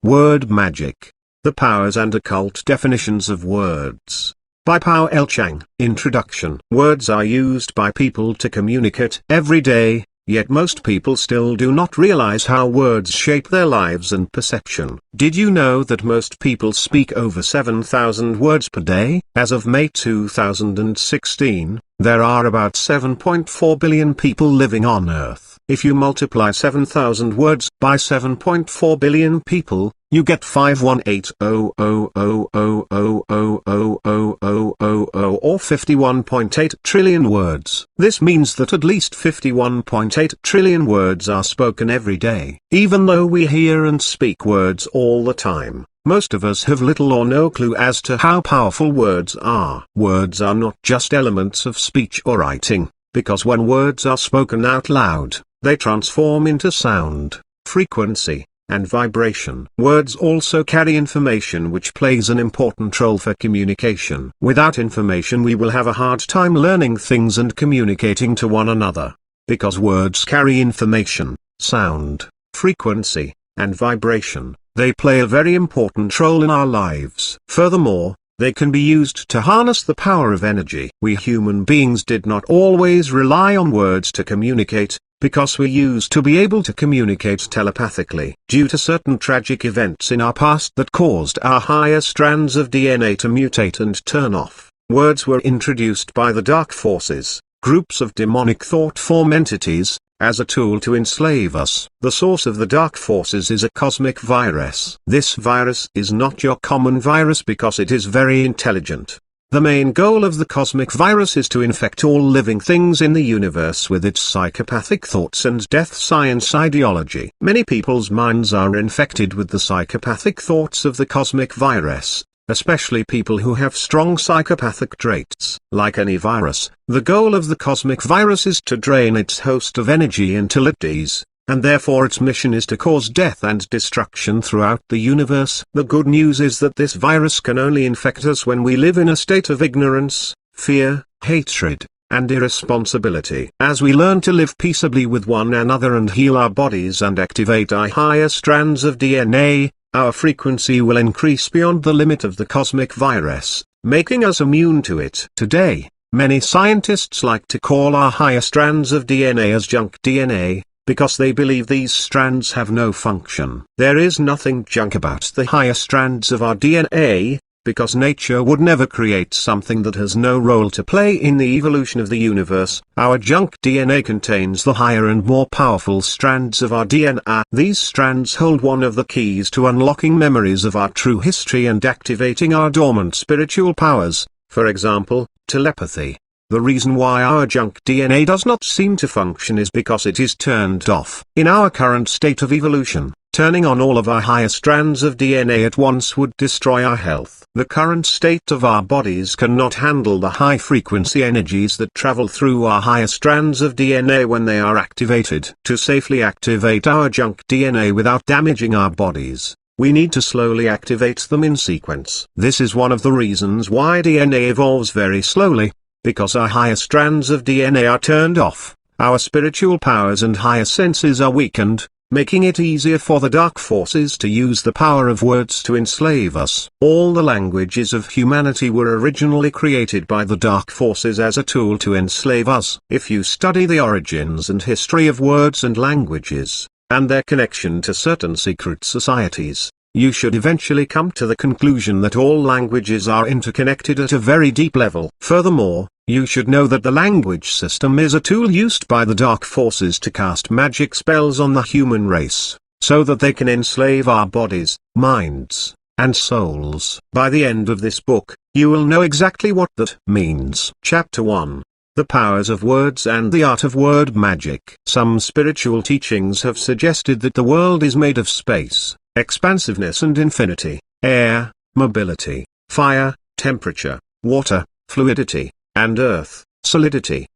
Word magic. The powers and occult definitions of words. By Pao L. Chang. Introduction. Words are used by people to communicate every day, yet most people still do not realize how words shape their lives and perception. Did you know that most people speak over 7,000 words per day? As of May 2016, there are about 7.4 billion people living on Earth. If you multiply 7,000 words by 7.4 billion people, you get 518,000,000,000,000,000,000 or 51.8 trillion words. This means that at least 51.8 trillion words are spoken every day. Even though we hear and speak words all the time, most of us have little or no clue as to how powerful words are. Words are not just elements of speech or writing, because when words are spoken out loud, they transform into sound, frequency, and vibration. Words also carry information which plays an important role for communication. Without information we will have a hard time learning things and communicating to one another. Because words carry information, sound, frequency, and vibration, they play a very important role in our lives. Furthermore, they can be used to harness the power of energy. We human beings did not always rely on words to communicate, because we used to be able to communicate telepathically. Due to certain tragic events in our past that caused our higher strands of DNA to mutate and turn off, words were introduced by the dark forces, groups of demonic thought form entities, as a tool to enslave us. The source of the dark forces is a cosmic virus. This virus is not your common virus because it is very intelligent. The main goal of the cosmic virus is to infect all living things in the universe with its psychopathic thoughts and death science ideology. Many people's minds are infected with the psychopathic thoughts of the cosmic virus, especially people who have strong psychopathic traits. Like any virus, the goal of the cosmic virus is to drain its host of energy until it dies, and therefore its mission is to cause death and destruction throughout the universe. The good news is that this virus can only infect us when we live in a state of ignorance, fear, hatred, and irresponsibility. As we learn to live peaceably with one another and heal our bodies and activate our higher strands of DNA, our frequency will increase beyond the limit of the cosmic virus, making us immune to it. Today, many scientists like to call our higher strands of DNA as junk DNA, because they believe these strands have no function. There is nothing junk about the higher strands of our DNA, because nature would never create something that has no role to play in the evolution of the universe. Our junk DNA contains the higher and more powerful strands of our DNA. These strands hold one of the keys to unlocking memories of our true history and activating our dormant spiritual powers, for example, telepathy. The reason why our junk DNA does not seem to function is because it is turned off. In our current state of evolution, turning on all of our higher strands of DNA at once would destroy our health. The current state of our bodies cannot handle the high-frequency energies that travel through our higher strands of DNA when they are activated. To safely activate our junk DNA without damaging our bodies, we need to slowly activate them in sequence. This is one of the reasons why DNA evolves very slowly. Because our higher strands of DNA are turned off, our spiritual powers and higher senses are weakened, making it easier for the dark forces to use the power of words to enslave us. All the languages of humanity were originally created by the dark forces as a tool to enslave us. If you study the origins and history of words and languages, and their connection to certain secret societies, you should eventually come to the conclusion that all languages are interconnected at a very deep level. Furthermore, you should know that the language system is a tool used by the dark forces to cast magic spells on the human race, so that they can enslave our bodies, minds, and souls. By the end of this book, you will know exactly what that means. Chapter 1. The Powers of Words and the Art of Word Magic. Some spiritual teachings have suggested that the world is made of space, expansiveness and infinity, air, mobility, fire, temperature, water, fluidity, and earth, solidity.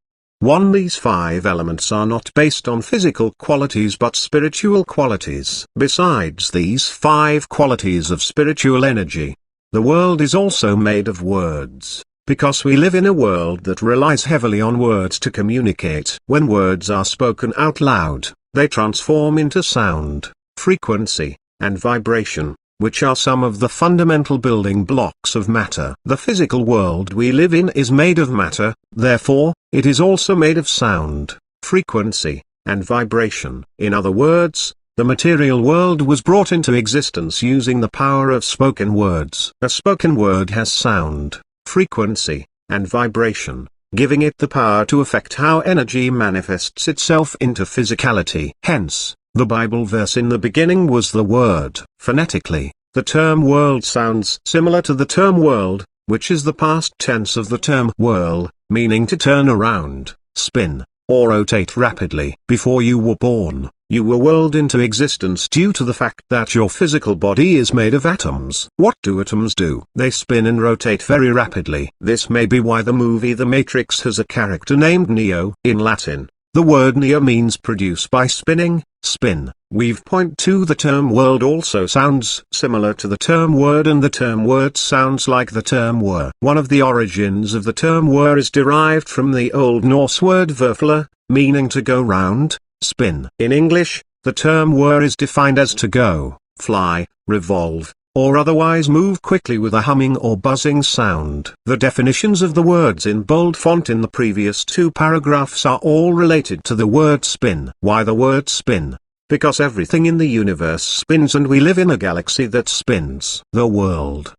These 5 elements are not based on physical qualities but spiritual qualities. Besides these 5 qualities of spiritual energy, the world is also made of words, because we live in a world that relies heavily on words to communicate. When words are spoken out loud, they transform into sound, frequency, and vibration, which are some of the fundamental building blocks of matter. The physical world we live in is made of matter, therefore, it is also made of sound, frequency, and vibration. In other words, the material world was brought into existence using the power of spoken words. A spoken word has sound, frequency, and vibration, giving it the power to affect how energy manifests itself into physicality. Hence, the Bible verse "In the beginning was the Word." Phonetically, the term world sounds similar to the term world, which is the past tense of the term whirl, meaning to turn around, spin, or rotate rapidly. Before you were born, you were whirled into existence due to the fact that your physical body is made of atoms. What do atoms do? They spin and rotate very rapidly. This may be why the movie The Matrix has a character named Neo. In Latin, the word neo means produce by spinning, spin. Weave point to the term world also sounds similar to the term word, and the term word sounds like the term were. One of the origins of the term were is derived from the Old Norse word verfla, meaning to go round, spin. In English, the term were is defined as to go, fly, revolve, or otherwise move quickly with a humming or buzzing sound. The definitions of the words in bold font in the previous two paragraphs are all related to the word spin. Why the word spin? Because everything in the universe spins, and we live in a galaxy that spins. The world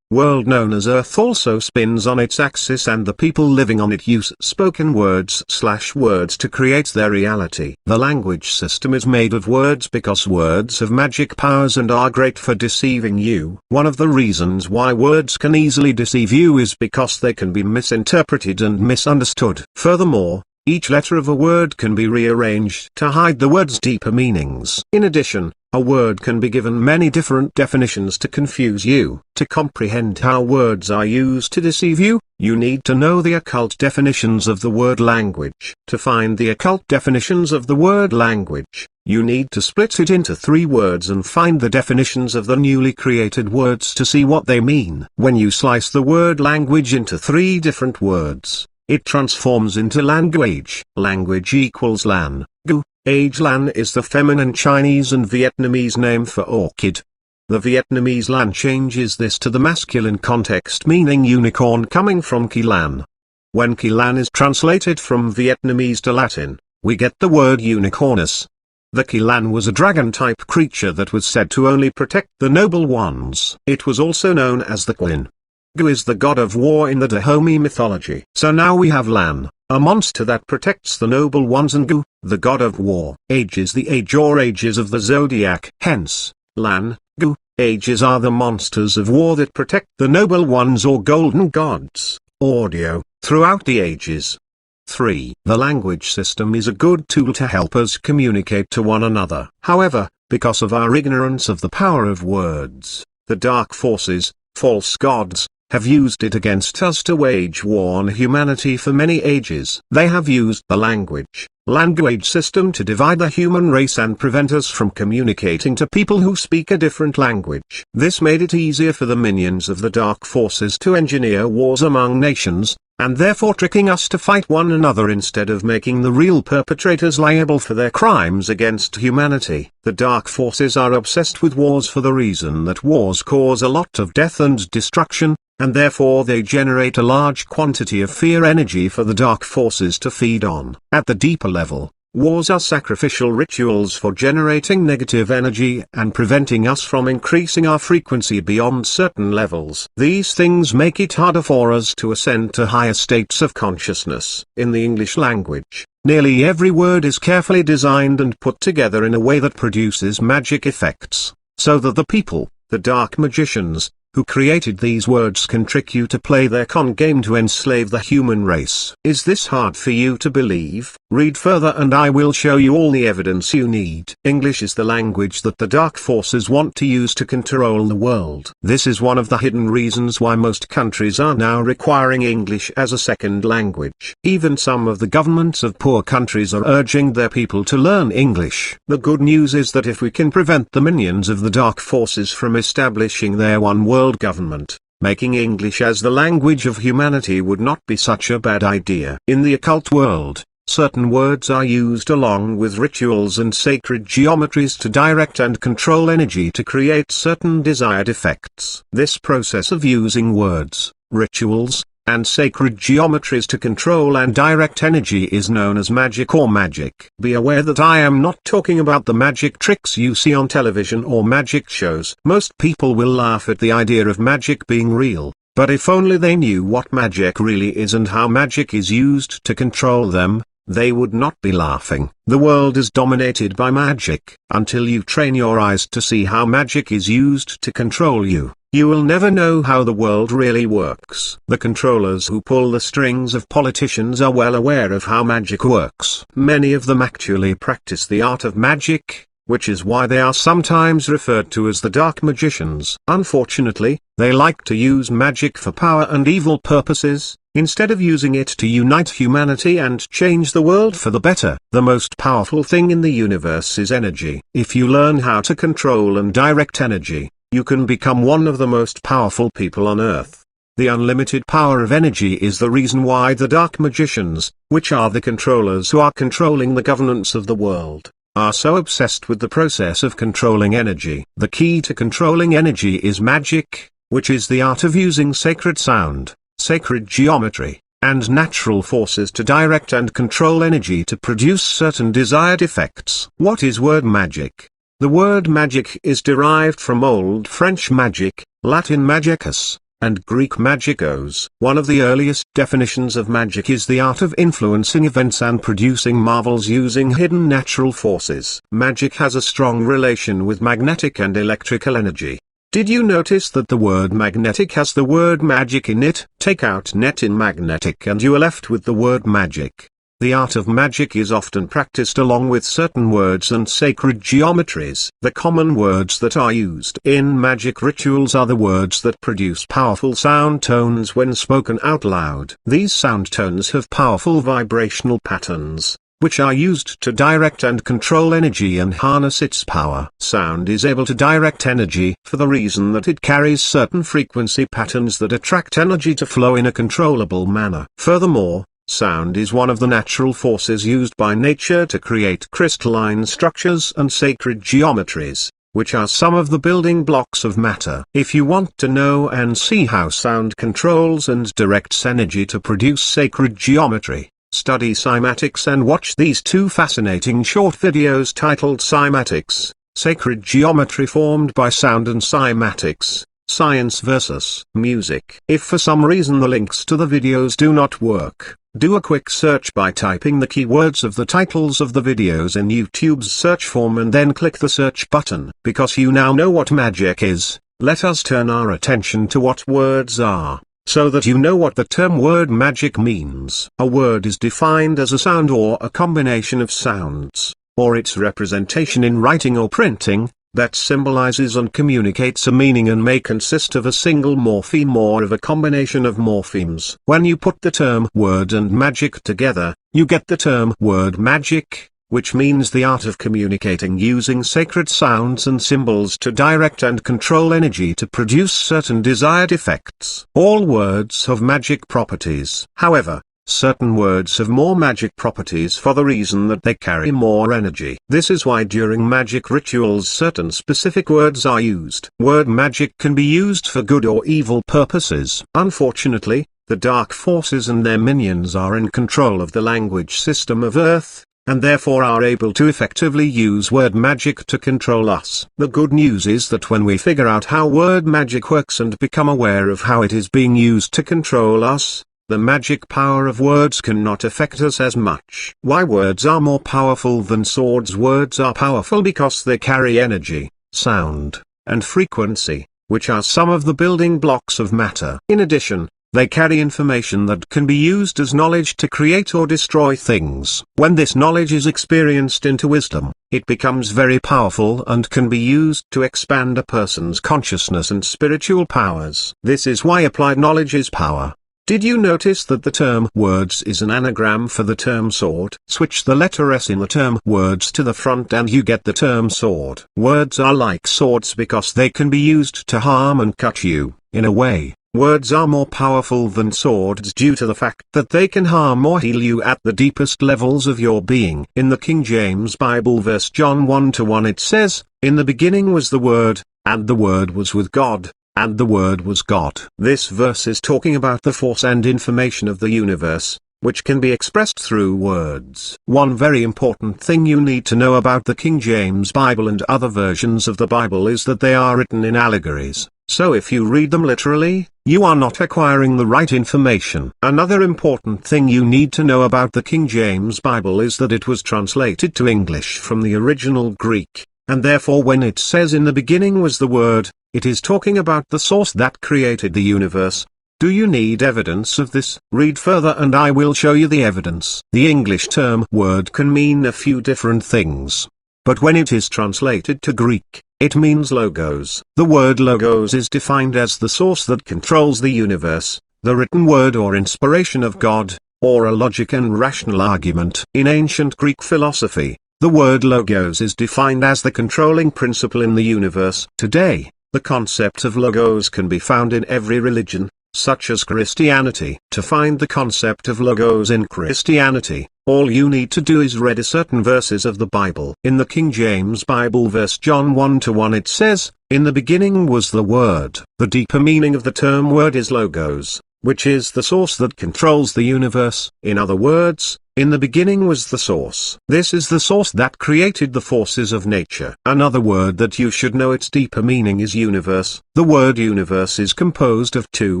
known as Earth also spins on its axis, and the people living on it use spoken words/words to create their reality. The language system is made of words because words have magic powers and are great for deceiving you. One of the reasons why words can easily deceive you is because they can be misinterpreted and misunderstood. Furthermore, each letter of a word can be rearranged to hide the word's deeper meanings. In addition, a word can be given many different definitions to confuse you. To comprehend how words are used to deceive you, you need to know the occult definitions of the word language. To find the occult definitions of the word language, you need to split it into 3 words and find the definitions of the newly created words to see what they mean. When you slice the word language into 3 different words, it transforms into language. Language equals lan, gu, age. Lan is the feminine Chinese and Vietnamese name for orchid. The Vietnamese lan changes this to the masculine context, meaning unicorn, coming from ki lan. When ki lan is translated from Vietnamese to Latin, we get the word unicornus. The ki lan was a dragon-type creature that was said to only protect the noble ones. It was also known as the Quin. Gu is the god of war in the Dahomey mythology. So now we have Lan, a monster that protects the noble ones, and Gu, the god of war. Age is the age or ages of the zodiac. Hence, Lan, Gu, ages are the monsters of war that protect the noble ones or golden gods, audio, throughout the ages. 3. The language system is a good tool to help us communicate to one another. However, because of our ignorance of the power of words, the dark forces, false gods, have used it against us to wage war on humanity for many ages. They have used the language system to divide the human race and prevent us from communicating to people who speak a different language. This made it easier for the minions of the dark forces to engineer wars among nations, and therefore tricking us to fight one another instead of making the real perpetrators liable for their crimes against humanity. The dark forces are obsessed with wars for the reason that wars cause a lot of death and destruction, and therefore they generate a large quantity of fear energy for the dark forces to feed on. At the deeper level, wars are sacrificial rituals for generating negative energy and preventing us from increasing our frequency beyond certain levels. These things make it harder for us to ascend to higher states of consciousness. In the English language, nearly every word is carefully designed and put together in a way that produces magic effects, so that the people, the dark magicians, who created these words can trick you to play their con game to enslave the human race. Is this hard for you to believe? Read further and I will show you all the evidence you need. English is the language that the dark forces want to use to control the world. This is one of the hidden reasons why most countries are now requiring English as a second language. Even some of the governments of poor countries are urging their people to learn English. The good news is that if we can prevent the minions of the dark forces from establishing their one world government, making English as the language of humanity would not be such a bad idea. In the occult world, Certain words are used along with rituals and sacred geometries to direct and control energy to create certain desired effects. This process of using words, rituals, and sacred geometries to control and direct energy is known as magic or magic. Be aware that I am not talking about the magic tricks you see on television or magic shows. Most people will laugh at the idea of magic being real, but if only they knew what magic really is and how magic is used to control them, they would not be laughing. The world is dominated by magic. Until you train your eyes to see how magic is used to control you, you will never know how the world really works. The controllers who pull the strings of politicians are well aware of how magic works. Many of them actually practice the art of magic, which is why they are sometimes referred to as the dark magicians. Unfortunately, they like to use magic for power and evil purposes, instead of using it to unite humanity and change the world for the better. The most powerful thing in the universe is energy. If you learn how to control and direct energy, you can become one of the most powerful people on earth. The unlimited power of energy is the reason why the dark magicians, which are the controllers who are controlling the governance of the world, are so obsessed with the process of controlling energy. The key to controlling energy is magic, which is the art of using sacred sound, sacred geometry, and natural forces to direct and control energy to produce certain desired effects. What is word magic? The word magic is derived from Old French magic, Latin magicus, and Greek magikos. One of the earliest definitions of magic is the art of influencing events and producing marvels using hidden natural forces. Magic has a strong relation with magnetic and electrical energy. Did you notice that the word magnetic has the word magic in it? Take out net in magnetic and you are left with the word magic. The art of magic is often practiced along with certain words and sacred geometries. The common words that are used in magic rituals are the words that produce powerful sound tones when spoken out loud. These sound tones have powerful vibrational patterns, which are used to direct and control energy and harness its power. Sound is able to direct energy for the reason that it carries certain frequency patterns that attract energy to flow in a controllable manner. Furthermore, sound is one of the natural forces used by nature to create crystalline structures and sacred geometries, which are some of the building blocks of matter. If you want to know and see how sound controls and directs energy to produce sacred geometry, study cymatics and watch these two fascinating short videos titled Cymatics, Sacred Geometry Formed by Sound, and Cymatics, Science versus Music. If for some reason the links to the videos do not work, do a quick search by typing the keywords of the titles of the videos in YouTube's search form and then click the search button. Because you now know what magic is, let us turn our attention to what words are, so that you know what the term word magic means. A word is defined as a sound or a combination of sounds, or its representation in writing or printing, that symbolizes and communicates a meaning and may consist of a single morpheme or of a combination of morphemes. When you put the term word and magic together, you get the term word magic, which means the art of communicating using sacred sounds and symbols to direct and control energy to produce certain desired effects. All words have magic properties. However, certain words have more magic properties for the reason that they carry more energy. This is why during magic rituals certain specific words are used. Word magic can be used for good or evil purposes. Unfortunately, the dark forces and their minions are in control of the language system of Earth, and therefore are able to effectively use word magic to control us. The good news is that when we figure out how word magic works and become aware of how it is being used to control us, the magic power of words cannot affect us as much. Why words are more powerful than swords? Words are powerful because they carry energy, sound, and frequency, which are some of the building blocks of matter. In addition, they carry information that can be used as knowledge to create or destroy things. When this knowledge is experienced into wisdom, it becomes very powerful and can be used to expand a person's consciousness and spiritual powers. This is why applied knowledge is power. Did you notice that the term words is an anagram for the term sword? Switch the letter S in the term words to the front and you get the term sword. Words are like swords because they can be used to harm and cut you, in a way, Words are more powerful than swords due to the fact that they can harm or heal you at the deepest levels of your being. In the King James Bible verse John 1:1 it says, "In the beginning was the Word, and the Word was with God, and the Word was God." This verse is talking about the force and information of the universe, which can be expressed through words. One very important thing you need to know about the King James Bible and other versions of the Bible is that they are written in allegories. So if you read them literally, you are not acquiring the right information. Another important thing you need to know about the King James Bible is that it was translated to English from the original Greek, and therefore when it says in the beginning was the Word, it is talking about the source that created the universe. Do you need evidence of this? Read further and I will show you the evidence. The English term word can mean a few different things. But when it is translated to Greek, it means logos. The word logos is defined as the source that controls the universe, the written word or inspiration of God, or a logic and rational argument. In ancient Greek philosophy, the word logos is defined as the controlling principle in the universe. Today, the concept of logos can be found in every religion, such as Christianity. To find the concept of logos in Christianity, all you need to do is read certain verses of the Bible. In the King James Bible verse John 1:1 it says, "In the beginning was the Word." The deeper meaning of the term word is logos, which is the source that controls the universe. In other words, in the beginning was the source. This is the source that created the forces of nature. Another word that you should know its deeper meaning is universe. The word universe is composed of two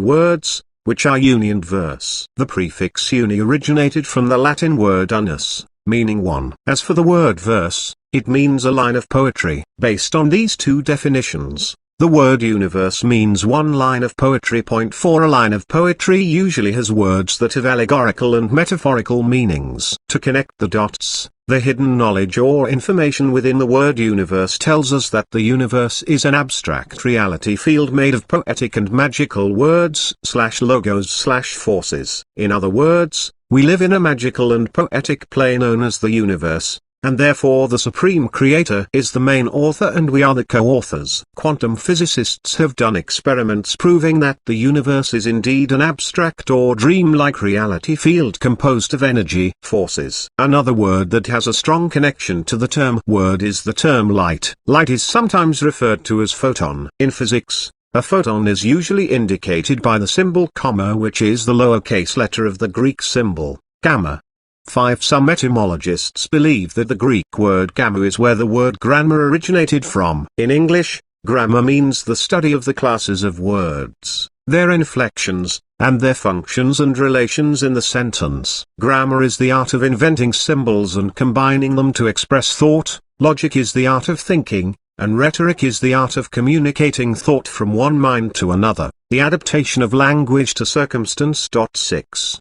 words, which are uni and verse. The prefix uni originated from the Latin word unus, meaning one. As for the word verse, it means a line of poetry. Based on these two definitions, the word universe means one line of poetry. Point 4 A line of poetry usually has words that have allegorical and metaphorical meanings. To connect the dots, the hidden knowledge or information within the word universe tells us that the universe is an abstract reality field made of poetic and magical words /logos/forces. In other words, we live in a magical and poetic plane known as the universe, and therefore the supreme creator is the main author and we are the co-authors. Quantum physicists have done experiments proving that the universe is indeed an abstract or dream-like reality field composed of energy forces. Another word that has a strong connection to the term word is the term light. Light is sometimes referred to as photon. In physics, a photon is usually indicated by the symbol comma, which is the lowercase letter of the Greek symbol, gamma. Some etymologists believe that the Greek word gamma is where the word grammar originated from. In English, grammar means the study of the classes of words, their inflections, and their functions and relations in the sentence. Grammar is the art of inventing symbols and combining them to express thought, logic is the art of thinking, and rhetoric is the art of communicating thought from one mind to another. The adaptation of language to circumstance. 6.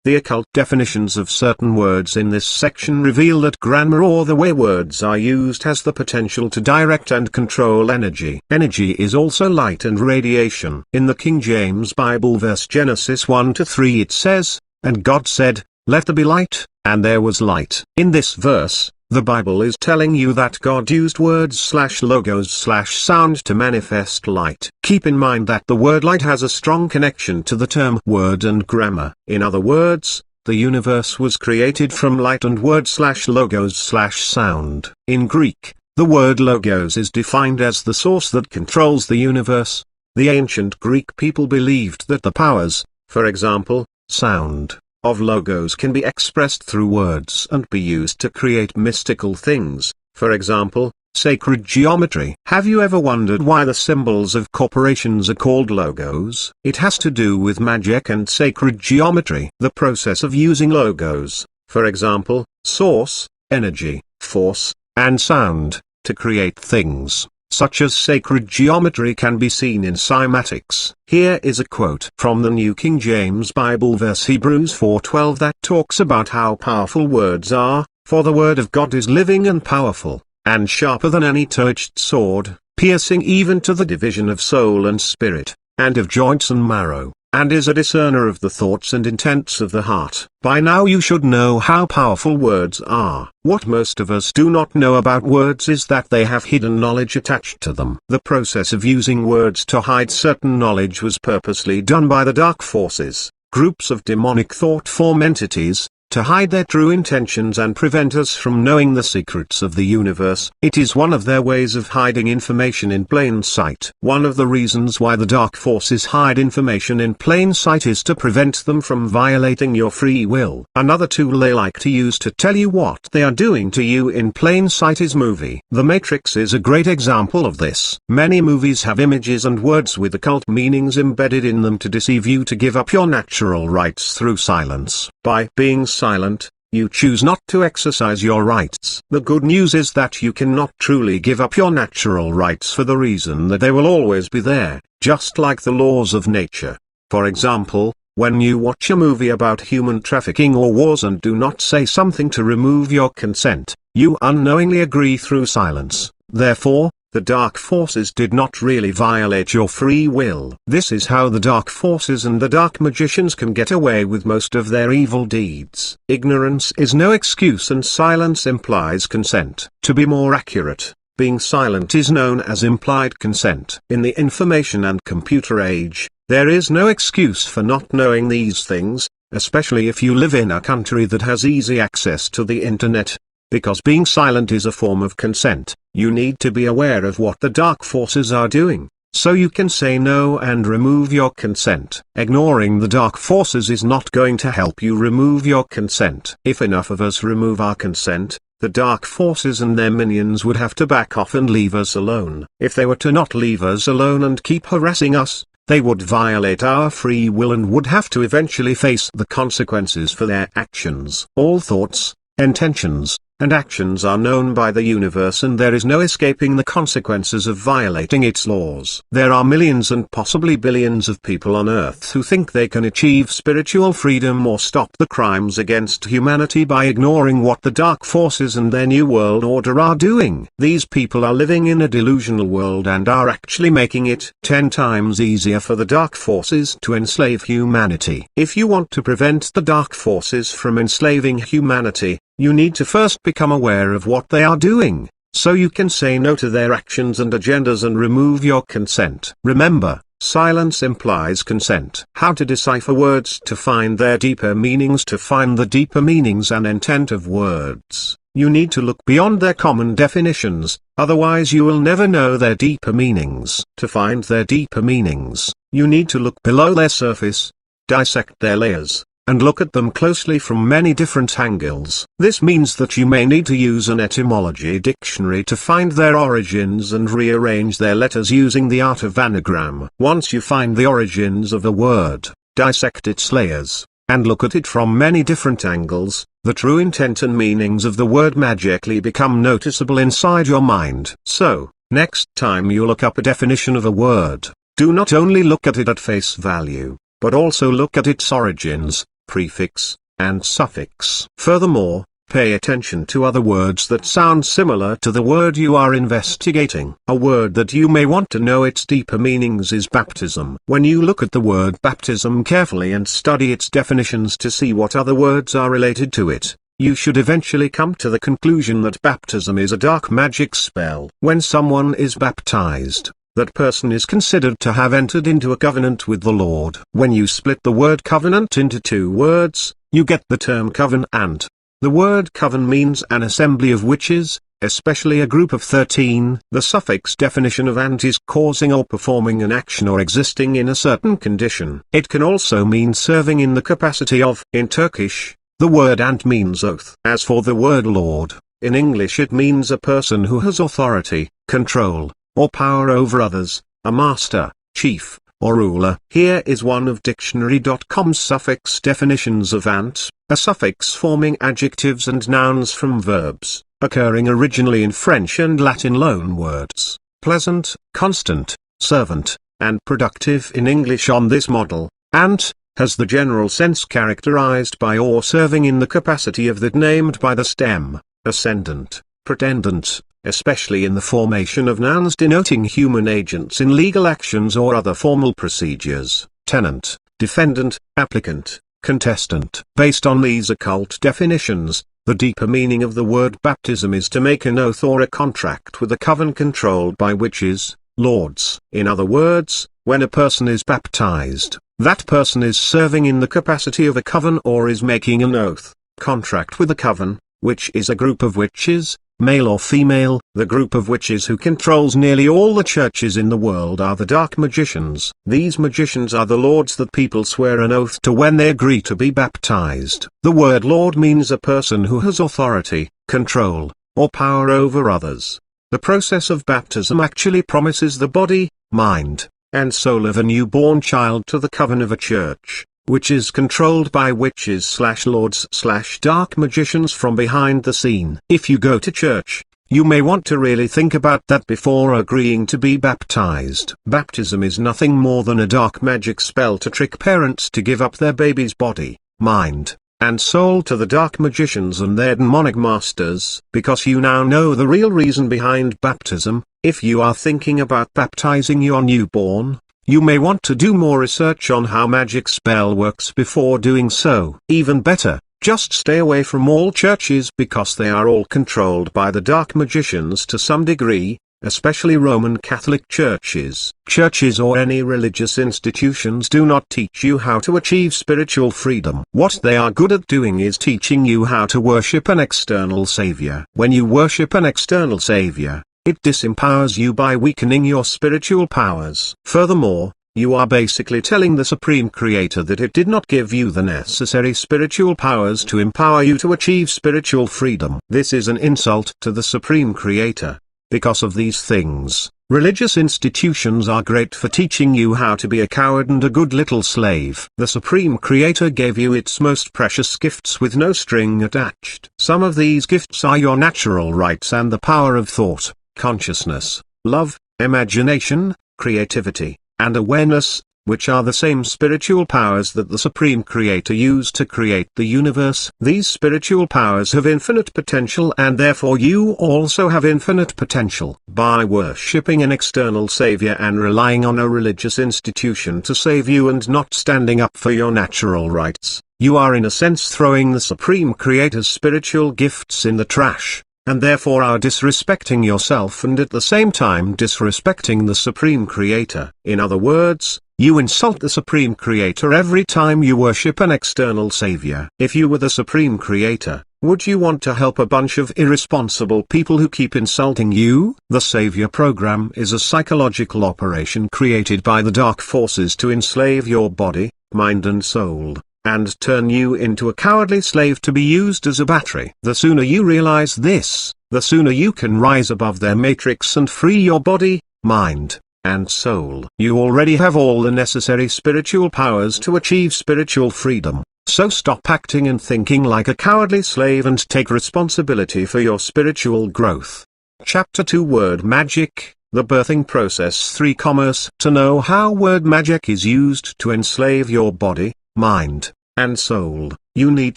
The occult definitions of certain words in this section reveal that grammar or the way words are used has the potential to direct and control energy. Energy is also light and radiation. In the King James Bible verse Genesis 1-3 it says, "And God said, Let there be light, and there was light." In this verse, the Bible is telling you that God used words /logos/sound to manifest light. Keep in mind that the word light has a strong connection to the term word and grammar. In other words, the universe was created from light and word /logos/sound. In Greek, the word logos is defined as the source that controls the universe. The ancient Greek people believed that the powers, for example, sound, of logos can be expressed through words and be used to create mystical things, for example, sacred geometry. Have you ever wondered why the symbols of corporations are called logos? It has to do with magic and sacred geometry. The process of using logos, for example, source, energy, force, and sound, to create things, such as sacred geometry, can be seen in cymatics. Here is a quote from the New King James Bible verse Hebrews 4:12 that talks about how powerful words are, "For the word of God is living and powerful, and sharper than any two-edged sword, piercing even to the division of soul and spirit, and of joints and marrow, and is a discerner of the thoughts and intents of the heart. By now you should know how powerful words are. What most of us do not know about words is that they have hidden knowledge attached to them. The process of using words to hide certain knowledge was purposely done by the dark forces, groups of demonic thought form entities, to hide their true intentions and prevent us from knowing the secrets of the universe. It is one of their ways of hiding information in plain sight. One of the reasons why the dark forces hide information in plain sight is to prevent them from violating your free will. Another tool they like to use to tell you what they are doing to you in plain sight is movie. The Matrix is a great example of this. Many movies have images and words with occult meanings embedded in them to deceive you to give up your natural rights through silence. By being silent, you choose not to exercise your rights. The good news is that you cannot truly give up your natural rights for the reason that they will always be there, just like the laws of nature. For example, when you watch a movie about human trafficking or wars and do not say something to remove your consent, you unknowingly agree through silence. Therefore, the dark forces did not really violate your free will. This is how the dark forces and the dark magicians can get away with most of their evil deeds. Ignorance is no excuse and silence implies consent. To be more accurate, being silent is known as implied consent. In the information and computer age, there is no excuse for not knowing these things, especially if you live in a country that has easy access to the internet. Because being silent is a form of consent, you need to be aware of what the dark forces are doing, so you can say no and remove your consent. Ignoring the dark forces is not going to help you remove your consent. If enough of us remove our consent, the dark forces and their minions would have to back off and leave us alone. If they were to not leave us alone and keep harassing us, they would violate our free will and would have to eventually face the consequences for their actions. All thoughts, intentions, and actions are known by the universe, and there is no escaping the consequences of violating its laws. There are millions and possibly billions of people on Earth who think they can achieve spiritual freedom or stop the crimes against humanity by ignoring what the dark forces and their new world order are doing. These people are living in a delusional world and are actually making it 10 times easier for the dark forces to enslave humanity. If you want to prevent the dark forces from enslaving humanity, you need to first become aware of what they are doing, so you can say no to their actions and agendas and remove your consent. Remember, silence implies consent. How to decipher words to find their deeper meanings? To find the deeper meanings and intent of words, you need to look beyond their common definitions, otherwise you will never know their deeper meanings. To find their deeper meanings, you need to look below their surface, dissect their layers, and look at them closely from many different angles. This means that you may need to use an etymology dictionary to find their origins and rearrange their letters using the art of anagram. Once you find the origins of a word, dissect its layers, and look at it from many different angles, the true intent and meanings of the word magically become noticeable inside your mind. So, next time you look up a definition of a word, do not only look at it at face value, but also look at its origins, prefix, and suffix. Furthermore, pay attention to other words that sound similar to the word you are investigating. A word that you may want to know its deeper meanings is baptism. When you look at the word baptism carefully and study its definitions to see what other words are related to it, you should eventually come to the conclusion that baptism is a dark magic spell. When someone is baptized, that person is considered to have entered into a covenant with the Lord. When you split the word covenant into 2 words, you get the term covenant. The word coven means an assembly of witches, especially a group of 13. The suffix definition of ant is causing or performing an action or existing in a certain condition. It can also mean serving in the capacity of. In Turkish, the word ant means oath. As for the word Lord, in English it means a person who has authority, control, or power over others, a master, chief, or ruler. Here is one of dictionary.com's suffix definitions of ant, a suffix forming adjectives and nouns from verbs, occurring originally in French and Latin loanwords, pleasant, constant, servant, and productive. In English on this model, ant has the general sense characterized by or serving in the capacity of that named by the stem, ascendant, pretendant, especially in the formation of nouns denoting human agents in legal actions or other formal procedures. Tenant, defendant, applicant, contestant. Based on these occult definitions, the deeper meaning of the word baptism is to make an oath or a contract with a coven controlled by witches, lords. In other words, when a person is baptized, that person is serving in the capacity of a coven or is making an oath, contract with a coven, which is a group of witches, male or female. The group of witches who controls nearly all the churches in the world are the dark magicians. These magicians are the lords that people swear an oath to when they agree to be baptized. The word lord means a person who has authority, control, or power over others. The process of baptism actually promises the body, mind, and soul of a newborn child to the coven of a church, which is controlled by witches/lords/dark magicians from behind the scene. If you go to church, you may want to really think about that before agreeing to be baptized. Baptism is nothing more than a dark magic spell to trick parents to give up their baby's body, mind, and soul to the dark magicians and their demonic masters. Because you now know the real reason behind baptism, if you are thinking about baptizing your newborn, you may want to do more research on how magic spell works before doing so. Even better, just stay away from all churches because they are all controlled by the dark magicians to some degree, especially Roman Catholic churches. Churches or any religious institutions do not teach you how to achieve spiritual freedom. What they are good at doing is teaching you how to worship an external savior. When you worship an external savior, it disempowers you by weakening your spiritual powers. Furthermore, you are basically telling the Supreme Creator that it did not give you the necessary spiritual powers to empower you to achieve spiritual freedom. This is an insult to the Supreme Creator. Because of these things, religious institutions are great for teaching you how to be a coward and a good little slave. The Supreme Creator gave you its most precious gifts with no string attached. Some of these gifts are your natural rights and the power of thought, consciousness, love, imagination, creativity, and awareness, which are the same spiritual powers that the Supreme Creator used to create the universe. These spiritual powers have infinite potential and therefore you also have infinite potential. By worshipping an external savior and relying on a religious institution to save you and not standing up for your natural rights, you are in a sense throwing the Supreme Creator's spiritual gifts in the trash, and therefore are disrespecting yourself and at the same time disrespecting the Supreme Creator. In other words, you insult the Supreme Creator every time you worship an external savior. If you were the Supreme Creator, would you want to help a bunch of irresponsible people who keep insulting you? The Savior program is a psychological operation created by the dark forces to enslave your body, mind and soul, and turn you into a cowardly slave to be used as a battery. The sooner you realize this, the sooner you can rise above their matrix and free your body, mind, and soul. You already have all the necessary spiritual powers to achieve spiritual freedom, so stop acting and thinking like a cowardly slave and take responsibility for your spiritual growth. Chapter 2 Word Magic, the Birthing Process 3 Commerce. To know how word magic is used to enslave your body, mind, and soul, you need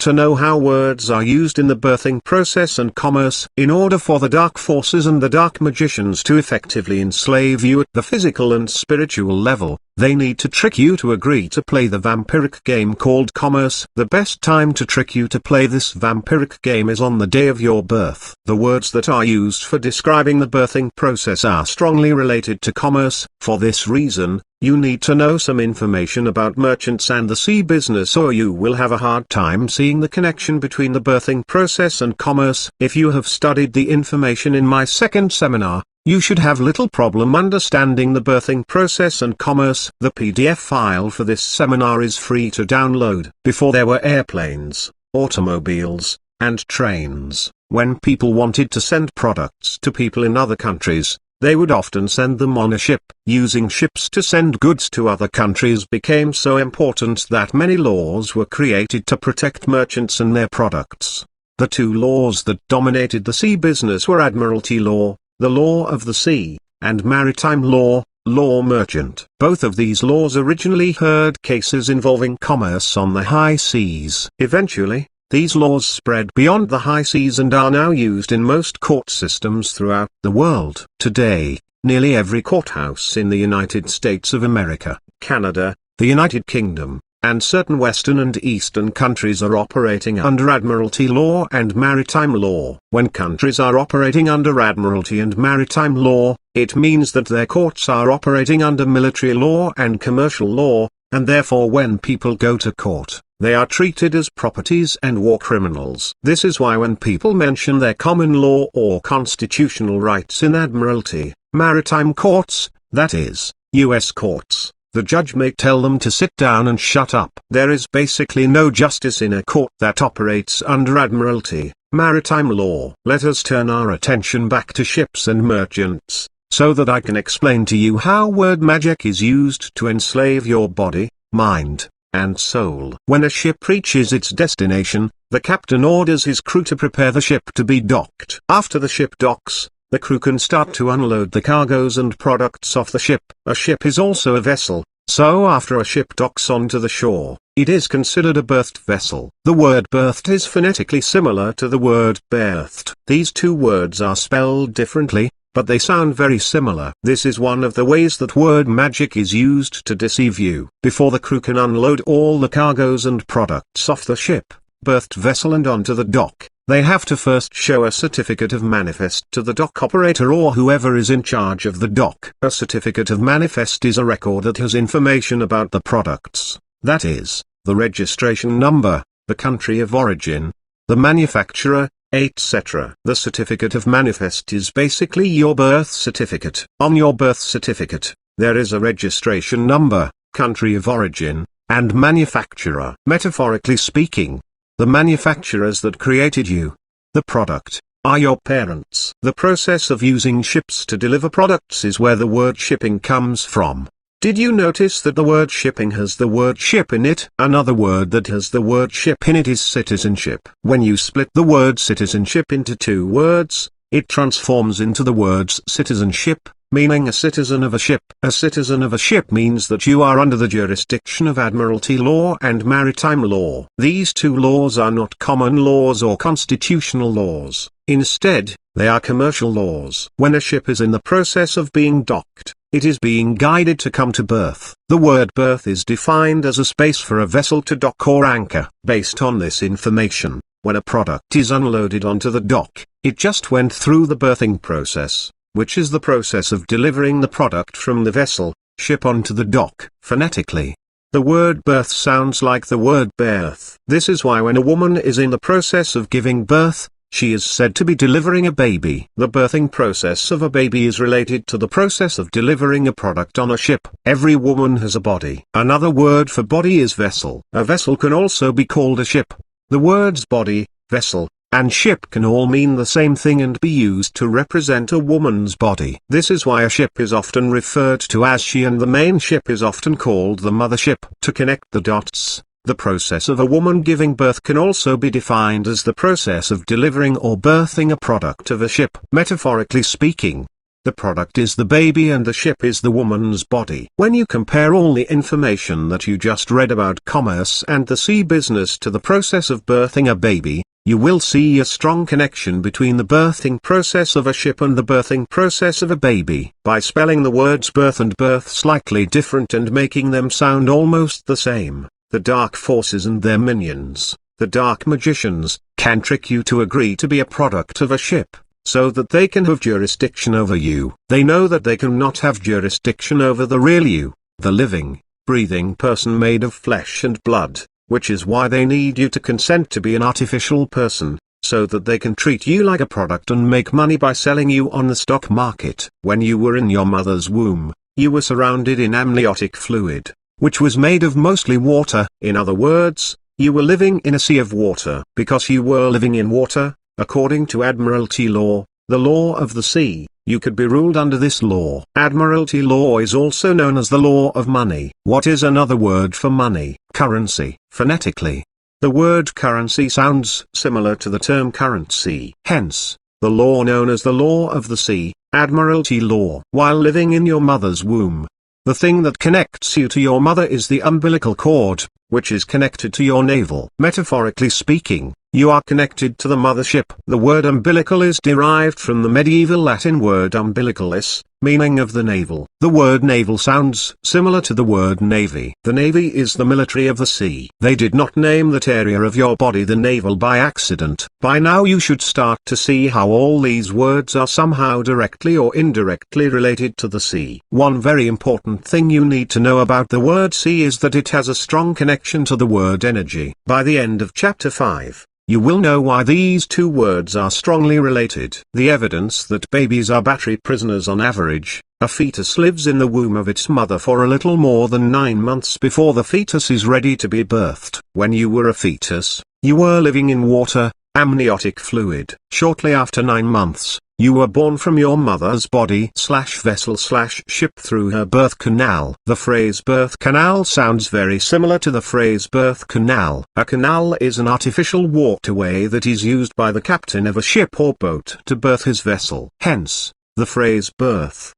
to know how words are used in the birthing process and commerce. In order for the dark forces and the dark magicians to effectively enslave you at the physical and spiritual level, they need to trick you to agree to play the vampiric game called commerce. The best time to trick you to play this vampiric game is on the day of your birth. The words that are used for describing the birthing process are strongly related to commerce. For this reason, you need to know some information about merchants and the sea business or you will have a hard time seeing the connection between the birthing process and commerce. If you have studied the information in my second seminar, you should have little problem understanding the birthing process and commerce. The PDF file for this seminar is free to download. Before there were airplanes, automobiles, and trains, when people wanted to send products to people in other countries, they would often send them on a ship. Using ships to send goods to other countries became so important that many laws were created to protect merchants and their products. The two laws that dominated the sea business were Admiralty Law, the law of the sea, and Maritime Law, law merchant. Both of these laws originally heard cases involving commerce on the high seas. Eventually, these laws spread beyond the high seas and are now used in most court systems throughout the world. Today, nearly every courthouse in the United States of America, Canada, the United Kingdom, and certain Western and Eastern countries are operating under Admiralty law and maritime law. When countries are operating under Admiralty and maritime law, it means that their courts are operating under military law and commercial law, and therefore when people go to court, they are treated as properties and war criminals. This is why when people mention their common law or constitutional rights in Admiralty, maritime courts, that is, U.S. courts, the judge may tell them to sit down and shut up. There is basically no justice in a court that operates under Admiralty, maritime law. Let us turn our attention back to ships and merchants, so that I can explain to you how word magic is used to enslave your body, mind, and soul. When a ship reaches its destination, the captain orders his crew to prepare the ship to be docked. After the ship docks, the crew can start to unload the cargoes and products off the ship. A ship is also a vessel, so after a ship docks onto the shore, it is considered a berthed vessel. The word berthed is phonetically similar to the word berthed. These two words are spelled differently, but they sound very similar. This is one of the ways that word magic is used to deceive you. Before the crew can unload all the cargoes and products off the ship, berthed vessel and onto the dock, they have to first show a certificate of manifest to the dock operator or whoever is in charge of the dock. A certificate of manifest is a record that has information about the products, that is, the registration number, the country of origin, the manufacturer, etc. The certificate of manifest is basically your birth certificate. On your birth certificate, there is a registration number, country of origin, and manufacturer. Metaphorically speaking, the manufacturers that created you, the product, are your parents. The process of using ships to deliver products is where the word shipping comes from. Did you notice that the word shipping has the word ship in it? Another word that has the word ship in it is citizenship. When you split the word citizenship into two words, it transforms into the words citizenship, meaning a citizen of a ship. A citizen of a ship means that you are under the jurisdiction of Admiralty law and maritime law. These two laws are not common laws or constitutional laws. Instead, they are commercial laws. When a ship is in the process of being docked, it is being guided to come to berth. The word berth is defined as a space for a vessel to dock or anchor. Based on this information, when a product is unloaded onto the dock, it just went through the berthing process, which is the process of delivering the product from the vessel, ship onto the dock. Phonetically, the word birth sounds like the word birth. This is why when a woman is in the process of giving birth, she is said to be delivering a baby. The birthing process of a baby is related to the process of delivering a product on a ship. Every woman has a body. Another word for body is vessel. A vessel can also be called a ship. The words body, vessel, and ship can all mean the same thing and be used to represent a woman's body. This is why a ship is often referred to as she and the main ship is often called the mothership. To connect the dots, the process of a woman giving birth can also be defined as the process of delivering or birthing a product of a ship. Metaphorically speaking, the product is the baby and the ship is the woman's body. When you compare all the information that you just read about commerce and the sea business to the process of birthing a baby, you will see a strong connection between the birthing process of a ship and the birthing process of a baby. By spelling the words birth and birth slightly different and making them sound almost the same, the dark forces and their minions, the dark magicians, can trick you to agree to be a product of a ship, so that they can have jurisdiction over you. They know that they cannot have jurisdiction over the real you, the living, breathing person made of flesh and blood, which is why they need you to consent to be an artificial person, so that they can treat you like a product and make money by selling you on the stock market. When you were in your mother's womb, you were surrounded in amniotic fluid, which was made of mostly water. In other words, you were living in a sea of water. Because you were living in water, according to Admiralty law, the law of the sea, you could be ruled under this law. Admiralty law is also known as the law of money. What is another word for money? Currency. Phonetically, the word currency sounds similar to the term currency. Hence, the law known as the law of the sea, Admiralty law. While living in your mother's womb, the thing that connects you to your mother is the umbilical cord, which is connected to your navel. Metaphorically speaking, you are connected to the mothership. The word umbilical is derived from the medieval Latin word umbilicalis, Meaning of the naval. The word naval sounds similar to the word navy. The navy is the military of the sea. They did not name that area of your body the navel by accident. By now you should start to see how all these words are somehow directly or indirectly related to the sea. One very important thing you need to know about the word sea is that it has a strong connection to the word energy. By the end of chapter 5, you will know why these two words are strongly related. The evidence that babies are battery prisoners on average. A fetus lives in the womb of its mother for a little more than 9 months before the fetus is ready to be birthed. When you were a fetus, you were living in water, amniotic fluid. Shortly after 9 months, you were born from your mother's body/vessel/ship through her birth canal. The phrase birth canal sounds very similar to the phrase birth canal. A canal is an artificial waterway that is used by the captain of a ship or boat to birth his vessel. Hence, the phrase birth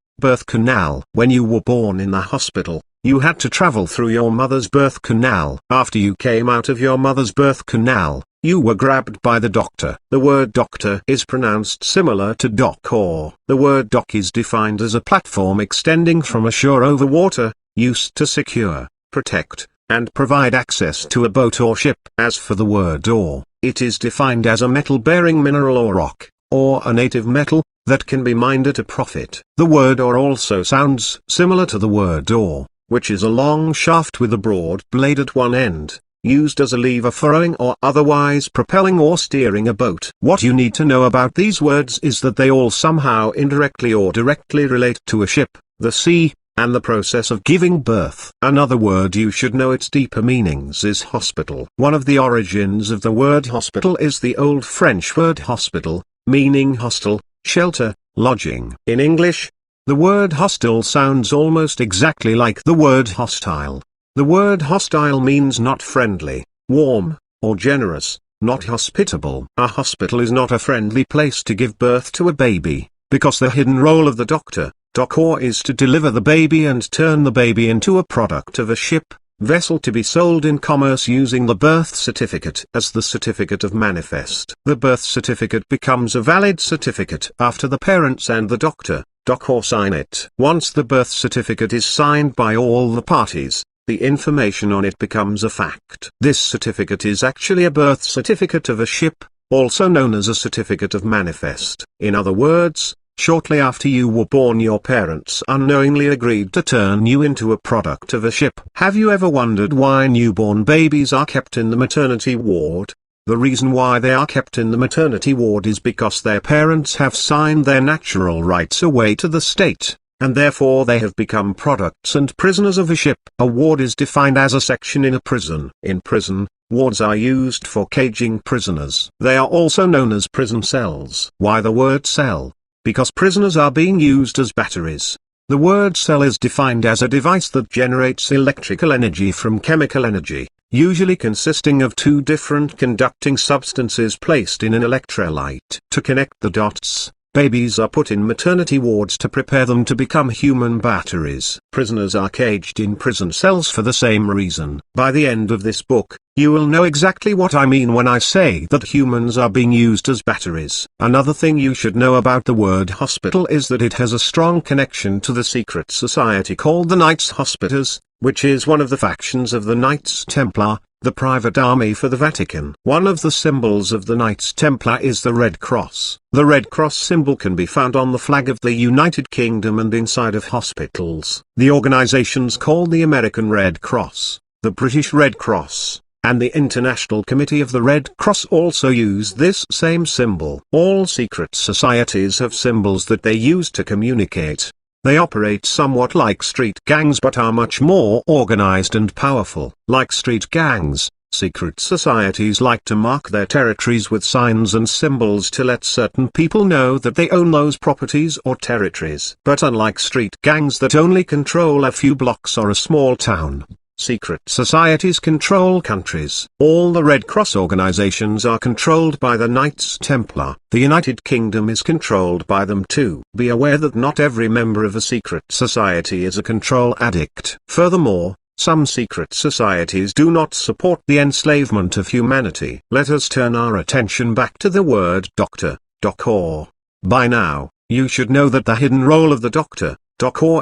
canal. When you were born in the hospital, you had to travel through your mother's birth canal. After you came out of your mother's birth canal, you were grabbed by the doctor. The word doctor is pronounced similar to dock or. The word dock is defined as a platform extending from a shore over water, used to secure, protect, and provide access to a boat or ship. As for the word ore, it is defined as a metal-bearing mineral or rock, or a native metal, that can be mined at a profit. The word ore also sounds similar to the word oar, which is a long shaft with a broad blade at one end, used as a lever for rowing or otherwise propelling or steering a boat. What you need to know about these words is that they all somehow indirectly or directly relate to a ship, the sea, and the process of giving birth. Another word you should know its deeper meanings is hospital. One of the origins of the word hospital is the Old French word hospital, meaning hostel, shelter, lodging. In English, the word hostel sounds almost exactly like the word hostile. The word hostile means not friendly, warm, or generous, not hospitable. A hospital is not a friendly place to give birth to a baby, because the hidden role of the doctor is to deliver the baby and turn the baby into a product of a ship, vessel to be sold in commerce using the birth certificate as the certificate of manifest. The birth certificate becomes a valid certificate after the parents and the doctor sign it. Once the birth certificate is signed by all the parties, the information on it becomes a fact. This certificate is actually a birth certificate of a ship, also known as a certificate of manifest. In other words, shortly after you were born, your parents unknowingly agreed to turn you into a product of a ship. Have you ever wondered why newborn babies are kept in the maternity ward? The reason why they are kept in the maternity ward is because their parents have signed their natural rights away to the state, and therefore they have become products and prisoners of a ship. A ward is defined as a section in a prison. In prison, wards are used for caging prisoners. They are also known as prison cells. Why the word cell? Because prisoners are being used as batteries. The word cell is defined as a device that generates electrical energy from chemical energy, usually consisting of two different conducting substances placed in an electrolyte. To connect the dots, babies are put in maternity wards to prepare them to become human batteries. Prisoners are caged in prison cells for the same reason. By the end of this book, you will know exactly what I mean when I say that humans are being used as batteries. Another thing you should know about the word hospital is that it has a strong connection to the secret society called the Knights Hospiters, which is one of the factions of the Knights Templar, the private army for the Vatican. One of the symbols of the Knights Templar is the Red Cross. The Red Cross symbol can be found on the flag of the United Kingdom and inside of hospitals. The organizations called the American Red Cross, the British Red Cross, and the International Committee of the Red Cross also use this same symbol. All secret societies have symbols that they use to communicate. They operate somewhat like street gangs but are much more organized and powerful. Like street gangs, secret societies like to mark their territories with signs and symbols to let certain people know that they own those properties or territories. But unlike street gangs that only control a few blocks or a small town, secret societies control countries. All the Red Cross organizations are controlled by the Knights Templar. The United Kingdom is controlled by them too. Be aware that not every member of a secret society is a control addict. Furthermore, some secret societies do not support the enslavement of humanity. Let us turn our attention back to the word doctor, or. By now, You should know that the hidden role of the doctor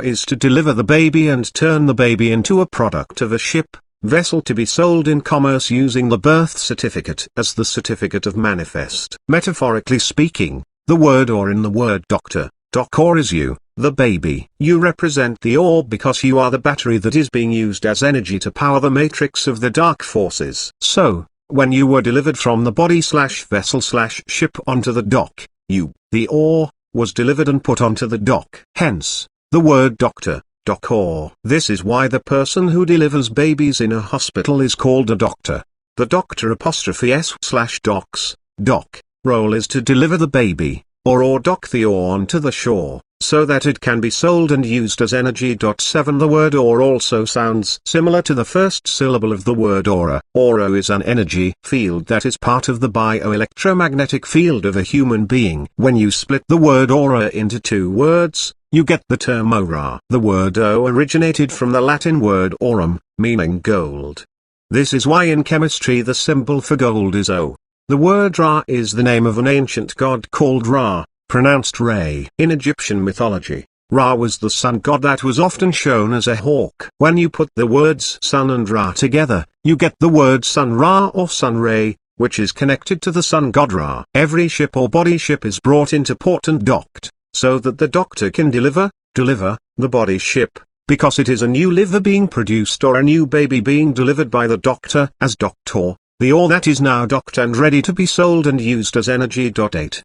is to deliver the baby and turn the baby into a product of a ship, vessel to be sold in commerce using the birth certificate as the certificate of manifest. Metaphorically speaking, the word or in the word doctor, or is you, the baby. You represent the ore because you are the battery that is being used as energy to power the matrix of the dark forces. So, when you were delivered from the body/vessel/ship onto the dock, you, the ore, was delivered and put onto the dock. Hence, the word doctor, or. This is why the person who delivers babies in a hospital is called a doctor. The doctor '(s/docs) dock role is to deliver the baby, or dock the ore onto the shore, so that it can be sold and used as energy. 7 The word ore also sounds similar to the first syllable of the word aura. Aura is an energy field that is part of the bioelectromagnetic field of a human being. When you split the word aura into two words, you get the term aura. The word O originated from the Latin word aurum, meaning gold. This is why in chemistry the symbol for gold is O. The word Ra is the name of an ancient god called Ra, pronounced Re. In Egyptian mythology, Ra was the sun god that was often shown as a hawk. When you put the words sun and Ra together, you get the word Sun Ra or Sun Re, which is connected to the sun god Ra. Every ship or body ship is brought into port and docked, so that the doctor can deliver the body ship, because it is a new liver being produced or a new baby being delivered by the doctor as doctor, the ore that is now docked and ready to be sold and used as energy. 8.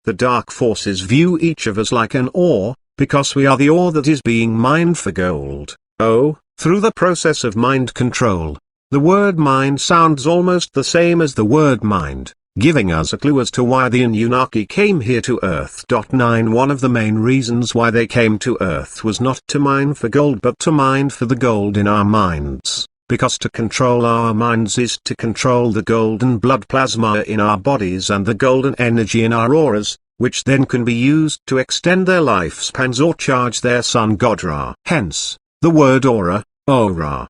The dark forces view each of us like an ore, because we are the ore that is being mined for gold. Through the process of mind control. The word mind sounds almost the same as the word mind, giving us a clue as to why the Anunnaki came here to Earth. 9 One of the main reasons why they came to Earth was not to mine for gold but to mine for the gold in our minds, because to control our minds is to control the golden blood plasma in our bodies and the golden energy in our auras, which then can be used to extend their lifespans or charge their sun god Ra. Hence, the word aura,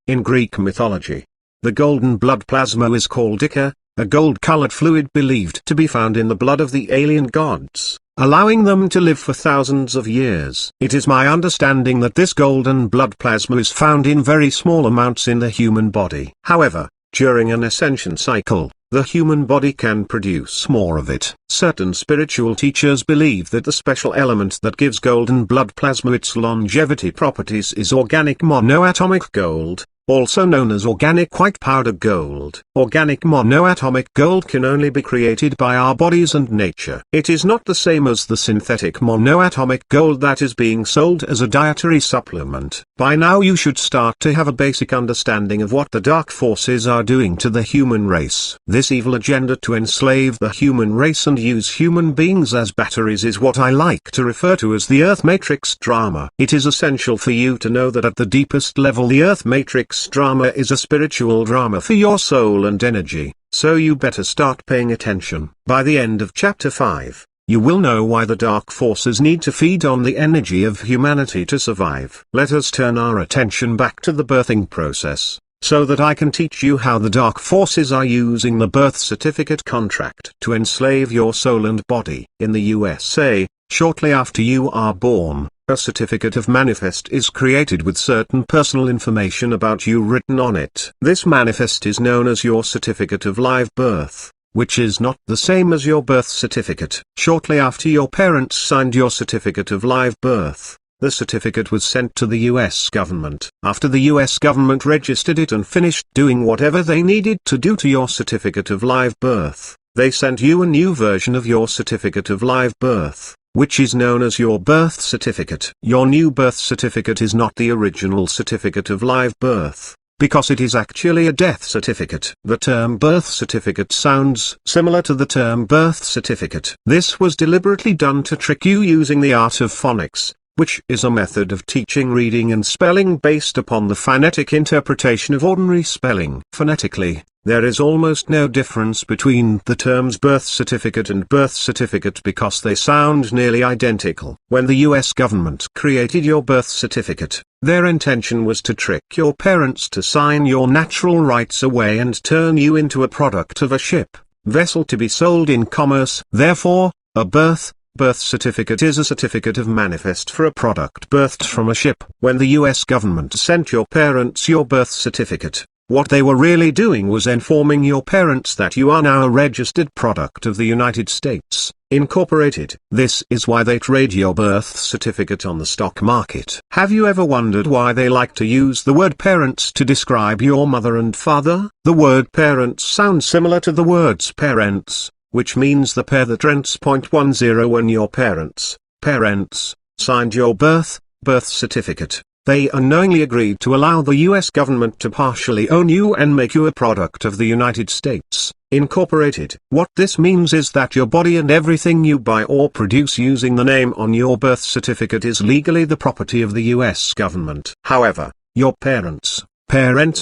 in Greek mythology. The golden blood plasma is called ichor, a gold-colored fluid believed to be found in the blood of the alien gods, allowing them to live for thousands of years. It is my understanding that this golden blood plasma is found in very small amounts in the human body. However, during an ascension cycle, the human body can produce more of it. Certain spiritual teachers believe that the special element that gives golden blood plasma its longevity properties is organic monoatomic gold, also known as organic white powder gold. Organic monoatomic gold can only be created by our bodies and nature. It is not the same as the synthetic monoatomic gold that is being sold as a dietary supplement. By now you should start to have a basic understanding of what the dark forces are doing to the human race. This evil agenda to enslave the human race and use human beings as batteries is what I like to refer to as the Earth Matrix drama. It is essential for you to know that at the deepest level the Earth Matrix drama is a spiritual drama for your soul and energy, so you better start paying attention. By the end of chapter 5, you will know why the dark forces need to feed on the energy of humanity to survive. Let us turn our attention back to the birthing process, so that I can teach you how the dark forces are using the birth certificate contract to enslave your soul and body. In the USA, shortly after you are born, a certificate of manifest is created with certain personal information about you written on it. This manifest is known as your certificate of live birth, which is not the same as your birth certificate. Shortly after your parents signed your certificate of live birth, the certificate was sent to the US government. After the US government registered it and finished doing whatever they needed to do to your certificate of live birth, they sent you a new version of your certificate of live birth, which is known as your birth certificate. Your new birth certificate is not the original certificate of live birth, because it is actually a death certificate. The term birth certificate sounds similar to the term birth certificate. This was deliberately done to trick you using the art of phonics, which is a method of teaching reading and spelling based upon the phonetic interpretation of ordinary spelling. Phonetically, there is almost no difference between the terms birth certificate and birth certificate because they sound nearly identical. When the US government created your birth certificate, their intention was to trick your parents to sign your natural rights away and turn you into a product of a ship, vessel to be sold in commerce. Therefore, a birth Birth certificate is a certificate of manifest for a product birthed from a ship. When the US government sent your parents your birth certificate, what they were really doing was informing your parents that you are now a registered product of the United States, Incorporated. This is why they trade your birth certificate on the stock market. Have you ever wondered why they like to use the word parents to describe your mother and father? The word parents sounds similar to the words parents, which means the pair that rents. 10 When your parents signed your birth certificate, they unknowingly agreed to allow the US government to partially own you and make you a product of the United States, Incorporated. What this means is that your body and everything you buy or produce using the name on your birth certificate is legally the property of the US government. However, your parents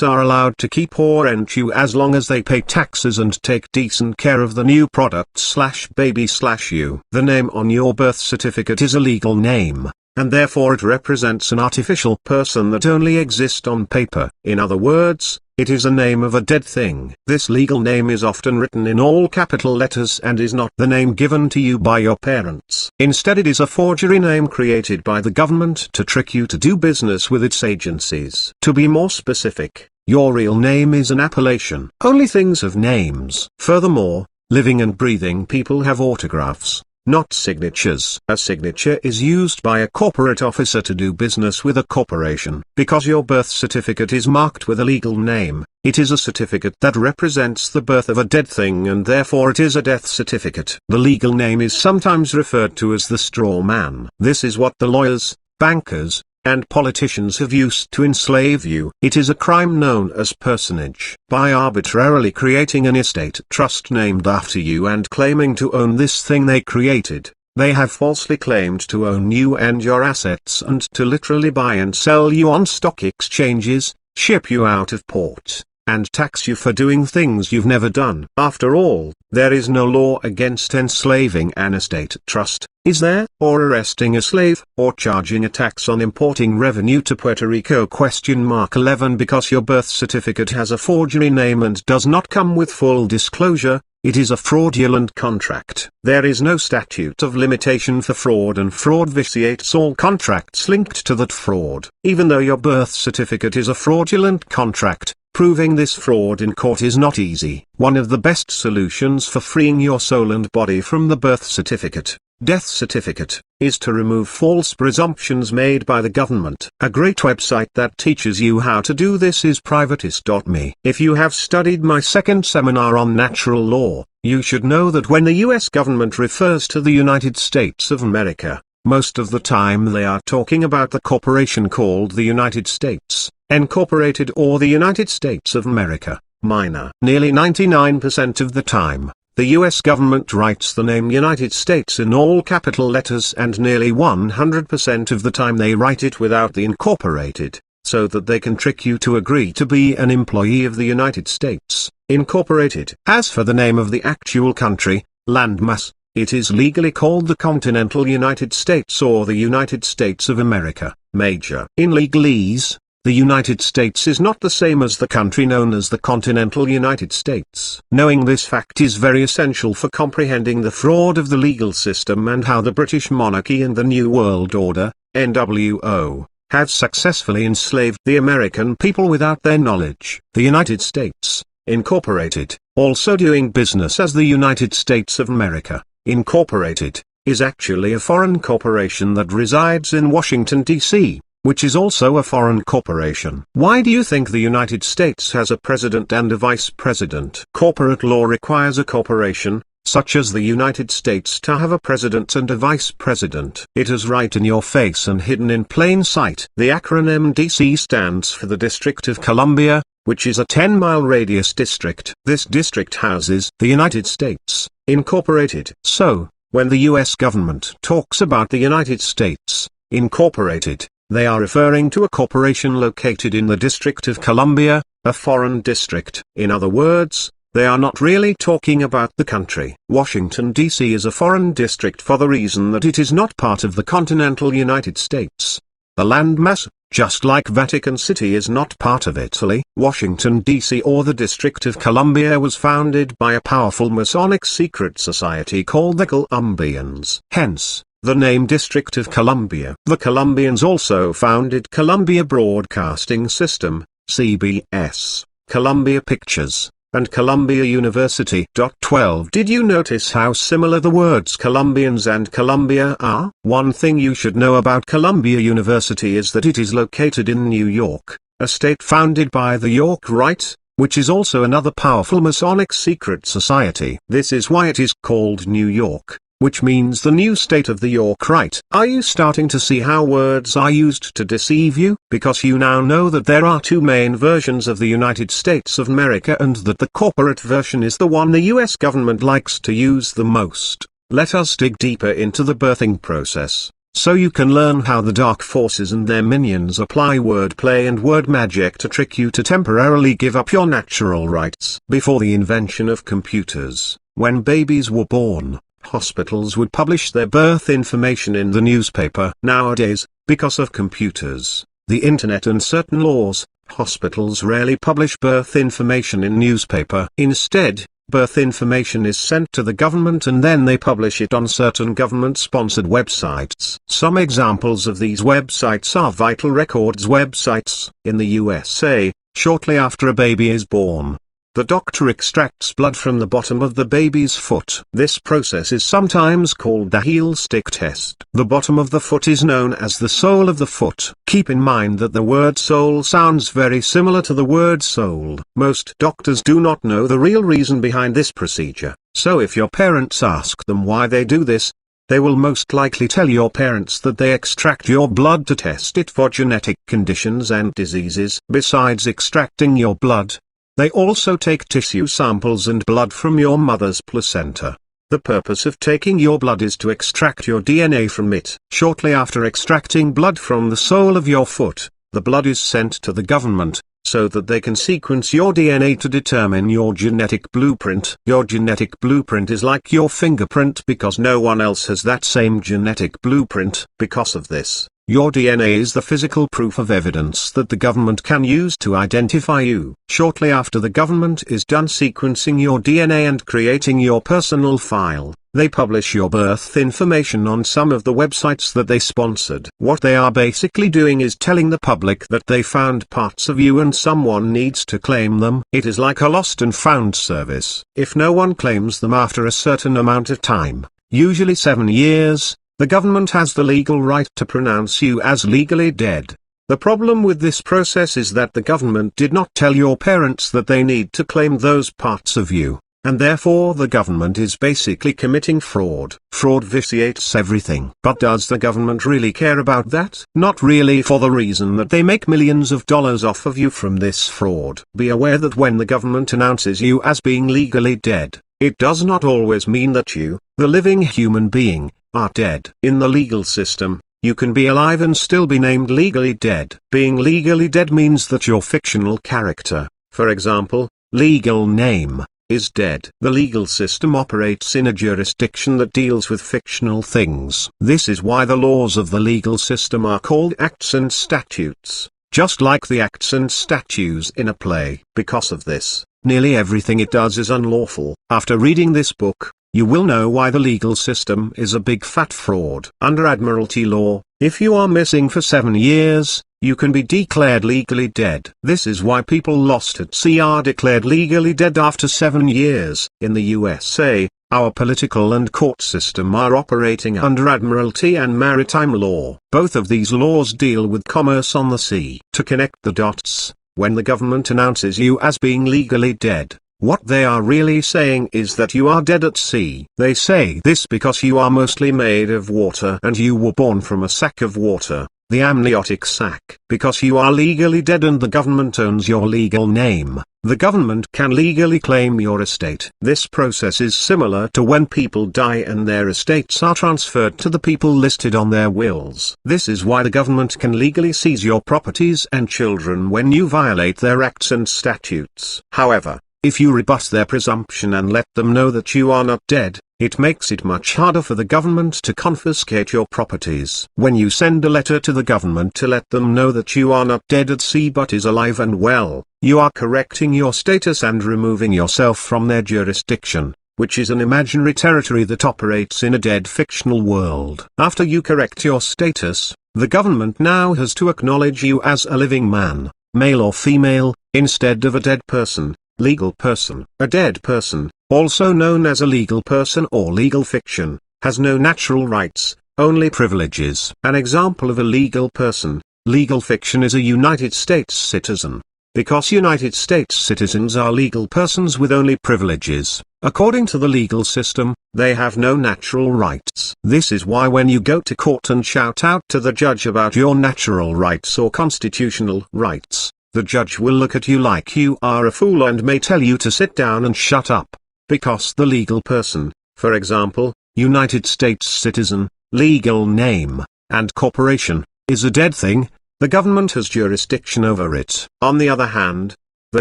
are allowed to keep or rent you as long as they pay taxes and take decent care of the new product/baby/you. The name on your birth certificate is a legal name, and therefore it represents an artificial person that only exists on paper. In other words, it is a name of a dead thing. This legal name is often written in all capital letters and is not the name given to you by your parents. Instead, it is a forgery name created by the government to trick you to do business with its agencies. To be more specific, your real name is an appellation. Only things have names. Furthermore, living and breathing people have autographs, not signatures. A signature is used by a corporate officer to do business with a corporation. Because your birth certificate is marked with a legal name, it is a certificate that represents the birth of a dead thing and therefore it is a death certificate. The legal name is sometimes referred to as the straw man. This is what the lawyers, bankers, and politicians have used to enslave you. It is a crime known as personage. By arbitrarily creating an estate trust named after you and claiming to own this thing they created, they have falsely claimed to own you and your assets and to literally buy and sell you on stock exchanges, ship you out of port, and tax you for doing things you've never done. After all, there is no law against enslaving an estate trust, is there? Or arresting a slave, or charging a tax on importing revenue to Puerto Rico? 11 Because your birth certificate has a forgery name and does not come with full disclosure, it is a fraudulent contract. There is no statute of limitation for fraud, and fraud vitiates all contracts linked to that fraud. Even though your birth certificate is a fraudulent contract, proving this fraud in court is not easy. One of the best solutions for freeing your soul and body from the birth certificate, death certificate, is to remove false presumptions made by the government. A great website that teaches you how to do this is privatist.me. If you have studied my second seminar on natural law, you should know that when the US government refers to the United States of America, most of the time they are talking about the corporation called the United States, Incorporated, or the United States of America, minor. Nearly 99% of the time, the US government writes the name United States in all capital letters, and nearly 100% of the time they write it without the Incorporated, so that they can trick you to agree to be an employee of the United States, Incorporated. As for the name of the actual country, landmass, it is legally called the continental United States or the United States of America, major. In legalese, the United States is not the same as the country known as the continental United States. Knowing this fact is very essential for comprehending the fraud of the legal system and how the British monarchy and the New World Order, NWO, have successfully enslaved the American people without their knowledge. The United States, Incorporated, also doing business as the United States of America, Incorporated, is actually a foreign corporation that resides in Washington, D.C., which is also a foreign corporation. Why do you think the United States has a president and a vice president? Corporate law requires a corporation, such as the United States, to have a president and a vice president. It is right in your face and hidden in plain sight. The acronym DC stands for the District of Columbia, which is a 10-mile radius district. This district houses the United States, Incorporated. So, when the US government talks about the United States, Incorporated, they are referring to a corporation located in the District of Columbia, a foreign district. In other words, they are not really talking about the country. Washington, D.C. is a foreign district for the reason that it is not part of the continental United States. The landmass, Just like Vatican City is not part of Italy, Washington, D.C. or the District of Columbia was founded by a powerful Masonic secret society called the Columbians. Hence, the name District of Columbia. The Columbians also founded Columbia Broadcasting System, CBS, Columbia Pictures, and Columbia University. 12. Did you notice how similar the words Columbians and Columbia are? One thing you should know about Columbia University is that it is located in New York, a state founded by the York Rite, which is also another powerful Masonic secret society. This is why it is called New York, which means the new state of the York Rite. Are you starting to see how words are used to deceive you? Because you now know that there are two main versions of the United States of America and that the corporate version is the one the US government likes to use the most. Let us dig deeper into the birthing process, so you can learn how the dark forces and their minions apply wordplay and word magic to trick you to temporarily give up your natural rights. Before the invention of computers, when babies were born, hospitals would publish their birth information in the newspaper. Nowadays, because of computers, the internet and certain laws, hospitals rarely publish birth information in newspaper. Instead, birth information is sent to the government and then they publish it on certain government-sponsored websites. Some examples of these websites are vital records websites. In the USA, shortly after a baby is born, the doctor extracts blood from the bottom of the baby's foot. This process is sometimes called the heel stick test. The bottom of the foot is known as the sole of the foot. Keep in mind that the word sole sounds very similar to the word soul. Most doctors do not know the real reason behind this procedure, so if your parents ask them why they do this, they will most likely tell your parents that they extract your blood to test it for genetic conditions and diseases. Besides extracting your blood, they also take tissue samples and blood from your mother's placenta. The purpose of taking your blood is to extract your DNA from it. Shortly after extracting blood from the sole of your foot, the blood is sent to the government, so that they can sequence your DNA to determine your genetic blueprint. Your genetic blueprint is like your fingerprint because no one else has that same genetic blueprint. Because of this, your DNA is the physical proof of evidence that the government can use to identify you. Shortly after the government is done sequencing your DNA and creating your personal file, they publish your birth information on some of the websites that they sponsored. What they are basically doing is telling the public that they found parts of you and someone needs to claim them. It is like a lost and found service. If no one claims them after a certain amount of time, usually 7 years, the government has the legal right to pronounce you as legally dead. The problem with this process is that the government did not tell your parents that they need to claim those parts of you, and therefore the government is basically committing fraud. Fraud vitiates everything. But does the government really care about that? Not really, for the reason that they make millions of dollars off of you from this fraud. Be aware that when the government announces you as being legally dead, it does not always mean that you, the living human being, are dead. In the legal system, you can be alive and still be named legally dead. Being legally dead means that your fictional character, for example, legal name, is dead. The legal system operates in a jurisdiction that deals with fictional things. This is why the laws of the legal system are called acts and statutes, just like the acts and statutes in a play. Because of this, nearly everything it does is unlawful. After reading this book, you will know why the legal system is a big fat fraud. Under Admiralty law, if you are missing for 7 years, you can be declared legally dead. This is why people lost at sea are declared legally dead after 7 years. In the USA, our political and court system are operating under Admiralty and maritime law. Both of these laws deal with commerce on the sea. To connect the dots, when the government announces you as being legally dead, what they are really saying is that you are dead at sea. They say this because you are mostly made of water and you were born from a sack of water, the amniotic sac. Because you are legally dead and the government owns your legal name, the government can legally claim your estate. This process is similar to when people die and their estates are transferred to the people listed on their wills. This is why the government can legally seize your properties and children when you violate their acts and statutes. However, if you rebut their presumption and let them know that you are not dead, it makes it much harder for the government to confiscate your properties. When you send a letter to the government to let them know that you are not dead at sea but is alive and well, you are correcting your status and removing yourself from their jurisdiction, which is an imaginary territory that operates in a dead fictional world. After you correct your status, the government now has to acknowledge you as a living man, male or female, instead of a dead person, legal person. A dead person, also known as a legal person or legal fiction, has no natural rights, only privileges. An example of a legal person, legal fiction, is a United States citizen. Because United States citizens are legal persons with only privileges, according to the legal system, they have no natural rights. This is why when you go to court and shout out to the judge about your natural rights or constitutional rights, the judge will look at you like you are a fool and may tell you to sit down and shut up. Because the legal person, for example, United States citizen, legal name, and corporation, is a dead thing, the government has jurisdiction over it. On the other hand, the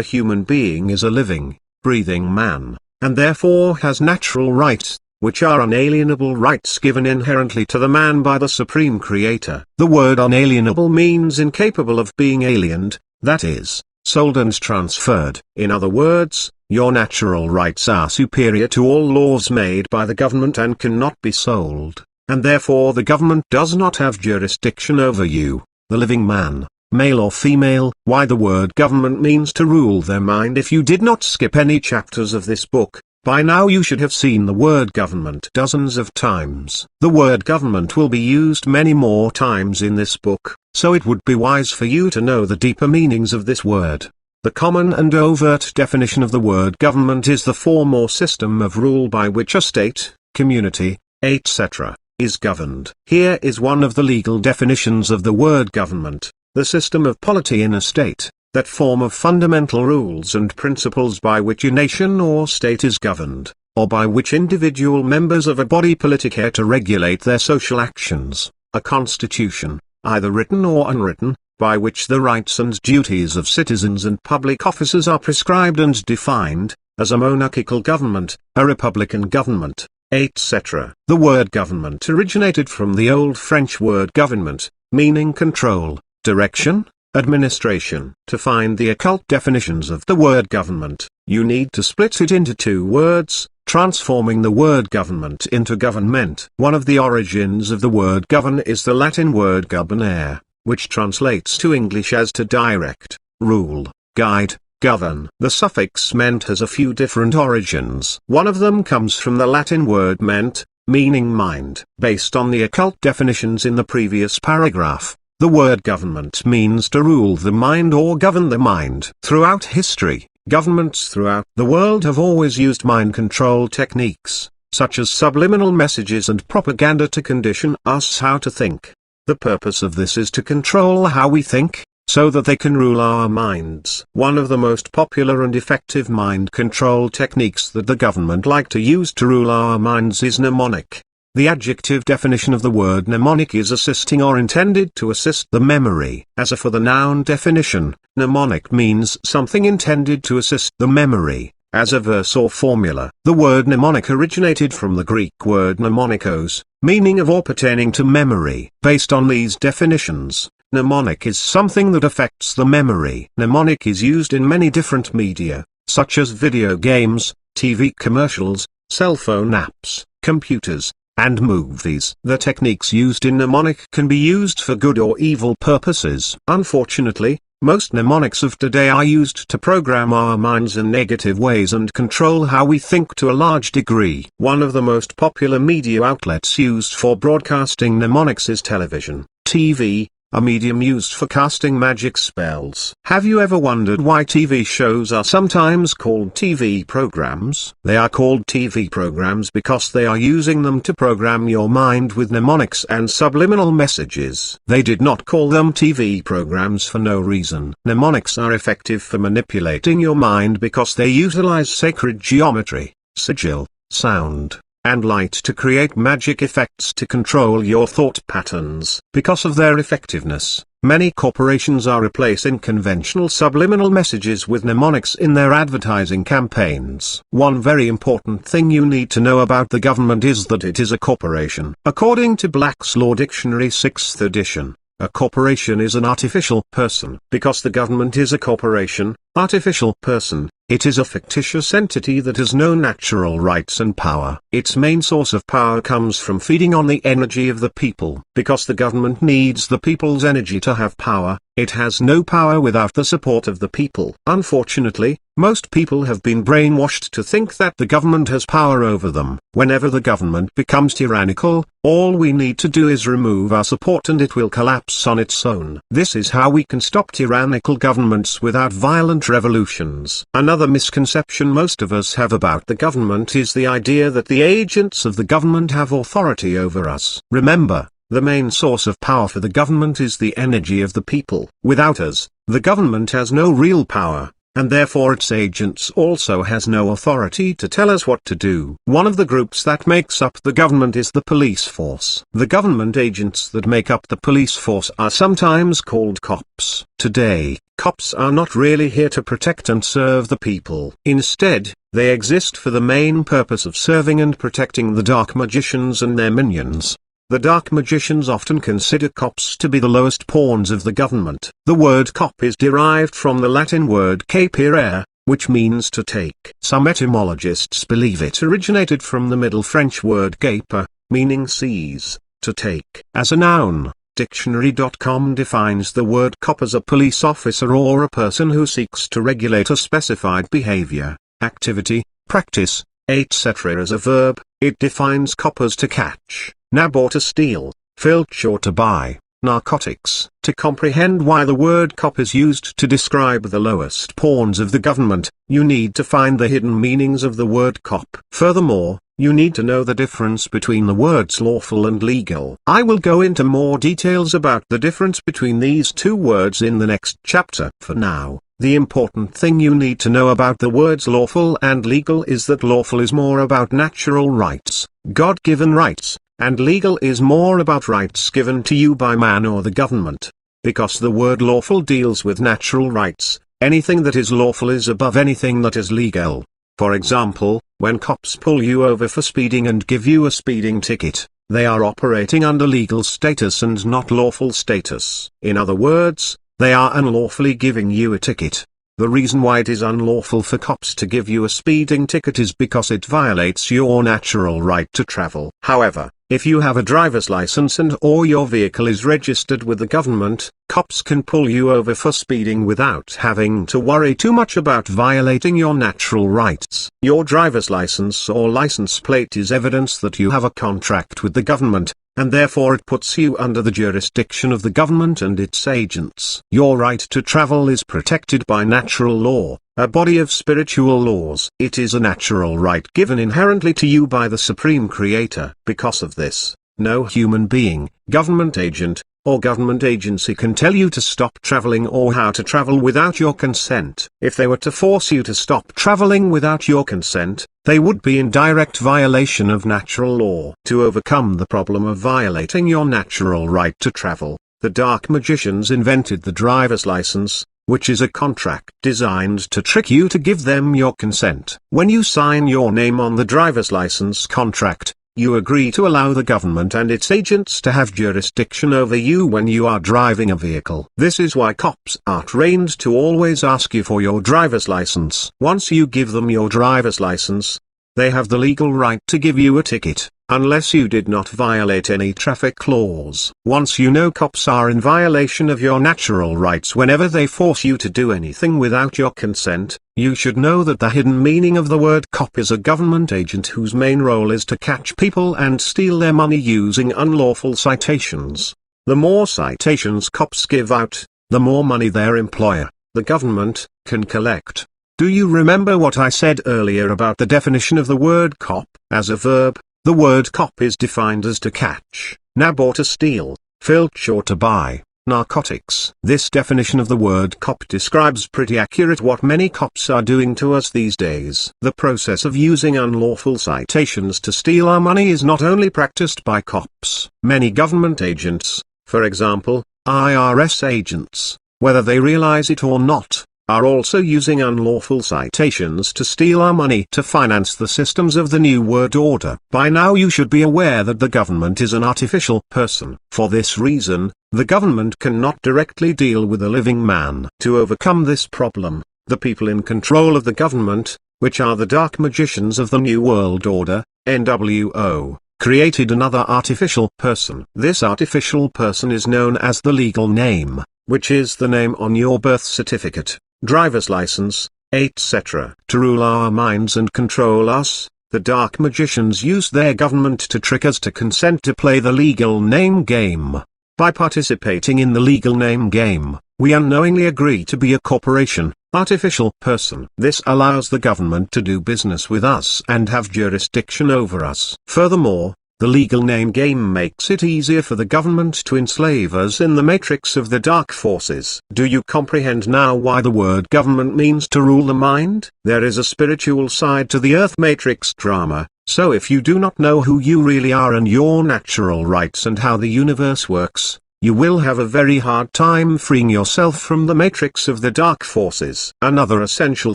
human being is a living, breathing man, and therefore has natural rights, which are unalienable rights given inherently to the man by the Supreme Creator. The word unalienable means incapable of being aliened, that is, sold and transferred. In other words, your natural rights are superior to all laws made by the government and cannot be sold, and therefore the government does not have jurisdiction over you, the living man, male or female. Why the word government means to rule their mind. If you did not skip any chapters of this book, by now you should have seen the word government dozens of times. The word government will be used many more times in this book, so it would be wise for you to know the deeper meanings of this word. The common and overt definition of the word government is the form or system of rule by which a state, community, etc., is governed. Here is one of the legal definitions of the word government: the system of polity in a state, that form of fundamental rules and principles by which a nation or state is governed, or by which individual members of a body politic are to regulate their social actions. A constitution, either written or unwritten, by which the rights and duties of citizens and public officers are prescribed and defined, as a monarchical government, a republican government, etc. The word government originated from the Old French word gouvernement, meaning control, direction, administration. To find the occult definitions of the word government, you need to split it into two words, transforming the word government into government. One of the origins of the word govern is the Latin word gubernare, which translates to English as to direct, rule, guide, govern. The suffix ment has a few different origins. One of them comes from the Latin word ment, meaning mind. Based on the occult definitions in the previous paragraph, the word government means to rule the mind or govern the mind. Throughout history, governments throughout the world have always used mind control techniques, such as subliminal messages and propaganda, to condition us how to think. The purpose of this is to control how we think, so that they can rule our minds. One of the most popular and effective mind control techniques that the government like to use to rule our minds is mnemonic. The adjective definition of the word mnemonic is assisting or intended to assist the memory. As for the noun definition, mnemonic means something intended to assist the memory, as a verse or formula. The word mnemonic originated from the Greek word mnemonikos, meaning of or pertaining to memory. Based on these definitions, mnemonic is something that affects the memory. Mnemonic is used in many different media, such as video games, TV commercials, cell phone apps, computers, and movies. The techniques used in mnemonic can be used for good or evil purposes. Unfortunately, most mnemonics of today are used to program our minds in negative ways and control how we think to a large degree. One of the most popular media outlets used for broadcasting mnemonics is television, TV, a medium used for casting magic spells. Have you ever wondered why TV shows are sometimes called TV programs? They are called TV programs because they are using them to program your mind with mnemonics and subliminal messages. They did not call them TV programs for no reason. Mnemonics are effective for manipulating your mind because they utilize sacred geometry, sigil, sound, and light to create magic effects to control your thought patterns. Because of their effectiveness, Many corporations are replacing conventional subliminal messages with mnemonics in their advertising campaigns. One very important thing you need to know about the government is that it is a corporation. According to Black's Law Dictionary 6th edition, a corporation is an artificial person. Because the government is a corporation, artificial person, it is a fictitious entity that has no natural rights and power. Its main source of power comes from feeding on the energy of the people. Because the government needs the people's energy to have power, it has no power without the support of the people. Unfortunately, most people have been brainwashed to think that the government has power over them. Whenever the government becomes tyrannical, all we need to do is remove our support and it will collapse on its own. This is how we can stop tyrannical governments without violent revolutions. Another misconception most of us have about the government is the idea that the agents of the government have authority over us. Remember, the main source of power for the government is the energy of the people. Without us, the government has no real power, and therefore its agents also has no authority to tell us what to do. One of the groups that makes up the government is the police force. The government agents that make up the police force are sometimes called cops. Today, cops are not really here to protect and serve the people. Instead, they exist for the main purpose of serving and protecting the dark magicians and their minions. The dark magicians often consider cops to be the lowest pawns of the government. The word cop is derived from the Latin word capere, which means to take. Some etymologists believe it originated from the Middle French word caper, meaning seize, to take. As a noun, Dictionary.com defines the word cop as a police officer or a person who seeks to regulate a specified behavior, activity, practice, etc. As a verb, it defines cop as to catch, nab or to steal, filch or to buy, narcotics. To comprehend why the word cop is used to describe the lowest pawns of the government, you need to find the hidden meanings of the word cop. Furthermore, you need to know the difference between the words lawful and legal. I will go into more details about the difference between these two words in the next chapter. For now, the important thing you need to know about the words lawful and legal is that lawful is more about natural rights, God-given rights, and legal is more about rights given to you by man or the government. Because the word lawful deals with natural rights, anything that is lawful is above anything that is legal. For example, when cops pull you over for speeding and give you a speeding ticket, they are operating under legal status and not lawful status. In other words, they are unlawfully giving you a ticket. The reason why it is unlawful for cops to give you a speeding ticket is because it violates your natural right to travel. However, if you have a driver's license and or your vehicle is registered with the government, cops can pull you over for speeding without having to worry too much about violating your natural rights. Your driver's license or license plate is evidence that you have a contract with the government, and therefore it puts you under the jurisdiction of the government and its agents. Your right to travel is protected by natural law, a body of spiritual laws. It is a natural right given inherently to you by the Supreme Creator. Because of this, no human being, government agent, or government agency can tell you to stop traveling or how to travel without your consent. If they were to force you to stop traveling without your consent, they would be in direct violation of natural law. To overcome the problem of violating your natural right to travel, the dark magicians invented the driver's license, which is a contract designed to trick you to give them your consent. When you sign your name on the driver's license contract, you agree to allow the government and its agents to have jurisdiction over you when you are driving a vehicle. This is why cops are trained to always ask you for your driver's license. Once you give them your driver's license, they have the legal right to give you a ticket, unless you did not violate any traffic laws. Once you know cops are in violation of your natural rights whenever they force you to do anything without your consent, you should know that the hidden meaning of the word cop is a government agent whose main role is to catch people and steal their money using unlawful citations. The more citations cops give out, the more money their employer, the government, can collect. Do you remember what I said earlier about the definition of the word cop? As a verb, the word cop is defined as to catch, nab or to steal, filch or to buy, narcotics. This definition of the word cop describes pretty accurate what many cops are doing to us these days. The process of using unlawful citations to steal our money is not only practiced by cops. Many government agents, for example, IRS agents, whether they realize it or not, are also using unlawful citations to steal our money to finance the systems of the New World Order. By now you should be aware that the government is an artificial person. For this reason, the government cannot directly deal with a living man. To overcome this problem, the people in control of the government, which are the dark magicians of the New World Order, NWO, created another artificial person. This artificial person is known as the legal name, which is the name on your birth certificate, driver's license, etc. To rule our minds and control us, the dark magicians use their government to trick us to consent to play the legal name game. By participating in the legal name game, we unknowingly agree to be a corporation, artificial person. This allows the government to do business with us and have jurisdiction over us. Furthermore, the legal name game makes it easier for the government to enslave us in the matrix of the dark forces. Do you comprehend now why the word government means to rule the mind? There is a spiritual side to the Earth Matrix drama, so if you do not know who you really are and your natural rights and how the universe works, you will have a very hard time freeing yourself from the matrix of the dark forces. Another essential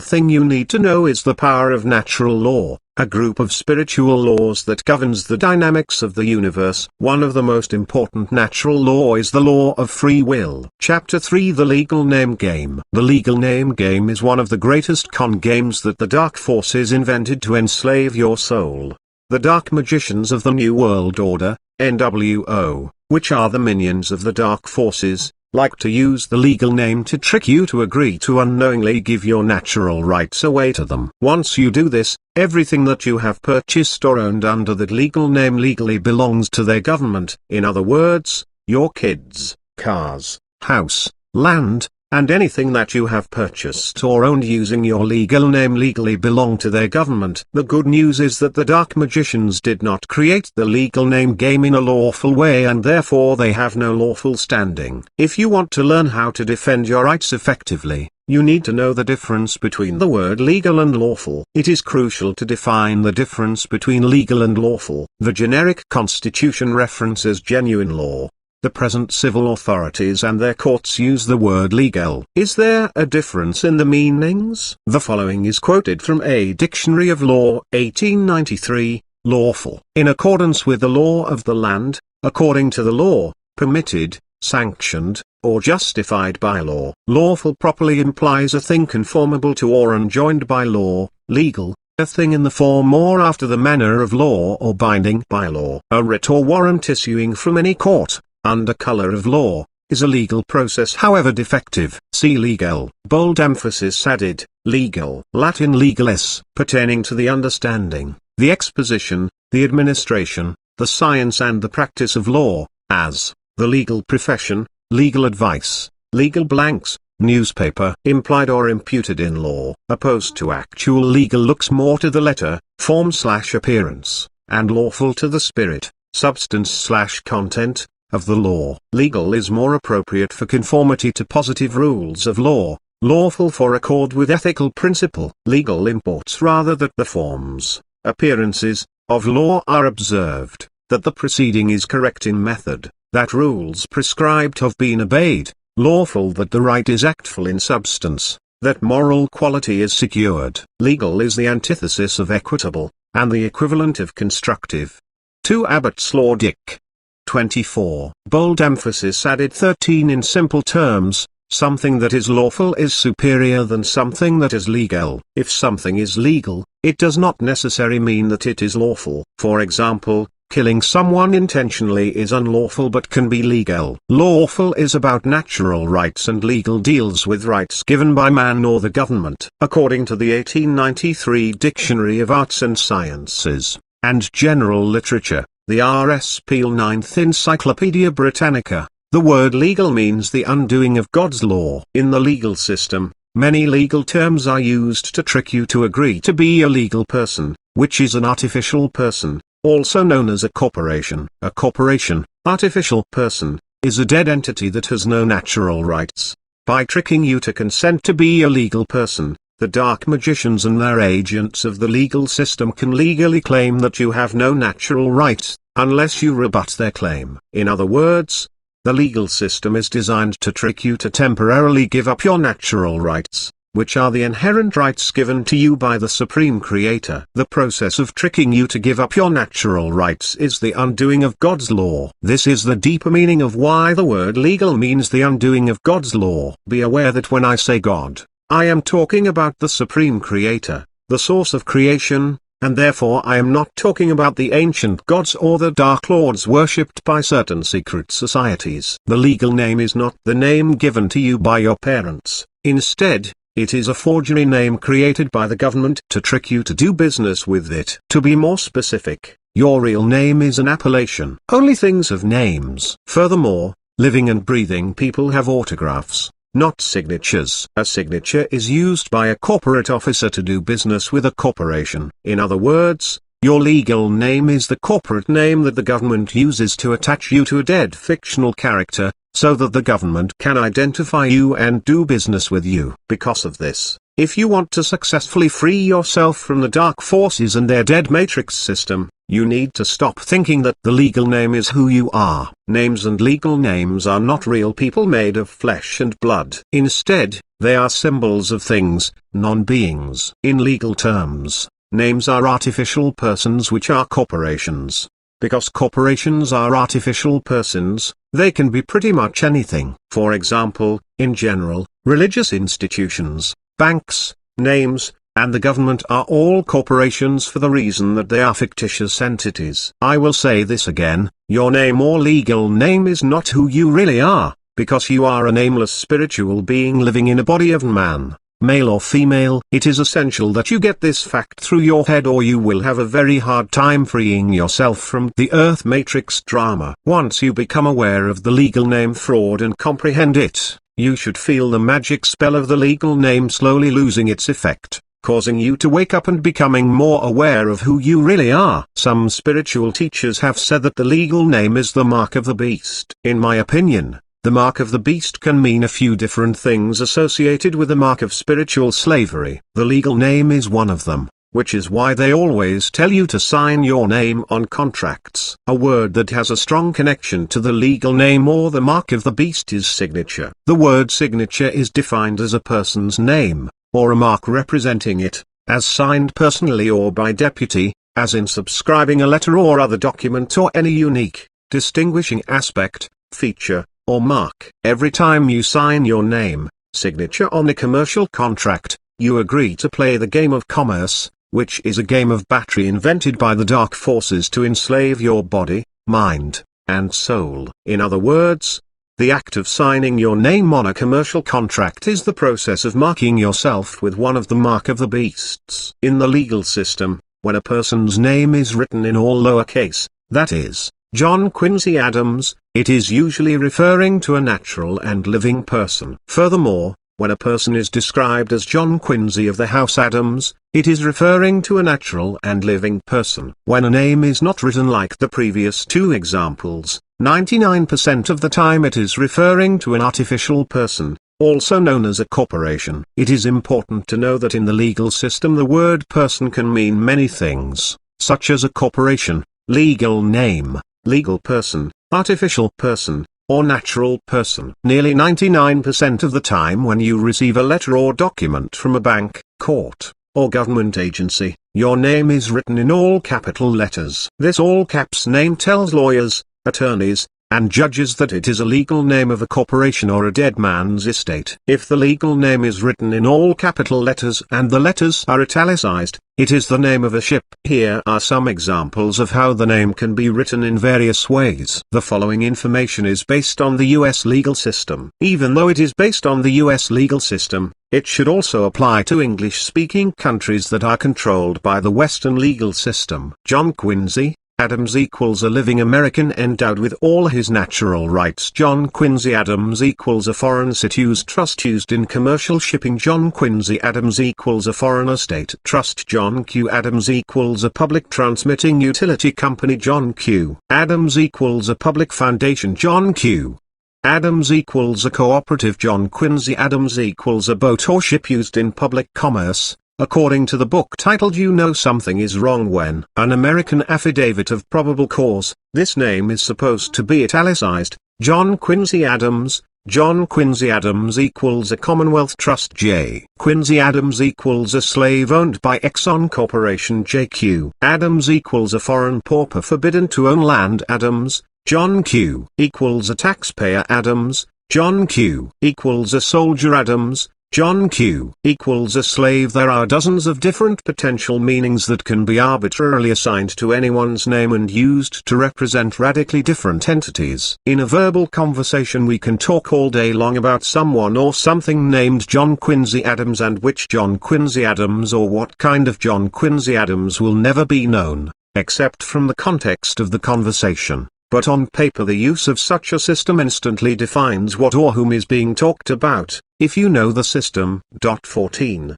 thing you need to know is the power of natural law, a group of spiritual laws that governs the dynamics of the universe. One of the most important natural law is the law of free will. Chapter 3: The Legal Name Game. The legal name game is one of the greatest con games that the dark forces invented to enslave your soul. The dark magicians of the New World Order, NWO, which are the minions of the dark forces, like to use the legal name to trick you to agree to unknowingly give your natural rights away to them. Once you do this, everything that you have purchased or owned under that legal name legally belongs to their government. In other words, your kids, cars, house, land, and anything that you have purchased or owned using your legal name legally belong to their government. The good news is that the dark magicians did not create the legal name game in a lawful way, and therefore they have no lawful standing. If you want to learn how to defend your rights effectively, you need to know the difference between the word legal and lawful. It is crucial to define the difference between legal and lawful. The generic Constitution references genuine law. The present civil authorities and their courts use the word legal. Is there a difference in the meanings? The following is quoted from a Dictionary of Law, 1893, lawful. In accordance with the law of the land, according to the law, permitted, sanctioned, or justified by law. Lawful properly implies a thing conformable to or enjoined by law. Legal, a thing in the form or after the manner of law or binding by law. A writ or warrant issuing from any court, under color of law, is a legal process however defective. See legal. Bold emphasis added. Legal. Latin legalis, pertaining to the understanding, the exposition, the administration, the science and the practice of law, as, the legal profession, legal advice, legal blanks, newspaper. Implied or imputed in law, opposed to actual. Legal looks more to the letter, form/appearance, and lawful to the spirit, substance/content, of the law. Legal is more appropriate for conformity to positive rules of law, lawful for accord with ethical principle. Legal imports rather that the forms, appearances, of law are observed, that the proceeding is correct in method, that rules prescribed have been obeyed, lawful that the right is actful in substance, that moral quality is secured. Legal is the antithesis of equitable, and the equivalent of constructive. 2 Abbott's Law Dic. 24. Bold emphasis added. 13 In simple terms, something that is lawful is superior than something that is legal. If something is legal, it does not necessarily mean that it is lawful. For example, killing someone intentionally is unlawful but can be legal. Lawful is about natural rights and legal deals with rights given by man or the government. According to the 1893 Dictionary of Arts and Sciences, and General Literature, the R.S. Peale 9th Encyclopaedia Britannica, the word legal means the undoing of God's law. In the legal system, many legal terms are used to trick you to agree to be a legal person, which is an artificial person, also known as a corporation. A corporation, artificial person, is a dead entity that has no natural rights. By tricking you to consent to be a legal person, the dark magicians and their agents of the legal system can legally claim that you have no natural rights, unless you rebut their claim. In other words, The legal system is designed to trick you to temporarily give up your natural rights, which are the inherent rights given to you by the Supreme Creator. The process of tricking you to give up your natural rights is the undoing of God's law. This is the deeper meaning of why the word legal means the undoing of God's law. Be aware that when I say God, I am talking about the Supreme Creator, the source of creation, and therefore I am not talking about the ancient gods or the dark lords worshipped by certain secret societies. The legal name is not the name given to you by your parents. Instead, it is a forgery name created by the government to trick you to do business with it. To be more specific, your real name is an appellation. Only things have names. Furthermore, living and breathing people have autographs, not signatures. A signature is used by a corporate officer to do business with a corporation. In other words, your legal name is the corporate name that the government uses to attach you to a dead fictional character, so that the government can identify you and do business with you. Because of this, if you want to successfully free yourself from the dark forces and their dead matrix system, you need to stop thinking that the legal name is who you are. Names and legal names are not real people made of flesh and blood. Instead, they are symbols of things, non-beings. In legal terms, names are artificial persons which are corporations. Because corporations are artificial persons, they can be pretty much anything. For example, in general, religious institutions, banks, names, and the government are all corporations for the reason that they are fictitious entities. I will say this again, your name or legal name is not who you really are, because you are a nameless spiritual being living in a body of man, male or female. It is essential that you get this fact through your head or you will have a very hard time freeing yourself from the Earth Matrix drama. Once you become aware of the legal name fraud and comprehend it, you should feel the magic spell of the legal name slowly losing its effect, causing you to wake up and becoming more aware of who you really are. Some spiritual teachers have said that the legal name is the mark of the beast. In my opinion, the mark of the beast can mean a few different things associated with the mark of spiritual slavery. The legal name is one of them, which is why they always tell you to sign your name on contracts. A word that has a strong connection to the legal name or the mark of the beast is signature. The word signature is defined as a person's name, or a mark representing it, as signed personally or by deputy, as in subscribing a letter or other document or any unique, distinguishing aspect, feature, or mark. Every time you sign your name, signature on a commercial contract, you agree to play the game of commerce, which is a game of battery invented by the dark forces to enslave your body, mind, and soul. In other words, the act of signing your name on a commercial contract is the process of marking yourself with one of the mark of the beasts. In the legal system, when a person's name is written in all lowercase, that is, John Quincy Adams, it is usually referring to a natural and living person. Furthermore, when a person is described as John Quincy of the House Adams, it is referring to a natural and living person. When a name is not written like the previous two examples, 99% of the time it is referring to an artificial person, also known as a corporation. It is important to know that in the legal system the word person can mean many things, such as a corporation, legal name, legal person, artificial person, or natural person. Nearly 99% of the time when you receive a letter or document from a bank, court, or government agency, your name is written in all capital letters. This all caps name tells lawyers, attorneys, and judges that it is a legal name of a corporation or a dead man's estate. If the legal name is written in all capital letters and the letters are italicized, it is the name of a ship. Here are some examples of how the name can be written in various ways. The following information is based on the US legal system. Even though it is based on the US legal system, it should also apply to English-speaking countries that are controlled by the Western legal system. John Quincy Adams equals a living American endowed with all his natural rights. John Quincy Adams equals a foreign citizen trust used in commercial shipping. John Quincy Adams equals a foreign estate trust. John Q. Adams equals a public transmitting utility company. John Q. Adams equals a public foundation. John Q. Adams equals a cooperative. John Quincy Adams equals a boat or ship used in public commerce. According to the book titled You Know Something Is Wrong When an American Affidavit of Probable Cause, this name is supposed to be italicized, John Quincy Adams. John Quincy Adams equals a Commonwealth Trust. J. Quincy Adams equals a slave owned by Exxon Corporation. J.Q. Adams equals a foreign pauper forbidden to own land. Adams. John Q. equals a taxpayer. Adams. John Q. equals a soldier. Adams. John Q. equals a slave. There are dozens of different potential meanings that can be arbitrarily assigned to anyone's name and used to represent radically different entities. In a verbal conversation we can talk all day long about someone or something named John Quincy Adams, and which John Quincy Adams or what kind of John Quincy Adams will never be known, except from the context of the conversation. But on paper the use of such a system instantly defines what or whom is being talked about, if you know the system. 14.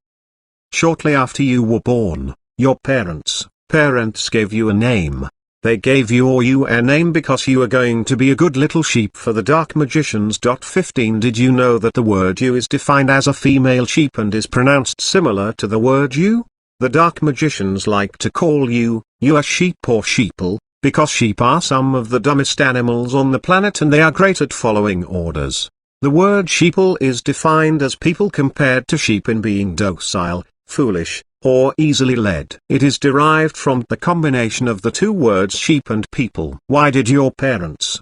Shortly after you were born, your parents gave you a name. They gave you or you a name because you were going to be a good little sheep for the dark magicians. 15. Did you know that the word you is defined as a female sheep and is pronounced similar to the word you? The dark magicians like to call you a sheep or sheeple, because sheep are some of the dumbest animals on the planet and they are great at following orders. The word sheeple is defined as people compared to sheep in being docile, foolish, or easily led. It is derived from the combination of the two words sheep and people. Why did your parents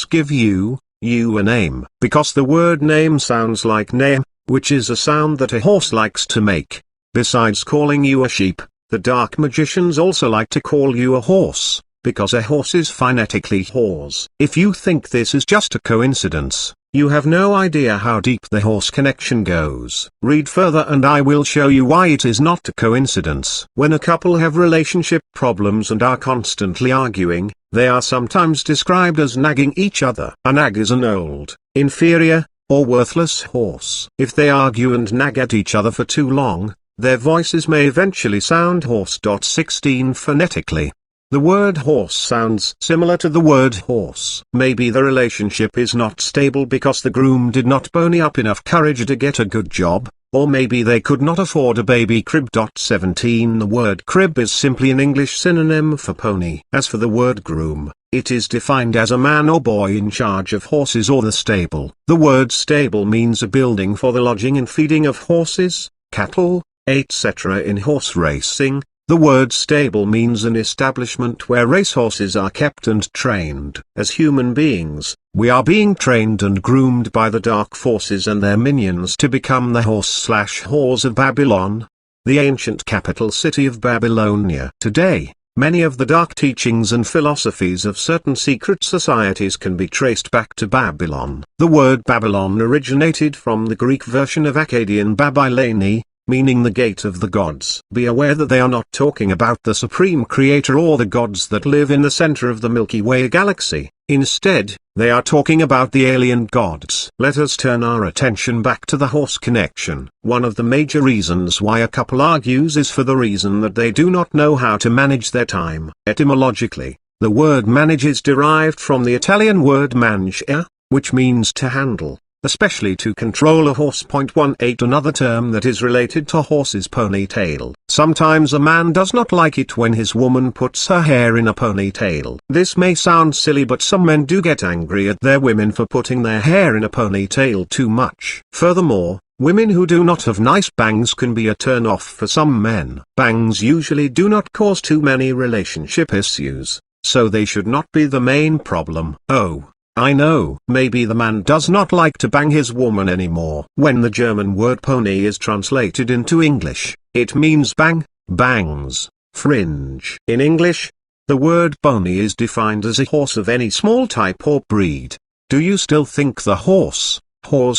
give you a name? Because the word name sounds like name, which is a sound that a horse likes to make. Besides calling you a sheep, the dark magicians also like to call you a horse, because a horse is phonetically horse. If you think this is just a coincidence, you have no idea how deep the horse connection goes. Read further and I will show you why it is not a coincidence. When a couple have relationship problems and are constantly arguing, they are sometimes described as nagging each other. A nag is an old, inferior, or worthless horse. If they argue and nag at each other for too long, their voices may eventually sound hoarse. 16 Phonetically, the word horse sounds similar to the word horse. Maybe the relationship is not stable because the groom did not pony up enough courage to get a good job, or maybe they could not afford a baby crib. 17 The word crib is simply an English synonym for pony. As for the word groom, it is defined as a man or boy in charge of horses or the stable. The word stable means a building for the lodging and feeding of horses, cattle, etc. In horse racing, the word stable means an establishment where racehorses are kept and trained. As human beings, we are being trained and groomed by the dark forces and their minions to become the horse/whores of Babylon, the ancient capital city of Babylonia. Today, many of the dark teachings and philosophies of certain secret societies can be traced back to Babylon. The word Babylon originated from the Greek version of Akkadian Babyloni, meaning the gate of the gods. Be aware that they are not talking about the supreme creator or the gods that live in the center of the Milky Way galaxy. Instead, they are talking about the alien gods. Let us turn our attention back to the horse connection. One of the major reasons why a couple argues is for the reason that they do not know how to manage their time. Etymologically, the word manage is derived from the Italian word mangia, which means to handle, especially to control a horse. 18 Another term that is related to horse's ponytail. Sometimes a man does not like it when his woman puts her hair in a ponytail. This may sound silly, but some men do get angry at their women for putting their hair in a ponytail too much. Furthermore, women who do not have nice bangs can be a turn-off for some men. Bangs usually do not cause too many relationship issues, so they should not be the main problem. Oh, I know. Maybe the man does not like to bang his woman anymore. When the German word pony is translated into English, it means bang, bangs, fringe. In English, the word pony is defined as a horse of any small type or breed. Do you still think the horse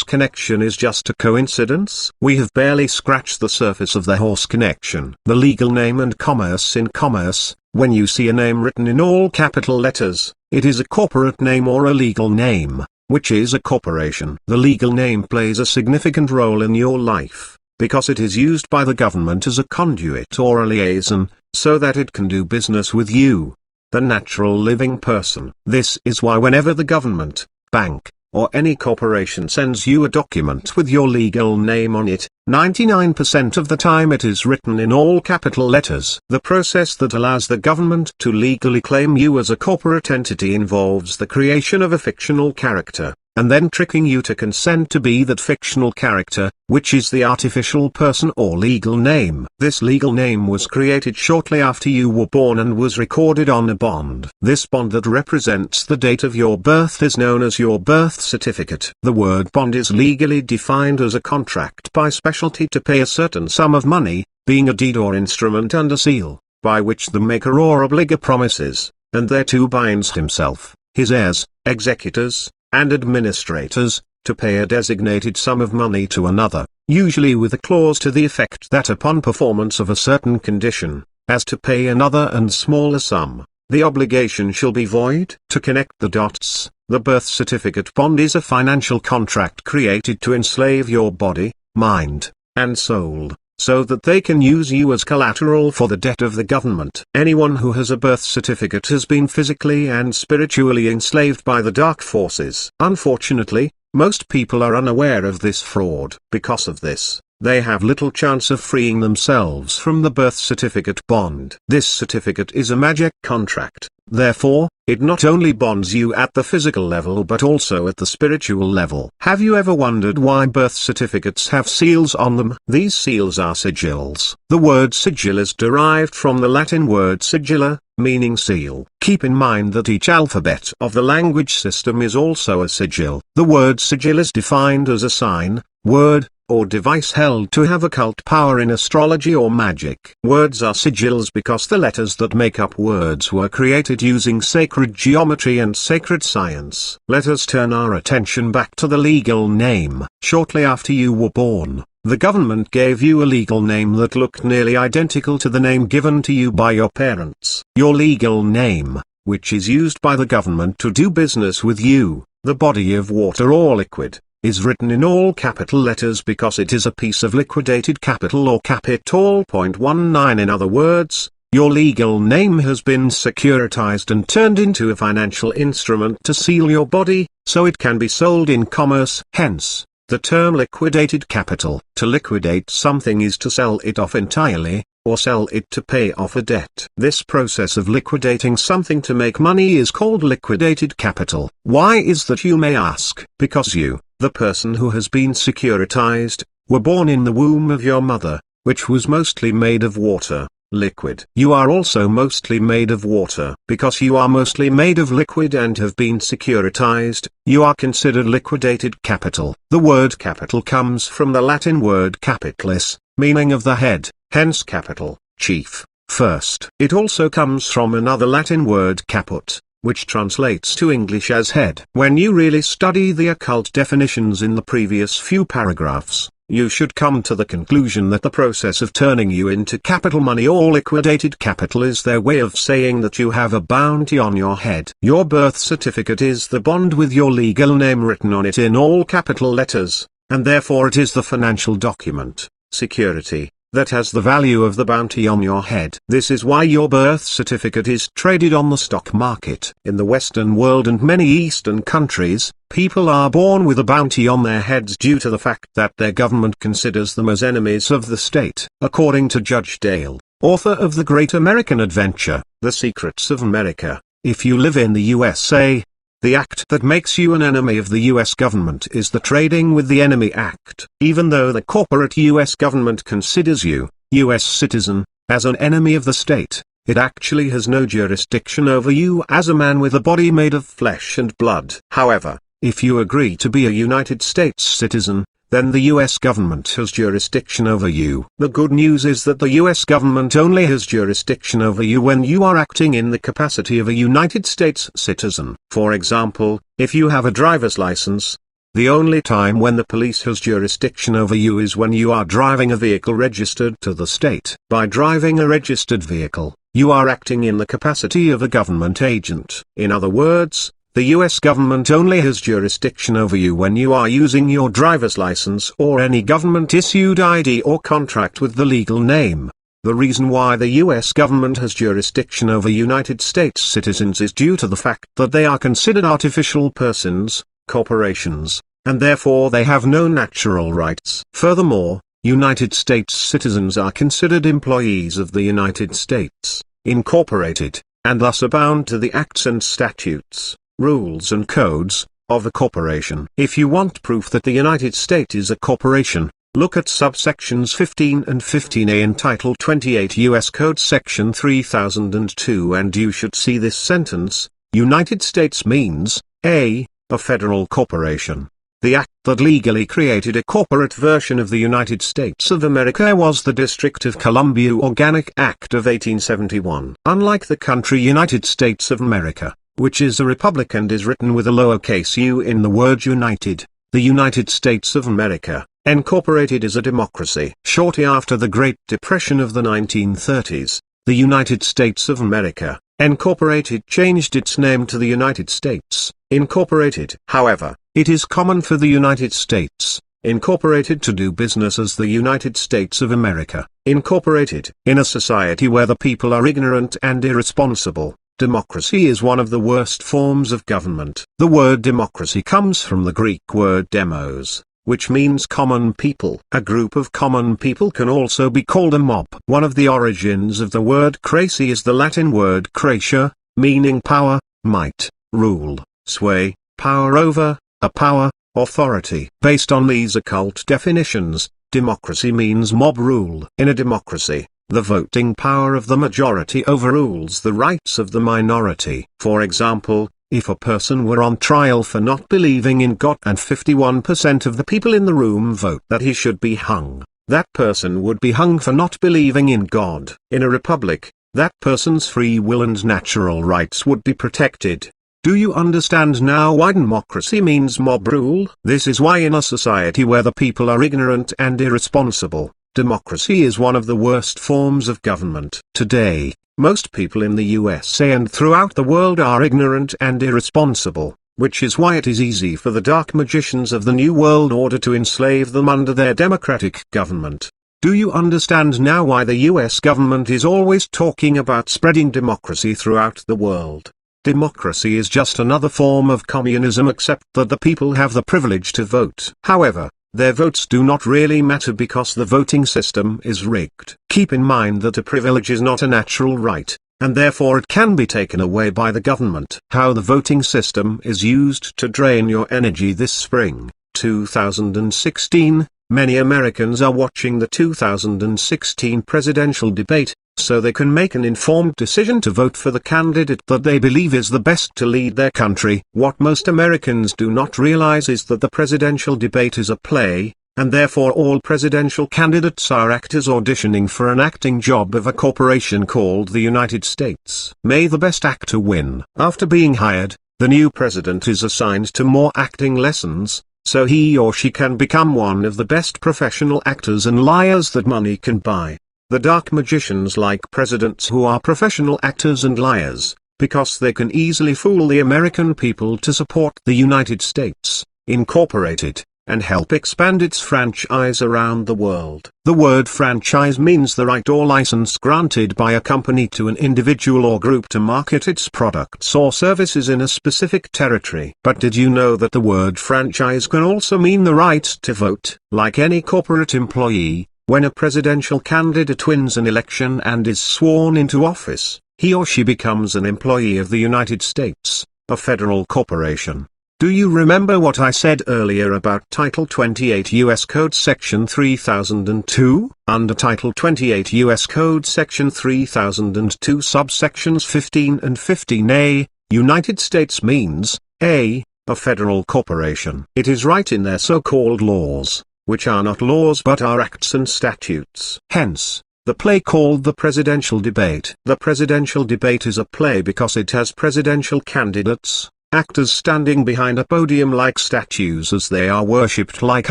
connection is just a coincidence? We have barely scratched the surface of the horse connection. The legal name and commerce. In commerce, when you see a name written in all capital letters, it is a corporate name or a legal name, which is a corporation. The legal name plays a significant role in your life, because it is used by the government as a conduit or a liaison, so that it can do business with you, the natural living person. This is why whenever the government, bank, or any corporation sends you a document with your legal name on it, 99% of the time it is written in all capital letters. The process that allows the government to legally claim you as a corporate entity involves the creation of a fictional character, and then tricking you to consent to be that fictional character, which is the artificial person or legal name. This legal name was created shortly after you were born and was recorded on a bond. This bond that represents the date of your birth is known as your birth certificate. The word bond is legally defined as a contract by specialty to pay a certain sum of money, being a deed or instrument under seal, by which the maker or obligor promises, and thereto binds himself, his heirs, executors, and administrators, to pay a designated sum of money to another, usually with a clause to the effect that upon performance of a certain condition, as to pay another and smaller sum, the obligation shall be void. To connect the dots, the birth certificate bond is a financial contract created to enslave your body, mind, and soul, so that they can use you as collateral for the debt of the government. Anyone who has a birth certificate has been physically and spiritually enslaved by the dark forces. Unfortunately, most people are unaware of this fraud. Because of this, they have little chance of freeing themselves from the birth certificate bond. This certificate is a magic contract, therefore, it not only bonds you at the physical level but also at the spiritual level. Have you ever wondered why birth certificates have seals on them? These seals are sigils. The word sigil is derived from the Latin word sigilla, meaning seal. Keep in mind that each alphabet of the language system is also a sigil. The word sigil is defined as a sign, word, or device held to have occult power in astrology or magic. Words are sigils because the letters that make up words were created using sacred geometry and sacred science. Let us turn our attention back to the legal name. Shortly after you were born, the government gave you a legal name that looked nearly identical to the name given to you by your parents. Your legal name, which is used by the government to do business with you, the body of water or liquid, is written in all capital letters because it is a piece of liquidated capital or capital. 19. In other words, your legal name has been securitized and turned into a financial instrument to seal your body, so it can be sold in commerce. Hence, the term liquidated capital. To liquidate something is to sell it off entirely, or sell it to pay off a debt. This process of liquidating something to make money is called liquidated capital. Why is that, you may ask? Because you, the person who has been securitized, were born in the womb of your mother, which was mostly made of water, liquid. You are also mostly made of water. Because you are mostly made of liquid and have been securitized, you are considered liquidated capital. The word capital comes from the Latin word capitalis, meaning of the head, hence capital, chief, first. It also comes from another Latin word caput, which translates to English as head. When you really study the occult definitions in the previous few paragraphs, you should come to the conclusion that the process of turning you into capital money or liquidated capital is their way of saying that you have a bounty on your head. Your birth certificate is the bond with your legal name written on it in all capital letters, and therefore it is the financial document, security, that has the value of the bounty on your head. This is why your birth certificate is traded on the stock market. In the Western world and many Eastern countries, people are born with a bounty on their heads due to the fact that their government considers them as enemies of the state. According to Judge Dale, author of The Great American Adventure, The Secrets of America, if you live in the USA, the act that makes you an enemy of the US government is the Trading with the Enemy Act. Even though the corporate US government considers you, US citizen, as an enemy of the state, it actually has no jurisdiction over you as a man with a body made of flesh and blood. However, if you agree to be a United States citizen, then the US government has jurisdiction over you. The good news is that the US government only has jurisdiction over you when you are acting in the capacity of a United States citizen. For example, if you have a driver's license, the only time when the police has jurisdiction over you is when you are driving a vehicle registered to the state. By driving a registered vehicle, you are acting in the capacity of a government agent. In other words, the US government only has jurisdiction over you when you are using your driver's license or any government-issued ID or contract with the legal name. The reason why the US government has jurisdiction over United States citizens is due to the fact that they are considered artificial persons, corporations, and therefore they have no natural rights. Furthermore, United States citizens are considered employees of the United States, Incorporated, and thus are bound to the acts and statutes, rules and codes, of a corporation. If you want proof that the United States is a corporation, look at subsections 15 and 15a in Title 28 U.S. Code Section 3002 and you should see this sentence: United States means, a federal corporation. The act that legally created a corporate version of the United States of America was the District of Columbia Organic Act of 1871. Unlike the country United States of America, which is a republic and is written with a lowercase u in the word United, the United States of America, Incorporated, is a democracy. Shortly after the Great Depression of the 1930s, the United States of America, Incorporated, changed its name to the United States, Incorporated. However, it is common for the United States, Incorporated, to do business as the United States of America, Incorporated. In a society where the people are ignorant and irresponsible, democracy is one of the worst forms of government. The word democracy comes from the Greek word demos, which means common people. A group of common people can also be called a mob. One of the origins of the word cracy is the Latin word cratia, meaning power, might, rule, sway, power over, a power, authority. Based on these occult definitions, democracy means mob rule. In a democracy, the voting power of the majority overrules the rights of the minority. For example, if a person were on trial for not believing in God and 51% of the people in the room vote that he should be hung, that person would be hung for not believing in God. In a republic, that person's free will and natural rights would be protected. Do you understand now why democracy means mob rule? This is why in a society where the people are ignorant and irresponsible, democracy is one of the worst forms of government. Today, most people in the USA and throughout the world are ignorant and irresponsible, which is why it is easy for the dark magicians of the New World Order to enslave them under their democratic government. Do you understand now why the US government is always talking about spreading democracy throughout the world? Democracy is just another form of communism, except that the people have the privilege to vote. However, their votes do not really matter because the voting system is rigged. Keep in mind that a privilege is not a natural right, and therefore it can be taken away by the government. How the voting system is used to drain your energy this spring, 2016, many Americans are watching the 2016 presidential debate, so they can make an informed decision to vote for the candidate that they believe is the best to lead their country. What most Americans do not realize is that the presidential debate is a play, and therefore all presidential candidates are actors auditioning for an acting job of a corporation called the United States. May the best actor win. After being hired, the new president is assigned to more acting lessons, so he or she can become one of the best professional actors and liars that money can buy. The dark magicians like presidents who are professional actors and liars, because they can easily fool the American people to support the United States, Incorporated, and help expand its franchise around the world. The word franchise means the right or license granted by a company to an individual or group to market its products or services in a specific territory. But did you know that the word franchise can also mean the right to vote? Like any corporate employee, when a presidential candidate wins an election and is sworn into office, he or she becomes an employee of the United States, a federal corporation. Do you remember what I said earlier about Title 28 U.S. Code Section 3002? Under Title 28 U.S. Code Section 3002 subsections 15 and 15a, United States means, a federal corporation. It is right in their so-called laws, which are not laws but are acts and statutes. Hence, the play called the presidential debate. The presidential debate is a play because it has presidential candidates, actors standing behind a podium like statues as they are worshipped like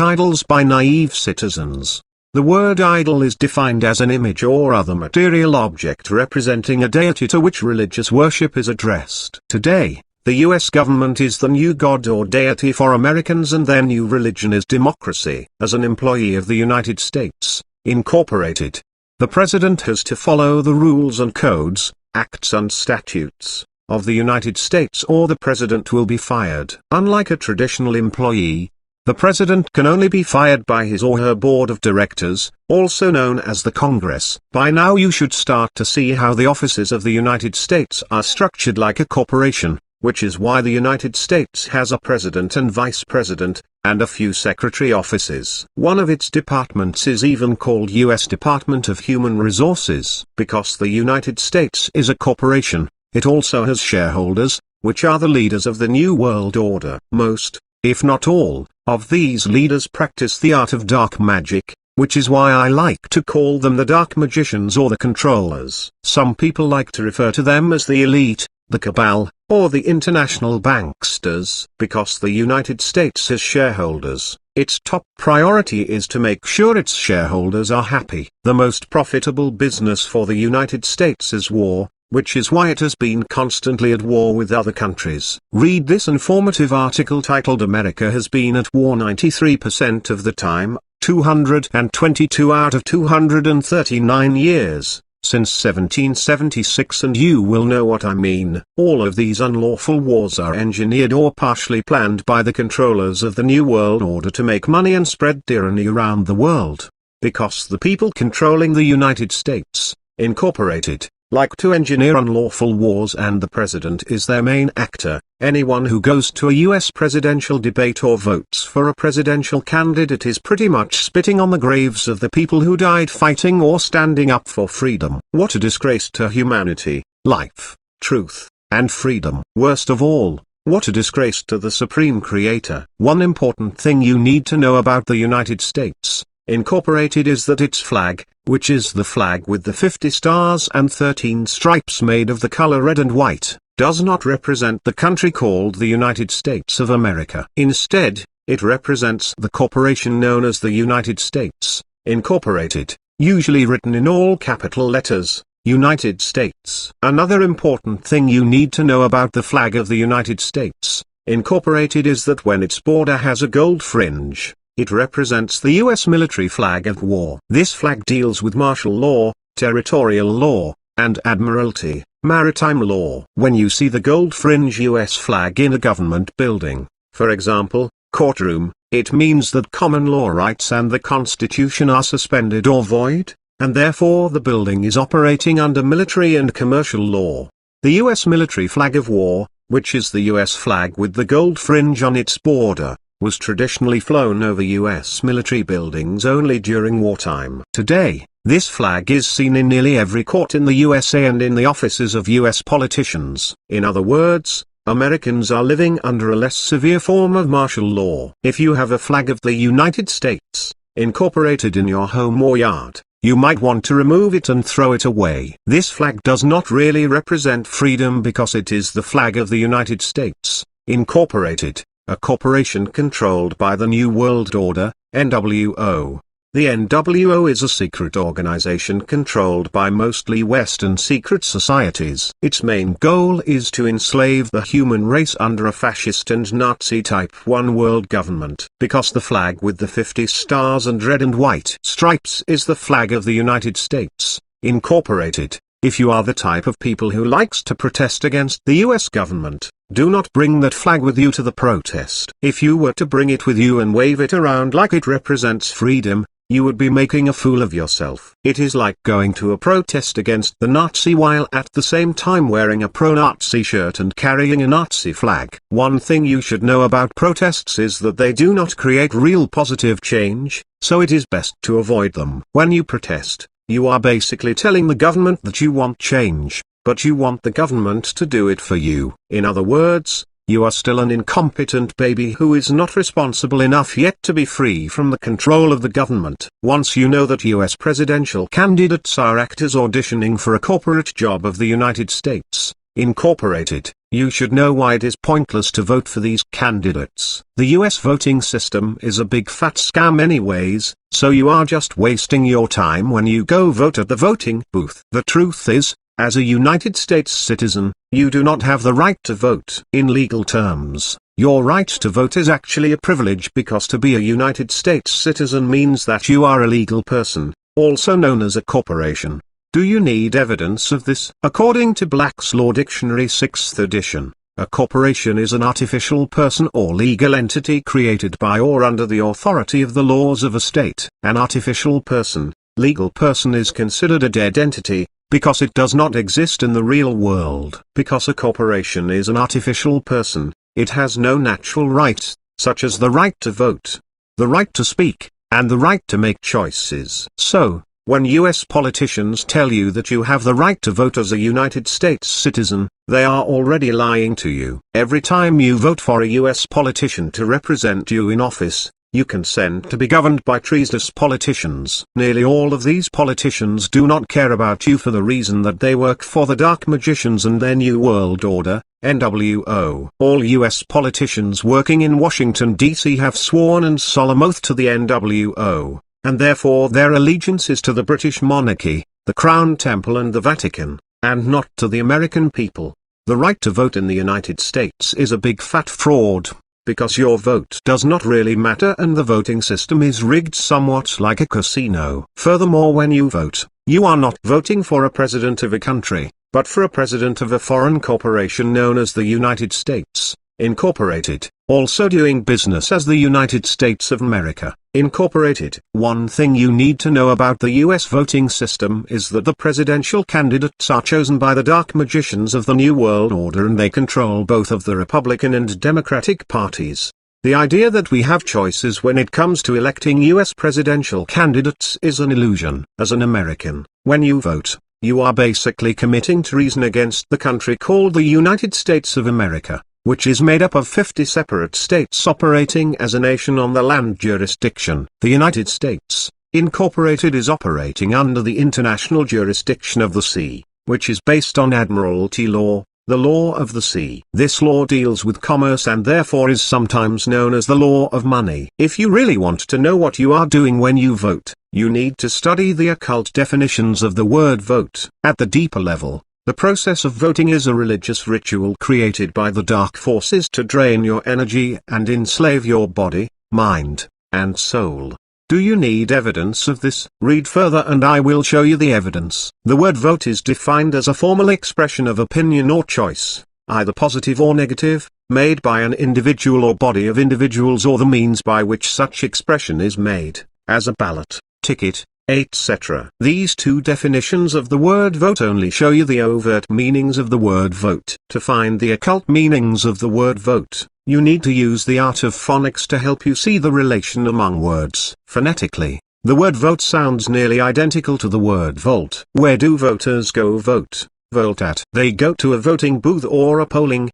idols by naive citizens. The word idol is defined as an image or other material object representing a deity to which religious worship is addressed. Today, the US government is the new god or deity for Americans and their new religion is democracy. As an employee of the United States, Incorporated, the president has to follow the rules and codes, acts and statutes, of the United States or the president will be fired. Unlike a traditional employee, the president can only be fired by his or her board of directors, also known as the Congress. By now you should start to see how the offices of the United States are structured like a corporation, which is why the United States has a president and vice president, and a few secretary offices. One of its departments is even called U.S. Department of Human Resources. Because the United States is a corporation, it also has shareholders, which are the leaders of the New World Order. Most, if not all, of these leaders practice the art of dark magic, which is why I like to call them the dark magicians or the controllers. Some people like to refer to them as the elite, the cabal, or the international banksters. Because the United States has shareholders, its top priority is to make sure its shareholders are happy. The most profitable business for the United States is war, which is why it has been constantly at war with other countries. Read this informative article titled "America has been at war 93% of the time, 222 out of 239 years, since 1776, and you will know what I mean. All of these unlawful wars are engineered or partially planned by the controllers of the New World Order to make money and spread tyranny around the world. Because the people controlling the United States, Incorporated, like to engineer unlawful wars, and the president is their main actor. Anyone who goes to a US presidential debate or votes for a presidential candidate is pretty much spitting on the graves of the people who died fighting or standing up for freedom. What a disgrace to humanity, life, truth, and freedom. Worst of all, what a disgrace to the Supreme Creator. One important thing you need to know about the United States, Incorporated, is that its flag, which is the flag with the 50 stars and 13 stripes made of the color red and white, does not represent the country called the United States of America. Instead, it represents the corporation known as the United States, Incorporated, usually written in all capital letters, United States. Another important thing you need to know about the flag of the United States, Incorporated, is that when its border has a gold fringe, it represents the U.S. military flag of war. This flag deals with martial law, territorial law, and admiralty, maritime law. When you see the gold fringe U.S. flag in a government building, for example, courtroom, it means that common law rights and the Constitution are suspended or void, and therefore the building is operating under military and commercial law. The U.S. military flag of war, which is the U.S. flag with the gold fringe on its border, was traditionally flown over U.S. military buildings only during wartime. Today, this flag is seen in nearly every court in the USA and in the offices of U.S. politicians. In other words, Americans are living under a less severe form of martial law. If you have a flag of the United States, Incorporated, in your home or yard, you might want to remove it and throw it away. This flag does not really represent freedom because it is the flag of the United States, Incorporated, a corporation controlled by the New World Order, NWO. The NWO is a secret organization controlled by mostly Western secret societies. Its main goal is to enslave the human race under a fascist and Nazi-type one-world government. Because the flag with the 50 stars and red and white stripes is the flag of the United States, Incorporated, if you are the type of people who likes to protest against the US government, do not bring that flag with you to the protest. If you were to bring it with you and wave it around like it represents freedom, you would be making a fool of yourself. It is like going to a protest against the Nazi while at the same time wearing a pro-Nazi shirt and carrying a Nazi flag. One thing you should know about protests is that they do not create real positive change, so it is best to avoid them. When you protest, you are basically telling the government that you want change, but you want the government to do it for you. In other words, you are still an incompetent baby who is not responsible enough yet to be free from the control of the government. Once you know that US presidential candidates are actors auditioning for a corporate job of the United States, Incorporated, you should know why it is pointless to vote for these candidates. The US voting system is a big fat scam anyways, so you are just wasting your time when you go vote at the voting booth. The truth is, as a United States citizen, you do not have the right to vote. In legal terms, your right to vote is actually a privilege because to be a United States citizen means that you are a legal person, also known as a corporation. Do you need evidence of this? According to Black's Law Dictionary 6th edition, a corporation is an artificial person or legal entity created by or under the authority of the laws of a state. An artificial person, legal person is considered a dead entity, because it does not exist in the real world. Because a corporation is an artificial person, it has no natural rights, such as the right to vote, the right to speak, and the right to make choices. So, when US politicians tell you that you have the right to vote as a United States citizen, they are already lying to you. Every time you vote for a US politician to represent you in office, you consent to be governed by treasonous politicians. Nearly all of these politicians do not care about you for the reason that they work for the Dark Magicians and their New World Order, NWO. All US politicians working in Washington, D.C. have sworn an solemn oath to the NWO, and therefore their allegiance is to the British monarchy, the Crown Temple and the Vatican, and not to the American people. The right to vote in the United States is a big fat fraud, because your vote does not really matter and the voting system is rigged somewhat like a casino. Furthermore, when you vote, you are not voting for a president of a country, but for a president of a foreign corporation known as the United States, Incorporated, also doing business as the United States of America, Incorporated. One thing you need to know about the US voting system is that the presidential candidates are chosen by the Dark Magicians of the New World Order and they control both of the Republican and Democratic parties. The idea that we have choices when it comes to electing US presidential candidates is an illusion. As an American, when you vote, you are basically committing treason against the country called the United States of America, which is made up of 50 separate states operating as a nation on the land jurisdiction. The United States, Incorporated is operating under the international jurisdiction of the sea, which is based on Admiralty law, the law of the sea. This law deals with commerce and therefore is sometimes known as the law of money. If you really want to know what you are doing when you vote, you need to study the occult definitions of the word vote. At the deeper level, the process of voting is a religious ritual created by the dark forces to drain your energy and enslave your body, mind, and soul. Do you need evidence of this? Read further and I will show you the evidence. The word vote is defined as a formal expression of opinion or choice, either positive or negative, made by an individual or body of individuals or the means by which such expression is made, as a ballot, ticket, etc. These two definitions of the word vote only show you the overt meanings of the word vote. To find the occult meanings of the word vote, you need to use the art of phonics to help you see the relation among words. Phonetically, the word vote sounds nearly identical to the word volt. Where do voters go vote? Vote at. They go to a voting booth or a polling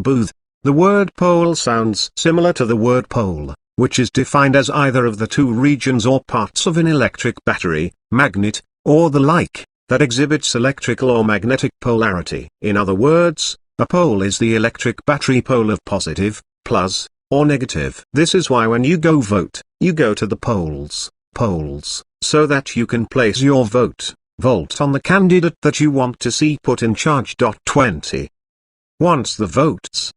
booth. The word poll sounds similar to the word pole, which is defined as either of the two regions or parts of an electric battery, magnet, or the like, that exhibits electrical or magnetic polarity. In other words, a pole is the electric battery pole of positive, plus, or negative. This is why when you go vote, you go to the polls, so that you can place your vote, volt on the candidate that you want to see put in charge. 20. Once the volts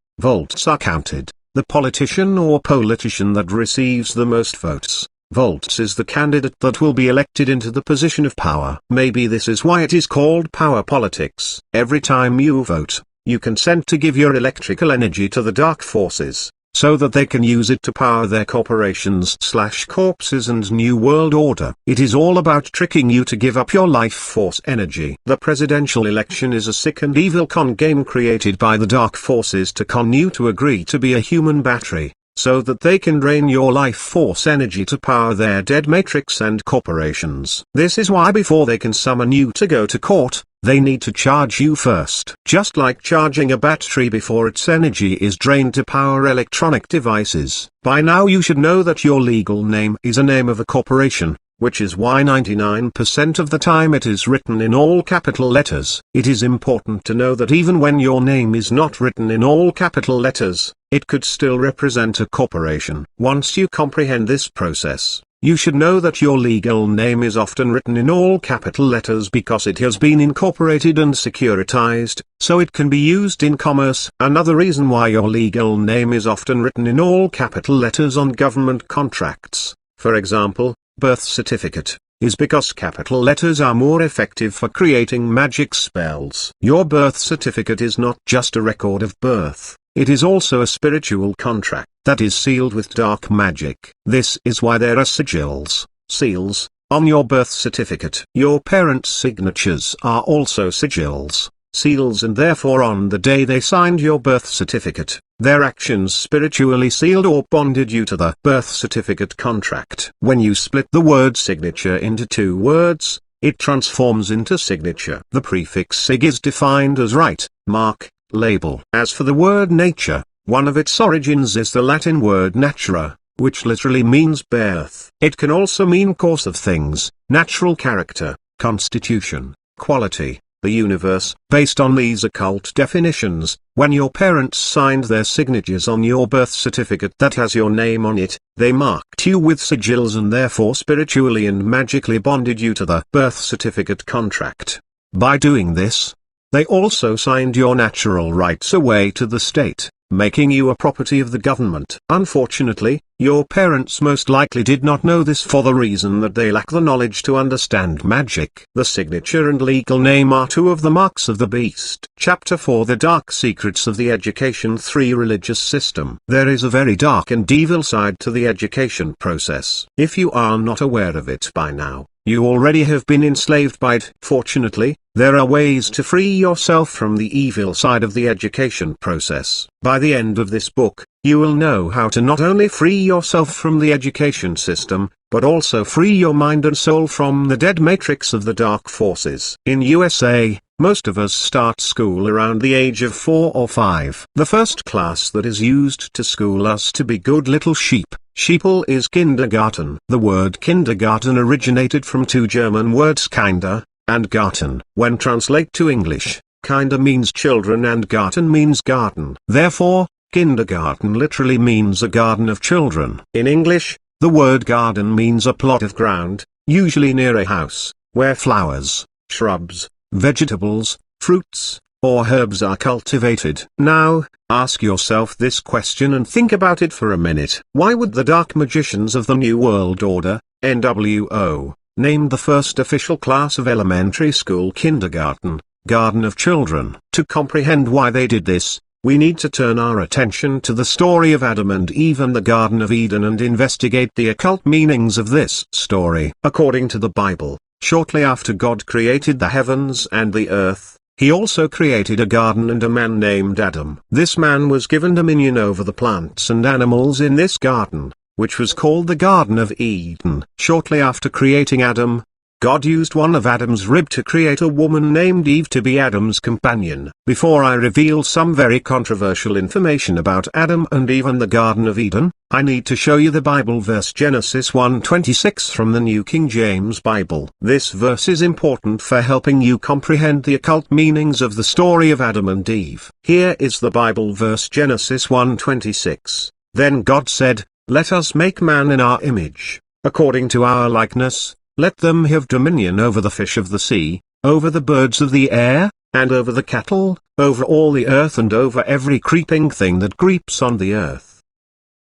are counted, the politician or politician that receives the most votes, volts, is the candidate that will be elected into the position of power. Maybe this is why it is called power politics. Every time you vote, you consent to give your electrical energy to the dark forces, so that they can use it to power their corporations/corpses and New World Order. It is all about tricking you to give up your life force energy. The presidential election is a sick and evil con game created by the dark forces to con you to agree to be a human battery, so that they can drain your life force energy to power their dead matrix and corporations. This is why before they can summon you to go to court, they need to charge you first. Just like charging a battery before its energy is drained to power electronic devices. By now you should know that your legal name is a name of a corporation, which is why 99% of the time it is written in all capital letters. It is important to know that even when your name is not written in all capital letters, it could still represent a corporation. Once you comprehend this process, you should know that your legal name is often written in all capital letters because it has been incorporated and securitized, so it can be used in commerce. Another reason why your legal name is often written in all capital letters on government contracts, for example, birth certificate, is because capital letters are more effective for creating magic spells. Your birth certificate is not just a record of birth, it is also a spiritual contract that is sealed with dark magic. This is why there are sigils, seals, on your birth certificate. Your parents' signatures are also sigils, seals, and therefore on the day they signed your birth certificate, their actions spiritually sealed or bonded you to the birth certificate contract. When you split the word signature into two words, it transforms into signature. The prefix sig is defined as right, mark, label. As for the word nature, one of its origins is the Latin word natura, which literally means birth. It can also mean course of things, natural character, constitution, quality, the universe. Based on these occult definitions, when your parents signed their signatures on your birth certificate that has your name on it, they marked you with sigils and therefore spiritually and magically bonded you to the birth certificate contract. By doing this, they also signed your natural rights away to the state, making you a property of the government. Unfortunately, your parents most likely did not know this for the reason that they lack the knowledge to understand magic. The signature and legal name are two of the marks of the beast. Chapter 4: The Dark Secrets of the Education 3 Religious System. There is a very dark and evil side to the education process. If you are not aware of it by now, you already have been enslaved by it. Fortunately, there are ways to free yourself from the evil side of the education process. By the end of this book, you will know how to not only free yourself from the education system, but also free your mind and soul from the dead matrix of the dark forces. In USA, most of us start school around the age of 4 or 5. The first class that is used to school us to be good little sheep. Sheeple is kindergarten. The word kindergarten originated from two German words kinder and Garten. When translate to English, kinder means children and Garten means garden. Therefore, kindergarten literally means a garden of children. In English, the word garden means a plot of ground, usually near a house, where flowers, shrubs, vegetables, fruits, or herbs are cultivated. Now, ask yourself this question and think about it for a minute. Why would the dark magicians of the New World Order, NWO, name the first official class of elementary school kindergarten, Garden of Children? To comprehend why they did this, we need to turn our attention to the story of Adam and Eve and the Garden of Eden and investigate the occult meanings of this story. According to the Bible, shortly after God created the heavens and the earth, He also created a garden and a man named Adam. This man was given dominion over the plants and animals in this garden, which was called the Garden of Eden. Shortly after creating Adam, God used one of Adam's rib to create a woman named Eve to be Adam's companion. Before I reveal some very controversial information about Adam and Eve and the Garden of Eden, I need to show you the Bible verse Genesis 1:26 from the New King James Bible. This verse is important for helping you comprehend the occult meanings of the story of Adam and Eve. Here is the Bible verse Genesis 1:26. Then God said, "Let us make man in our image, according to our likeness. Let them have dominion over the fish of the sea, over the birds of the air, and over the cattle, over all the earth and over every creeping thing that creeps on the earth."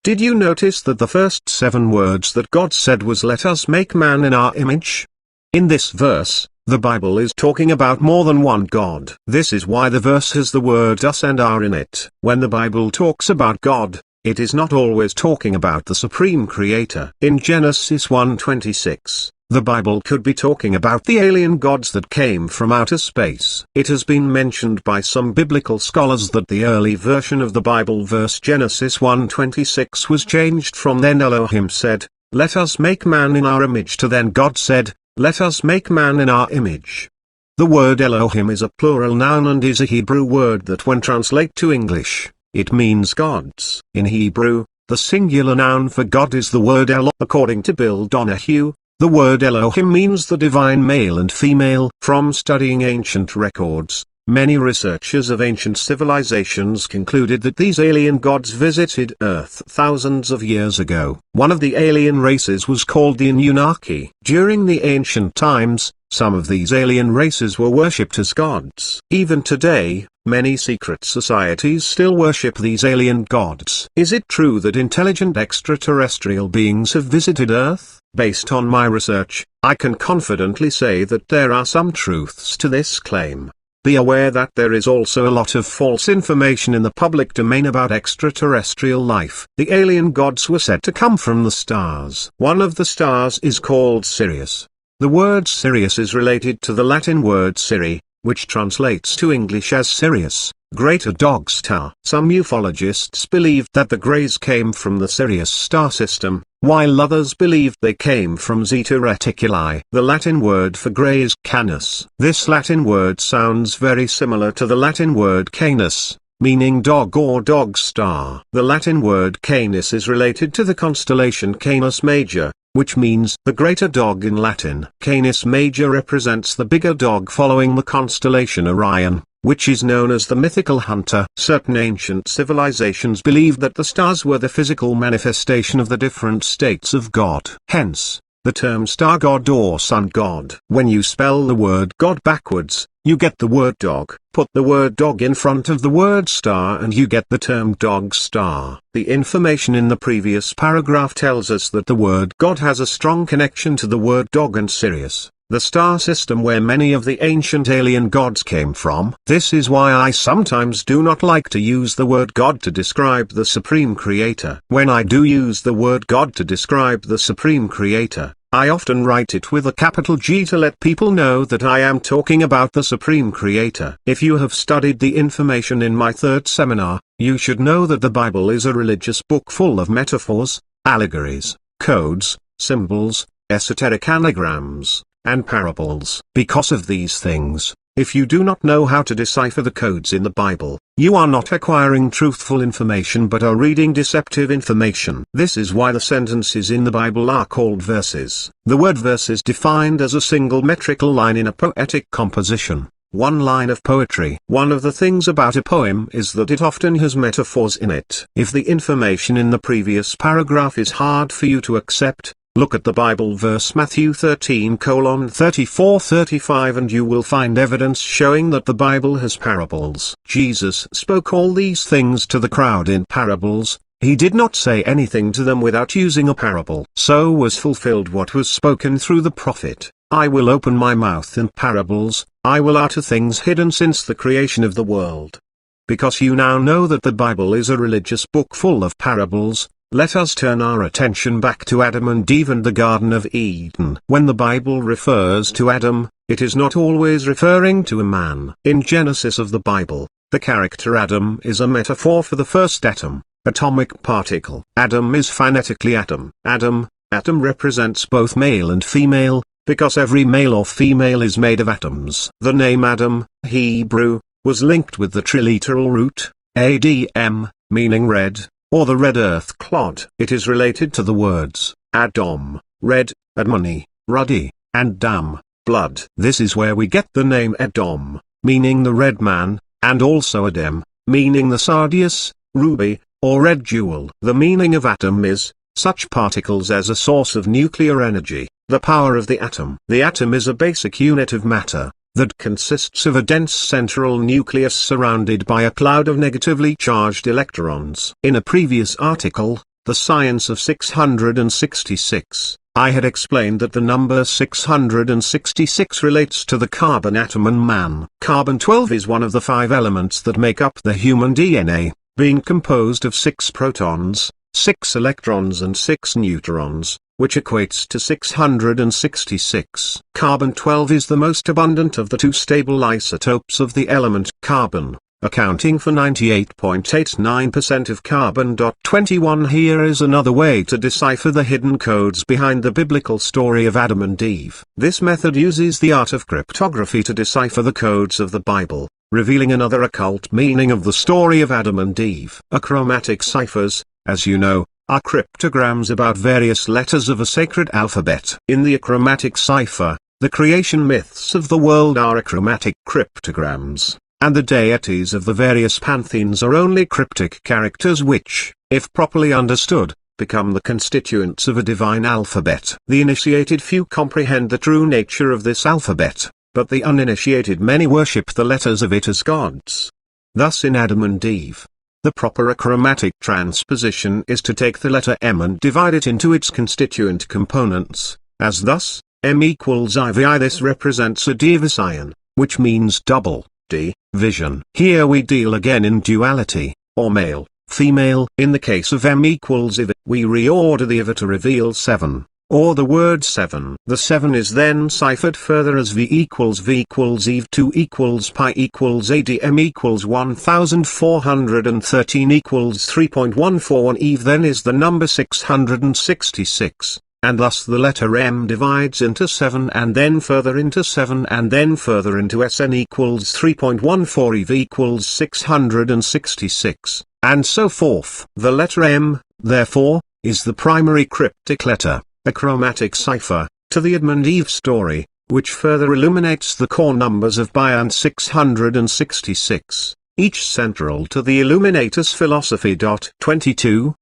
Did you notice that the first 7 words that God said was "Let us make man in our image"? In this verse, the Bible is talking about more than one God. This is why the verse has the word us and our in it. When the Bible talks about God, it is not always talking about the Supreme Creator. In Genesis 1:26, the Bible could be talking about the alien gods that came from outer space. It has been mentioned by some biblical scholars that the early version of the Bible verse Genesis 1:26 was changed from "Then Elohim said, let us make man in our image" to "Then God said, let us make man in our image." The word Elohim is a plural noun and is a Hebrew word that when translate to English, it means gods. In Hebrew, the singular noun for God is the word Elo. According to Bill Donahue, the word Elohim means the divine male and female. From studying ancient records, many researchers of ancient civilizations concluded that these alien gods visited Earth thousands of years ago. One of the alien races was called the Anunnaki. During the ancient times, some of these alien races were worshipped as gods. Even today, Many secret societies still worship these alien gods. Is it true that intelligent extraterrestrial beings have visited Earth? Based on my research, I can confidently say that there are some truths to this claim. Be aware that there is also a lot of false information in the public domain about extraterrestrial life. The alien gods were said to come from the stars. One of the stars is called Sirius. The word Sirius is related to the Latin word Siri, which translates to English as Sirius, greater dog star. Some ufologists believe that the Greys came from the Sirius star system, while others believe they came from Zeta Reticuli. The Latin word for grey is Canis. This Latin word sounds very similar to the Latin word Canis, meaning dog or dog star. The Latin word Canis is related to the constellation Canis Major, which means the greater dog in Latin. Canis Major represents the bigger dog following the constellation Orion, which is known as the mythical hunter. Certain ancient civilizations believed that the stars were the physical manifestation of the different states of God. Hence, the term star god or sun god. When you spell the word God backwards, you get the word dog. Put the word dog in front of the word star and you get the term dog star. The information in the previous paragraph tells us that the word God has a strong connection to the word dog and Sirius, the star system where many of the ancient alien gods came from. This is why I sometimes do not like to use the word God to describe the Supreme Creator. When I do use the word God to describe the Supreme Creator, I often write it with a capital G to let people know that I am talking about the Supreme Creator. If you have studied the information in my third seminar, you should know that the Bible is a religious book full of metaphors, allegories, codes, symbols, esoteric anagrams, and parables. Because of these things, if you do not know how to decipher the codes in the Bible, you are not acquiring truthful information but are reading deceptive information. This is why the sentences in the Bible are called verses. The word verse is defined as a single metrical line in a poetic composition, one line of poetry. One of the things about a poem is that it often has metaphors in it. If the information in the previous paragraph is hard for you to accept, look at the Bible verse Matthew 13:34-35 and you will find evidence showing that the Bible has parables. Jesus spoke all these things to the crowd in parables. He did not say anything to them without using a parable. So was fulfilled what was spoken through the prophet, I will open my mouth in parables, I will utter things hidden since the creation of the world. Because you now know that the Bible is a religious book full of parables, let us turn our attention back to Adam and Eve and the Garden of Eden. When the Bible refers to Adam, it is not always referring to a man. In Genesis of the Bible, the character Adam is a metaphor for the first atom, atomic particle. Adam is phonetically atom. Atom represents both male and female, because every male or female is made of atoms. The name Adam, Hebrew, was linked with the triliteral root, Adm, meaning red, or the red earth clod. It is related to the words, Adom, red, Admoni, ruddy, and Dam, blood. This is where we get the name Edom, meaning the red man, and also Adem, meaning the sardius, ruby, or red jewel. The meaning of atom is, such particles as a source of nuclear energy, the power of the atom. The atom is a basic unit of matter, that consists of a dense central nucleus surrounded by a cloud of negatively charged electrons. In a previous article, The Science of 666, I had explained that the number 666 relates to the carbon atom and man. Carbon-12 is one of the 5 elements that make up the human DNA, being composed of 6 protons, 6 electrons and 6 neutrons, which equates to 666. Carbon-12 is the most abundant of the 2 stable isotopes of the element carbon, accounting for 98.89% of carbon-21. Here is another way to decipher the hidden codes behind the biblical story of Adam and Eve. This method uses the art of cryptography to decipher the codes of the Bible, revealing another occult meaning of the story of Adam and Eve. Achromatic ciphers, as you know, are cryptograms about various letters of a sacred alphabet. In the achromatic cipher, the creation myths of the world are achromatic cryptograms, and the deities of the various pantheons are only cryptic characters which, if properly understood, become the constituents of a divine alphabet. The initiated few comprehend the true nature of this alphabet, but the uninitiated many worship the letters of it as gods. thus in Adam and Eve. The proper achromatic transposition is to take the letter M and divide it into its constituent components, as thus, M equals IV. This represents a division, which means double, division. Here we deal again in duality, or male, female. In the case of M equals IV, we reorder the IV to reveal 7, or the word 7. The 7 is then ciphered further as V equals Eve, 2 equals pi equals AD, M equals 1413 equals 3.141. Eve then is the number 666, and thus the letter M divides into 7 and then further into 7 and then further into SN equals 3.14. Eve equals 666, and so forth. The letter M, therefore, is the primary cryptic letter, a chromatic cipher, to the Adam and Eve story, which further illuminates the core numbers of pi and 666, each central to the Illuminatus philosophy. 22.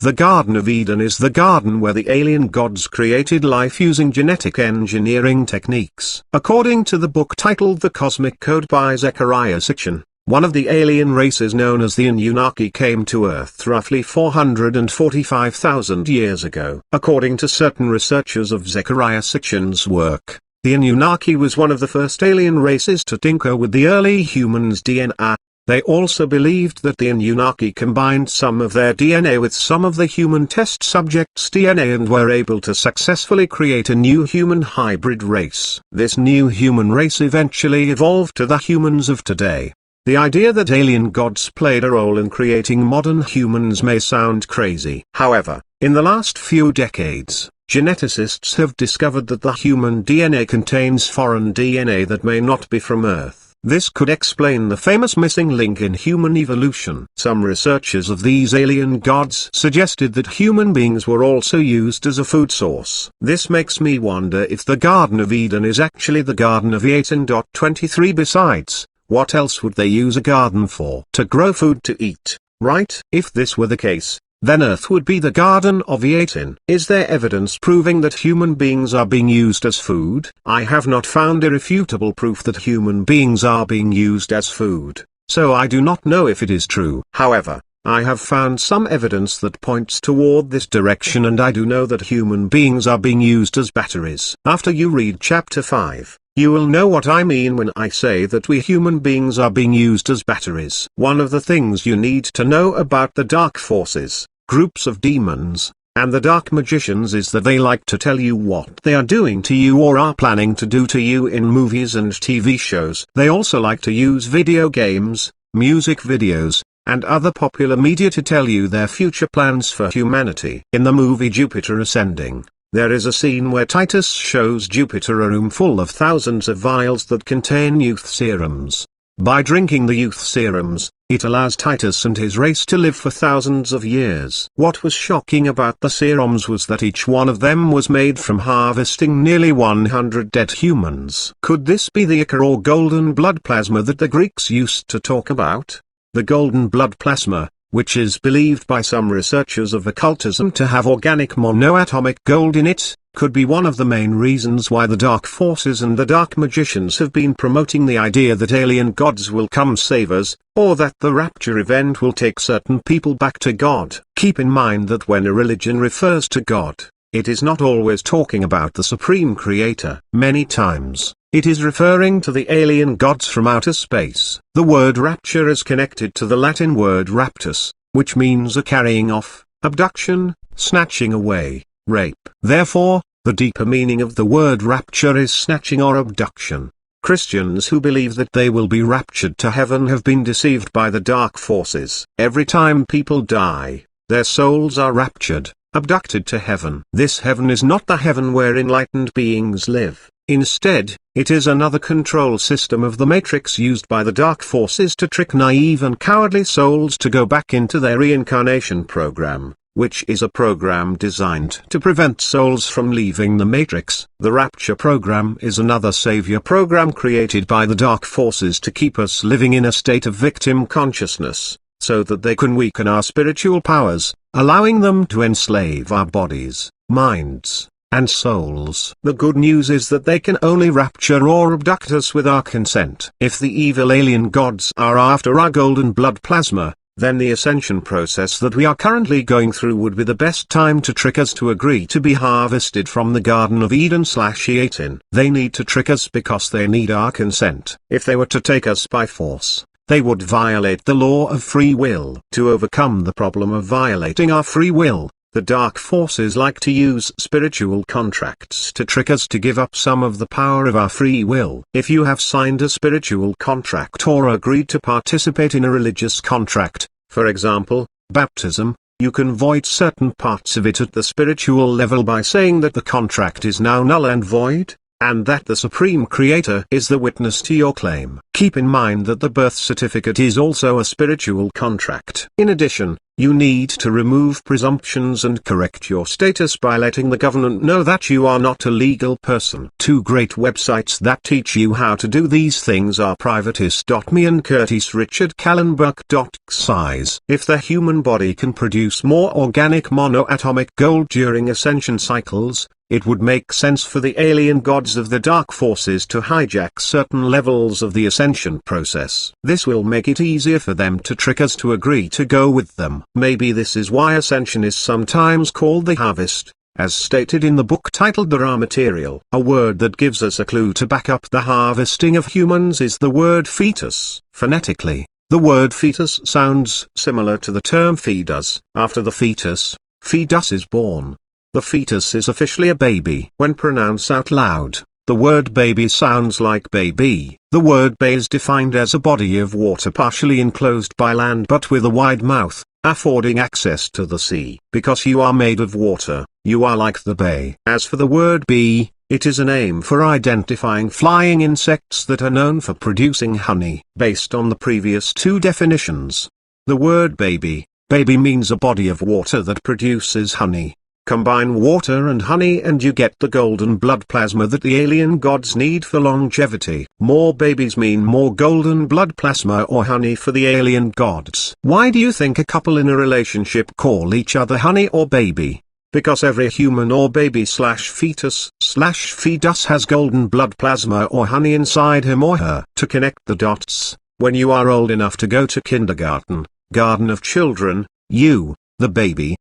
The Garden of Eden is the garden where the alien gods created life using genetic engineering techniques. According to the book titled The Cosmic Code by Zecharia Sitchin, one of the alien races known as the Anunnaki came to Earth roughly 445,000 years ago. According to certain researchers of Zecharia Sitchin's work, the Anunnaki was one of the first alien races to tinker with the early humans' DNA. They also believed that the Anunnaki combined some of their DNA with some of the human test subjects' DNA and were able to successfully create a new human hybrid race. This new human race eventually evolved to the humans of today. The idea that alien gods played a role in creating modern humans may sound crazy. However, in the last few decades, geneticists have discovered that the human DNA contains foreign DNA that may not be from Earth. This could explain the famous missing link in human evolution. Some researchers of these alien gods suggested that human beings were also used as a food source. This makes me wonder if the Garden of Eden is actually the Garden of Eden. 23. Besides, what else would they use a garden for? To grow food to eat, right? If this were the case, then Earth would be the Garden of Eden. Is there evidence proving that human beings are being used as food? I have not found irrefutable proof that human beings are being used as food, so I do not know if it is true. However, I have found some evidence that points toward this direction, and I do know that human beings are being used as batteries. After you read chapter 5, you will know what I mean when I say that we human beings are being used as batteries. One of the things you need to know about the dark forces, groups of demons, and the dark magicians is that they like to tell you what they are doing to you or are planning to do to you in movies and TV shows. They also like to use video games, music videos, and other popular media to tell you their future plans for humanity. In the movie Jupiter Ascending, there is a scene where Titus shows Jupiter a room full of thousands of vials that contain youth serums. By drinking the youth serums, it allows Titus and his race to live for thousands of years. What was shocking about the serums was that each one of them was made from harvesting nearly 100 dead humans. Could this be the ichor or golden blood plasma that the Greeks used to talk about? The golden blood plasma, which is believed by some researchers of occultism to have organic monoatomic gold in it, could be one of the main reasons why the dark forces and the dark magicians have been promoting the idea that alien gods will come save us, or that the rapture event will take certain people back to God. Keep in mind that when a religion refers to God, it is not always talking about the Supreme Creator. Many times, it is referring to the alien gods from outer space. The word rapture is connected to the Latin word raptus, which means a carrying off, abduction, snatching away, rape. Therefore, the deeper meaning of the word rapture is snatching or abduction. Christians who believe that they will be raptured to heaven have been deceived by the dark forces. Every time people die, their souls are raptured, abducted to heaven. This heaven is not the heaven where enlightened beings live. Instead, it is another control system of the matrix used by the dark forces to trick naive and cowardly souls to go back into their reincarnation program, which is a program designed to prevent souls from leaving the matrix. The rapture program is another savior program created by the dark forces to keep us living in a state of victim consciousness, so that they can weaken our spiritual powers, allowing them to enslave our bodies, minds, and souls. The good news is that they can only rapture or abduct us with our consent. If the evil alien gods are after our golden blood plasma, then the ascension process that we are currently going through would be the best time to trick us to agree to be harvested from the Garden of Eden/Eaten. They need to trick us because they need our consent. If they were to take us by force, they would violate the law of free will. To overcome the problem of violating our free will, the dark forces like to use spiritual contracts to trick us to give up some of the power of our free will. If you have signed a spiritual contract or agreed to participate in a religious contract, for example, baptism, you can void certain parts of it at the spiritual level by saying that the contract is now null and void, and that the Supreme Creator is the witness to your claim. Keep in mind that the birth certificate is also a spiritual contract. In addition, you need to remove presumptions and correct your status by letting the government know that you are not a legal person. Two great websites that teach you how to do these things are Privatist.me and CurtisRichardCallenberg.xyz. If the human body can produce more organic monoatomic gold during ascension cycles, it would make sense for the alien gods of the dark forces to hijack certain levels of the ascension process. This will make it easier for them to trick us to agree to go with them. Maybe this is why ascension is sometimes called the harvest, as stated in the book titled The Raw Material. A word that gives us a clue to back up the harvesting of humans is the word fetus. Phonetically, the word fetus sounds similar to the term fetus. After the fetus is born. The fetus is officially a baby. When pronounced out loud, the word baby sounds like baby. The word bay is defined as a body of water partially enclosed by land but with a wide mouth, affording access to the sea. Because you are made of water, you are like the bay. As for the word bee, it is a name for identifying flying insects that are known for producing honey. Based on the previous two definitions, the word baby means a body of water that produces honey. Combine water and honey and you get the golden blood plasma that the alien gods need for longevity. More babies mean more golden blood plasma or honey for the alien gods. Why do you think a couple in a relationship call each other honey or baby? Because every human or baby/fetus/fetus has golden blood plasma or honey inside him or her. To connect the dots, when you are old enough to go to kindergarten, garden of children, you, the baby,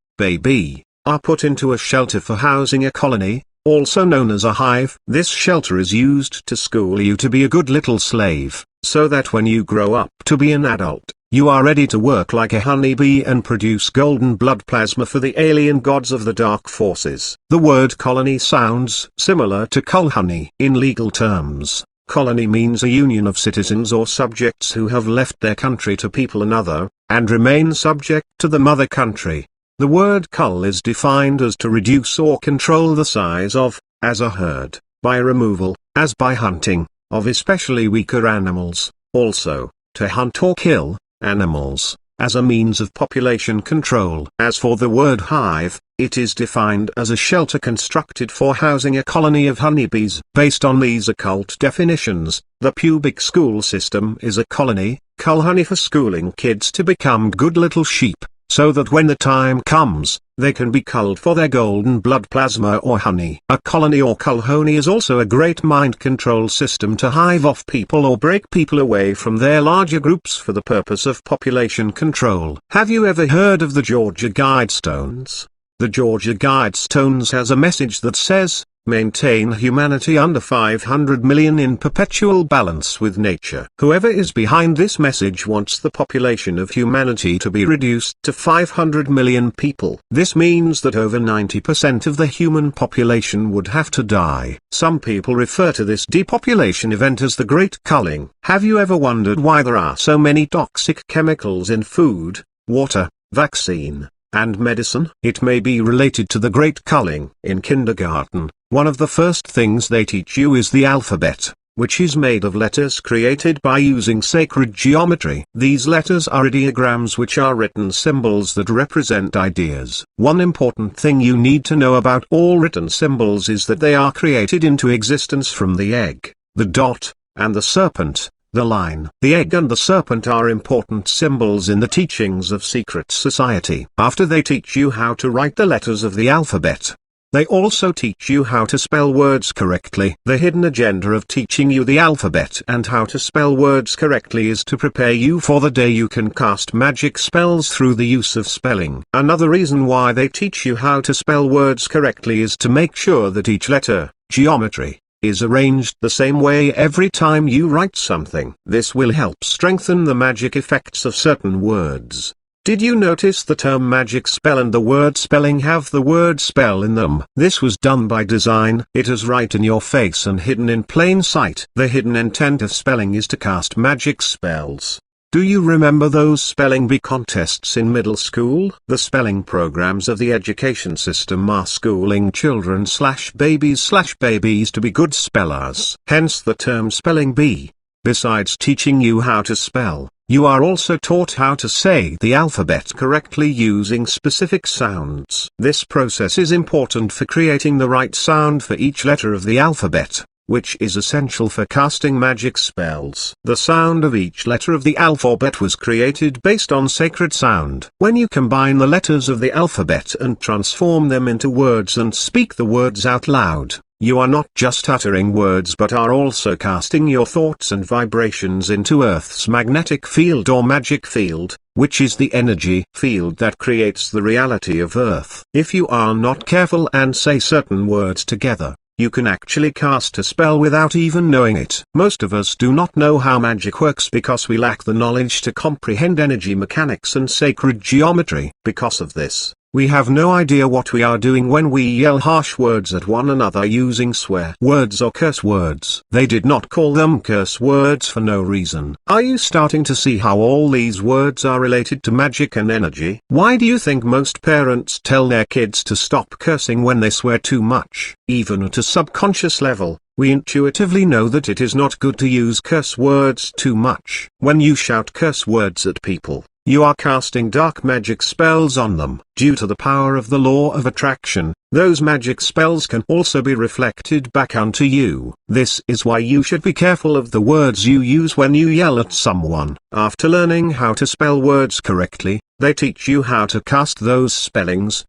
are put into a shelter for housing, a colony, also known as a hive. This shelter is used to school you to be a good little slave, so that when you grow up to be an adult, you are ready to work like a honeybee and produce golden blood plasma for the alien gods of the dark forces. The word colony sounds similar to cull honey. In legal terms, colony means a union of citizens or subjects who have left their country to people another, and remain subject to the mother country. The word cull is defined as to reduce or control the size of, as a herd, by removal, as by hunting, of especially weaker animals, also, to hunt or kill, animals, as a means of population control. As for the word hive, it is defined as a shelter constructed for housing a colony of honeybees. Based on these occult definitions, the pubic school system is a colony, cull honey for schooling kids to become good little sheep, so that when the time comes, they can be culled for their golden blood plasma or honey. A colony or cull honey is also a great mind control system to hive off people or break people away from their larger groups for the purpose of population control. Have you ever heard of the Georgia Guidestones? The Georgia Guidestones has a message that says, maintain humanity under 500 million in perpetual balance with nature. Whoever is behind this message wants the population of humanity to be reduced to 500 million people. This means that over 90% of the human population would have to die. Some people refer to this depopulation event as the Great Culling. Have you ever wondered why there are so many toxic chemicals in food, water, vaccine, and medicine? It may be related to the Great Culling. In kindergarten, one of the first things they teach you is the alphabet, which is made of letters created by using sacred geometry. These letters are ideograms, which are written symbols that represent ideas. One important thing you need to know about all written symbols is that they are created into existence from the egg, the dot, and the serpent, the line. The egg and the serpent are important symbols in the teachings of secret society. After they teach you how to write the letters of the alphabet, They also teach you how to spell words correctly. The hidden agenda of teaching you the alphabet and how to spell words correctly is to prepare you for the day you can cast magic spells through the use of spelling. Another reason why they teach you how to spell words correctly is to make sure that each letter, geometry, is arranged the same way every time you write something. This will help strengthen the magic effects of certain words. Did you notice the term magic spell and the word spelling have the word spell in them? This was done by design. It is right in your face and hidden in plain sight. The hidden intent of spelling is to cast magic spells. Do you remember those spelling bee contests in middle school? The spelling programs of the education system are schooling children/babies to be good spellers. Hence the term spelling bee. Besides teaching you how to spell, you are also taught how to say the alphabet correctly using specific sounds. This process is important for creating the right sound for each letter of the alphabet, which is essential for casting magic spells. The sound of each letter of the alphabet was created based on sacred sound. When you combine the letters of the alphabet and transform them into words and speak the words out loud, you are not just uttering words but are also casting your thoughts and vibrations into Earth's magnetic field or magic field, which is the energy field that creates the reality of Earth. If you are not careful and say certain words together, you can actually cast a spell without even knowing it. Most of us do not know how magic works because we lack the knowledge to comprehend energy mechanics and sacred geometry. Because of this, we have no idea what we are doing when we yell harsh words at one another using swear words or curse words. They did not call them curse words for no reason. Are you starting to see how all these words are related to magic and energy? Why do you think most parents tell their kids to stop cursing when they swear too much? Even at a subconscious level, we intuitively know that it is not good to use curse words too much. When you shout curse words at people, you are casting dark magic spells on them. Due to the power of the law of attraction, those magic spells can also be reflected back onto you. This is why you should be careful of the words you use when you yell at someone. After learning how to spell words correctly, they teach you how to cast those spellings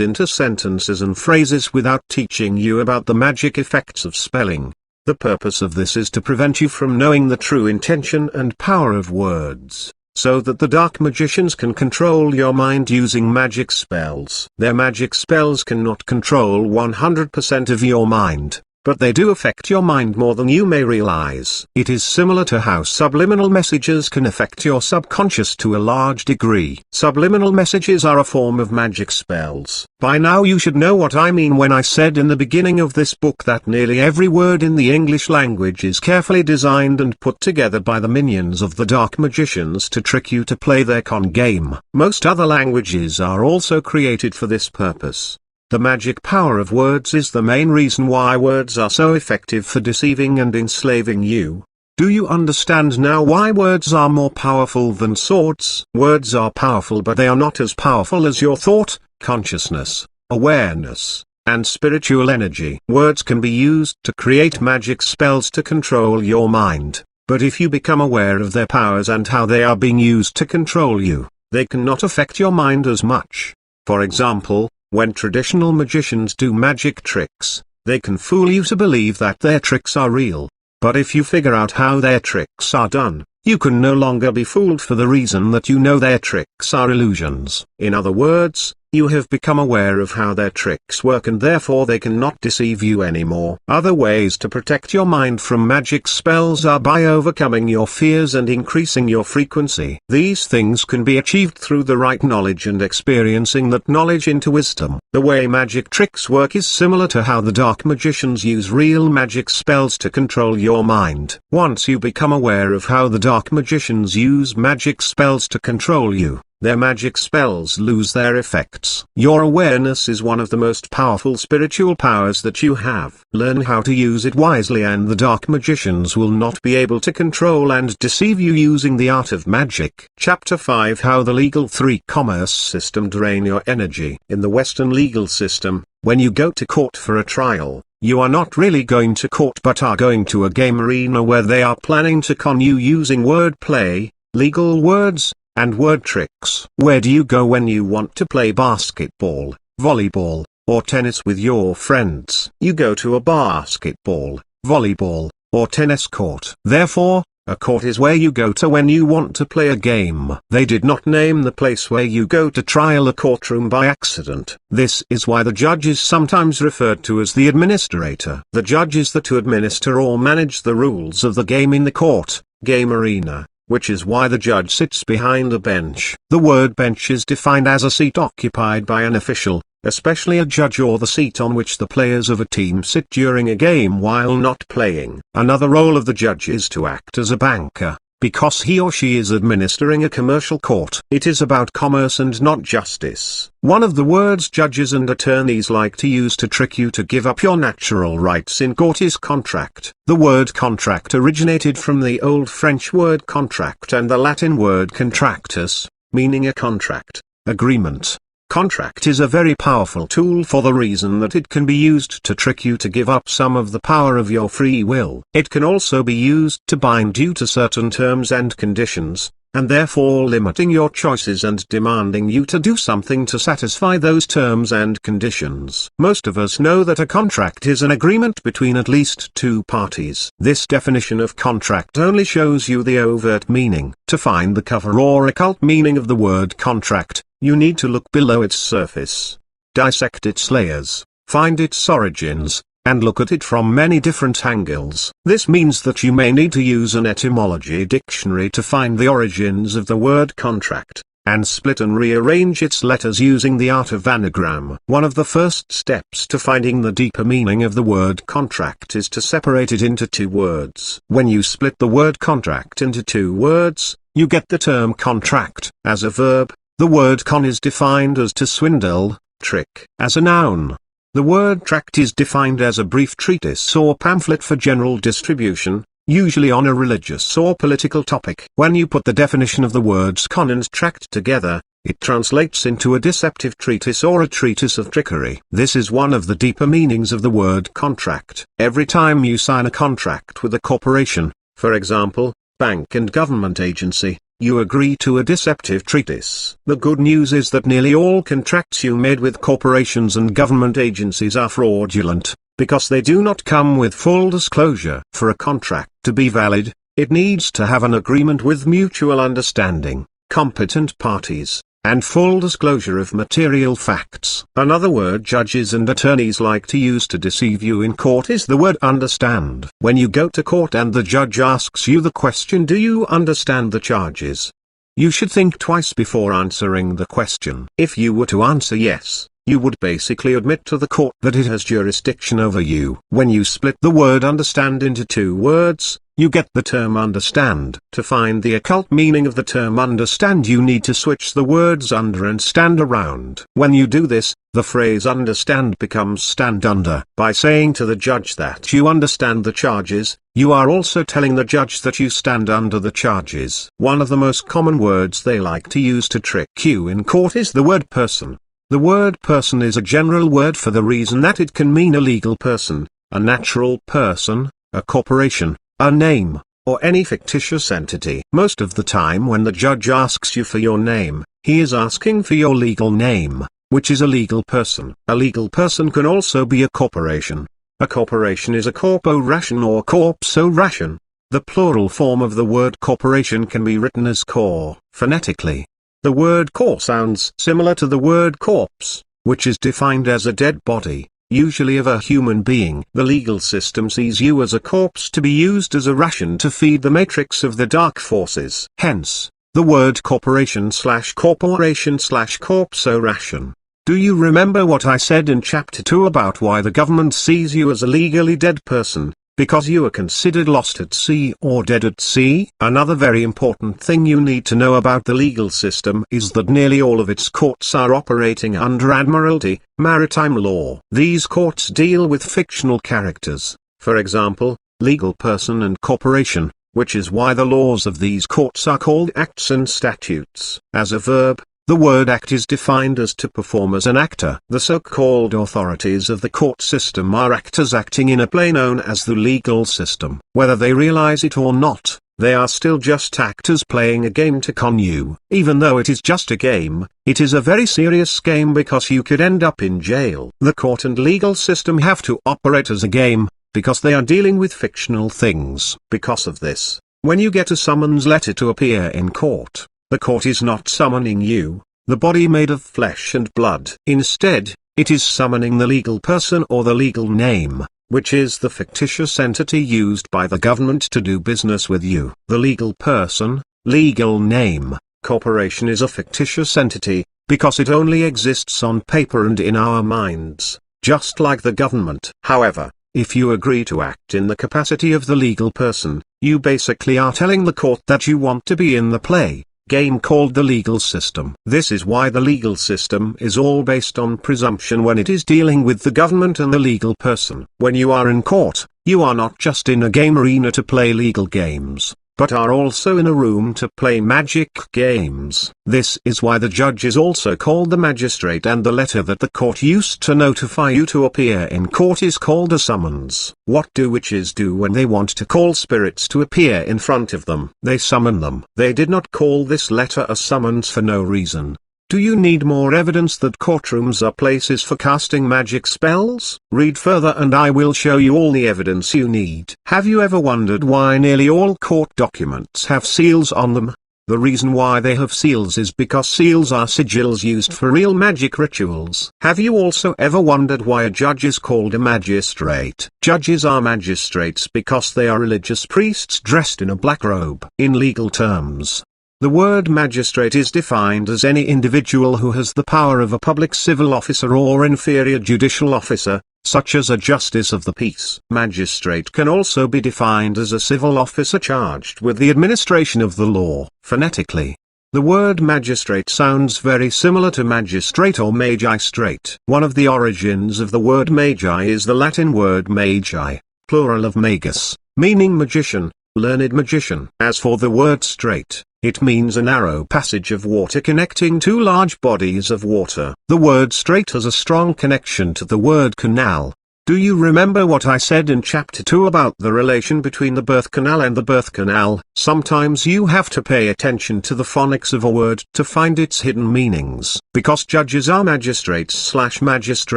into sentences and phrases without teaching you about the magic effects of spelling. The purpose of this is to prevent you from knowing the true intention and power of words, so that the dark magicians can control your mind using magic spells. Their magic spells cannot control 100% of your mind, but they do affect your mind more than you may realize. It is similar to how subliminal messages can affect your subconscious to a large degree. Subliminal messages are a form of magic spells. By now you should know what I mean when I said in the beginning of this book that nearly every word in the English language is carefully designed and put together by the minions of the dark magicians to trick you to play their con game. Most other languages are also created for this purpose. The magic power of words is the main reason why words are so effective for deceiving and enslaving you. Do you understand now why words are more powerful than swords? Words are powerful, but they are not as powerful as your thought, consciousness, awareness, and spiritual energy. Words can be used to create magic spells to control your mind, but if you become aware of their powers and how they are being used to control you, they cannot affect your mind as much. For example, when traditional magicians do magic tricks, they can fool you to believe that their tricks are real. But if you figure out how their tricks are done, you can no longer be fooled for the reason that you know their tricks are illusions. In other words, you have become aware of how their tricks work and therefore they cannot deceive you anymore. Other ways to protect your mind from magic spells are by overcoming your fears and increasing your frequency. These things can be achieved through the right knowledge and experiencing that knowledge into wisdom. The way magic tricks work is similar to how the dark magicians use real magic spells to control your mind. Once you become aware of how the dark magicians use magic spells to control you, their magic spells lose their effects. Your awareness is one of the most powerful spiritual powers that you have. Learn how to use it wisely and the dark magicians will not be able to control and deceive you using the art of magic. Chapter 5: How the Legal 3-Commerce System Drain Your Energy. In the Western legal system, when you go to court for a trial, you are not really going to court but are going to a game arena where they are planning to con you using wordplay, legal words, and word tricks. Where do you go when you want to play basketball, volleyball, or tennis with your friends. You go to a basketball, volleyball, or tennis court. Therefore, a court is where you go to when you want to play a game. They did not name the place where you go to trial a courtroom by accident. This is why the judge is sometimes referred to as the administrator. The judge is the to administer or manage the rules of the game in the court, game arena, which is why the judge sits behind a bench. The word bench is defined as a seat occupied by an official, especially a judge, or the seat on which the players of a team sit during a game while not playing. Another role of the judge is to act as a banker, because he or she is administering a commercial court. It is about commerce and not justice. One of the words judges and attorneys like to use to trick you to give up your natural rights in court is contract. The word contract originated from the Old French word contract and the Latin word contractus, meaning a contract, agreement. Contract is a very powerful tool for the reason that it can be used to trick you to give up some of the power of your free will. It can also be used to bind you to certain terms and conditions, and therefore limiting your choices and demanding you to do something to satisfy those terms and conditions. Most of us know that a contract is an agreement between at least two parties. This definition of contract only shows you the overt meaning. To find the cover or occult meaning of the word contract, you need to look below its surface, dissect its layers, find its origins, and look at it from many different angles. This means that you may need to use an etymology dictionary to find the origins of the word contract, and split and rearrange its letters using the art of anagram. One of the first steps to finding the deeper meaning of the word contract is to separate it into two words. When you split the word contract into two words, you get the term contract. As a verb, the word con is defined as to swindle, trick. As a noun, the word tract is defined as a brief treatise or pamphlet for general distribution, usually on a religious or political topic. When you put the definition of the words con and tract together, it translates into a deceptive treatise or a treatise of trickery. This is one of the deeper meanings of the word contract. Every time you sign a contract with a corporation, for example, bank and government agency, you agree to a deceptive treatise. The good news is that nearly all contracts you made with corporations and government agencies are fraudulent, because they do not come with full disclosure. For a contract to be valid, it needs to have an agreement with mutual understanding, competent parties, and full disclosure of material facts. Another word judges and attorneys like to use to deceive you in court is the word understand. When you go to court and the judge asks you the question, "Do you understand the charges?" you should think twice before answering the question. If you were to answer yes, you would basically admit to the court that it has jurisdiction over you. When you split the word understand into two words, you get the term understand. To find the occult meaning of the term understand, you need to switch the words under and stand around. When you do this, the phrase understand becomes stand under. By saying to the judge that you understand the charges, you are also telling the judge that you stand under the charges. One of the most common words they like to use to trick you in court is the word person. The word person is a general word for the reason that it can mean a legal person, a natural person, a corporation, a name, or any fictitious entity. Most of the time when the judge asks you for your name, he is asking for your legal name, which is a legal person. A legal person can also be a corporation. A corporation is a corporation or corpsoration. The plural form of the word corporation can be written as cor. Phonetically, the word cor sounds similar to the word corpse, which is defined as a dead body, usually of a human being. The legal system sees you as a corpse to be used as a ration to feed the matrix of the dark forces. Hence, the word corporation/corporation/corpsoration. Do you remember what I said in Chapter 2 about why the government sees you as a legally dead person? Because you are considered lost at sea or dead at sea. Another very important thing you need to know about the legal system is that nearly all of its courts are operating under Admiralty, maritime law. These courts deal with fictional characters, for example, legal person and corporation, which is why the laws of these courts are called acts and statutes. As a verb, the word act is defined as to perform as an actor. The so-called authorities of the court system are actors acting in a play known as the legal system. Whether they realize it or not, They are still just actors playing a game to con you. Even though it is just a game, it is a very serious game because you could end up in jail. The court and legal system have to operate as a game, because they are dealing with fictional things. Because of this, when you get a summons letter to appear in court, the court is not summoning you, the body made of flesh and blood. Instead, it is summoning the legal person or the legal name, which is the fictitious entity used by the government to do business with you. The legal person, legal name, corporation is a fictitious entity, because it only exists on paper and in our minds, just like the government. However, if you agree to act in the capacity of the legal person, you basically are telling the court that you want to be in the game called the legal system. This is why the legal system is all based on presumption when it is dealing with the government and the legal person. When you are in court, you are not just in a game arena to play legal games, but are also in a room to play magic games. This is why the judge is also called the magistrate, and the letter that the court used to notify you to appear in court is called a summons. What do witches do when they want to call spirits to appear in front of them? They summon them. They did not call this letter a summons for no reason. Do you need more evidence that courtrooms are places for casting magic spells? Read further and I will show you all the evidence you need. Have you ever wondered why nearly all court documents have seals on them? The reason why they have seals is because seals are sigils used for real magic rituals. Have you also ever wondered why a judge is called a magistrate? Judges are magistrates because they are religious priests dressed in a black robe. In legal terms, the word magistrate is defined as any individual who has the power of a public civil officer or inferior judicial officer, such as a justice of the peace. Magistrate can also be defined as a civil officer charged with the administration of the law. Phonetically, the word magistrate sounds very similar to magistrate or magistrate. One of the origins of the word magi is the Latin word magi, plural of magus, meaning magician, learned magician. As for the word straight, it means a narrow passage of water connecting two large bodies of water. The word straight has a strong connection to the word canal. Do you remember what I said in chapter 2 about the relation between the birth canal and the birth canal? Sometimes you have to pay attention to the phonics of a word to find its hidden meanings. Because judges are magistrates,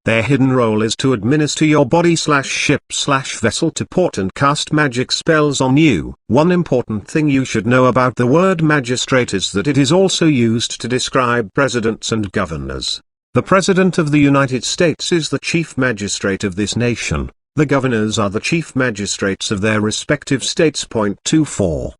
their hidden role is to administer your body/ship/vessel to port and cast magic spells on you. One important thing you should know about the word magistrate is that it is also used to describe presidents and governors. The President of the United States is the chief magistrate of this nation. The governors are the chief magistrates of their respective states. Point 24.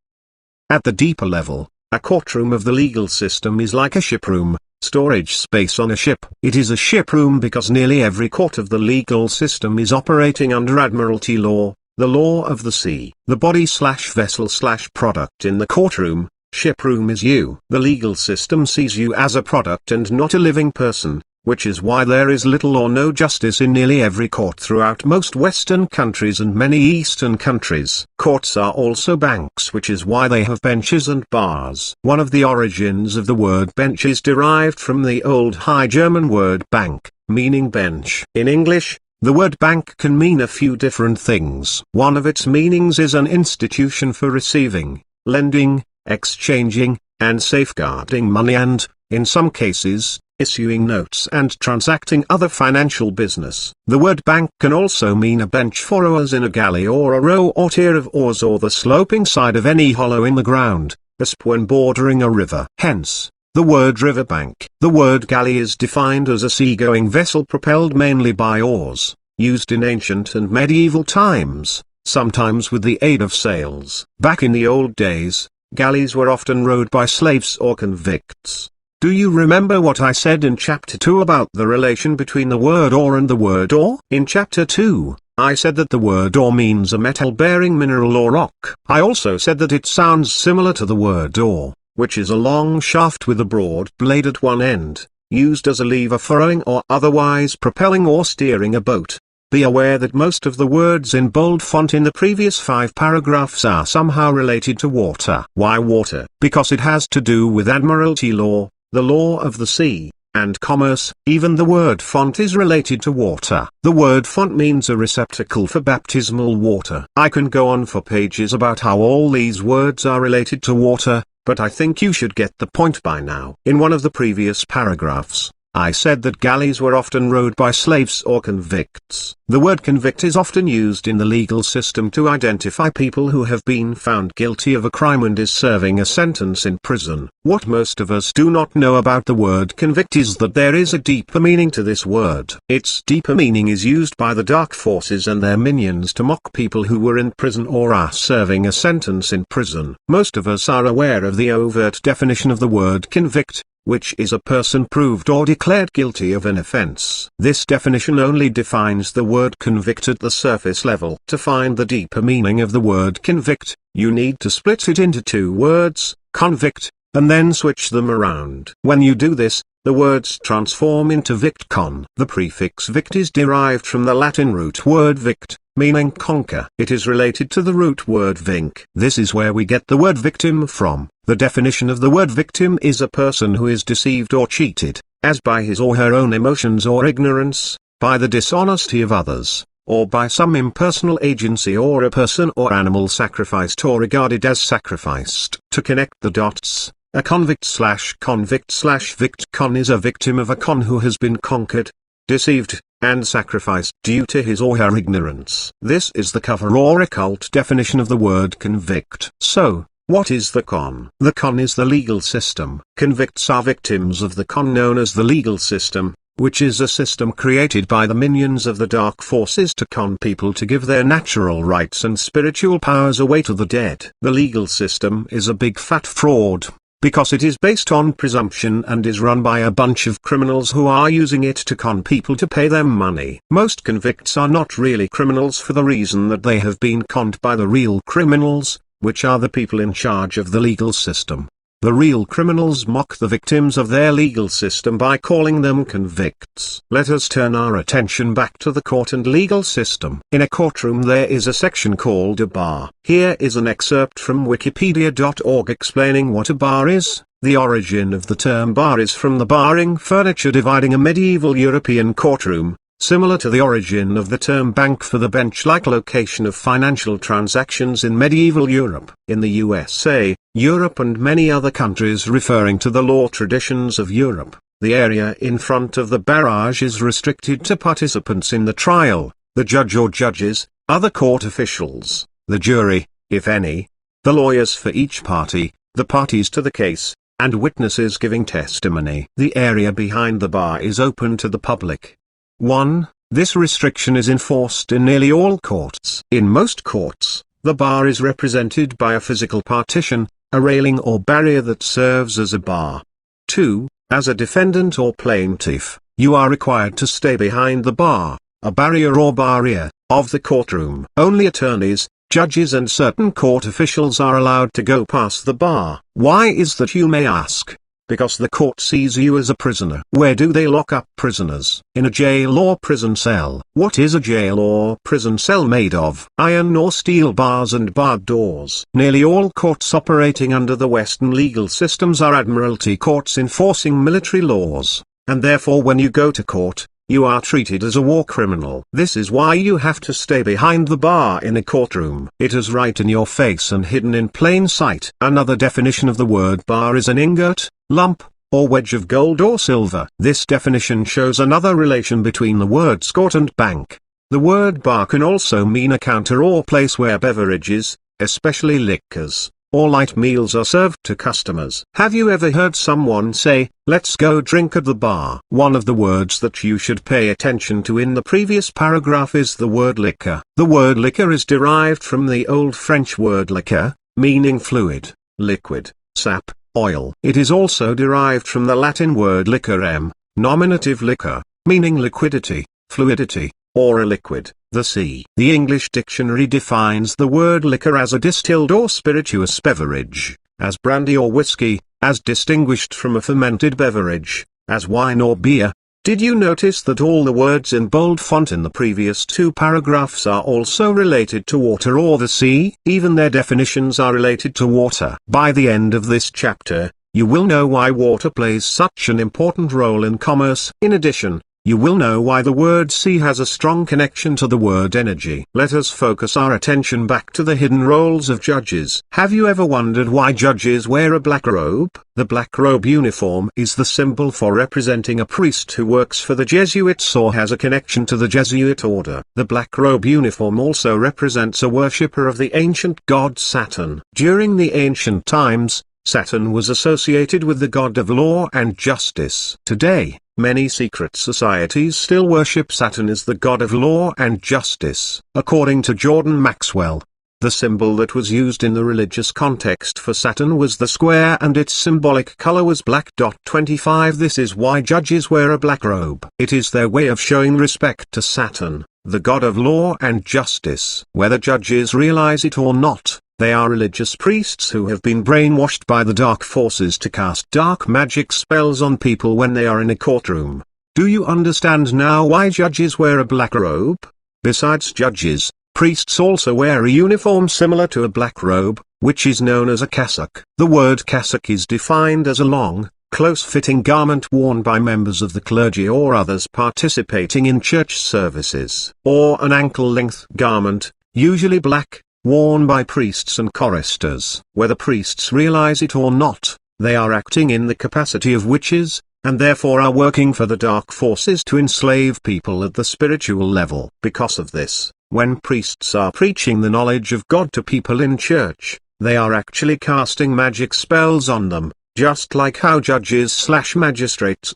At the deeper level, a courtroom of the legal system is like a shiproom, storage space on a ship. It is a shiproom because nearly every court of the legal system is operating under Admiralty law, the law of the sea. The body/vessel/product in the courtroom, shiproom is you. The legal system sees you as a product and not a living person, which is why there is little or no justice in nearly every court throughout most Western countries and many Eastern countries. Courts are also banks, which is why they have benches and bars. One of the origins of the word bench is derived from the Old High German word bank, meaning bench. In English, the word bank can mean a few different things. One of its meanings is an institution for receiving, lending, exchanging, and safeguarding money and, in some cases, issuing notes and transacting other financial business. The word bank can also mean a bench for oars in a galley or a row or tier of oars or the sloping side of any hollow in the ground, as when bordering a river. Hence, the word riverbank. The word galley is defined as a seagoing vessel propelled mainly by oars, used in ancient and medieval times, sometimes with the aid of sails. Back in the old days, galleys were often rowed by slaves or convicts. Do you remember what I said in chapter 2 about the relation between the word ore and the word ore? In chapter 2, I said that the word ore means a metal-bearing mineral or rock. I also said that it sounds similar to the word oar, which is a long shaft with a broad blade at one end, used as a lever for rowing or otherwise propelling or steering a boat. Be aware that most of the words in bold font in the previous 5 paragraphs are somehow related to water. Why water? Because it has to do with Admiralty law, the law of the sea. and commerce. Even the word font is related to water. The word font means a receptacle for baptismal water. I can go on for pages about how all these words are related to water, but I think you should get the point by now. In one of the previous paragraphs, I said that galleys were often rowed by slaves or convicts. The word convict is often used in the legal system to identify people who have been found guilty of a crime and is serving a sentence in prison. What most of us do not know about the word convict is that there is a deeper meaning to this word. Its deeper meaning is used by the dark forces and their minions to mock people who were in prison or are serving a sentence in prison. Most of us are aware of the overt definition of the word convict, which is a person proved or declared guilty of an offense. This definition only defines the word convict at the surface level. To find the deeper meaning of the word convict, you need to split it into two words, convict, and then switch them around. When you do this, the words transform into victcon. The prefix vict is derived from the Latin root word vict, meaning conquer. It is related to the root word vinc. This is where we get the word victim from. The definition of the word victim is a person who is deceived or cheated, as by his or her own emotions or ignorance, by the dishonesty of others, or by some impersonal agency or a person or animal sacrificed or regarded as sacrificed. To connect the dots, a convict/victcon is a victim of a con who has been conquered, deceived, and sacrificed due to his or her ignorance. This is the cover or occult definition of the word convict. So, what is the con? The con is the legal system. Convicts are victims of the con known as the legal system, which is a system created by the minions of the dark forces to con people to give their natural rights and spiritual powers away to the dead. The legal system is a big fat fraud, because it is based on presumption and is run by a bunch of criminals who are using it to con people to pay them money. Most convicts are not really criminals for the reason that they have been conned by the real criminals, which are the people in charge of the legal system. The real criminals mock the victims of their legal system by calling them convicts. Let us turn our attention back to the court and legal system. In a courtroom there is a section called a bar. Here is an excerpt from wikipedia.org explaining what a bar is. The origin of the term bar is from the barring furniture dividing a medieval European courtroom, similar to the origin of the term bank for the bench-like location of financial transactions in medieval Europe. In the USA, Europe and many other countries referring to the law traditions of Europe, the area in front of the barrage is restricted to participants in the trial, the judge or judges, other court officials, the jury, if any, the lawyers for each party, the parties to the case, and witnesses giving testimony. The area behind the bar is open to the public. 1. This restriction is enforced in nearly all courts. In most courts, the bar is represented by a physical partition, a railing or barrier that serves as a bar. 2. As a defendant or plaintiff, you are required to stay behind the bar, a barrier or barrier, of the courtroom. Only attorneys, judges and certain court officials are allowed to go past the bar. Why is that, you may ask? Because the court sees you as a prisoner. Where do they lock up prisoners? In a jail or prison cell. What is a jail or prison cell made of? Iron or steel bars and barred doors. Nearly all courts operating under the Western legal systems are admiralty courts enforcing military laws, and therefore when you go to court, you are treated as a war criminal. This is why you have to stay behind the bar in a courtroom. It is right in your face and hidden in plain sight. Another definition of the word bar is an ingot, lump, or wedge of gold or silver. This definition shows another relation between the words court and bank. The word bar can also mean a counter or place where beverages, especially liquors, or light meals are served to customers. Have you ever heard someone say, "Let's go drink at the bar"? One of the words that you should pay attention to in the previous paragraph is the word liquor. The word liquor is derived from the Old French word liquor, meaning fluid, liquid, sap, oil. It is also derived from the Latin word liquorem, nominative liquor, meaning liquidity, fluidity, or a liquid. The English dictionary defines the word liquor as a distilled or spirituous beverage, as brandy or whiskey, as distinguished from a fermented beverage, as wine or beer. Did you notice that all the words in bold font in the previous two paragraphs are also related to water or the sea? Even their definitions are related to water. By the end of this chapter, you will know why water plays such an important role in commerce. In addition, you will know why the word sea has a strong connection to the word energy. Let us focus our attention back to the hidden roles of judges. Have you ever wondered why judges wear a black robe? The black robe uniform is the symbol for representing a priest who works for the Jesuits or has a connection to the Jesuit order. The black robe uniform also represents a worshipper of the ancient god Saturn. During the ancient times, Saturn was associated with the god of law and justice. Today, many secret societies still worship Saturn as the god of law and justice. According to Jordan Maxwell, the symbol that was used in the religious context for Saturn was the square and its symbolic color was black. 25 This is why judges wear a black robe. It is their way of showing respect to Saturn, the god of law and justice. Whether judges realize it or not, they are religious priests who have been brainwashed by the dark forces to cast dark magic spells on people when they are in a courtroom. Do you understand now why judges wear a black robe? Besides judges, priests also wear a uniform similar to a black robe, which is known as a cassock. The word cassock is defined as a long, close-fitting garment worn by members of the clergy or others participating in church services, or an ankle-length garment, usually black, worn by priests and choristers. Whether priests realize it or not, they are acting in the capacity of witches, and therefore are working for the dark forces to enslave people at the spiritual level. Because of this, when priests are preaching the knowledge of God to people in church, they are actually casting magic spells on them, just like how judges/magistrates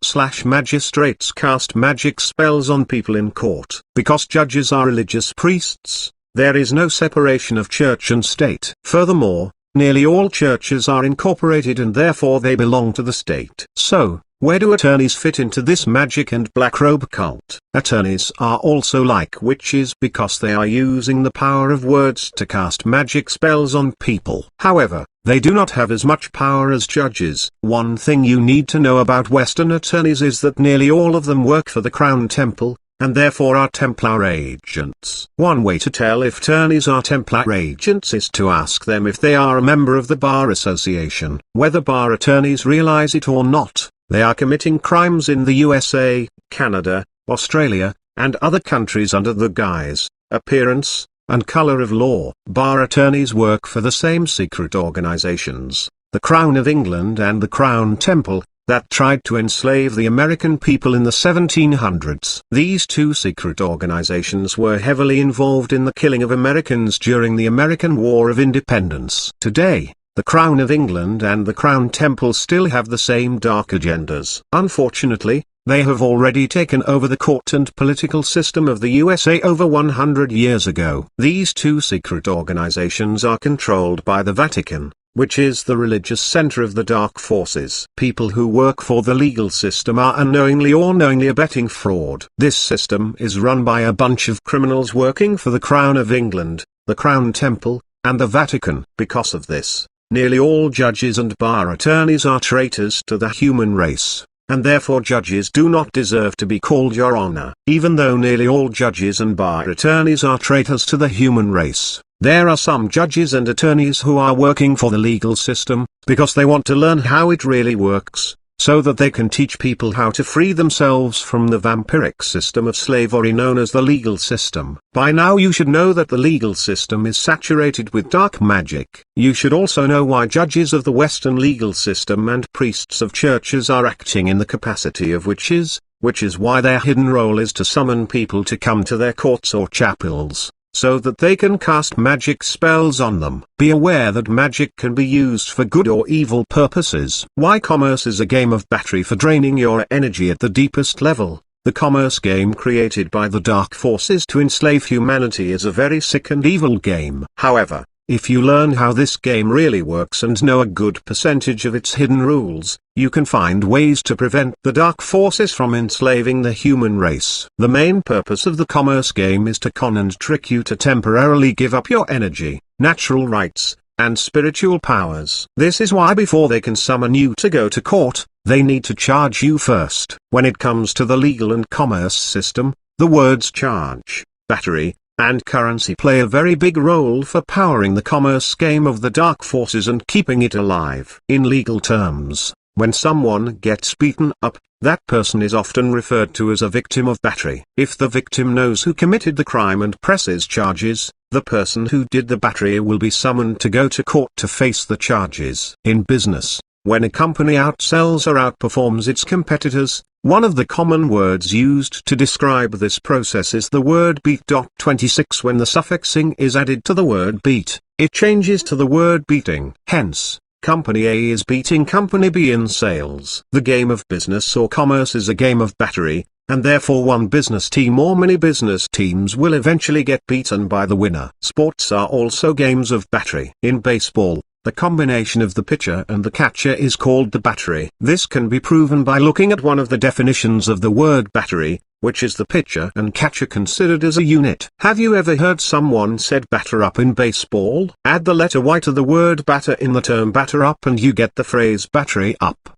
cast magic spells on people in court. Because judges are religious priests, there is no separation of church and state. Furthermore, nearly all churches are incorporated and therefore they belong to the state. So, where do attorneys fit into this magic and black robe cult? Attorneys are also like witches because they are using the power of words to cast magic spells on people. However, they do not have as much power as judges. One thing you need to know about Western attorneys is that nearly all of them work for the Crown Temple, and therefore are Templar agents. One way to tell if attorneys are Templar agents is to ask them if they are a member of the Bar Association. Whether bar attorneys realize it or not, they are committing crimes in the USA, Canada, Australia, and other countries under the guise, appearance, and color of law. Bar attorneys work for the same secret organizations, the Crown of England and the Crown Temple, that tried to enslave the American people in the 1700s. These two secret organizations were heavily involved in the killing of Americans during the American War of Independence. Today, the Crown of England and the Crown Temple still have the same dark agendas. Unfortunately, they have already taken over the court and political system of the USA over 100 years ago. These two secret organizations are controlled by the Vatican, which is the religious center of the dark forces. People who work for the legal system are unknowingly or knowingly abetting fraud. This system is run by a bunch of criminals working for the Crown of England, the Crown Temple, and the Vatican. Because of this, nearly all judges and bar attorneys are traitors to the human race, and therefore judges do not deserve to be called Your Honor. Even though nearly all judges and bar attorneys are traitors to the human race, there are some judges and attorneys who are working for the legal system, because they want to learn how it really works, so that they can teach people how to free themselves from the vampiric system of slavery known as the legal system. By now you should know that the legal system is saturated with dark magic. You should also know why judges of the Western legal system and priests of churches are acting in the capacity of witches, which is why their hidden role is to summon people to come to their courts or chapels, so that they can cast magic spells on them. Be aware that magic can be used for good or evil purposes. Why commerce is a game of battery for draining your energy at the deepest level. The commerce game created by the dark forces to enslave humanity is a very sick and evil game. However, if you learn how this game really works and know a good percentage of its hidden rules, you can find ways to prevent the dark forces from enslaving the human race. The main purpose of the commerce game is to con and trick you to temporarily give up your energy, natural rights, and spiritual powers. This is why before they can summon you to go to court, they need to charge you first. When it comes to the legal and commerce system, the words charge, battery, and currency play a very big role for powering the commerce game of the dark forces and keeping it alive. In legal terms, when someone gets beaten up, that person is often referred to as a victim of battery. If the victim knows who committed the crime and presses charges, the person who did the battery will be summoned to go to court to face the charges. In business, when a company outsells or outperforms its competitors, one of the common words used to describe this process is the word beat. 26 When the suffixing is added to the word beat, it changes to the word beating. Hence, Company A is beating Company B in sales. The game of business or commerce is a game of battery, and therefore one business team or many business teams will eventually get beaten by the winner. Sports are also games of battery. In baseball, the combination of the pitcher and the catcher is called the battery. This can be proven by looking at one of the definitions of the word battery, which is the pitcher and catcher considered as a unit. Have you ever heard someone said batter up in baseball? Add the letter Y to the word batter in the term batter up and you get the phrase battery up.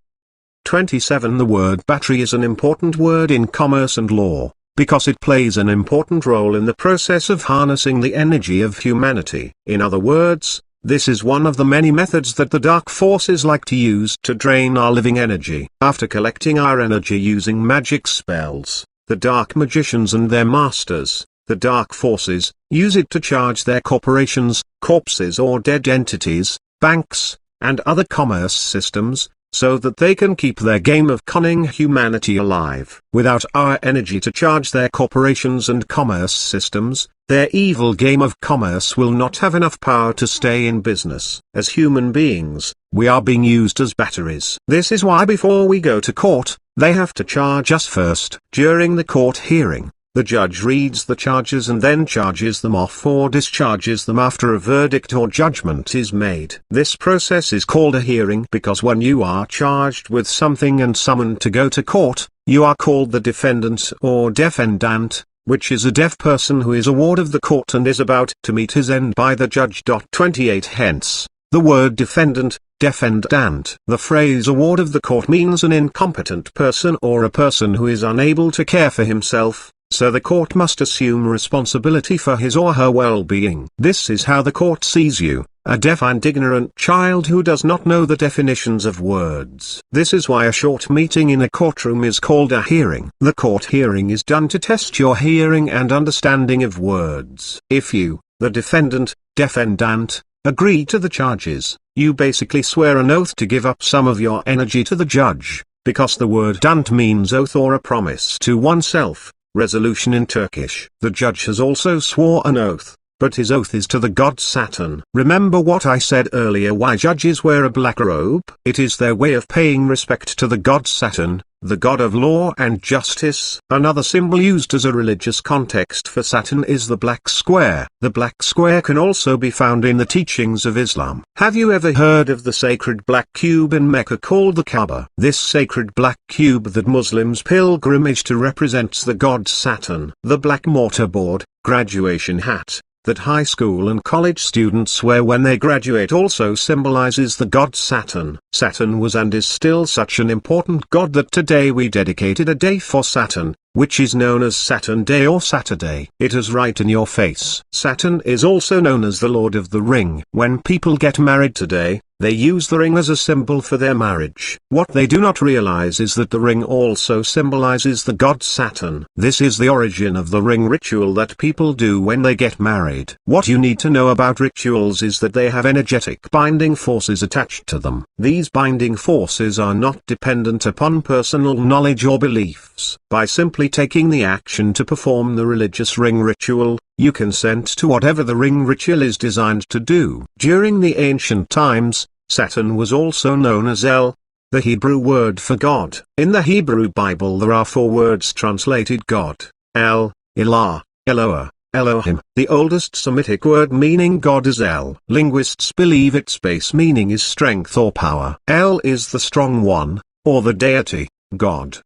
27 The word battery is an important word in commerce and law, because it plays an important role in the process of harnessing the energy of humanity. In other words, this is one of the many methods that the dark forces like to use to drain our living energy. After collecting our energy using magic spells, the dark magicians and their masters, the dark forces, use it to charge their corporations, corpses or dead entities, banks, and other commerce systems, so that they can keep their game of conning humanity alive. Without our energy to charge their corporations and commerce systems, their evil game of commerce will not have enough power to stay in business. As human beings, we are being used as batteries. This is why before we go to court, they have to charge us first. During the court hearing, the judge reads the charges and then charges them off or discharges them after a verdict or judgment is made. This process is called a hearing because when you are charged with something and summoned to go to court, you are called the defendant or defendant, which is a deaf person who is a ward of the court and is about to meet his end by the judge. 28 Hence, the word defendant, defendant. The phrase a ward of the court means an incompetent person or a person who is unable to care for himself, so the court must assume responsibility for his or her well-being. This is how the court sees you, a deaf and ignorant child who does not know the definitions of words. This is why a short meeting in a courtroom is called a hearing. The court hearing is done to test your hearing and understanding of words. If you, the defendant, defendant, agree to the charges, you basically swear an oath to give up some of your energy to the judge, because the word dant means oath or a promise to oneself. Resolution in Turkish. The judge has also swore an oath, but his oath is to the god Saturn. Remember what I said earlier, why judges wear a black robe? It is their way of paying respect to the god Saturn, the god of law and justice. Another symbol used as a religious context for Saturn is the black square. The black square can also be found in the teachings of Islam. Have you ever heard of the sacred black cube in Mecca called the Kaaba? This sacred black cube that Muslims pilgrimage to represents the god Saturn. The black mortarboard, graduation hat, that high school and college students wear when they graduate also symbolizes the god Saturn. Saturn was and is still such an important god that today we dedicated a day for Saturn, which is known as Saturn Day or Saturday. It is right in your face. Saturn is also known as the Lord of the Ring. When people get married today, they use the ring as a symbol for their marriage. What they do not realize is that the ring also symbolizes the god Saturn. This is the origin of the ring ritual that people do when they get married. What you need to know about rituals is that they have energetic binding forces attached to them. These binding forces are not dependent upon personal knowledge or beliefs. By simply taking the action to perform the religious ring ritual, you consent to whatever the ring ritual is designed to do. During the ancient times, Saturn was also known as El, the Hebrew word for God. In the Hebrew Bible there are 4 words translated God: El, Elah, Eloah, Elohim. The oldest Semitic word meaning God is El. Linguists believe its base meaning is strength or power. El is the strong one, or the deity, God.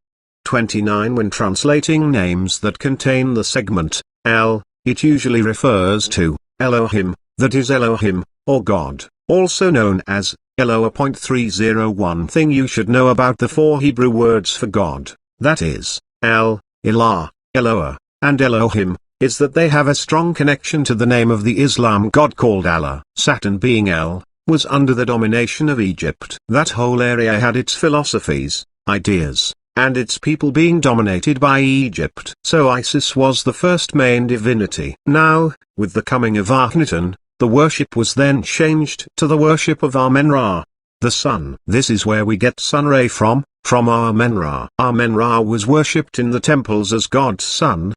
29 When translating names that contain the segment, El, it usually refers to Elohim, that is Elohim, or God, also known as Eloah. 301 Thing you should know about the 4 Hebrew words for God, that is, El, Elah, Eloah, and Elohim. is that they have a strong connection to the name of the Islam god called Allah. Saturn, being El, was under the domination of Egypt. That whole area had its philosophies, ideas, and its people being dominated by Egypt. So Isis was the first main divinity. Now, with the coming of Akhenaten, the worship was then changed to the worship of Amen-Ra, the sun. This is where we get Sun-Ra from Amen-Ra. Amen-Ra was worshipped in the temples as God's sun.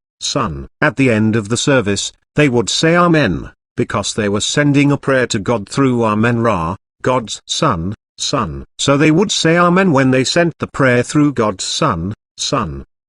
At the end of the service, they would say Amen, because they were sending a prayer to God through Amen-Ra, God's sun. So they would say Amen when they sent the prayer through God's sun.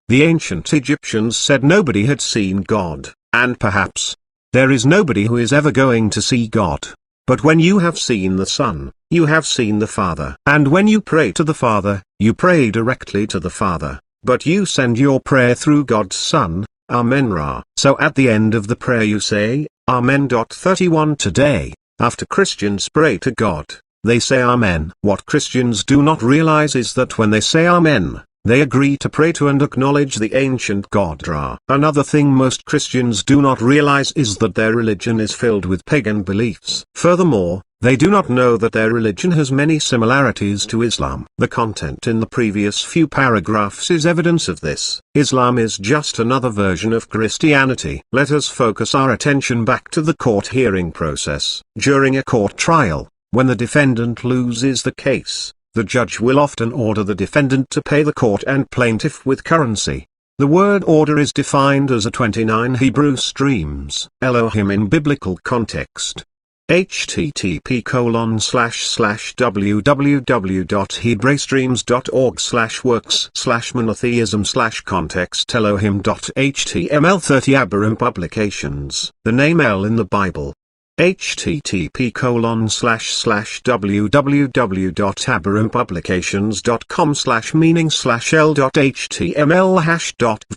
The ancient Egyptians said nobody had seen God, and perhaps there is nobody who is ever going to see God. But when you have seen the Son, you have seen the Father. And when you pray to the Father, you pray directly to the Father, but you send your prayer through God's Son, Amen-Ra. So at the end of the prayer you say, Amen. 31 Today, after Christians pray to God, they say Amen. What Christians do not realize is that when they say Amen, they agree to pray to and acknowledge the ancient God Ra. Another thing most Christians do not realize is that their religion is filled with pagan beliefs. Furthermore, they do not know that their religion has many similarities to Islam. The content in the previous few paragraphs is evidence of this. Islam is just another version of Christianity. Let us focus our attention back to the court hearing process. During a court trial, when the defendant loses the case, the judge will often order the defendant to pay the court and plaintiff with currency. The word order is defined as a 29 Hebrew streams Elohim in biblical context. http://www.hebraistreams.org/works/monotheism/context Elohim.html 30 Abraham Publications. The name El in the Bible. http://www.haberham.publications.com/meaning/l.html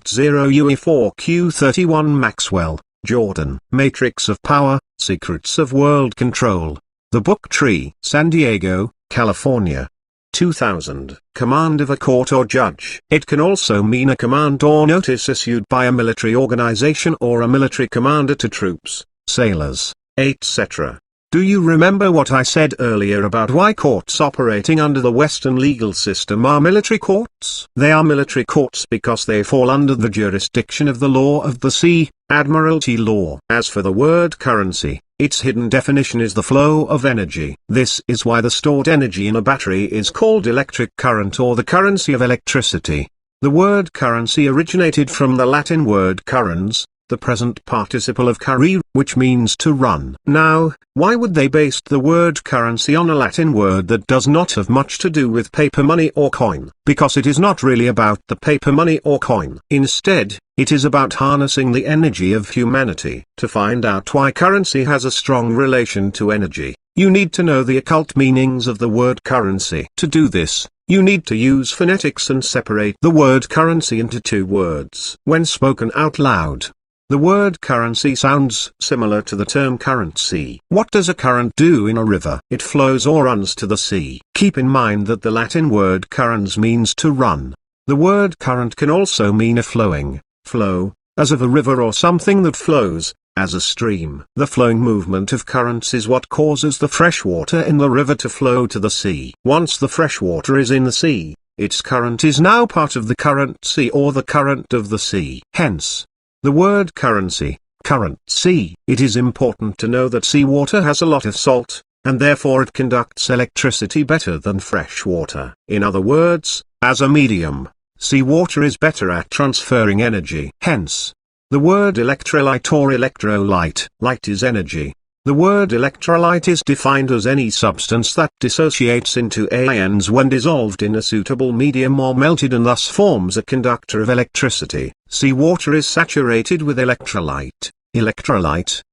#0UE4Q31 Maxwell, Jordan. Matrix of Power, Secrets of World Control. The Book Tree. San Diego, California. 2000. Command of a court or judge. It can also mean a command or notice issued by a military organization or a military commander to troops, sailors, etc. Do you remember what I said earlier about why courts operating under the Western legal system are military courts? They are military courts because they fall under the jurisdiction of the law of the sea, admiralty law. As for the word currency, its hidden definition is the flow of energy. This is why the stored energy in a battery is called electric current or the currency of electricity. The word currency originated from the Latin word currens, the present participle of currere, which means to run. Now, why would they base the word currency on a Latin word that does not have much to do with paper money or coin? Because it is not really about the paper money or coin. Instead, it is about harnessing the energy of humanity. To find out why currency has a strong relation to energy, you need to know the occult meanings of the word currency. To do this, you need to use phonetics and separate the word currency into two words. When spoken out loud, the word currency sounds similar to the term currency. What does a current do in a river? It flows or runs to the sea. Keep in mind that the Latin word currens means to run. The word current can also mean a flowing, flow, as of a river or something that flows, as a stream. The flowing movement of currents is what causes the fresh water in the river to flow to the sea. Once the fresh water is in the sea, its current is now part of the current sea or the current of the sea. Hence, the word currency, currency. It is important to know that seawater has a lot of salt, and therefore it conducts electricity better than fresh water. In other words, as a medium, seawater is better at transferring energy. Hence, the word electrolyte or electrolyte. Light is energy. The word electrolyte is defined as any substance that dissociates into ions when dissolved in a suitable medium or melted and thus forms a conductor of electricity. Seawater is saturated with electrolyte,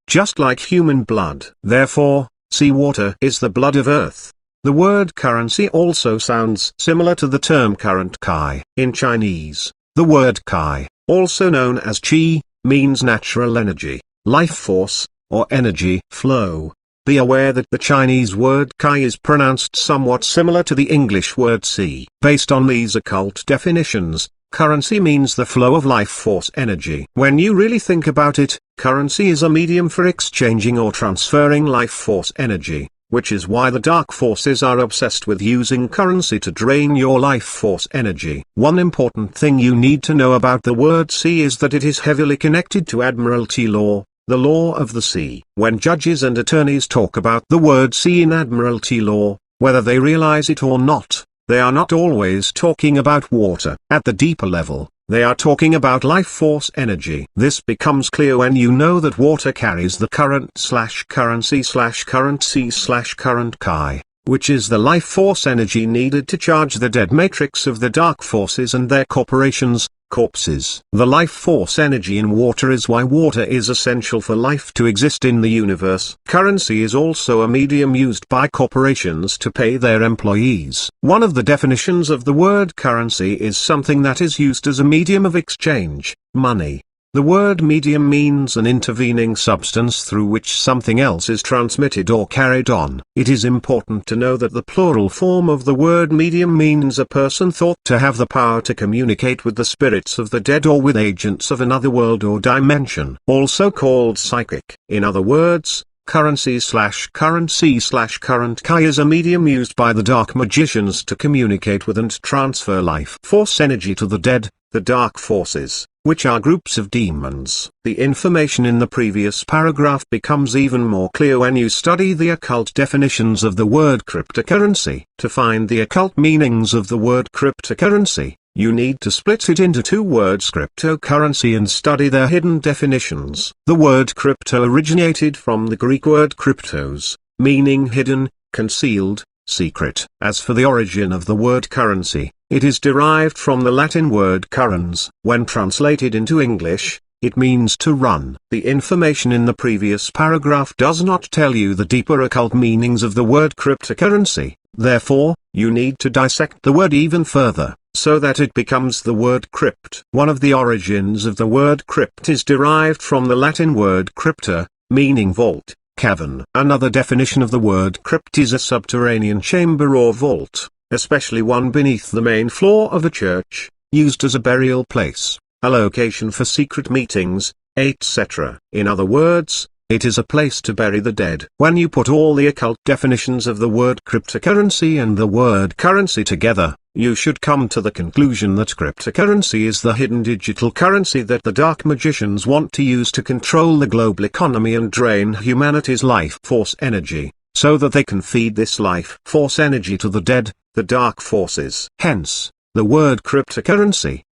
just like human blood. Therefore, seawater is the blood of Earth. The word currency also sounds similar to the term current kai. In Chinese, the word kai, also known as qi, means natural energy, life force, or energy flow. Be aware that the Chinese word kai is pronounced somewhat similar to the English word sea. Based on these occult definitions, Currency means the flow of life force energy. When you really think about it, currency is a medium for exchanging or transferring life force energy, which is why the dark forces are obsessed with using currency to drain your life force energy. One important thing you need to know about the word sea is that it is heavily connected to admiralty law, the law of the sea. When judges and attorneys talk about the word sea in admiralty law, whether they realize it or not, they are not always talking about water. At the deeper level, they are talking about life force energy. This becomes clear when you know that water carries the current/currency/current chi, which is the life force energy needed to charge the dead matrix of the dark forces and their corporations, corpses. The life force energy in water is why water is essential for life to exist in the universe. Currency is also a medium used by corporations to pay their employees. One of the definitions of the word currency is something that is used as a medium of exchange, money. The word medium means an intervening substance through which something else is transmitted or carried on. It is important to know that the plural form of the word medium means a person thought to have the power to communicate with the spirits of the dead or with agents of another world or dimension, also called psychic. In other words, currency/currency/current chi is a medium used by the dark magicians to communicate with and transfer life force energy to the dead, the dark forces, which are groups of demons. The information in the previous paragraph becomes even more clear when you study the occult definitions of the word cryptocurrency. To find the occult meanings of the word cryptocurrency, you need to split it into two words, cryptocurrency, and study their hidden definitions. The word crypto originated from the Greek word kryptos, meaning hidden, concealed, secret. As for the origin of the word currency, it is derived from the Latin word currens. When translated into English, it means to run. The information in the previous paragraph does not tell you the deeper occult meanings of the word cryptocurrency, therefore, you need to dissect the word even further, so that it becomes the word crypt. One of the origins of the word crypt is derived from the Latin word crypta, meaning vault, cavern. Another definition of the word crypt is a subterranean chamber or vault, especially one beneath the main floor of a church, used as a burial place, a location for secret meetings, etc. In other words, it is a place to bury the dead. When you put all the occult definitions of the word cryptocurrency and the word currency together, you should come to the conclusion that cryptocurrency is the hidden digital currency that the dark magicians want to use to control the global economy and drain humanity's life force energy, so that they can feed this life force energy to the dead, the dark forces. Hence, the word cryptocurrency.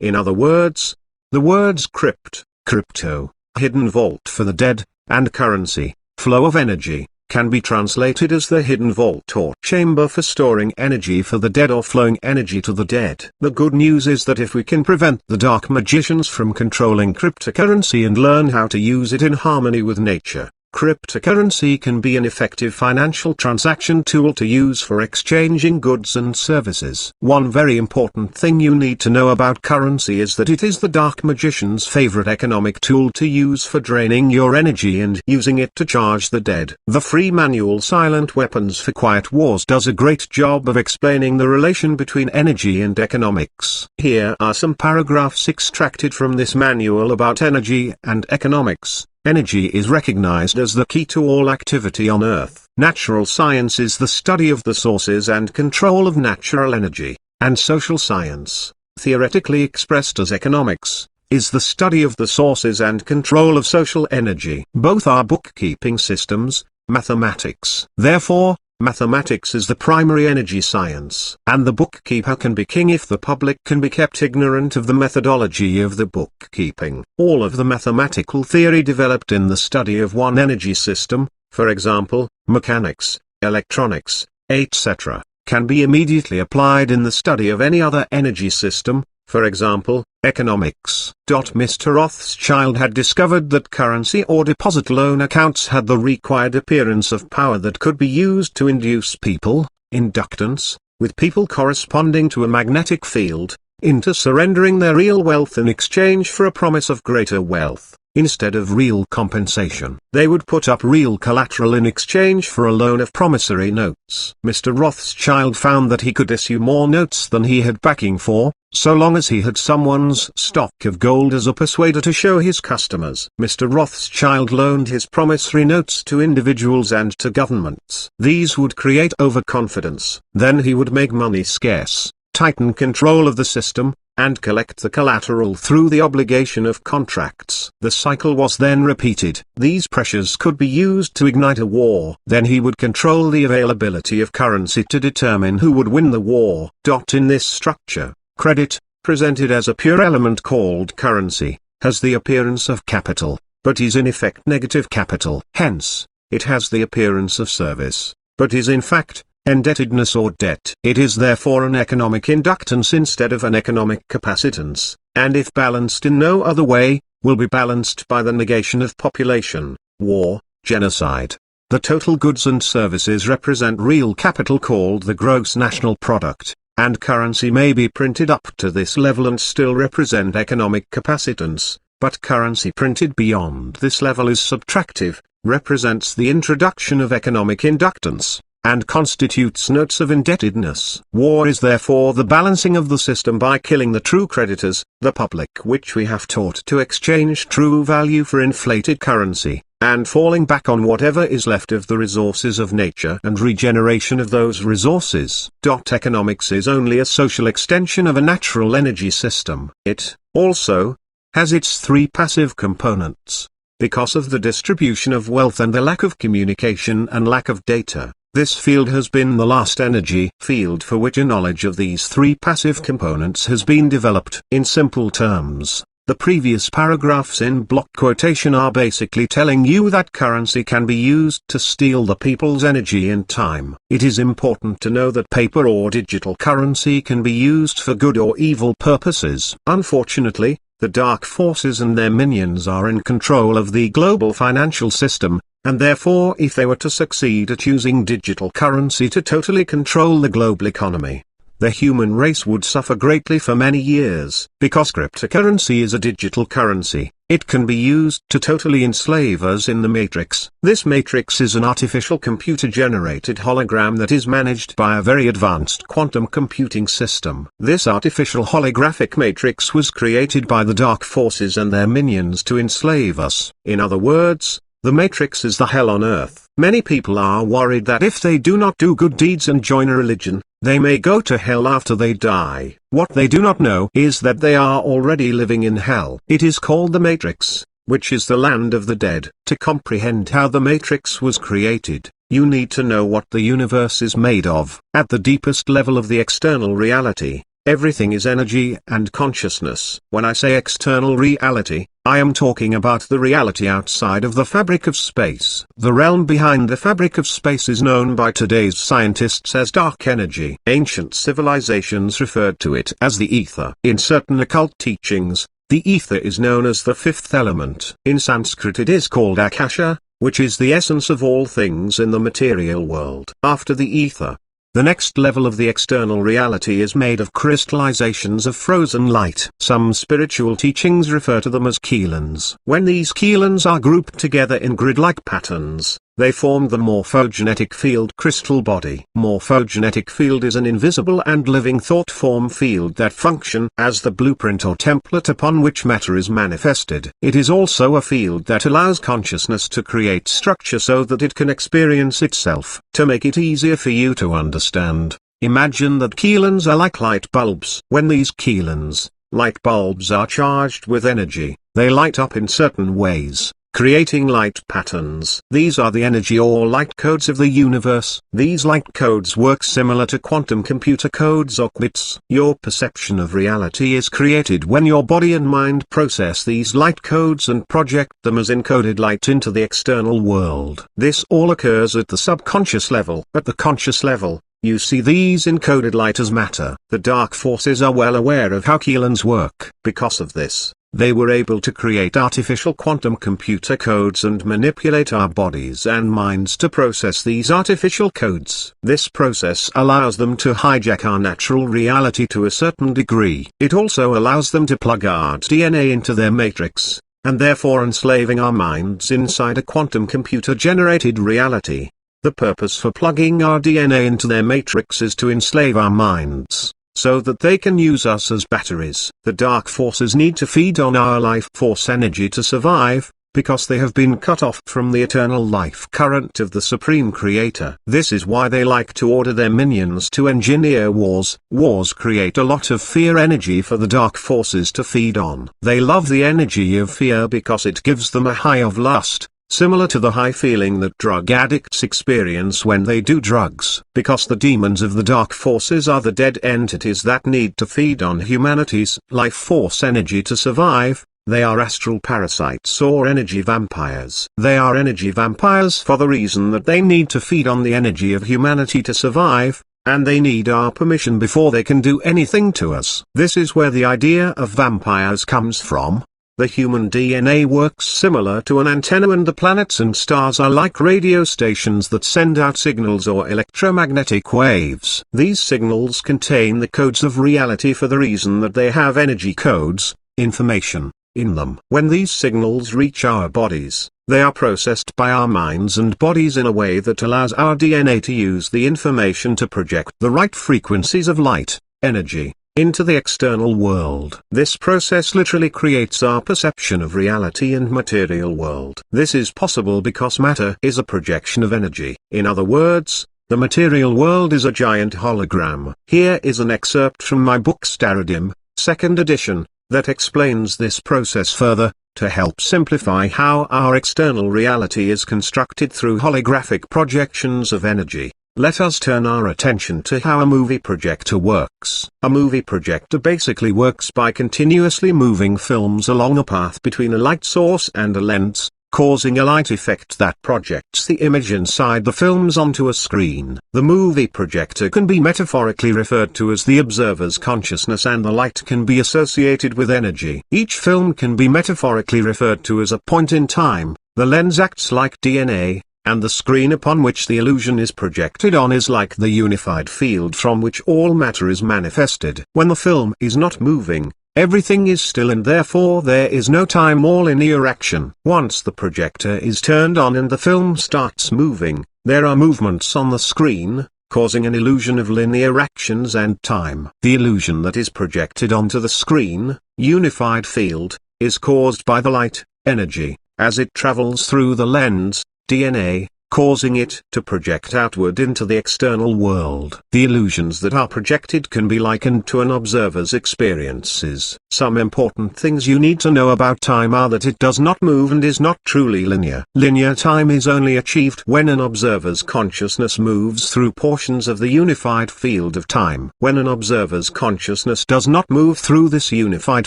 In other words, the words crypto, hidden vault for the dead, and currency, flow of energy, can be translated as the hidden vault or chamber for storing energy for the dead or flowing energy to the dead. The good news is that if we can prevent the dark magicians from controlling cryptocurrency and learn how to use it in harmony with nature, cryptocurrency can be an effective financial transaction tool to use for exchanging goods and services. One very important thing you need to know about currency is that it is the dark magician's favorite economic tool to use for draining your energy and using it to charge the dead. The free manual Silent Weapons for Quiet Wars does a great job of explaining the relation between energy and economics. Here are some paragraphs extracted from this manual about energy and economics. Energy is recognized as the key to all activity on Earth. Natural science is the study of the sources and control of natural energy, and social science, theoretically expressed as economics, is the study of the sources and control of social energy. Both are bookkeeping systems, mathematics. Therefore, mathematics is the primary energy science. And the bookkeeper can be king if the public can be kept ignorant of the methodology of the bookkeeping. All of the mathematical theory developed in the study of one energy system, for example, mechanics, electronics, etc., can be immediately applied in the study of any other energy system, for example, economics. Mr. Rothschild had discovered that currency or deposit loan accounts had the required appearance of power that could be used to induce people, inductance, with people corresponding to a magnetic field, into surrendering their real wealth in exchange for a promise of greater wealth. instead of real compensation. They would put up real collateral in exchange for a loan of promissory notes. Mr. Rothschild found that he could issue more notes than he had backing for, so long as he had someone's stock of gold as a persuader to show his customers. Mr. Rothschild loaned his promissory notes to individuals and to governments. These would create overconfidence. Then he would make money scarce, tighten control of the system, and collect the collateral through the obligation of contracts. The cycle was then repeated. These pressures could be used to ignite a war. Then he would control the availability of currency to determine who would win the war. In this structure, credit, presented as a pure element called currency, has the appearance of capital, but is in effect negative capital. Hence, it has the appearance of service, but is in fact indebtedness or debt. It is therefore an economic inductance instead of an economic capacitance, and if balanced in no other way, will be balanced by the negation of population, war, genocide. The total goods and services represent real capital called the gross national product, and currency may be printed up to this level and still represent economic capacitance, but currency printed beyond this level is subtractive, represents the introduction of economic inductance, and constitutes notes of indebtedness. War is therefore the balancing of the system by killing the true creditors, the public, which we have taught to exchange true value for inflated currency, and falling back on whatever is left of the resources of nature and regeneration of those resources. Economics is only a social extension of a natural energy system. It, also, has its three passive components. Because of the distribution of wealth and the lack of communication and lack of data, this field has been the last energy field for which a knowledge of these three passive components has been developed. In simple terms, the previous paragraphs in block quotation are basically telling you that currency can be used to steal the people's energy and time. It is important to know that paper or digital currency can be used for good or evil purposes. Unfortunately, the dark forces and their minions are in control of the global financial system, and therefore if they were to succeed at using digital currency to totally control the global economy, the human race would suffer greatly for many years. Because cryptocurrency is a digital currency, it can be used to totally enslave us in the matrix. This matrix is an artificial computer-generated hologram that is managed by a very advanced quantum computing system. This artificial holographic matrix was created by the dark forces and their minions to enslave us. In other words, the matrix is the hell on earth. Many people are worried that if they do not do good deeds and join a religion, they may go to hell after they die. What they do not know is that they are already living in hell. It is called the Matrix, which is the land of the dead. To comprehend how the Matrix was created, you need to know what the universe is made of. At the deepest level of the external reality, everything is energy and consciousness. When I say external reality, I am talking about the reality outside of the fabric of space. The realm behind the fabric of space is known by today's scientists as dark energy. Ancient civilizations referred to it as the ether. In certain occult teachings, the ether is known as the fifth element. In Sanskrit it is called Akasha, which is the essence of all things in the material world. After the ether, the next level of the external reality is made of crystallizations of frozen light. Some spiritual teachings refer to them as chelins. When these chelins are grouped together in grid-like patterns, they form the morphogenetic field crystal body. Morphogenetic field is an invisible and living thought form field that function as the blueprint or template upon which matter is manifested. It is also a field that allows consciousness to create structure so that it can experience itself. To make it easier for you to understand, imagine that chelins are like light bulbs. When these chelins, light bulbs, are charged with energy, they light up in certain ways, creating light patterns. These are the energy or light codes of the universe. These light codes work similar to quantum computer codes or qubits. Your perception of reality is created when your body and mind process these light codes and project them as encoded light into the external world. This all occurs at the subconscious level. At the conscious level, you see these encoded light as matter. The dark forces are well aware of how chelins work. Because of this, they were able to create artificial quantum computer codes and manipulate our bodies and minds to process these artificial codes. This process allows them to hijack our natural reality to a certain degree. It also allows them to plug our DNA into their matrix, and therefore enslaving our minds inside a quantum computer-generated reality. The purpose for plugging our DNA into their matrix is to enslave our minds, so that they can use us as batteries. The dark forces need to feed on our life force energy to survive, because they have been cut off from the eternal life current of the Supreme Creator. This is why they like to order their minions to engineer wars. Wars create a lot of fear energy for the dark forces to feed on. They love the energy of fear because it gives them a high of lust, similar to the high feeling that drug addicts experience when they do drugs. Because the demons of the dark forces are the dead entities that need to feed on humanity's life force energy to survive, they are astral parasites or energy vampires. They are energy vampires for the reason that they need to feed on the energy of humanity to survive, and they need our permission before they can do anything to us. This is where the idea of vampires comes from. The human DNA works similar to an antenna, and the planets and stars are like radio stations that send out signals or electromagnetic waves. These signals contain the codes of reality for the reason that they have energy codes, information, in them. When these signals reach our bodies, they are processed by our minds and bodies in a way that allows our DNA to use the information to project the right frequencies of light, energy, into the external world. This process literally creates our perception of reality and material world. This is possible because matter is a projection of energy. In other words, the material world is a giant hologram. Here is an excerpt from my book Staradim, 2nd edition, that explains this process further, to help simplify how our external reality is constructed through holographic projections of energy. Let us turn our attention to how a movie projector works. A movie projector basically works by continuously moving films along a path between a light source and a lens, causing a light effect that projects the image inside the films onto a screen. The movie projector can be metaphorically referred to as the observer's consciousness, and the light can be associated with energy. Each film can be metaphorically referred to as a point in time. The lens acts like DNA, and the screen upon which the illusion is projected on is like the unified field from which all matter is manifested. When the film is not moving, everything is still, and therefore there is no time or linear action. Once the projector is turned on and the film starts moving, there are movements on the screen, causing an illusion of linear actions and time. The illusion that is projected onto the screen, unified field, is caused by the light, energy, as it travels through the lens, DNA, causing it to project outward into the external world. The illusions that are projected can be likened to an observer's experiences. Some important things you need to know about time are that it does not move and is not truly linear. Linear time is only achieved when an observer's consciousness moves through portions of the unified field of time. When an observer's consciousness does not move through this unified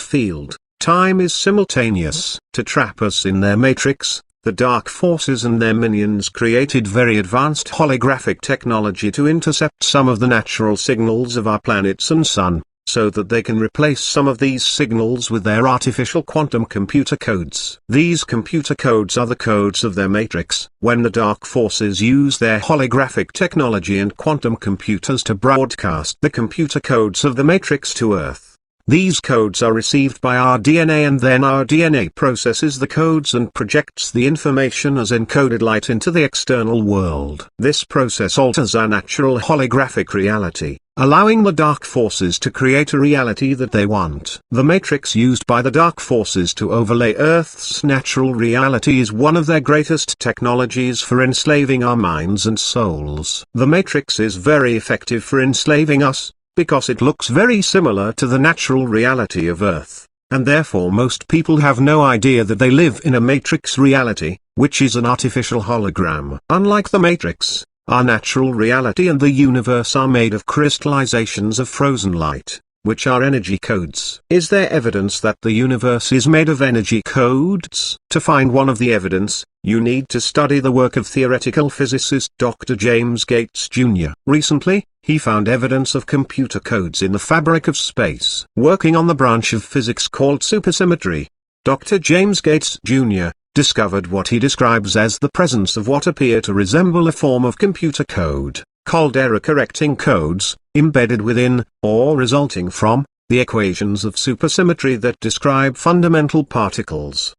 field, time is simultaneous. To trap us in their matrix, the dark forces and their minions created very advanced holographic technology to intercept some of the natural signals of our planets and sun, so that they can replace some of these signals with their artificial quantum computer codes. These computer codes are the codes of their matrix. When the dark forces use their holographic technology and quantum computers to broadcast the computer codes of the matrix to Earth, these codes are received by our DNA, and then our DNA processes the codes and projects the information as encoded light into the external world. This process alters our natural holographic reality, allowing the dark forces to create a reality that they want. The matrix used by the dark forces to overlay Earth's natural reality is one of their greatest technologies for enslaving our minds and souls. The matrix is very effective for enslaving us, because it looks very similar to the natural reality of Earth, and therefore most people have no idea that they live in a matrix reality, which is an artificial hologram. Unlike the matrix, our natural reality and the universe are made of crystallizations of frozen light, which are energy codes. Is there evidence that the universe is made of energy codes? To find one of the evidence, you need to study the work of theoretical physicist Dr. James Gates Jr. Recently, he found evidence of computer codes in the fabric of space. Working on the branch of physics called supersymmetry, Dr. James Gates Jr. discovered what he describes as the presence of what appear to resemble a form of computer code, called error-correcting codes, embedded within, or resulting from, the equations of supersymmetry that describe fundamental particles.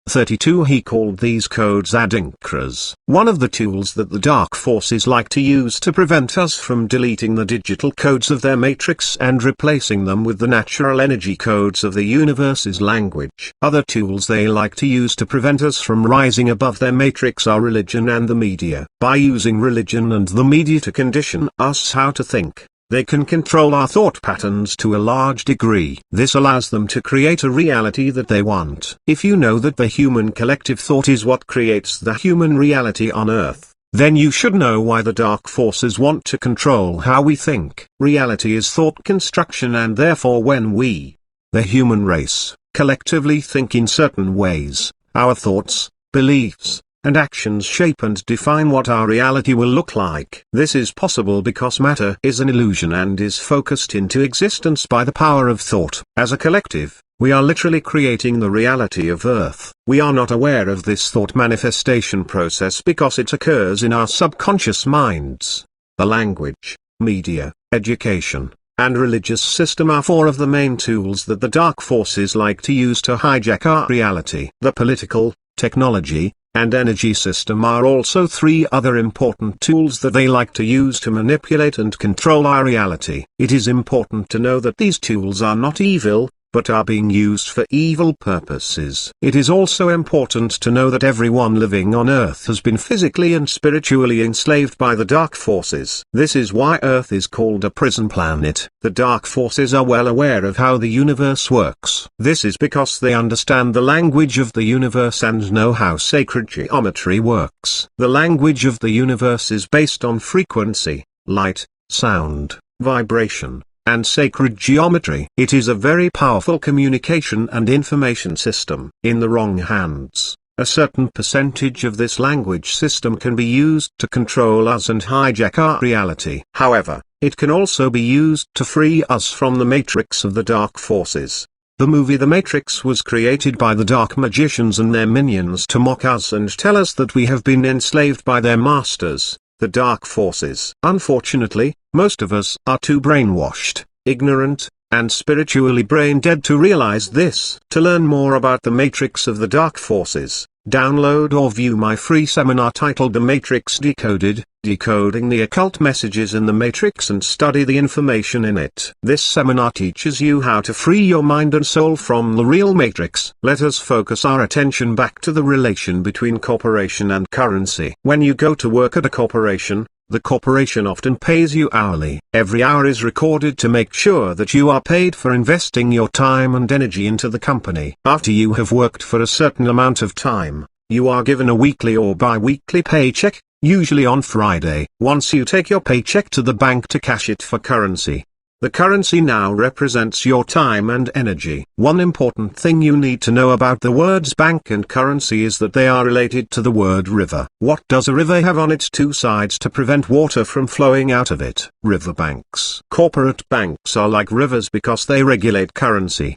32 He called these codes adinkras. One of the tools that the dark forces like to use to prevent us from deleting the digital codes of their matrix and replacing them with the natural energy codes of the universe's language. Other tools they like to use to prevent us from rising above their matrix are religion and the media. By using religion and the media to condition us how to think, they can control our thought patterns to a large degree. This allows them to create a reality that they want. If you know that the human collective thought is what creates the human reality on Earth, then you should know why the dark forces want to control how we think. Reality is thought construction, and therefore when we, the human race, collectively think in certain ways, our thoughts, beliefs, and actions shape and define what our reality will look like. This is possible because matter is an illusion and is focused into existence by the power of thought. As a collective, we are literally creating the reality of Earth. We are not aware of this thought manifestation process because it occurs in our subconscious minds. The language, media, education, and religious system are four of the main tools that the dark forces like to use to hijack our reality. The political, technology, and energy system are also three other important tools that they like to use to manipulate and control our reality. It is important to know that these tools are not evil, but are being used for evil purposes. It is also important to know that everyone living on Earth has been physically and spiritually enslaved by the dark forces. This is why Earth is called a prison planet. The dark forces are well aware of how the universe works. This is because they understand the language of the universe and know how sacred geometry works. The language of the universe is based on frequency, light, sound, vibration, and sacred geometry. It is a very powerful communication and information system. In the wrong hands, a certain percentage of this language system can be used to control us and hijack our reality. However, it can also be used to free us from the matrix of the dark forces. The movie The Matrix was created by the dark magicians and their minions to mock us and tell us that we have been enslaved by their masters, the dark forces. Unfortunately, most of us are too brainwashed, ignorant, and spiritually brain dead to realize this. To learn more about the matrix of the dark forces, download or view my free seminar titled The Matrix Decoded, Decoding the Occult Messages in the Matrix and Study the Information in It. This seminar teaches you how to free your mind and soul from the real matrix. Let us focus our attention back to the relation between corporation and currency. When you go to work at a corporation, the corporation often pays you hourly. Every hour is recorded to make sure that you are paid for investing your time and energy into the company. After you have worked for a certain amount of time, you are given a weekly or bi-weekly paycheck, usually on Friday. Once you take your paycheck to the bank to cash it for currency, the currency now represents your time and energy. One important thing you need to know about the words bank and currency is that they are related to the word river. What does a river have on its two sides to prevent water from flowing out of it? Riverbanks. Corporate banks are like rivers because they regulate currency.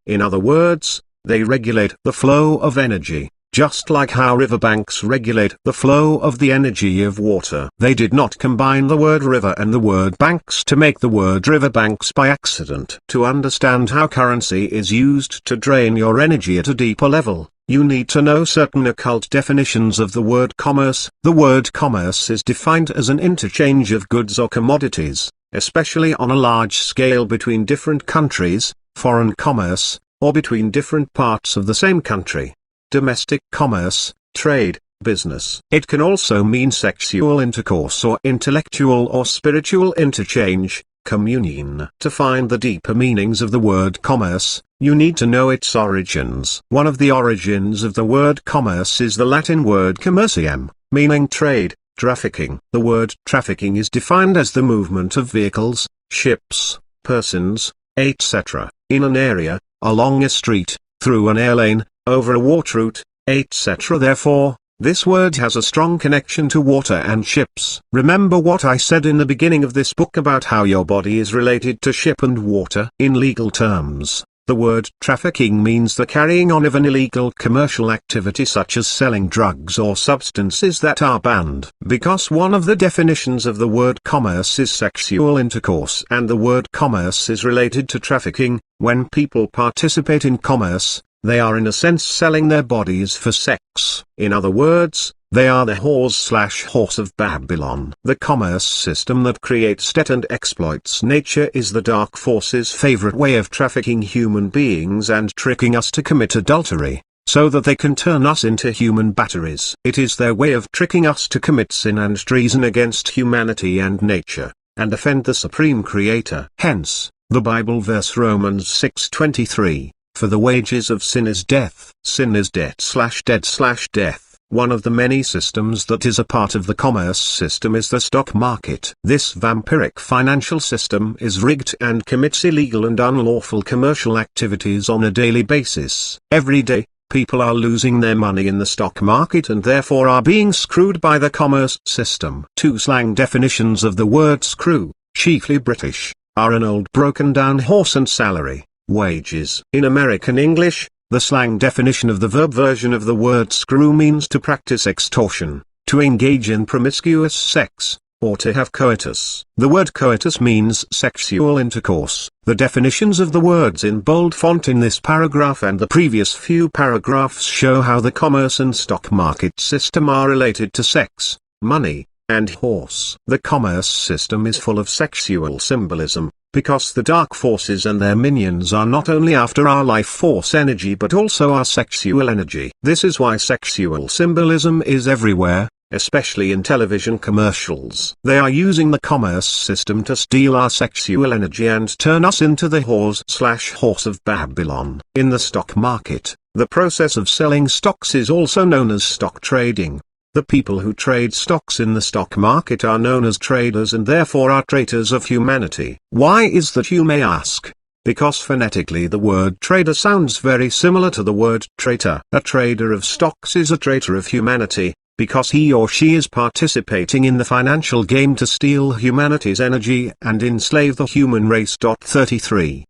In other words, they regulate the flow of energy. Just like how riverbanks regulate the flow of the energy of water. They did not combine the word river and the word banks to make the word riverbanks by accident. To understand how currency is used to drain your energy at a deeper level, you need to know certain occult definitions of the word commerce. The word commerce is defined as an interchange of goods or commodities, especially on a large scale between different countries, foreign commerce, or between different parts of the same country. Domestic commerce, trade, business. It can also mean sexual intercourse or intellectual or spiritual interchange, communion. To find the deeper meanings of the word commerce, you need to know its origins. One of the origins of the word commerce is the Latin word commercium, meaning trade, trafficking. The word trafficking is defined as the movement of vehicles, ships, persons, etc., in an area, along a street, through an air lane, over a water route, etc. Therefore, this word has a strong connection to water and ships. Remember what I said in the beginning of this book about how your body is related to ship and water. In legal terms, the word trafficking means the carrying on of an illegal commercial activity such as selling drugs or substances that are banned. Because one of the definitions of the word commerce is sexual intercourse and the word commerce is related to trafficking, when people participate in commerce, They are in a sense selling their bodies for sex. In other words, they are the whores/horse of Babylon. The commerce system that creates debt and exploits nature is the dark forces' favorite way of trafficking human beings and tricking us to commit adultery, so that they can turn us into human batteries. It is their way of tricking us to commit sin and treason against humanity and nature, and offend the Supreme Creator. Hence, the Bible verse Romans 6:23, "For the wages of sin is death." Sin is debt/dead/death. One of the many systems that is a part of the commerce system is the stock market. This vampiric financial system is rigged and commits illegal and unlawful commercial activities on a daily basis. Every day, people are losing their money in the stock market and therefore are being screwed by the commerce system. Two slang definitions of the word screw, chiefly British, are an old broken down horse and salary, wages. In American English, the slang definition of the verb version of the word screw means to practice extortion, to engage in promiscuous sex, or to have coitus. The word coitus means sexual intercourse. The definitions of the words in bold font in this paragraph and the previous few paragraphs show how the commerce and stock market system are related to sex, money, and horse. The commerce system is full of sexual symbolism, because the dark forces and their minions are not only after our life force energy but also our sexual energy. This is why sexual symbolism is everywhere, especially in television commercials. They are using the commerce system to steal our sexual energy and turn us into the whores/horse of Babylon. In the stock market, the process of selling stocks is also known as stock trading. The people who trade stocks in the stock market are known as traders and therefore are traitors of humanity. Why is that, you may ask? Because phonetically the word trader sounds very similar to the word traitor. A trader of stocks is a traitor of humanity, because he or she is participating in the financial game to steal humanity's energy and enslave the human race. 33.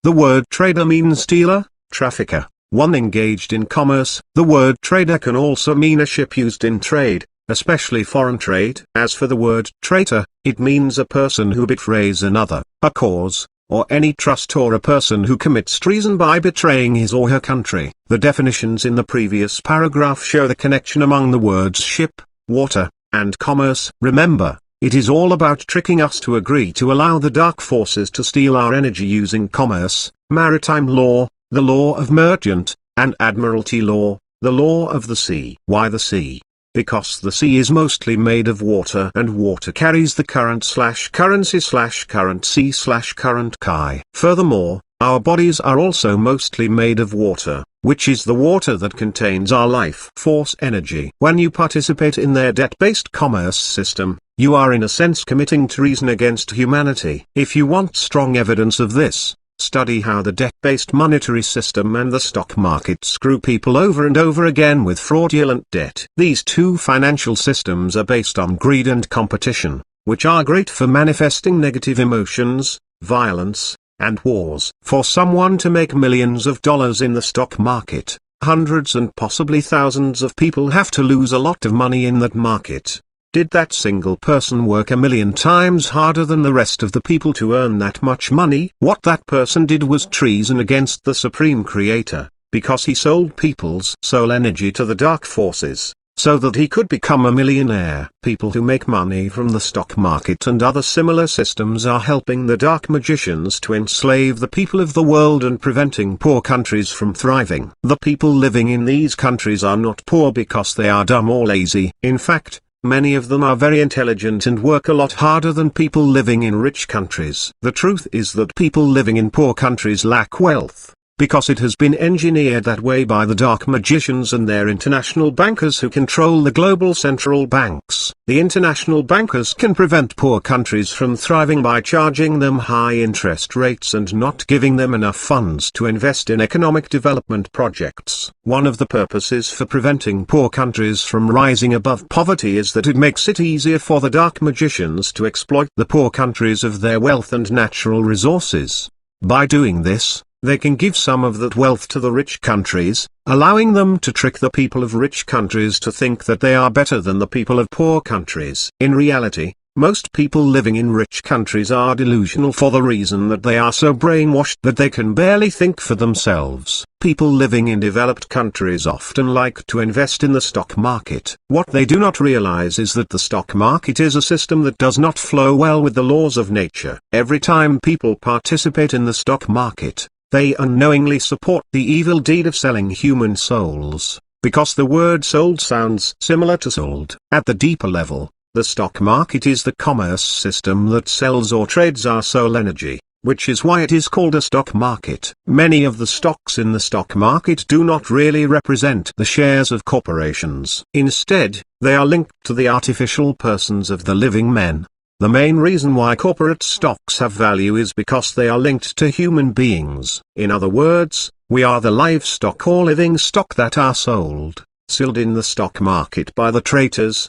The word trader means dealer, trafficker, one engaged in commerce. The word trader can also mean a ship used in trade, especially foreign trade. As for the word traitor, it means a person who betrays another, a cause, or any trust, or a person who commits treason by betraying his or her country. The definitions in the previous paragraph show the connection among the words ship, water, and commerce. Remember, it is all about tricking us to agree to allow the dark forces to steal our energy using commerce, maritime law, the law of merchant, and admiralty law, the law of the sea. Why the sea? Because the sea is mostly made of water and water carries the currency/currency/current chi. Furthermore, our bodies are also mostly made of water, which is the water that contains our life force energy. When you participate in their debt-based commerce system, you are in a sense committing treason against humanity. If you want strong evidence of this, study how the debt-based monetary system and the stock market screw people over and over again with fraudulent debt. These two financial systems are based on greed and competition, which are great for manifesting negative emotions, violence, and wars. For someone to make millions of dollars in the stock market, hundreds and possibly thousands of people have to lose a lot of money in that market. Did that single person work 1,000,000 times harder than the rest of the people to earn that much money? What that person did was treason against the Supreme Creator, because he sold people's soul energy to the dark forces, so that he could become a millionaire. People who make money from the stock market and other similar systems are helping the dark magicians to enslave the people of the world and preventing poor countries from thriving. The people living in these countries are not poor because they are dumb or lazy. In fact, many of them are very intelligent and work a lot harder than people living in rich countries. The truth is that people living in poor countries lack wealth, because it has been engineered that way by the dark magicians and their international bankers who control the global central banks. The international bankers can prevent poor countries from thriving by charging them high interest rates and not giving them enough funds to invest in economic development projects. One of the purposes for preventing poor countries from rising above poverty is that it makes it easier for the dark magicians to exploit the poor countries of their wealth and natural resources. By doing this, they can give some of that wealth to the rich countries, allowing them to trick the people of rich countries to think that they are better than the people of poor countries. In reality, Most people living in rich countries are delusional for the reason that they are so brainwashed that they can barely think for themselves. People living in developed countries often like to invest in the stock market. What they do not realize is that the stock market is a system that does not flow well with the laws of nature. Every time people participate in the stock market, they unknowingly support the evil deed of selling human souls, because the word sold sounds similar to sold. At the deeper level, the stock market is the commerce system that sells or trades our soul energy, which is why it is called a stock market. Many of the stocks in the stock market do not really represent the shares of corporations. Instead, they are linked to the artificial persons of the living men. The main reason why corporate stocks have value is because they are linked to human beings. In other words, we are the livestock or living stock that are sold, sealed in the stock market by the traders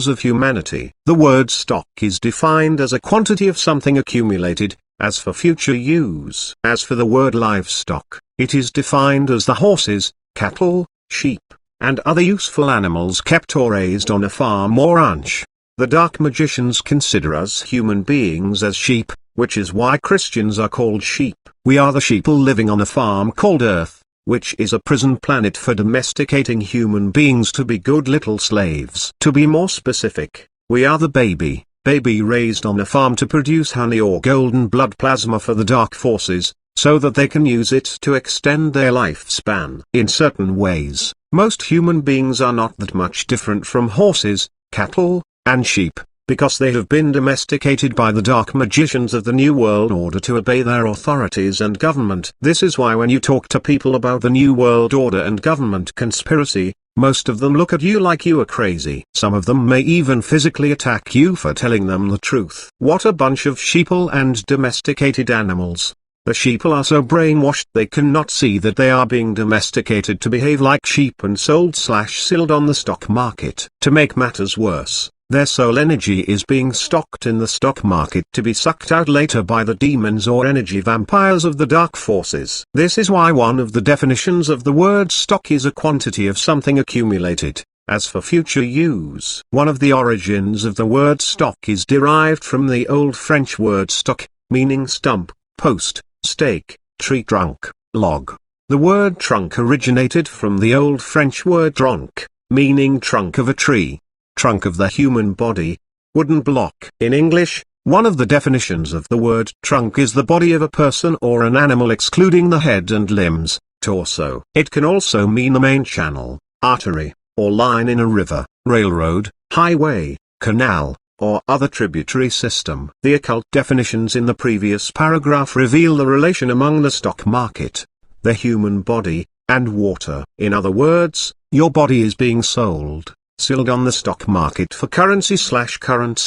of humanity. The word stock is defined as a quantity of something accumulated, as for future use. As for the word livestock, it is defined as the horses, cattle, sheep, and other useful animals kept or raised on a farm or ranch. The dark magicians consider us human beings as sheep, which is why Christians are called sheep. We are the sheeple living on a farm called Earth, which is a prison planet for domesticating human beings to be good little slaves. To be more specific, we are the baby raised on a farm to produce honey or golden blood plasma for the dark forces, so that they can use it to extend their lifespan. In certain ways, most human beings are not that much different from horses, cattle, and sheep, because they have been domesticated by the dark magicians of the New World Order to obey their authorities and government. This is why when you talk to people about the New World Order and government conspiracy, most of them look at you like you are crazy. Some of them may even physically attack you for telling them the truth. What a bunch of sheeple and domesticated animals. The sheeple are so brainwashed they cannot see that they are being domesticated to behave like sheep and sold/sealed on the stock market. To make matters worse, their soul energy is being stocked in the stock market to be sucked out later by the demons or energy vampires of the dark forces. This is why one of the definitions of the word stock is a quantity of something accumulated, as for future use. One of the origins of the word stock is derived from the Old French word stock, meaning stump, post, stake, tree trunk, log. The word trunk originated from the Old French word tronc, meaning trunk of a tree. Trunk of the human body, wooden block. In English, one of the definitions of the word trunk is the body of a person or an animal excluding the head and limbs, torso. It can also mean the main channel, artery, or line in a river, railroad, highway, canal, or other tributary system. The occult definitions in the previous paragraph reveal the relation among the stock market, the human body, and water. In other words, your body is being sold, sealed on the stock market for currency/current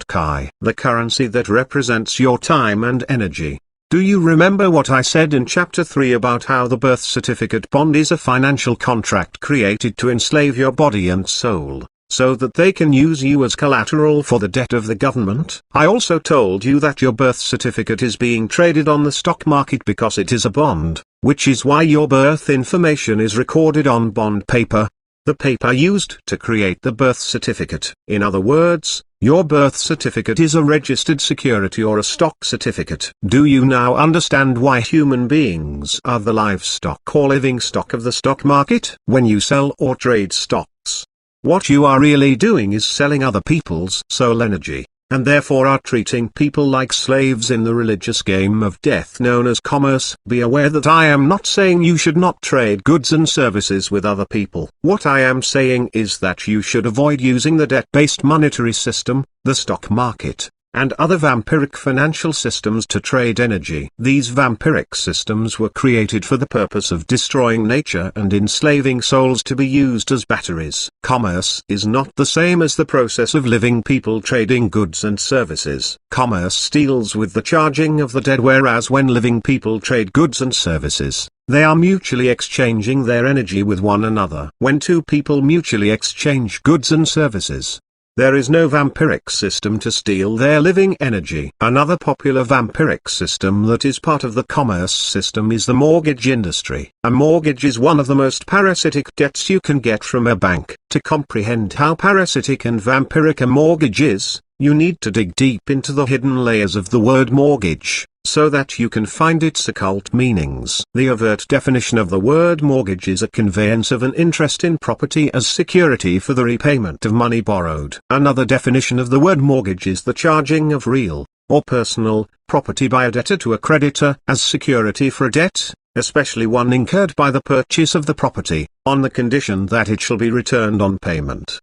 chi, the currency that represents your time and energy. Do you remember what I said in chapter 3 about how the birth certificate bond is a financial contract created to enslave your body and soul, so that they can use you as collateral for the debt of the government? I also told you that your birth certificate is being traded on the stock market because it is a bond, which is why your birth information is recorded on bond paper, the paper used to create the birth certificate. In other words, your birth certificate is a registered security or a stock certificate. Do you now understand why human beings are the livestock or living stock of the stock market? When you sell or trade stocks, what you are really doing is selling other people's soul energy, and therefore are treating people like slaves in the religious game of death known as commerce. Be aware that I am not saying you should not trade goods and services with other people. What I am saying is that you should avoid using the debt-based monetary system, the stock market, and other vampiric financial systems to trade energy. These vampiric systems were created for the purpose of destroying nature and enslaving souls to be used as batteries. Commerce is not the same as the process of living people trading goods and services. Commerce deals with the charging of the dead, whereas when living people trade goods and services, they are mutually exchanging their energy with one another. When two people mutually exchange goods and services, There is no vampiric system to steal their living energy. Another popular vampiric system that is part of the commerce system is the mortgage industry. A mortgage is one of the most parasitic debts you can get from a bank. To comprehend how parasitic and vampiric a mortgage is, you need to dig deep into the hidden layers of the word mortgage, so that you can find its occult meanings. The overt definition of the word mortgage is a conveyance of an interest in property as security for the repayment of money borrowed. Another definition of the word mortgage is the charging of real, or personal, property by a debtor to a creditor as security for a debt, especially one incurred by the purchase of the property, on the condition that it shall be returned on payment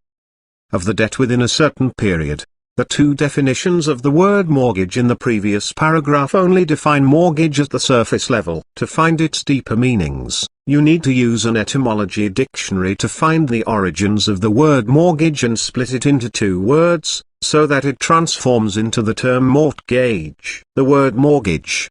of the debt within a certain period. The two definitions of the word mortgage in the previous paragraph only define mortgage at the surface level. To find its deeper meanings, you need to use an etymology dictionary to find the origins of the word mortgage and split it into two words, so that it transforms into the term mortgage. The word mortgage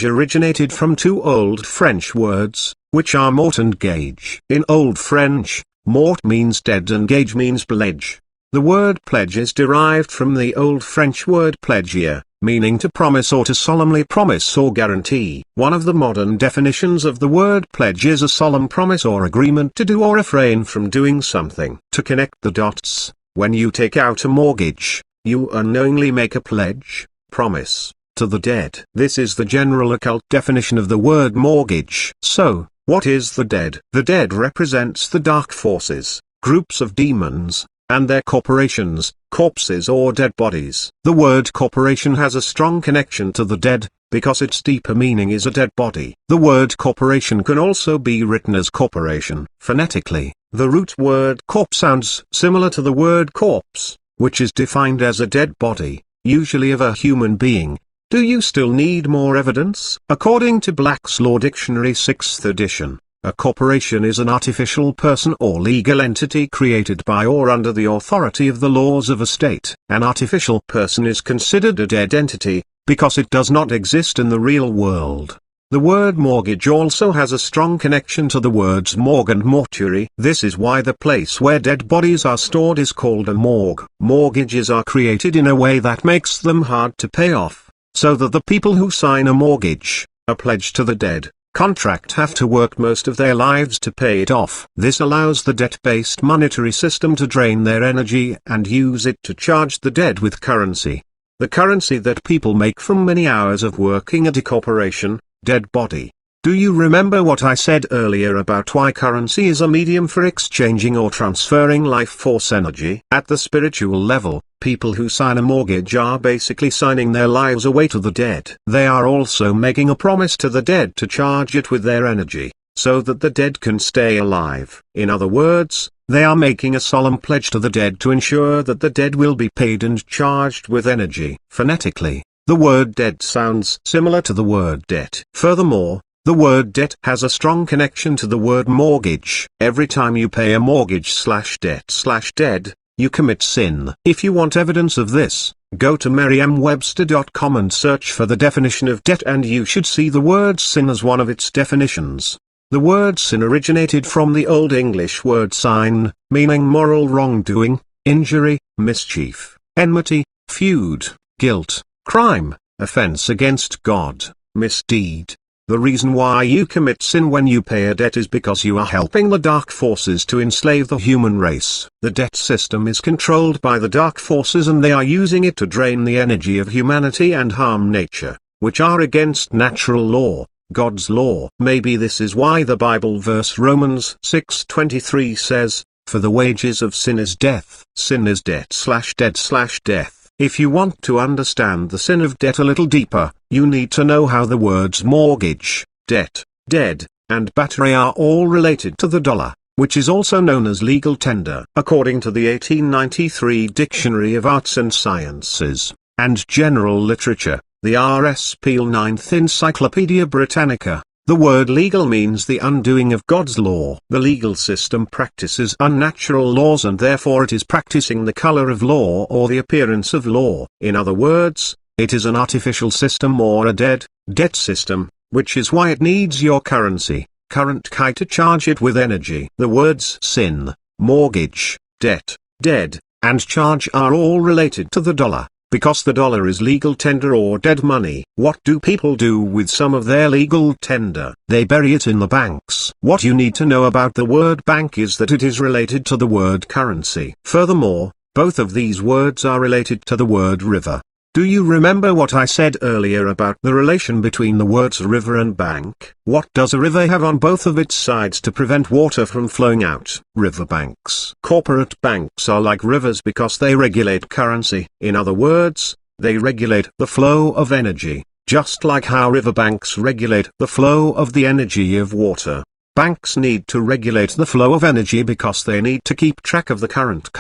originated from two Old French words, which are mort and gage. In Old French, mort means dead and gage means pledge. The word pledge is derived from the Old French word pledgier, meaning to promise or to solemnly promise or guarantee. One of the modern definitions of the word pledge is a solemn promise or agreement to do or refrain from doing something. To connect the dots, when you take out a mortgage, you unknowingly make a pledge, promise, to the dead. This is the general occult definition of the word mortgage. So, what is the dead? The dead represents the dark forces, groups of demons, and their corporations, corpses or dead bodies. The word corporation has a strong connection to the dead, because its deeper meaning is a dead body. The word corporation can also be written as corporation. Phonetically, the root word corp sounds similar to the word corpse, which is defined as a dead body, usually of a human being. Do you still need more evidence? According to Black's Law Dictionary 6th edition, a corporation is an artificial person or legal entity created by or under the authority of the laws of a state. An artificial person is considered a dead entity, because it does not exist in the real world. The word mortgage also has a strong connection to the words morgue and mortuary. This is why the place where dead bodies are stored is called a morgue. Mortgages are created in a way that makes them hard to pay off, so that the people who sign a mortgage, a pledge to the dead, contract have to work most of their lives to pay it off. This allows the debt-based monetary system to drain their energy and use it to charge the dead with currency. The currency that people make from many hours of working at a corporation, dead body. Do you remember what I said earlier about why currency is a medium for exchanging or transferring life force energy? At the spiritual level, people who sign a mortgage are basically signing their lives away to the dead. They are also making a promise to the dead to charge it with their energy, so that the dead can stay alive. In other words, they are making a solemn pledge to the dead to ensure that the dead will be paid and charged with energy. Phonetically, the word dead sounds similar to the word debt. Furthermore, the word debt has a strong connection to the word mortgage. Every time you pay a mortgage/debt/dead, you commit sin. If you want evidence of this, go to merriam-webster.com and search for the definition of debt, and you should see the word sin as one of its definitions. The word sin originated from the Old English word sign, meaning moral wrongdoing, injury, mischief, enmity, feud, guilt, crime, offense against God, misdeed. The reason why you commit sin when you pay a debt is because you are helping the dark forces to enslave the human race. The debt system is controlled by the dark forces, and they are using it to drain the energy of humanity and harm nature, which are against natural law, God's law. Maybe this is why the Bible verse Romans 6:23 says, "For the wages of sin is death." Sin is debt/dead/death. If you want to understand the sin of debt a little deeper, you need to know how the words mortgage, debt, dead, and battery are all related to the dollar, which is also known as legal tender. According to the 1893 Dictionary of Arts and Sciences, and General Literature, the R.S. Peale 9th Encyclopedia Britannica, the word legal means the undoing of God's law. The legal system practices unnatural laws, and therefore it is practicing the color of law or the appearance of law. In other words, it is an artificial system or a debt system, which is why it needs your currency, current key, to charge it with energy. The words sin, mortgage, debt, dead, and charge are all related to the dollar, because the dollar is legal tender or dead money. What do people do with some of their legal tender? They bury it in the banks. What you need to know about the word bank is that it is related to the word currency. Furthermore, both of these words are related to the word river. Do you remember what I said earlier about the relation between the words river and bank? What does a river have on both of its sides to prevent water from flowing out? Riverbanks. Corporate banks are like rivers because they regulate currency. In other words, they regulate the flow of energy, just like how riverbanks regulate the flow of the energy of water. Banks need to regulate the flow of energy because they need to keep track of the current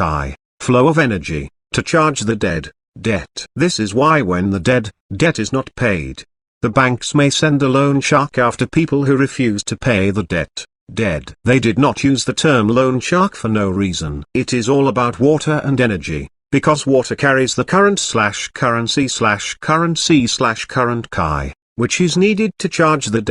flow of energy, to charge the debt. This is why when the debt is not paid, the banks may send a loan shark after people who refuse to pay the debt. They did not use the term loan shark for no reason. It is all about water and energy, because water carries the current/currency/current which is needed to charge the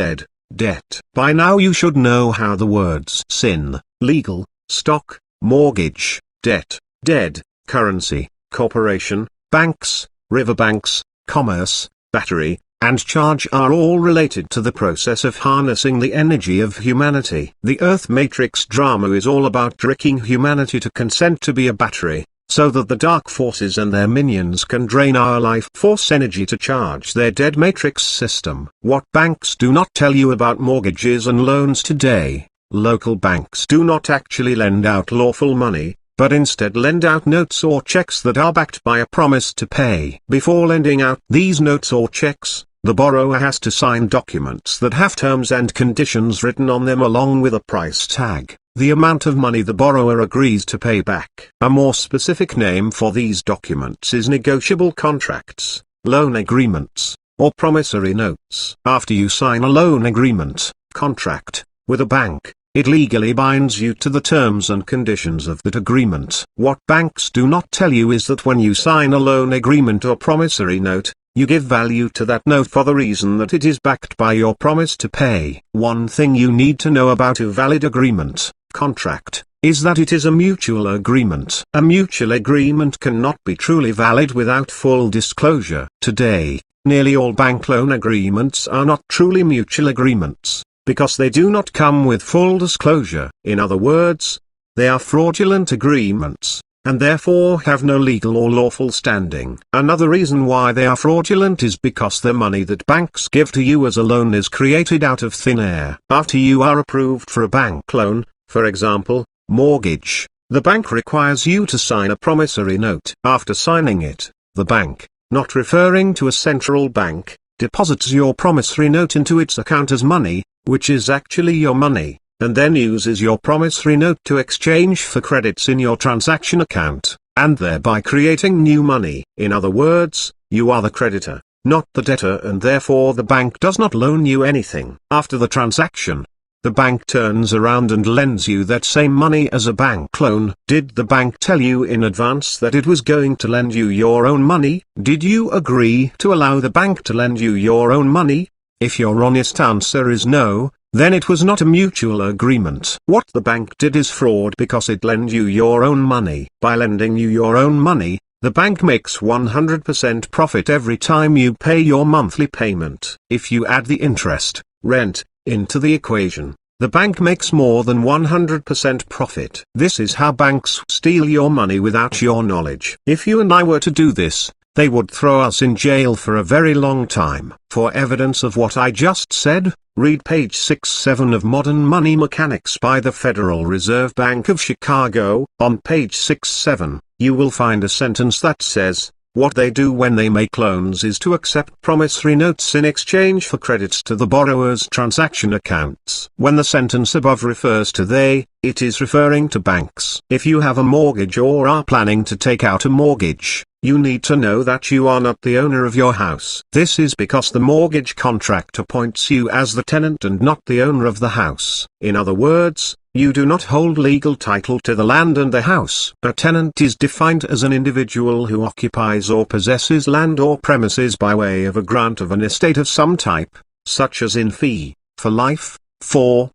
debt. By now you should know how the words sin, legal, stock, mortgage, debt, dead, currency, corporation, banks, riverbanks, commerce, battery, and charge are all related to the process of harnessing the energy of humanity. The Earth Matrix drama is all about tricking humanity to consent to be a battery, so that the dark forces and their minions can drain our life force energy to charge their dead matrix system. What banks do not tell you about mortgages and loans today: local banks do not actually lend out lawful money, but instead lend out notes or checks that are backed by a promise to pay. Before lending out these notes or checks, the borrower has to sign documents that have terms and conditions written on them along with a price tag, the amount of money the borrower agrees to pay back. A more specific name for these documents is negotiable contracts, loan agreements, or promissory notes. After you sign a loan agreement, contract, with a bank, it legally binds you to the terms and conditions of that agreement. What banks do not tell you is that when you sign a loan agreement or promissory note, you give value to that note for the reason that it is backed by your promise to pay. One thing you need to know about a valid agreement, contract, is that it is a mutual agreement. A mutual agreement cannot be truly valid without full disclosure. Today, nearly all bank loan agreements are not truly mutual agreements, because they do not come with full disclosure. In other words, they are fraudulent agreements, and therefore have no legal or lawful standing. Another reason why they are fraudulent is because the money that banks give to you as a loan is created out of thin air. After you are approved for a bank loan, for example, mortgage, the bank requires you to sign a promissory note. After signing it, the bank, not referring to a central bank, deposits your promissory note into its account as money, which is actually your money, and then uses your promissory note to exchange for credits in your transaction account, and thereby creating new money. In other words, you are the creditor, not the debtor, and therefore the bank does not loan you anything. After the transaction, the bank turns around and lends you that same money as a bank loan. Did the bank tell you in advance that it was going to lend you your own money? Did you agree to allow the bank to lend you your own money? If your honest answer is no, then it was not a mutual agreement. What the bank did is fraud because it lent you your own money. By lending you your own money, the bank makes 100% profit every time you pay your monthly payment. If you add the interest, rent, into the equation, the bank makes more than 100% profit. This is how banks steal your money without your knowledge. If you and I were to do this, they would throw us in jail for a very long time. For evidence of what I just said, read page 67 of Modern Money Mechanics by the Federal Reserve Bank of Chicago. On page 67, you will find a sentence that says, what they do when they make loans is to accept promissory notes in exchange for credits to the borrower's transaction accounts. When the sentence above refers to they, it is referring to banks. If you have a mortgage or are planning to take out a mortgage, you need to know that you are not the owner of your house. This is because the mortgage contract appoints you as the tenant and not the owner of the house. In other words, you do not hold legal title to the land and the house. A tenant is defined as an individual who occupies or possesses land or premises by way of a grant of an estate of some type, such as in fee, for life, 4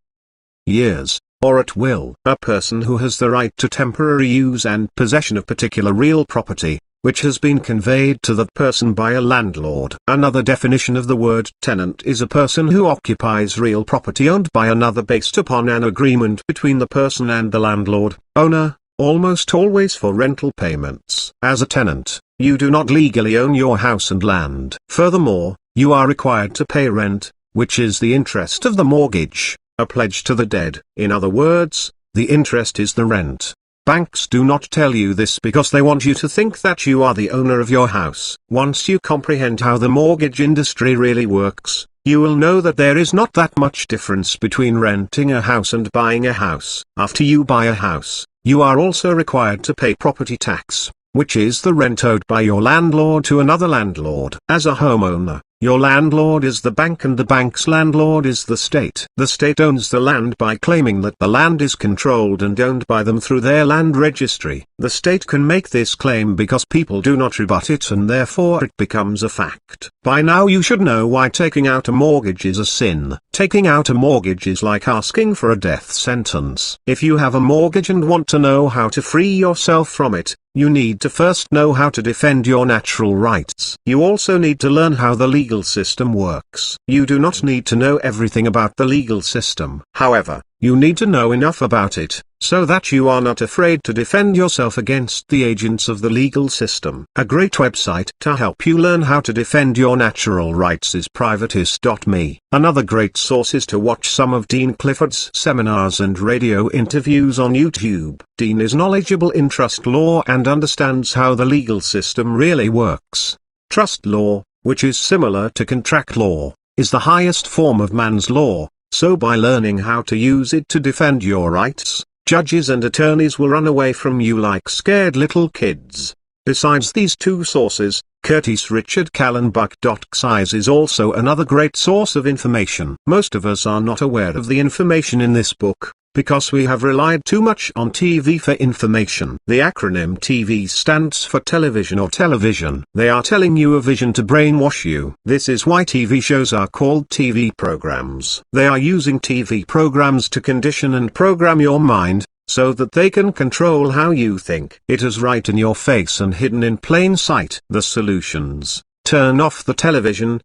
years, or at will. A person who has the right to temporary use and possession of particular real property, which has been conveyed to that person by a landlord. Another definition of the word tenant is a person who occupies real property owned by another based upon an agreement between the person and the landlord, owner, almost always for rental payments. As a tenant, you do not legally own your house and land. Furthermore, you are required to pay rent, which is the interest of the mortgage, a pledge to the dead. In other words, the interest is the rent. Banks do not tell you this because they want you to think that you are the owner of your house. Once you comprehend how the mortgage industry really works, you will know that there is not that much difference between renting a house and buying a house. After you buy a house, you are also required to pay property tax, which is the rent owed by your landlord to another landlord. As a homeowner, your landlord is the bank and the bank's landlord is the state. The state owns the land by claiming that the land is controlled and owned by them through their land registry. The state can make this claim because people do not rebut it and therefore it becomes a fact. By now you should know why taking out a mortgage is a sin. Taking out a mortgage is like asking for a death sentence. If you have a mortgage and want to know how to free yourself from it, you need to first know how to defend your natural rights. You also need to learn how the legal system works. You do not need to know everything about the legal system. However, you need to know enough about it, so that you are not afraid to defend yourself against the agents of the legal system. A great website to help you learn how to defend your natural rights is privatis.me. Another great source is to watch some of Dean Clifford's seminars and radio interviews on YouTube. Dean is knowledgeable in trust law and understands how the legal system really works. Trust law, which is similar to contract law, is the highest form of man's law. So by learning how to use it to defend your rights, judges and attorneys will run away from you like scared little kids. Besides these two sources, Curtis Richard Callenbuck.xyz is also another great source of information. Most of us are not aware of the information in this book, because we have relied too much on TV for information. The acronym TV stands for television or television. They are telling you a vision to brainwash you. This is why TV shows are called TV programs. They are using TV programs to condition and program your mind, so that they can control how you think. It is right in your face and hidden in plain sight. The solutions: turn off the television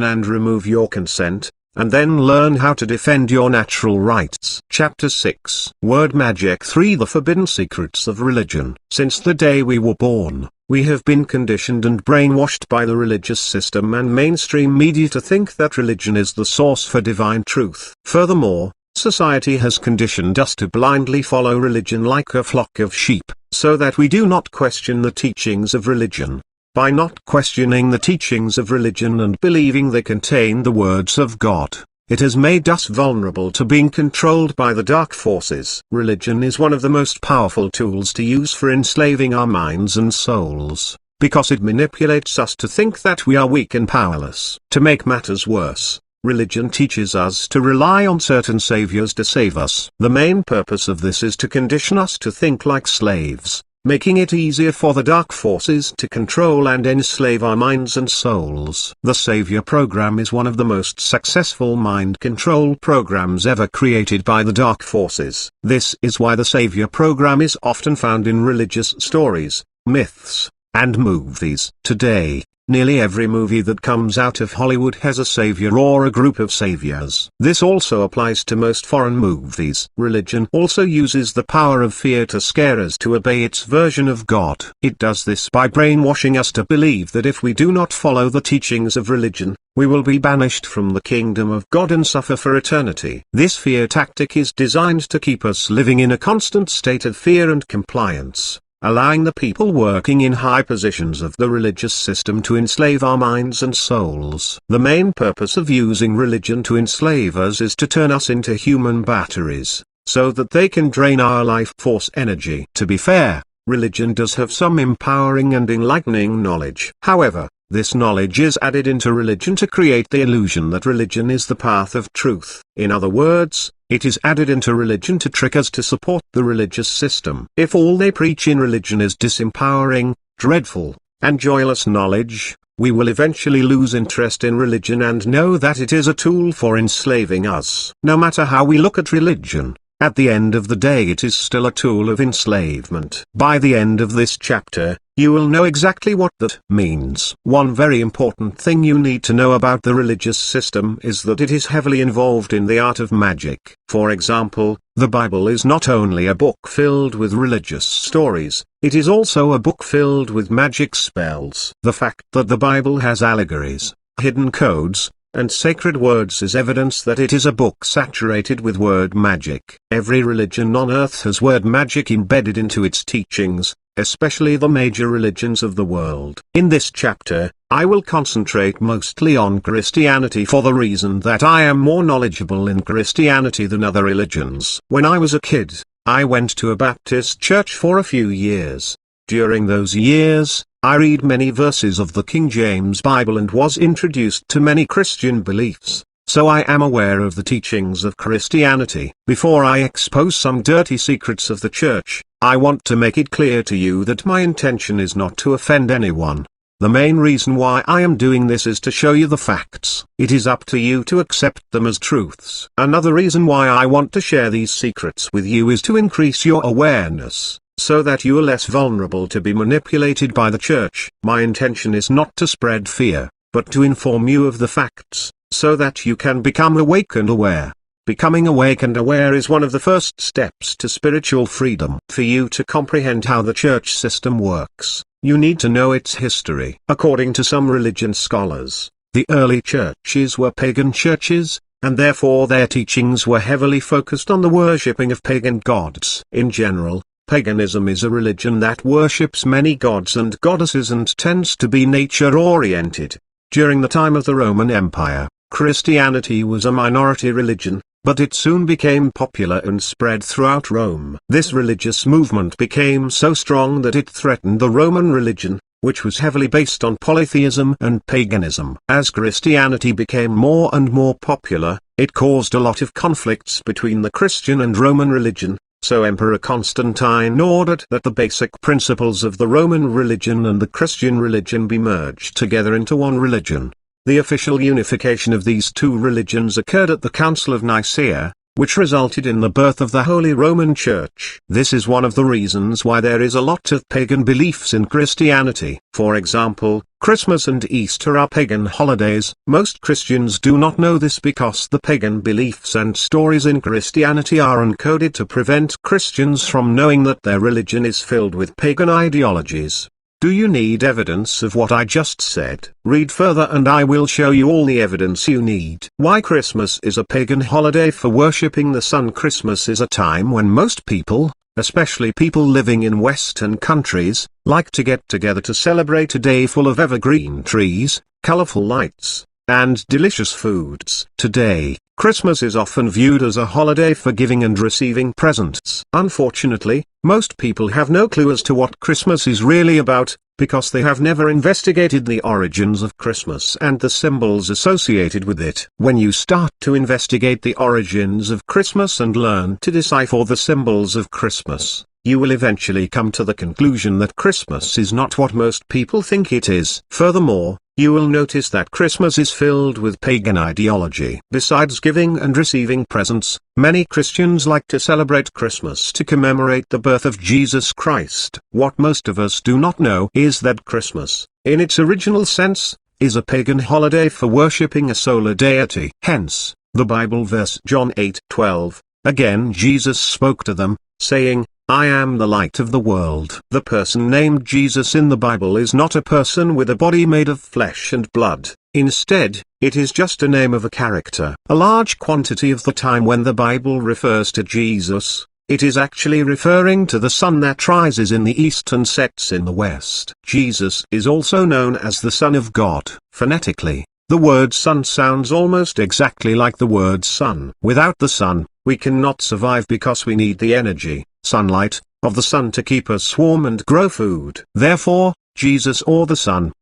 and remove your consent, and then learn how to defend your natural rights. Chapter 6. Word Magic 3. The Forbidden Secrets of Religion. Since the day we were born, we have been conditioned and brainwashed by the religious system and mainstream media to think that religion is the source for divine truth. Furthermore, society has conditioned us to blindly follow religion like a flock of sheep, so that we do not question the teachings of religion. By not questioning the teachings of religion and believing they contain the words of God, it has made us vulnerable to being controlled by the dark forces. Religion is one of the most powerful tools to use for enslaving our minds and souls, because it manipulates us to think that we are weak and powerless. To make matters worse, religion teaches us to rely on certain saviors to save us. The main purpose of this is to condition us to think like slaves, making it easier for the dark forces to control and enslave our minds and souls. The Savior program is one of the most successful mind control programs ever created by the dark forces. This is why the Savior program is often found in religious stories, myths, and movies. Today, nearly every movie that comes out of Hollywood has a savior or a group of saviors. This also applies to most foreign movies. Religion also uses the power of fear to scare us to obey its version of God. It does this by brainwashing us to believe that if we do not follow the teachings of religion, we will be banished from the kingdom of God and suffer for eternity. This fear tactic is designed to keep us living in a constant state of fear and compliance, allowing the people working in high positions of the religious system to enslave our minds and souls. The main purpose of using religion to enslave us is to turn us into human batteries, so that they can drain our life force energy. To be fair, religion does have some empowering and enlightening knowledge. However, this knowledge is added into religion to create the illusion that religion is the path of truth. In other words, it is added into religion to trick us to support the religious system. If all they preach in religion is disempowering, dreadful, and joyless knowledge, we will eventually lose interest in religion and know that it is a tool for enslaving us. No matter how we look at religion, At the end of the day it is still a tool of enslavement. By the end of this chapter, you will know exactly what that means. One very important thing you need to know about the religious system is that it is heavily involved in the art of magic. For example, the Bible is not only a book filled with religious stories, it is also a book filled with magic spells. The fact that the Bible has allegories, hidden codes, and sacred words is evidence that it is a book saturated with word magic. Every religion on earth has word magic embedded into its teachings, especially the major religions of the world. In this chapter, I will concentrate mostly on Christianity for the reason that I am more knowledgeable in Christianity than other religions. When I was a kid, I went to a Baptist church for a few years. During those years, I read many verses of the King James Bible and was introduced to many Christian beliefs, so I am aware of the teachings of Christianity. Before I expose some dirty secrets of the church, I want to make it clear to you that my intention is not to offend anyone. The main reason why I am doing this is to show you the facts. It is up to you to accept them as truths. Another reason why I want to share these secrets with you is to increase your awareness, so that you are less vulnerable to be manipulated by the church. My intention is not to spread fear, but to inform you of the facts, so that you can become awake and aware. Becoming awake and aware is one of the first steps to spiritual freedom. For you to comprehend how the church system works, you need to know its history. According to some religion scholars, the early churches were pagan churches, and therefore their teachings were heavily focused on the worshipping of pagan gods. In general, paganism is a religion that worships many gods and goddesses and tends to be nature-oriented. During the time of the Roman Empire, Christianity was a minority religion, but it soon became popular and spread throughout Rome. This religious movement became so strong that it threatened the Roman religion, which was heavily based on polytheism and paganism. As Christianity became more and more popular, it caused a lot of conflicts between the Christian and Roman religion. So Emperor Constantine ordered that the basic principles of the Roman religion and the Christian religion be merged together into one religion. The official unification of these two religions occurred at the Council of Nicaea, which resulted in the birth of the Holy Roman Church. This is one of the reasons why there is a lot of pagan beliefs in Christianity. For example, Christmas and Easter are pagan holidays. Most Christians do not know this because the pagan beliefs and stories in Christianity are encoded to prevent Christians from knowing that their religion is filled with pagan ideologies. Do you need evidence of what I just said? Read further and I will show you all the evidence you need. Why Christmas is a pagan holiday for worshipping the sun. Christmas is a time when most people, especially people living in Western countries, like to get together to celebrate a day full of evergreen trees, colorful lights, and delicious foods. Today, Christmas is often viewed as a holiday for giving and receiving presents. Unfortunately, most people have no clue as to what Christmas is really about, because they have never investigated the origins of Christmas and the symbols associated with it. When you start to investigate the origins of Christmas and learn to decipher the symbols of Christmas, you will eventually come to the conclusion that Christmas is not what most people think it is. Furthermore, you will notice that Christmas is filled with pagan ideology. Besides giving and receiving presents, many Christians like to celebrate Christmas to commemorate the birth of Jesus Christ. What most of us do not know is that Christmas, in its original sense, is a pagan holiday for worshipping a solar deity. Hence, the Bible verse John 8:12, again Jesus spoke to them, saying, I am the light of the world. The person named Jesus in the Bible is not a person with a body made of flesh and blood. Instead, it is just a name of a character. A large quantity of the time when the Bible refers to Jesus, it is actually referring to the sun that rises in the east and sets in the west. Jesus is also known as the Son of God. Phonetically, the word sun sounds almost exactly like the word sun. Without the sun, we cannot survive because we need the energy, sunlight, of the sun to keep us warm and grow food. Therefore, Jesus or the Son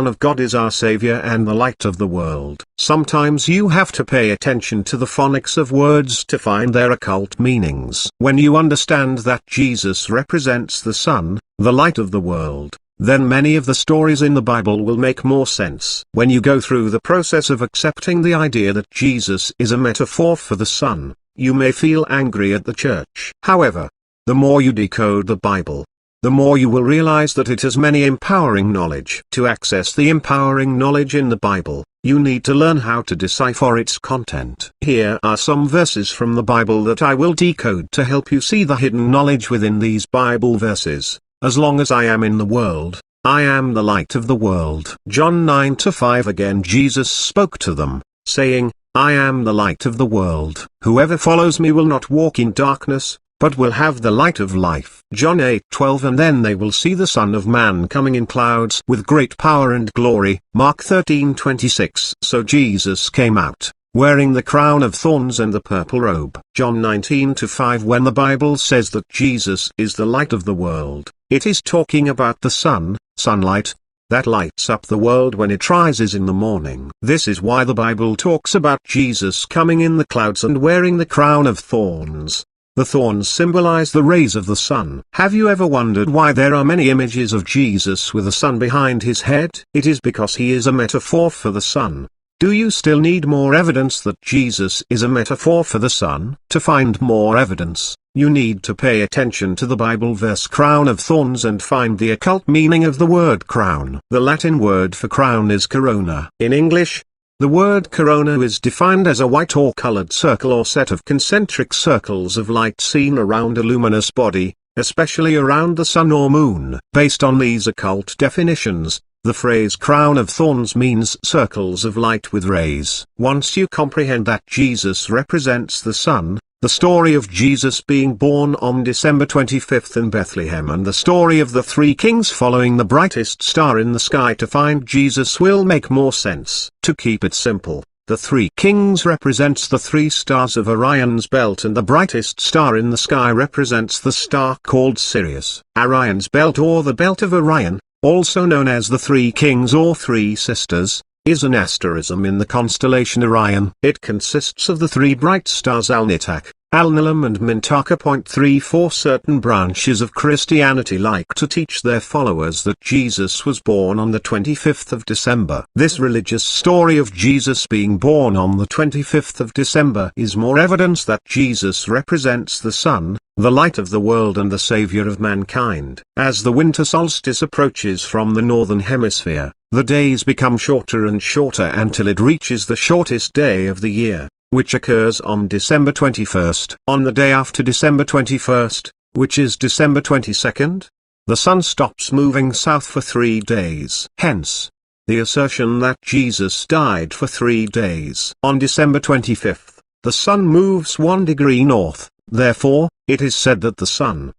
of God is our Savior and the light of the world. Sometimes you have to pay attention to the phonics of words to find their occult meanings. When you understand that Jesus represents the sun, the light of the world, then many of the stories in the Bible will make more sense. When you go through the process of accepting the idea that Jesus is a metaphor for the sun, you may feel angry at the church. However, the more you decode the Bible, the more you will realize that it has many empowering knowledge. To access the empowering knowledge in the Bible, you need to learn how to decipher its content. Here are some verses from the Bible that I will decode to help you see the hidden knowledge within these Bible verses. As long as I am in the world, I am the light of the world. John 9:5. Again Jesus spoke to them, saying, I am the light of the world. Whoever follows me will not walk in darkness, but will have the light of life. John 8:12. And then they will see the Son of Man coming in clouds with great power and glory. Mark 13:26. So Jesus came out, wearing the crown of thorns and the purple robe. John 19:5. When the Bible says that Jesus is the light of the world, it is talking about the sun, sunlight, that lights up the world when it rises in the morning. This is why the Bible talks about Jesus coming in the clouds and wearing the crown of thorns. The thorns symbolize the rays of the sun. Have you ever wondered why there are many images of Jesus with a sun behind his head? It is because he is a metaphor for the sun. Do you still need more evidence that Jesus is a metaphor for the sun? To find more evidence, you need to pay attention to the Bible verse crown of thorns and find the occult meaning of the word crown. The Latin word for crown is corona. In English, the word corona is defined as a white or colored circle or set of concentric circles of light seen around a luminous body, especially around the sun or moon. Based on these occult definitions, the phrase crown of thorns means circles of light with rays. Once you comprehend that Jesus represents the sun, the story of Jesus being born on December 25th in Bethlehem and the story of the three kings following the brightest star in the sky to find Jesus will make more sense. To keep it simple, the three kings represents the three stars of Orion's belt and the brightest star in the sky represents the star called Sirius. Orion's belt or the belt of Orion, also known as the three kings or three sisters, is an asterism in the constellation Orion. It consists of the three bright stars Alnitak, Alnilam and Mintaka. 34 Certain branches of Christianity like to teach their followers that Jesus was born on the 25th of December. This religious story of Jesus being born on the 25th of December is more evidence that Jesus represents the sun, the light of the world and the savior of mankind. As the winter solstice approaches from the northern hemisphere, the days become shorter and shorter until it reaches the shortest day of the year, which occurs on December 21st. On the day after December 21st, which is December 22nd, the sun stops moving south for 3 days. Hence, the assertion that Jesus died for 3 days. On December 25th, the sun moves 1 degree north, therefore, it is said that the sun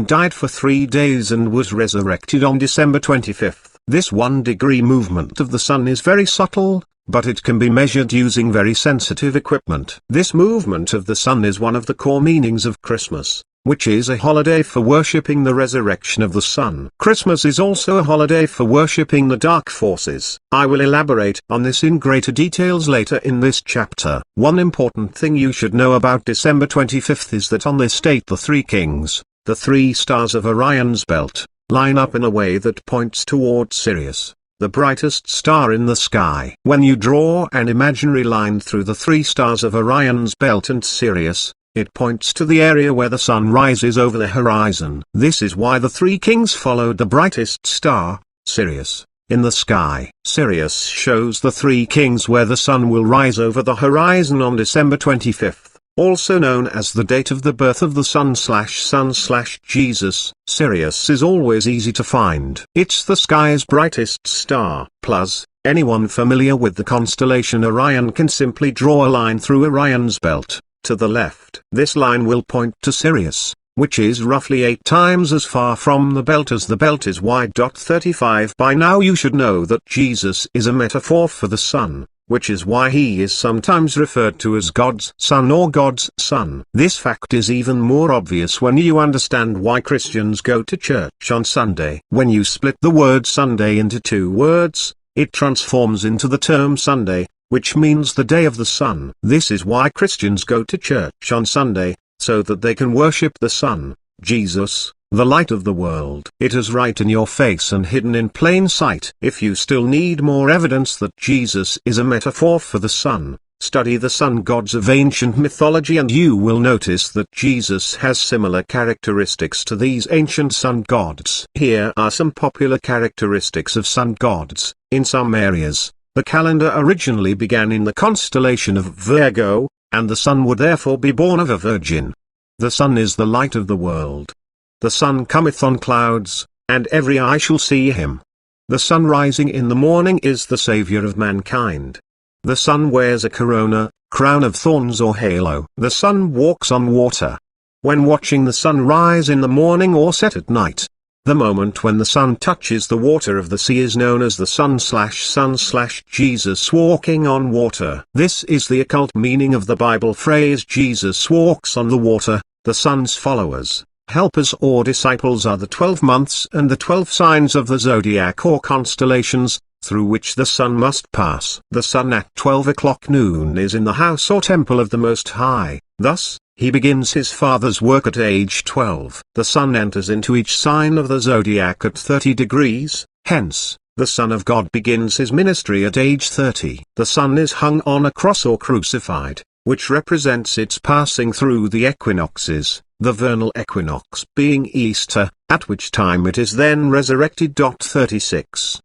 died for 3 days and was resurrected on December 25th. This 1 degree movement of the sun is very subtle, but it can be measured using very sensitive equipment. This movement of the sun is one of the core meanings of Christmas, which is a holiday for worshipping the resurrection of the sun. Christmas is also a holiday for worshipping the dark forces. I will elaborate on this in greater details later in this chapter. One important thing you should know about December 25th is that on this date the three kings, the three stars of Orion's belt, line up in a way that points toward Sirius, the brightest star in the sky. When you draw an imaginary line through the three stars of Orion's belt and Sirius, it points to the area where the sun rises over the horizon. This is why the three kings followed the brightest star, Sirius, in the sky. Sirius shows the three kings where the sun will rise over the horizon on December 25th. Also known as the date of the birth of the sun/Jesus, Sirius is always easy to find. It's the sky's brightest star. Plus, anyone familiar with the constellation Orion can simply draw a line through Orion's belt, to the left. This line will point to Sirius, which is roughly 8 times as far from the belt as the belt is wide. 35 By now you should know that Jesus is a metaphor for the sun, which is why he is sometimes referred to as God's Son or God's Son. This fact is even more obvious when you understand why Christians go to church on Sunday. When you split the word Sunday into 2 words, it transforms into the term Sunday, which means the day of the sun. This is why Christians go to church on Sunday, so that they can worship the sun, Jesus, the light of the world. It is right in your face and hidden in plain sight. If you still need more evidence that Jesus is a metaphor for the sun, Study the sun gods of ancient mythology and you will notice that Jesus has similar characteristics to these ancient sun gods. Here are some popular characteristics of sun gods. In some areas, the calendar originally began in the constellation of Virgo, and the sun would therefore be born of a virgin. The sun is the light of the world. The sun cometh on clouds, and every eye shall see him. The sun rising in the morning is the Saviour of mankind. The sun wears a corona, crown of thorns or halo. The sun walks on water. When watching the sun rise in the morning or set at night, the moment when the sun touches the water of the sea is known as the sun/Jesus walking on water. This is the occult meaning of the Bible phrase Jesus walks on the water. The sun's followers, helpers or disciples are the 12 months and the 12 signs of the zodiac or constellations, through which the sun must pass. The sun at 12 o'clock noon is in the house or temple of the Most High, thus, he begins his Father's work at age 12. The sun enters into each sign of the zodiac at 30 degrees, hence, the Son of God begins his ministry at age 30. The sun is hung on a cross or crucified, which represents its passing through the equinoxes, the vernal equinox being Easter, at which time it is then resurrected. 36.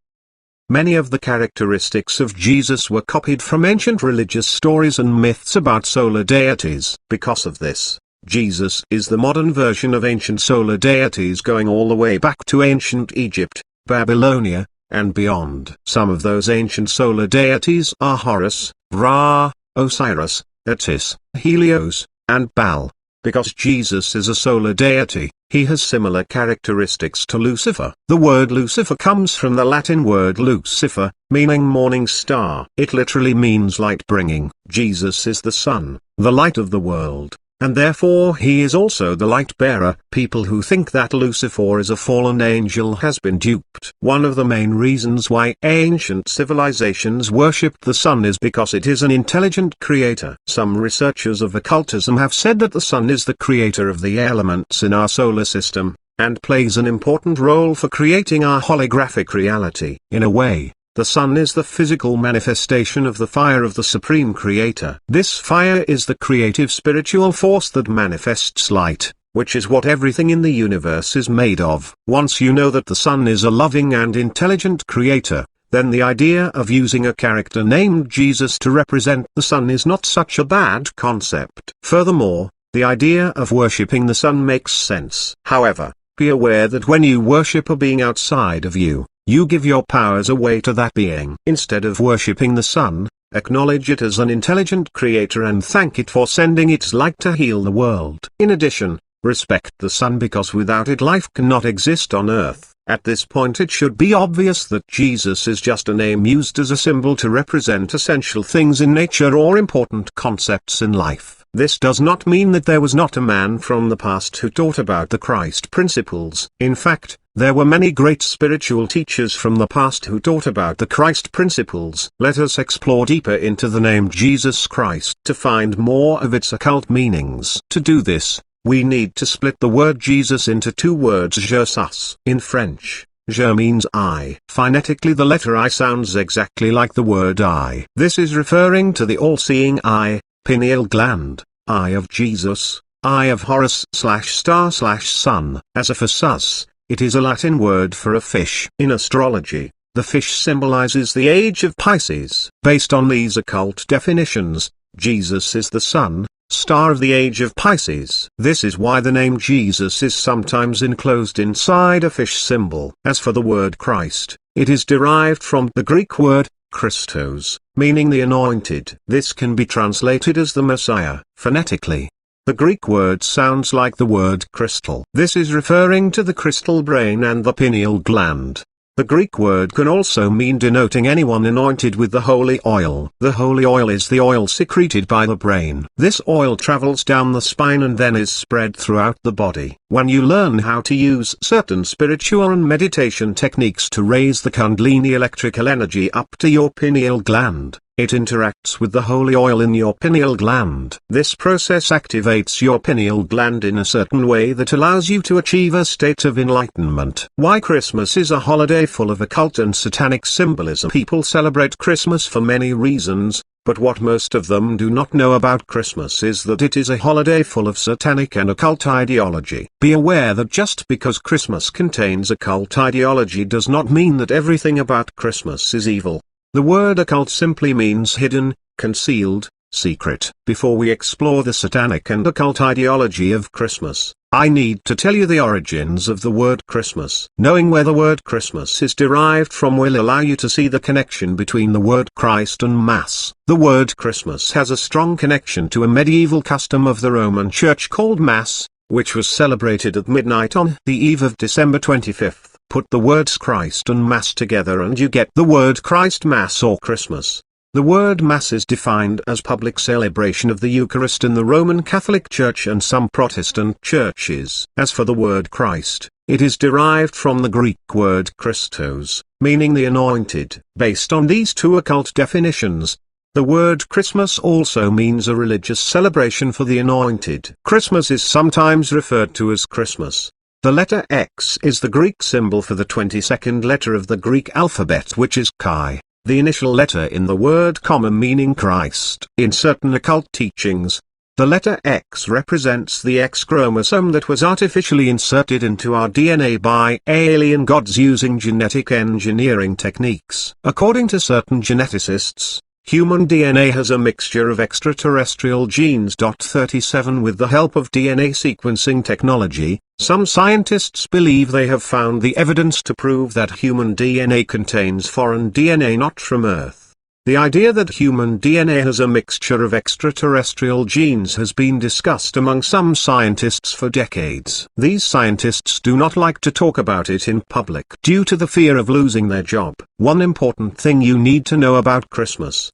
Many of the characteristics of Jesus were copied from ancient religious stories and myths about solar deities. Because of this, Jesus is the modern version of ancient solar deities going all the way back to ancient Egypt, Babylonia, and beyond. Some of those ancient solar deities are Horus, Ra, Osiris, Attis, Helios, and Baal. Because Jesus is a solar deity, he has similar characteristics to Lucifer. The word Lucifer comes from the Latin word Lucifer, meaning morning star. It literally means light bringing. Jesus is the sun, the light of the world, and therefore he is also the light bearer. People who think that Lucifer is a fallen angel has been duped. One of the main reasons why ancient civilizations worshipped the sun is because it is an intelligent creator. Some researchers of occultism have said that the sun is the creator of the elements in our solar system, and plays an important role for creating our holographic reality. In a way, the sun is the physical manifestation of the fire of the Supreme Creator. This fire is the creative spiritual force that manifests light, which is what everything in the universe is made of. Once you know that the sun is a loving and intelligent creator, then the idea of using a character named Jesus to represent the sun is not such a bad concept. Furthermore, the idea of worshipping the sun makes sense. However, be aware that when you worship a being outside of you, you give your powers away to that being. Instead of worshipping the sun, acknowledge it as an intelligent creator and thank it for sending its light to heal the world. In addition, respect the sun because without it life cannot exist on earth. At this point it should be obvious that Jesus is just a name used as a symbol to represent essential things in nature or important concepts in life. This does not mean that there was not a man from the past who taught about the Christ principles. In fact, there were many great spiritual teachers from the past who taught about the Christ principles. Let us explore deeper into the name Jesus Christ to find more of its occult meanings. To do this, we need to split the word Jesus into two words Jesus. In French, je means I. Phonetically the letter I sounds exactly like the word I. This is referring to the all-seeing eye, pineal gland, eye of Jesus, eye of Horus/star/sun. As for sus, it is a Latin word for a fish. In astrology, the fish symbolizes the age of Pisces. Based on these occult definitions, Jesus is the sun, star of the age of Pisces. This is why the name Jesus is sometimes enclosed inside a fish symbol. As for the word Christ, it is derived from the Greek word Christos, meaning the anointed. This can be translated as the Messiah. Phonetically, the Greek word sounds like the word crystal. This is referring to the crystal brain and the pineal gland. The Greek word can also mean denoting anyone anointed with the holy oil. The holy oil is the oil secreted by the brain. This oil travels down the spine and then is spread throughout the body. When you learn how to use certain spiritual and meditation techniques to raise the Kundalini electrical energy up to your pineal gland, it interacts with the holy oil in your pineal gland. This process activates your pineal gland in a certain way that allows you to achieve a state of enlightenment. Why Christmas is a holiday full of occult and satanic symbolism. People celebrate Christmas for many reasons, But what most of them do not know about Christmas is that it is a holiday full of satanic and occult ideology. Be aware that just because Christmas contains occult ideology does not mean that everything about Christmas is evil. The word occult simply means hidden, concealed, secret. Before we explore the satanic and occult ideology of Christmas, I need to tell you the origins of the word Christmas. Knowing where the word Christmas is derived from will allow you to see the connection between the word Christ and Mass. The word Christmas has a strong connection to a medieval custom of the Roman Church called Mass, which was celebrated at midnight on the eve of December 25th. Put the words Christ and Mass together and you get the word Christ Mass or Christmas. The word Mass is defined as public celebration of the Eucharist in the Roman Catholic Church and some Protestant churches. As for the word Christ, it is derived from the Greek word Christos, meaning the anointed. Based on these two occult definitions, the word Christmas also means a religious celebration for the anointed. Christmas is sometimes referred to as Christmas. The letter X is the Greek symbol for the 22nd letter of the Greek alphabet, which is Chi, the initial letter in the word comma meaning Christ. In certain occult teachings, the letter X represents the X chromosome that was artificially inserted into our DNA by alien gods using genetic engineering techniques. According to certain geneticists, human DNA has a mixture of extraterrestrial genes. 37 With the help of DNA sequencing technology, some scientists believe they have found the evidence to prove that human DNA contains foreign DNA not from Earth. The idea that human DNA has a mixture of extraterrestrial genes has been discussed among some scientists for decades. These scientists do not like to talk about it in public due to the fear of losing their job. One important thing you need to know about Christmas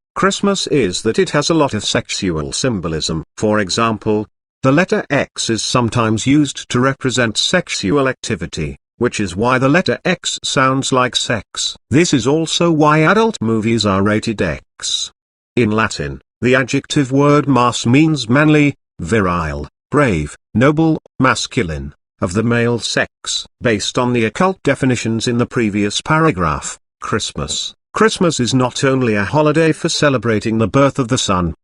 is that it has a lot of sexual symbolism. For example, the letter X is sometimes used to represent sexual activity, which is why the letter X sounds like sex. This is also why adult movies are rated X. In Latin, the adjective word mas means manly, virile, brave, noble, masculine, of the male sex. Based on the occult definitions in the previous paragraph, Christmas is not only a holiday for celebrating the birth of the sun,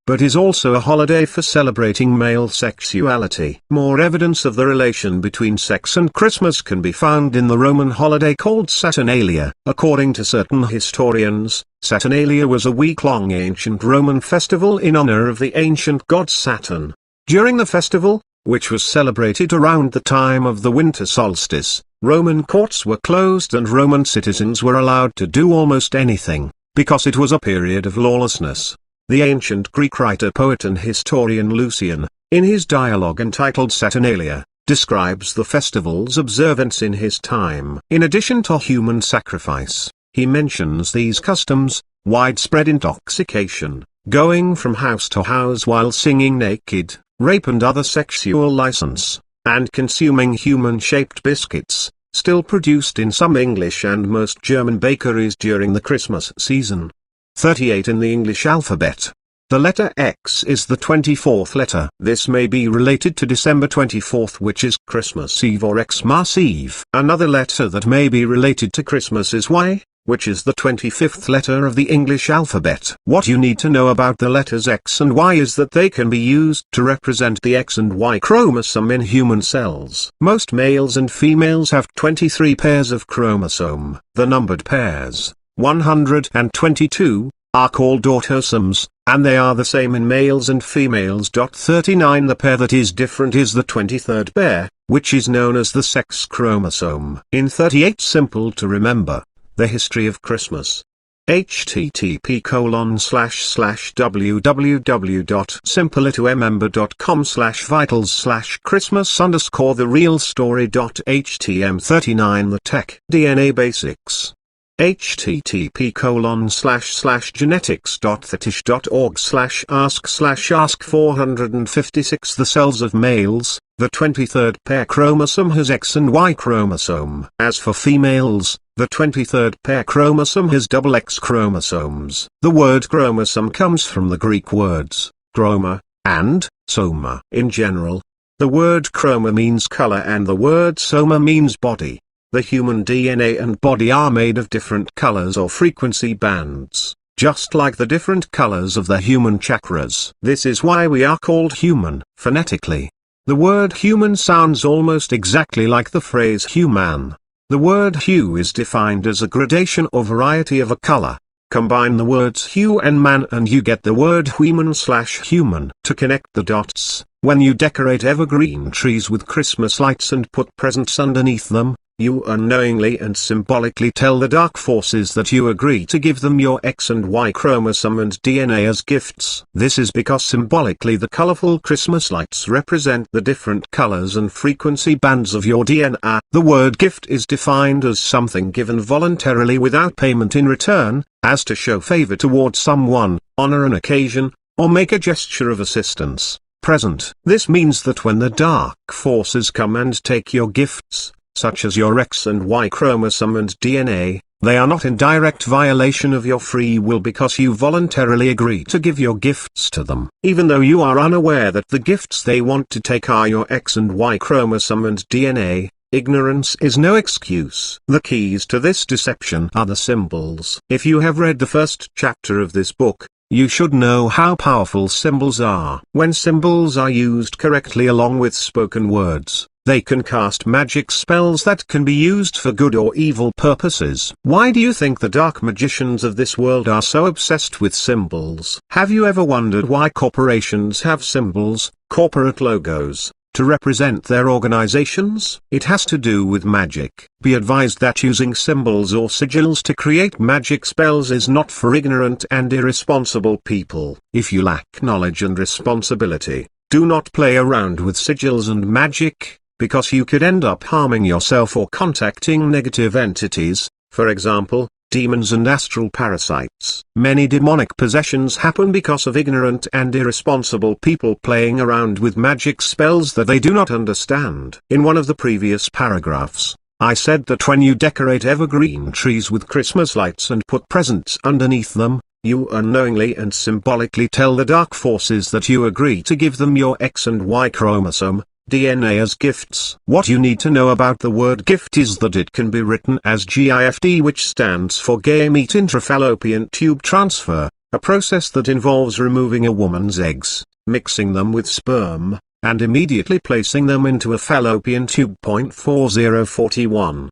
but is also a holiday for celebrating male sexuality. More evidence of the relation between sex and Christmas can be found in the Roman holiday called Saturnalia. According to certain historians, Saturnalia was a week-long ancient Roman festival in honor of the ancient god Saturn. During the festival, which was celebrated around the time of the winter solstice, Roman courts were closed and Roman citizens were allowed to do almost anything, because it was a period of lawlessness. The ancient Greek writer, poet and historian Lucian, in his dialogue entitled Saturnalia, describes the festival's observance in his time. In addition to human sacrifice, he mentions these customs: widespread intoxication, going from house to house while singing naked, rape and other sexual license, and consuming human-shaped biscuits, still produced in some English and most German bakeries during the Christmas season. 38 In the English alphabet, the letter X is the 24th letter. This may be related to December 24th, which is Christmas Eve or Xmas Eve. Another letter that may be related to Christmas is Y, which is the 25th letter of the English alphabet. What you need to know about the letters X and Y is that they can be used to represent the X and Y chromosome in human cells. Most males and females have 23 pairs of chromosome. The numbered pairs, 122, are called autosomes, and they are the same in males and females. 39 The pair that is different is the 23rd pair, which is known as the sex chromosome. In 38 Simple to remember, the history of Christmas. http://www.simpletomember.com/vitals/christmas_the-real-story.htm39 The Tech DNA Basics. http://genetics.thetish.org/ask/ask456 The cells of males, the 23rd pair chromosome has X and Y chromosome. As for females, the 23rd pair chromosome has double X chromosomes. The word chromosome comes from the Greek words, chroma, and, soma. In general, the word chroma means color and the word soma means body. The human DNA and body are made of different colors or frequency bands. just like the different colors of the human chakras. This is why we are called human, phonetically. The word human sounds almost exactly like the phrase human. The word hue is defined as a gradation or variety of a color. Combine the words hue and man and you get the word human/human. To connect the dots, when you decorate evergreen trees with Christmas lights and put presents underneath them, you unknowingly and symbolically tell the dark forces that you agree to give them your X and Y chromosome and DNA as gifts. This is because symbolically the colorful Christmas lights represent the different colors and frequency bands of your DNA. The word gift is defined as something given voluntarily without payment in return, as to show favor toward someone, honor an occasion, or make a gesture of assistance. Present. This means that when the dark forces come and take your gifts, such as your X and Y chromosome and DNA, they are not in direct violation of your free will because you voluntarily agree to give your gifts to them. Even though you are unaware that the gifts they want to take are your X and Y chromosome and DNA, ignorance is no excuse. The keys to this deception are the symbols. If you have read the first chapter of this book, you should know how powerful symbols are. When symbols are used correctly along with spoken words, they can cast magic spells that can be used for good or evil purposes. Why do you think the dark magicians of this world are so obsessed with symbols? Have you ever wondered why corporations have symbols, corporate logos, to represent their organizations? It has to do with magic. Be advised that using symbols or sigils to create magic spells is not for ignorant and irresponsible people. If you lack knowledge and responsibility, do not play around with sigils and magic, because you could end up harming yourself or contacting negative entities, for example, demons and astral parasites. Many demonic possessions happen because of ignorant and irresponsible people playing around with magic spells that they do not understand. In one of the previous paragraphs, I said that when you decorate evergreen trees with Christmas lights and put presents underneath them, you unknowingly and symbolically tell the dark forces that you agree to give them your X and Y chromosome, DNA as gifts. What you need to know about the word gift is that it can be written as GIFT, which stands for gamete intrafallopian tube transfer, a process that involves removing a woman's eggs, mixing them with sperm, and immediately placing them into a fallopian tube. 4041.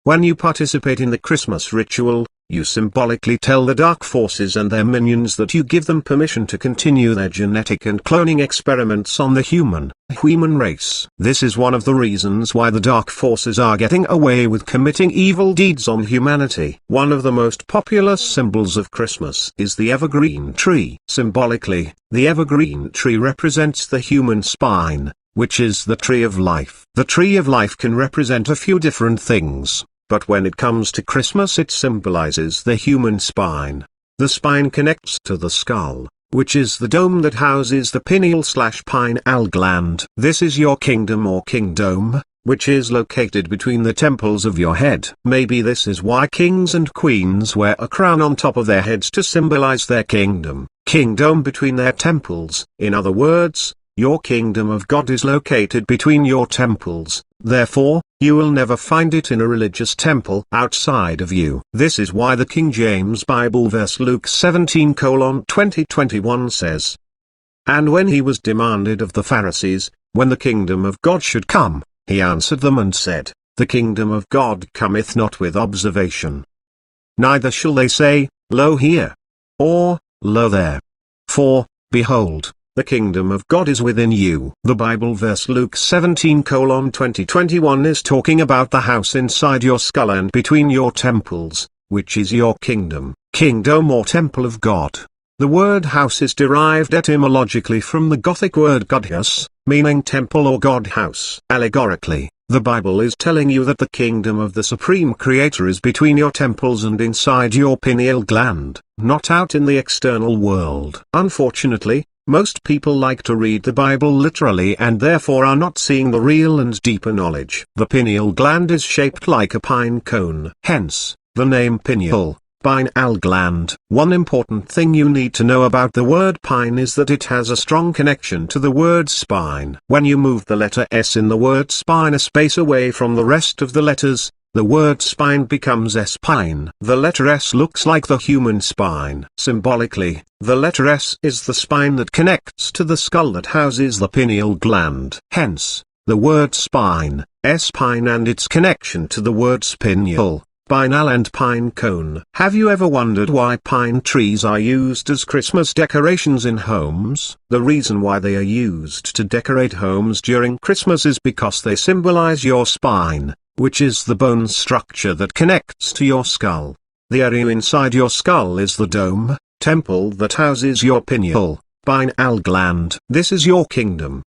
When you participate in the Christmas ritual, you symbolically tell the dark forces and their minions that you give them permission to continue their genetic and cloning experiments on the human race. This is one of the reasons why the dark forces are getting away with committing evil deeds on humanity. One of the most popular symbols of Christmas is the evergreen tree. Symbolically, the evergreen tree represents the human spine, which is the tree of life. The tree of life can represent a few different things, but when it comes to Christmas it symbolizes the human spine. The spine connects to the skull, which is the dome that houses the pineal/pineal gland. This is your kingdom or kingdom, which is located between the temples of your head. Maybe this is why kings and queens wear a crown on top of their heads to symbolize their kingdom between their temples. In other words, your kingdom of God is located between your temples, therefore, you will never find it in a religious temple outside of you. This is why the King James Bible verse Luke 17:20-21 says, "And when he was demanded of the Pharisees, when the kingdom of God should come, he answered them and said, The kingdom of God cometh not with observation. Neither shall they say, Lo here, or, Lo there. For, behold, the kingdom of God is within you." The Bible verse Luke 17:20-21 is talking about the house inside your skull and between your temples, which is your kingdom or temple of God. The word house is derived etymologically from the Gothic word godhus, meaning temple or God house. Allegorically, the Bible is telling you that the kingdom of the Supreme Creator is between your temples and inside your pineal gland, not out in the external world. Unfortunately, most people like to read the Bible literally and therefore are not seeing the real and deeper knowledge. The pineal gland is shaped like a pine cone. Hence, the name pineal gland. One important thing you need to know about the word pine is that it has a strong connection to the word spine. When you move the letter S in the word spine a space away from the rest of the letters, the word spine becomes spine. The letter S looks like the human spine. Symbolically, the letter S is the spine that connects to the skull that houses the pineal gland. Hence, the word spine, spine, and its connection to the words pineal, spinal and pine cone. Have you ever wondered why pine trees are used as Christmas decorations in homes? The reason why they are used to decorate homes during Christmas is because they symbolize your spine, which is the bone structure that connects to your skull. The area inside your skull is the dome, temple that houses your pineal, pineal gland. This is your kingdom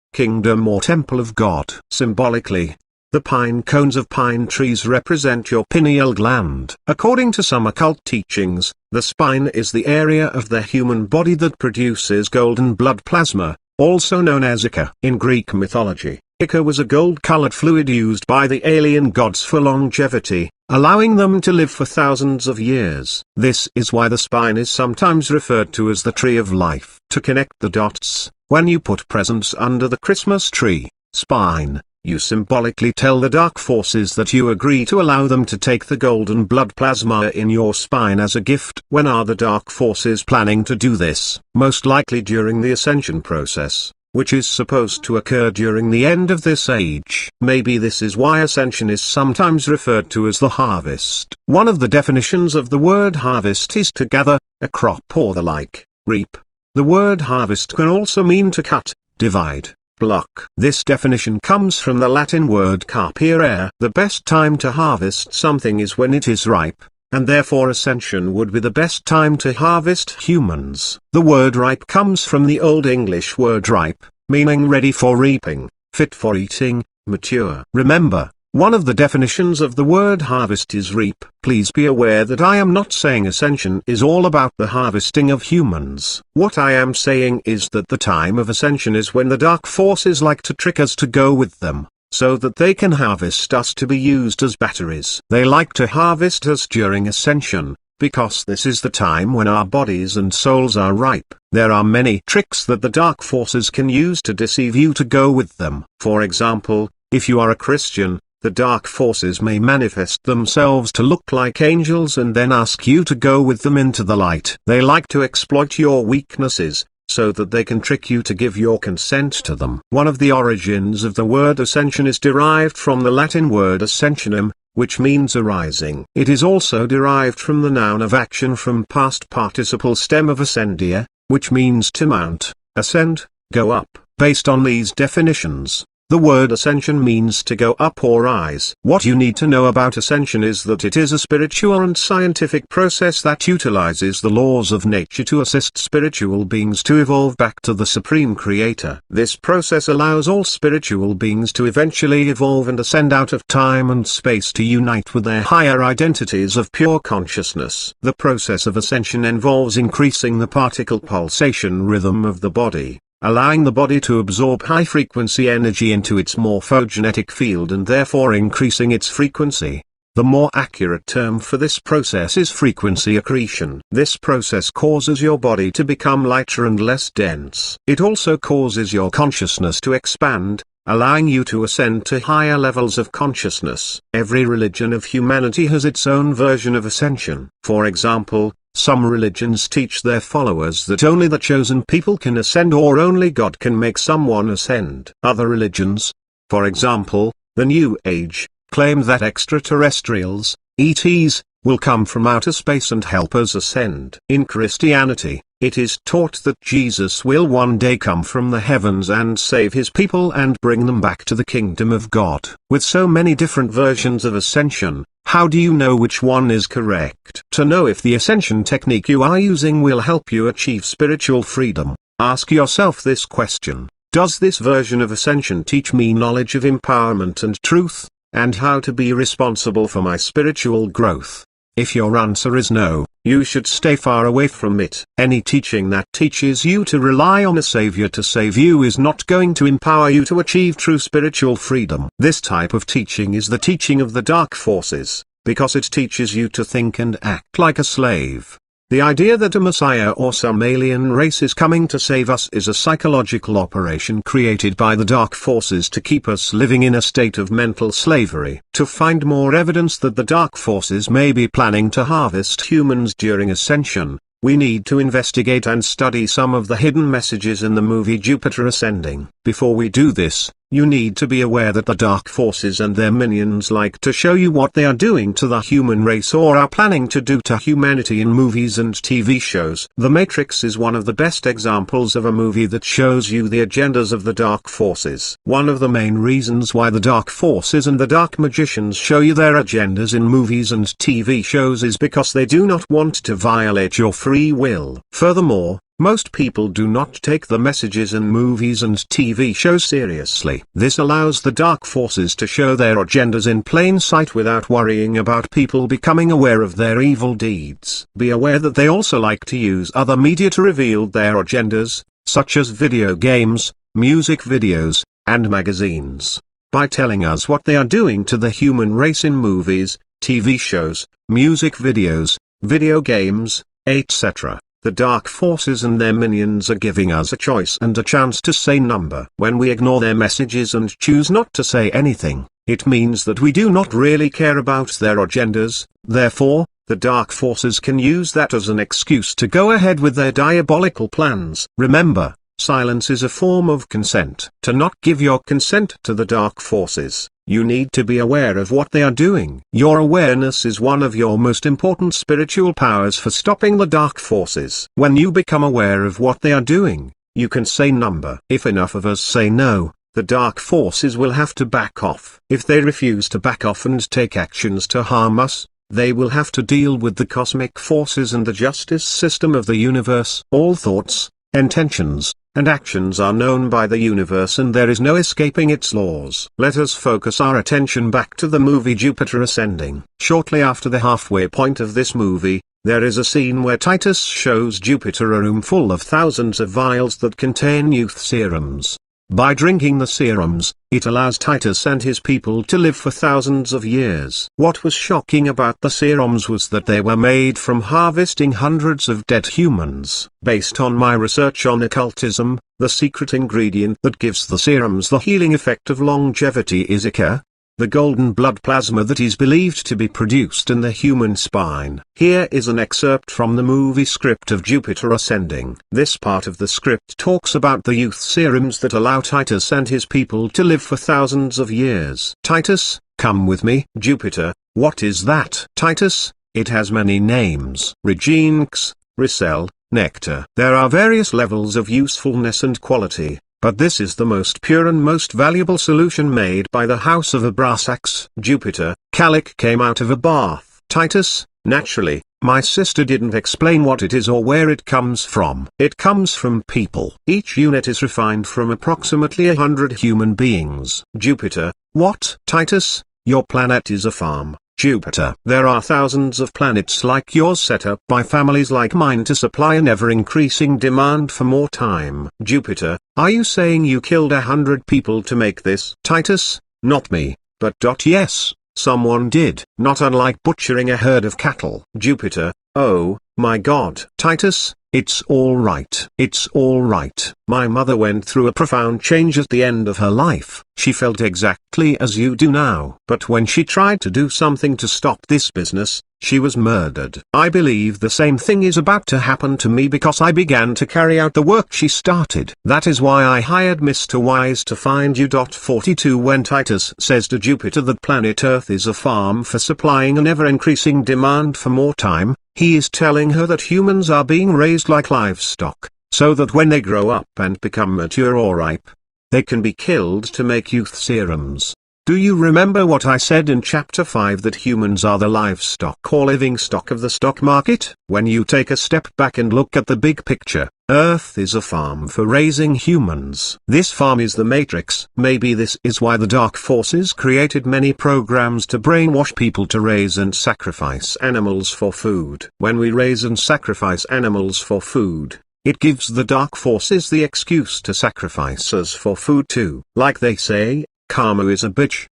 or temple of God. Symbolically, the pine cones of pine trees represent your pineal gland. According to some occult teachings, the spine is the area of the human body that produces golden blood plasma, also known as Ichor. In Greek mythology, Ichor was a gold-colored fluid used by the alien gods for longevity, allowing them to live for thousands of years. This is why the spine is sometimes referred to as the tree of life. To connect the dots, when you put presents under the Christmas tree, spine, you symbolically tell the dark forces that you agree to allow them to take the golden blood plasma in your spine as a gift. When are the dark forces planning to do this? Most likely during the ascension process, which is supposed to occur during the end of this age. Maybe this is why ascension is sometimes referred to as the harvest. One of the definitions of the word harvest is to gather, a crop or the like. Reap. The word harvest can also mean to cut, divide, block. This definition comes from the Latin word carpere. The best time to harvest something is when it is ripe, and therefore ascension would be the best time to harvest humans. The word ripe comes from the Old English word ripe, meaning ready for reaping, fit for eating, mature. Remember, one of the definitions of the word harvest is reap. Please be aware that I am not saying ascension is all about the harvesting of humans. What I am saying is that the time of ascension is when the dark forces like to trick us to go with them, so that they can harvest us to be used as batteries. They like to harvest us during ascension, because this is the time when our bodies and souls are ripe. There are many tricks that the dark forces can use to deceive you to go with them. For example, if you are a Christian, the dark forces may manifest themselves to look like angels and then ask you to go with them into the light. They like to exploit your weaknesses, so that they can trick you to give your consent to them. One of the origins of the word ascension is derived from the Latin word ascensionum, which means arising. It is also derived from the noun of action from past participle stem of ascendia, which means to mount, ascend, go up. Based on these definitions, the word ascension means to go up or rise. What you need to know about ascension is that it is a spiritual and scientific process that utilizes the laws of nature to assist spiritual beings to evolve back to the Supreme Creator. This process allows all spiritual beings to eventually evolve and ascend out of time and space to unite with their higher identities of pure consciousness. The process of ascension involves increasing the particle pulsation rhythm of the body, allowing the body to absorb high-frequency energy into its morphogenetic field and therefore increasing its frequency. The more accurate term for this process is frequency accretion. This process causes your body to become lighter and less dense. It also causes your consciousness to expand, allowing you to ascend to higher levels of consciousness. Every religion of humanity has its own version of ascension. For example, some religions teach their followers that only the chosen people can ascend or only God can make someone ascend. Other religions, for example, the New Age, claim that extraterrestrials, ETs, will come from outer space and help us ascend. In Christianity, it is taught that Jesus will one day come from the heavens and save his people and bring them back to the kingdom of God. With so many different versions of ascension, how do you know which one is correct? To know if the ascension technique you are using will help you achieve spiritual freedom, ask yourself this question: does this version of ascension teach me knowledge of empowerment and truth, and how to be responsible for my spiritual growth? If your answer is no, you should stay far away from it. Any teaching that teaches you to rely on a savior to save you is not going to empower you to achieve true spiritual freedom. This type of teaching is the teaching of the dark forces, because it teaches you to think and act like a slave. The idea that a messiah or some alien race is coming to save us is a psychological operation created by the dark forces to keep us living in a state of mental slavery. To find more evidence that the dark forces may be planning to harvest humans during ascension, we need to investigate and study some of the hidden messages in the movie Jupiter Ascending. Before we do this, you need to be aware that the dark forces and their minions like to show you what they are doing to the human race or are planning to do to humanity in movies and TV shows. The Matrix is one of the best examples of a movie that shows you the agendas of the dark forces. One of the main reasons why the dark forces and the dark magicians show you their agendas in movies and TV shows is because they do not want to violate your free will. Furthermore, most people do not take the messages in movies and TV shows seriously. This allows the dark forces to show their agendas in plain sight without worrying about people becoming aware of their evil deeds. Be aware that they also like to use other media to reveal their agendas, such as video games, music videos, and magazines. By telling us what they are doing to the human race in movies, TV shows, music videos, video games, etc., the dark forces and their minions are giving us a choice and a chance to say number. When we ignore their messages and choose not to say anything, it means that we do not really care about their agendas. Therefore, the dark forces can use that as an excuse to go ahead with their diabolical plans. Remember, silence is a form of consent. To not give your consent to the dark forces, you need to be aware of what they are doing. Your awareness is one of your most important spiritual powers for stopping the dark forces. When you become aware of what they are doing, you can say number. If enough of us say no, the dark forces will have to back off. If they refuse to back off and take actions to harm us, they will have to deal with the cosmic forces and the justice system of the universe. All thoughts, intentions, and actions are known by the universe and there is no escaping its laws. Let us focus our attention back to the movie Jupiter Ascending. Shortly after the halfway point of this movie, there is a scene where Titus shows Jupiter a room full of thousands of vials that contain youth serums. By drinking the serums, it allows Titus and his people to live for thousands of years. What was shocking about the serums was that they were made from harvesting hundreds of dead humans. Based on my research on occultism, the secret ingredient that gives the serums the healing effect of longevity is Ica, the golden blood plasma that is believed to be produced in the human spine. Here is an excerpt from the movie script of Jupiter Ascending. This part of the script talks about the youth serums that allow Titus and his people to live for thousands of years. Titus, come with me. Jupiter, what is that? Titus, it has many names. Regenx, Ricel, Nectar. There are various levels of usefulness and quality, but this is the most pure and most valuable solution made by the House of Abrasax. Jupiter, Calic came out of a bath. Titus, naturally, my sister didn't explain what it is or where it comes from. It comes from people. Each unit is refined from approximately 100 human beings. Jupiter, what? Titus, your planet is a farm. Jupiter. There are thousands of planets like yours set up by families like mine to supply an ever-increasing demand for more time. Jupiter, are you saying you killed 100 people to make this? Titus, not me, but yes, someone did. Not unlike butchering a herd of cattle. Jupiter, oh, my God. Titus, it's all right. It's all right. My mother went through a profound change at the end of her life. She felt exactly as you do now. But when she tried to do something to stop this business, she was murdered. I believe the same thing is about to happen to me because I began to carry out the work she started. That is why I hired Mr. Wise to find you. 42 When Titus says to Jupiter that planet Earth is a farm for supplying an ever-increasing demand for more time, he is telling her that humans are being raised like livestock, so that when they grow up and become mature or ripe, they can be killed to make youth serums. Do you remember what I said in Chapter 5 that humans are the livestock or living stock of the stock market? When you take a step back and look at the big picture, Earth is a farm for raising humans. This farm is the Matrix. Maybe this is why the dark forces created many programs to brainwash people to raise and sacrifice animals for food. When we raise and sacrifice animals for food, it gives the dark forces the excuse to sacrifice us for food too. Like they say, karma is a bitch.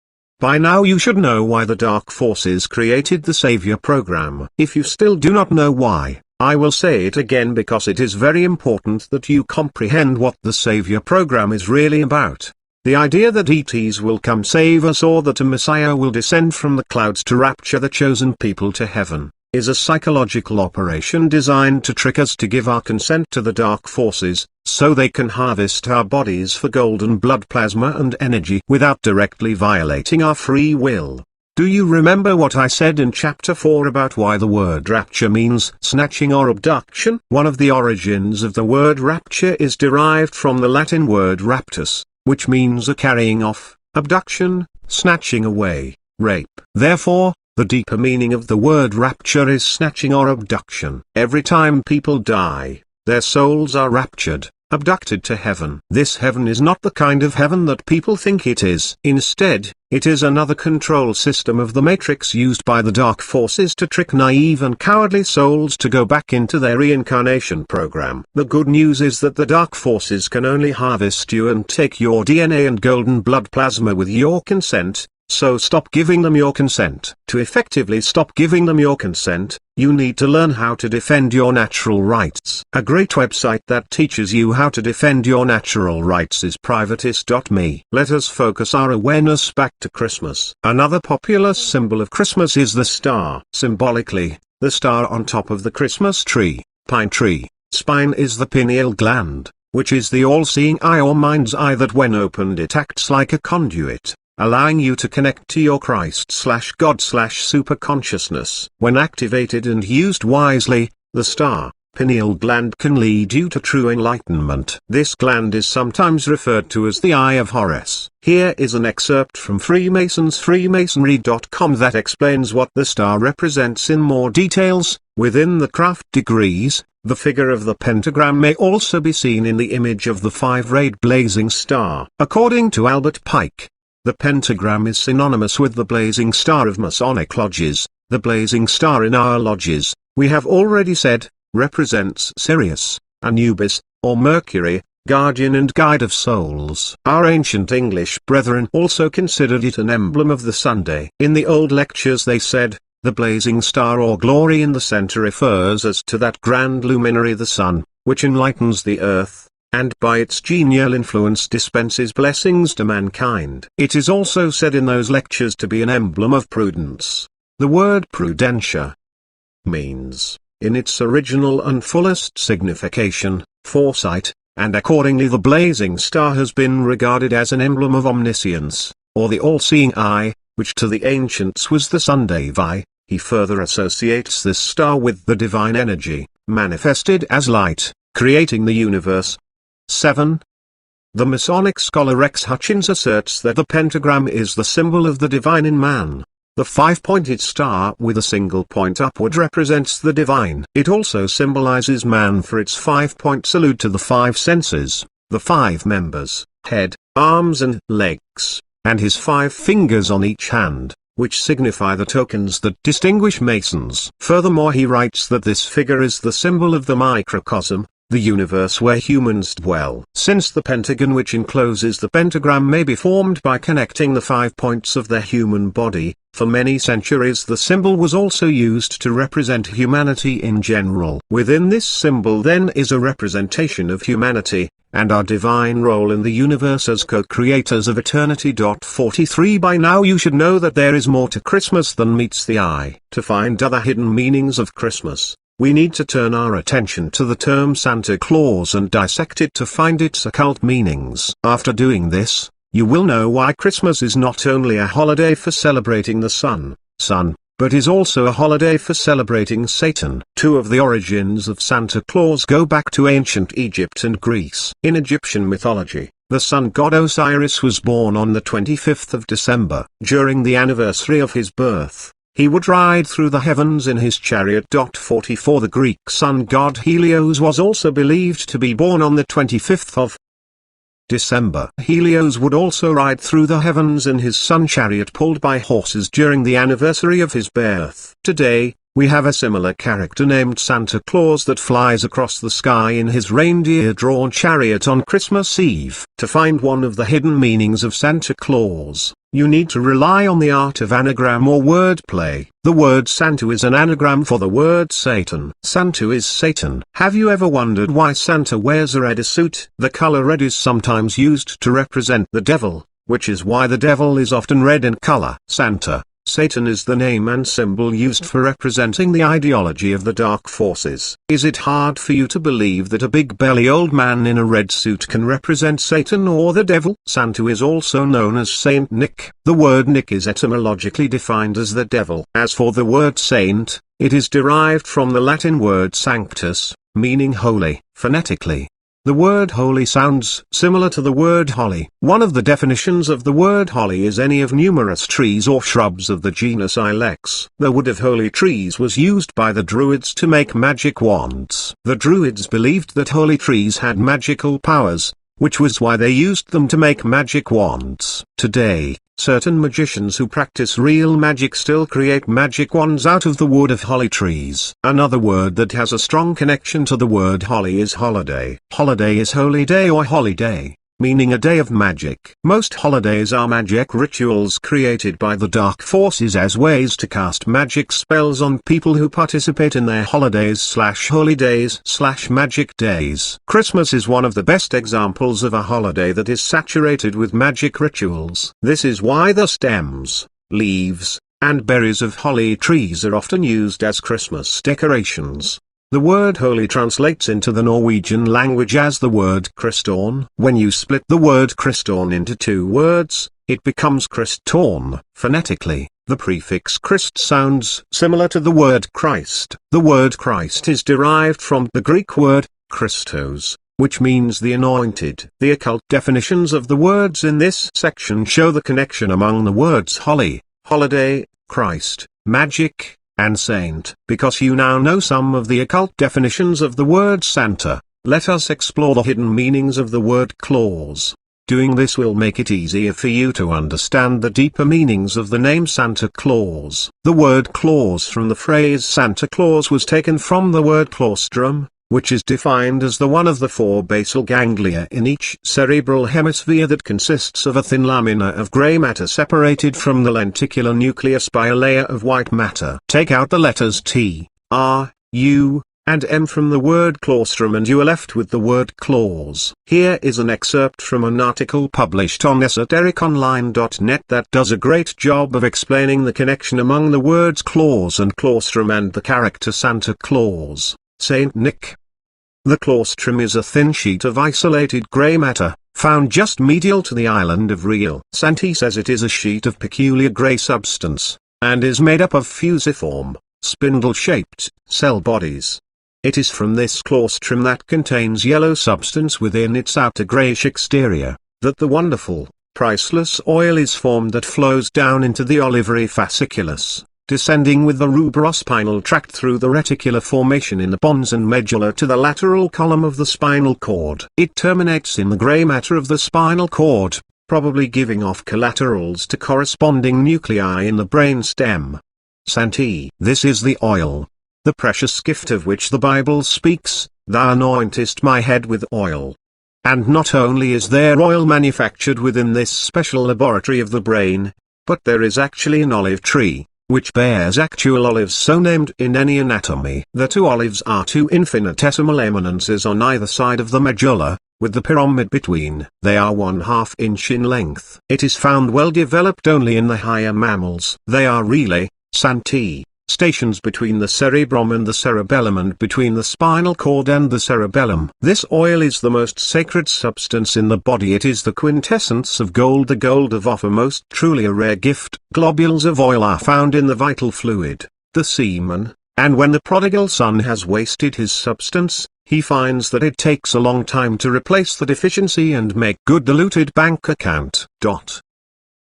By now you should know why the dark forces created the Savior program. If you still do not know why, I will say it again because it is very important that you comprehend what the Savior program is really about. The idea that ETs will come save us or that a Messiah will descend from the clouds to rapture the chosen people to heaven, is a psychological operation designed to trick us to give our consent to the dark forces, so they can harvest our bodies for golden blood plasma and energy without directly violating our free will. Do you remember what I said in chapter 4 about why the word rapture means snatching or abduction? One of the origins of the word rapture is derived from the Latin word raptus, which means a carrying off, abduction, snatching away, rape. Therefore, the deeper meaning of the word rapture is snatching or abduction. Every time people die, their souls are raptured, abducted to heaven. This heaven is not the kind of heaven that people think it is. Instead, it is another control system of the matrix used by the dark forces to trick naive and cowardly souls to go back into their reincarnation program. The good news is that the dark forces can only harvest you and take your DNA and golden blood plasma with your consent. So stop giving them your consent. To effectively stop giving them your consent, you need to learn how to defend your natural rights. A great website that teaches you how to defend your natural rights is privatis.me. Let us focus our awareness back to Christmas. Another popular symbol of Christmas is the star. Symbolically, the star on top of the Christmas tree, pine tree, spine is the pineal gland, which is the all-seeing eye or mind's eye that when opened it acts like a conduit, allowing you to connect to your Christ/God/superconsciousness. When activated and used wisely, the star, pineal gland can lead you to true enlightenment. This gland is sometimes referred to as the Eye of Horus. Here is an excerpt from Freemasonry.com that explains what the star represents in more details. Within the craft degrees, the figure of the pentagram may also be seen in the image of the five-rayed blazing star. According to Albert Pike, the pentagram is synonymous with the blazing star of Masonic lodges. The blazing star in our lodges, we have already said, represents Sirius, Anubis, or Mercury, guardian and guide of souls. Our ancient English brethren also considered it an emblem of the Sunday. In the old lectures they said, the blazing star or glory in the center refers us to that grand luminary the sun, which enlightens the earth, and by its genial influence dispenses blessings to mankind. It is also said in those lectures to be an emblem of prudence. The word prudentia means, in its original and fullest signification, foresight, and accordingly the blazing star has been regarded as an emblem of omniscience, or the all-seeing eye, which to the ancients was the Sundevi. He further associates this star with the divine energy, manifested as light, creating the universe. 7. The Masonic scholar Rex Hutchins asserts that the pentagram is the symbol of the divine in man. The five-pointed star with a single point upward represents the divine. It also symbolizes man for its five-point salute to the five senses, the five members, head, arms and legs, and his five fingers on each hand, which signify the tokens that distinguish Masons. Furthermore, he writes that this figure is the symbol of the microcosm, the universe where humans dwell. Since the pentagon which encloses the pentagram may be formed by connecting the 5 points of the human body, for many centuries the symbol was also used to represent humanity in general. Within this symbol then is a representation of humanity, and our divine role in the universe as co-creators of eternity. 43 By now you should know that there is more to Christmas than meets the eye. To find other hidden meanings of Christmas, we need to turn our attention to the term Santa Claus and dissect it to find its occult meanings. After doing this, you will know why Christmas is not only a holiday for celebrating the sun, but is also a holiday for celebrating Satan. Two of the origins of Santa Claus go back to ancient Egypt and Greece. In Egyptian mythology, the sun god Osiris was born on the 25th of December. During the anniversary of his birth, he would ride through the heavens in his chariot. 44 The Greek sun god Helios was also believed to be born on the 25th of December. Helios would also ride through the heavens in his sun chariot pulled by horses during the anniversary of his birth. Today, we have a similar character named Santa Claus that flies across the sky in his reindeer-drawn chariot on Christmas Eve. To find one of the hidden meanings of Santa Claus, you need to rely on the art of anagram or wordplay. The word Santu is an anagram for the word Satan. Santu is Satan. Have you ever wondered why Santa wears a red suit? The color red is sometimes used to represent the devil, which is why the devil is often red in color. Santa, Satan is the name and symbol used for representing the ideology of the dark forces. Is it hard for you to believe that a big belly old man in a red suit can represent Satan or the devil? Santu is also known as Saint Nick. The word Nick is etymologically defined as the devil. As for the word saint, it is derived from the Latin word sanctus, meaning holy. Phonetically, the word holy sounds similar to the word holly. One of the definitions of the word holly is any of numerous trees or shrubs of the genus Ilex. The wood of holy trees was used by the Druids to make magic wands. The Druids believed that holy trees had magical powers, which was why they used them to make magic wands. Today, certain magicians who practice real magic still create magic wands out of the wood of holly trees. Another word that has a strong connection to the word holly is holiday. Holiday is holy day or holiday, meaning a day of magic. Most holidays are magic rituals created by the dark forces as ways to cast magic spells on people who participate in their holidays/holy days/magic days. Christmas is one of the best examples of a holiday that is saturated with magic rituals. This is why the stems, leaves, and berries of holly trees are often used as Christmas decorations. The word holy translates into the Norwegian language as the word Kristorn. When you split the word Kristorn into two words, it becomes Kristorn. Phonetically, the prefix Christ sounds similar to the word Christ. The word Christ is derived from the Greek word Christos, which means the anointed. The occult definitions of the words in this section show the connection among the words holy, holiday, Christ, magic, and saint. Because you now know some of the occult definitions of the word Santa, let us explore the hidden meanings of the word Claus. Doing this will make it easier for you to understand the deeper meanings of the name Santa Claus. The word Claus from the phrase Santa Claus was taken from the word claustrum, which is defined as the one of the four basal ganglia in each cerebral hemisphere that consists of a thin lamina of gray matter separated from the lenticular nucleus by a layer of white matter. Take out the letters T, R, U, and M from the word claustrum and you are left with the word clause. Here is an excerpt from an article published on esotericonline.net that does a great job of explaining the connection among the words clause and claustrum and the character Santa Claus. Saint Nick. The claustrum is a thin sheet of isolated grey matter, found just medial to the island of Reel. Santi says it is a sheet of peculiar grey substance, and is made up of fusiform, spindle-shaped, cell bodies. It is from this claustrum that contains yellow substance within its outer greyish exterior, that the wonderful, priceless oil is formed that flows down into the olivary fasciculus, descending with the rubrospinal tract through the reticular formation in the pons and medulla to the lateral column of the spinal cord. It terminates in the grey matter of the spinal cord, probably giving off collaterals to corresponding nuclei in the brain stem. Santi. This is the oil, the precious gift of which the Bible speaks, "Thou anointest my head with oil." And not only is there oil manufactured within this special laboratory of the brain, but there is actually an olive tree, which bears actual olives so named in any anatomy. The two olives are two infinitesimal eminences on either side of the medulla, with the pyramid between. They are 1/2 inch in length. It is found well developed only in the higher mammals. They are really, Santi, stations between the cerebrum and the cerebellum and between the spinal cord and the cerebellum. This oil is the most sacred substance in the body. It is the quintessence of gold, the gold of offer, most truly a rare gift. Globules of oil are found in the vital fluid, the semen, and when the prodigal son has wasted his substance, he finds that it takes a long time to replace the deficiency and make good the looted bank account.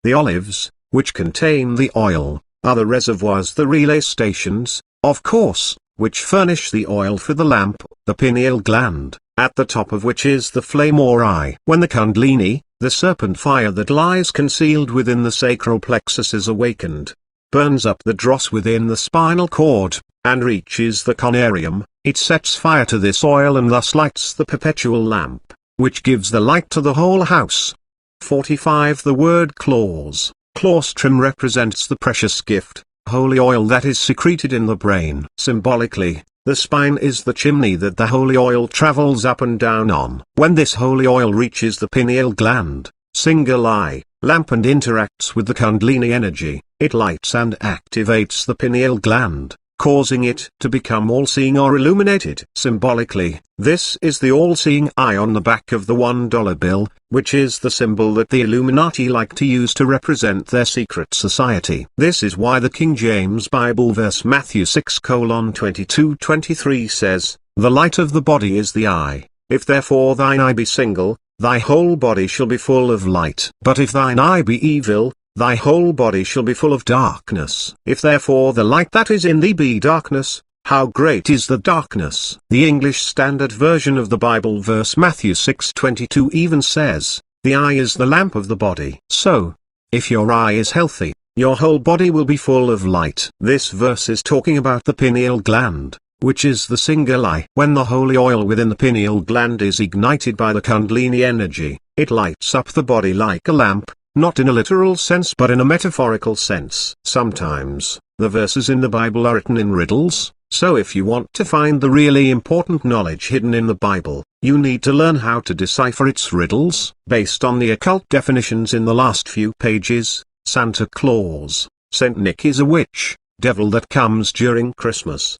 The olives, which contain the oil, are the reservoirs, the relay stations, of course, which furnish the oil for the lamp, the pineal gland, at the top of which is the flame or eye. When the kundalini, the serpent fire that lies concealed within the sacral plexus is awakened, burns up the dross within the spinal cord, and reaches the conarium, it sets fire to this oil and thus lights the perpetual lamp, which gives the light to the whole house. 45. The word clause. Claustrum represents the precious gift, holy oil that is secreted in the brain. Symbolically, the spine is the chimney that the holy oil travels up and down on. When this holy oil reaches the pineal gland, single eye, lamp and interacts with the Kundalini energy, it lights and activates the pineal gland, causing it to become all-seeing or illuminated. Symbolically, this is the all-seeing eye on the back of the $1 bill, which is the symbol that the Illuminati like to use to represent their secret society. This is why the King James Bible verse Matthew 6:22-23 says, "The light of the body is the eye. If therefore thine eye be single, thy whole body shall be full of light. But if thine eye be evil, thy whole body shall be full of darkness. If therefore the light that is in thee be darkness, how great is the darkness?" The English Standard Version of the Bible verse Matthew 6:22 even says, "The eye is the lamp of the body." So, if your eye is healthy, your whole body will be full of light. This verse is talking about the pineal gland, which is the single eye. When the holy oil within the pineal gland is ignited by the Kundalini energy, it lights up the body like a lamp, not in a literal sense but in a metaphorical sense. Sometimes, the verses in the Bible are written in riddles, so if you want to find the really important knowledge hidden in the Bible, you need to learn how to decipher its riddles. Based on the occult definitions in the last few pages, Santa Claus, Saint Nick is a witch, devil that comes during Christmas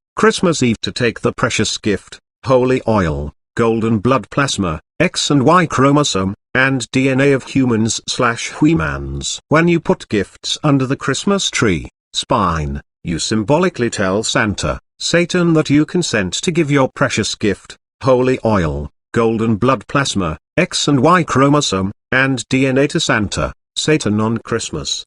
Eve to take the precious gift, holy oil, golden blood plasma, X and Y chromosome, and DNA of humans/humans. When you put gifts under the Christmas tree, spine, you symbolically tell Santa, Satan that you consent to give your precious gift, holy oil, golden blood plasma, X and Y chromosome, and DNA to Santa, Satan on Christmas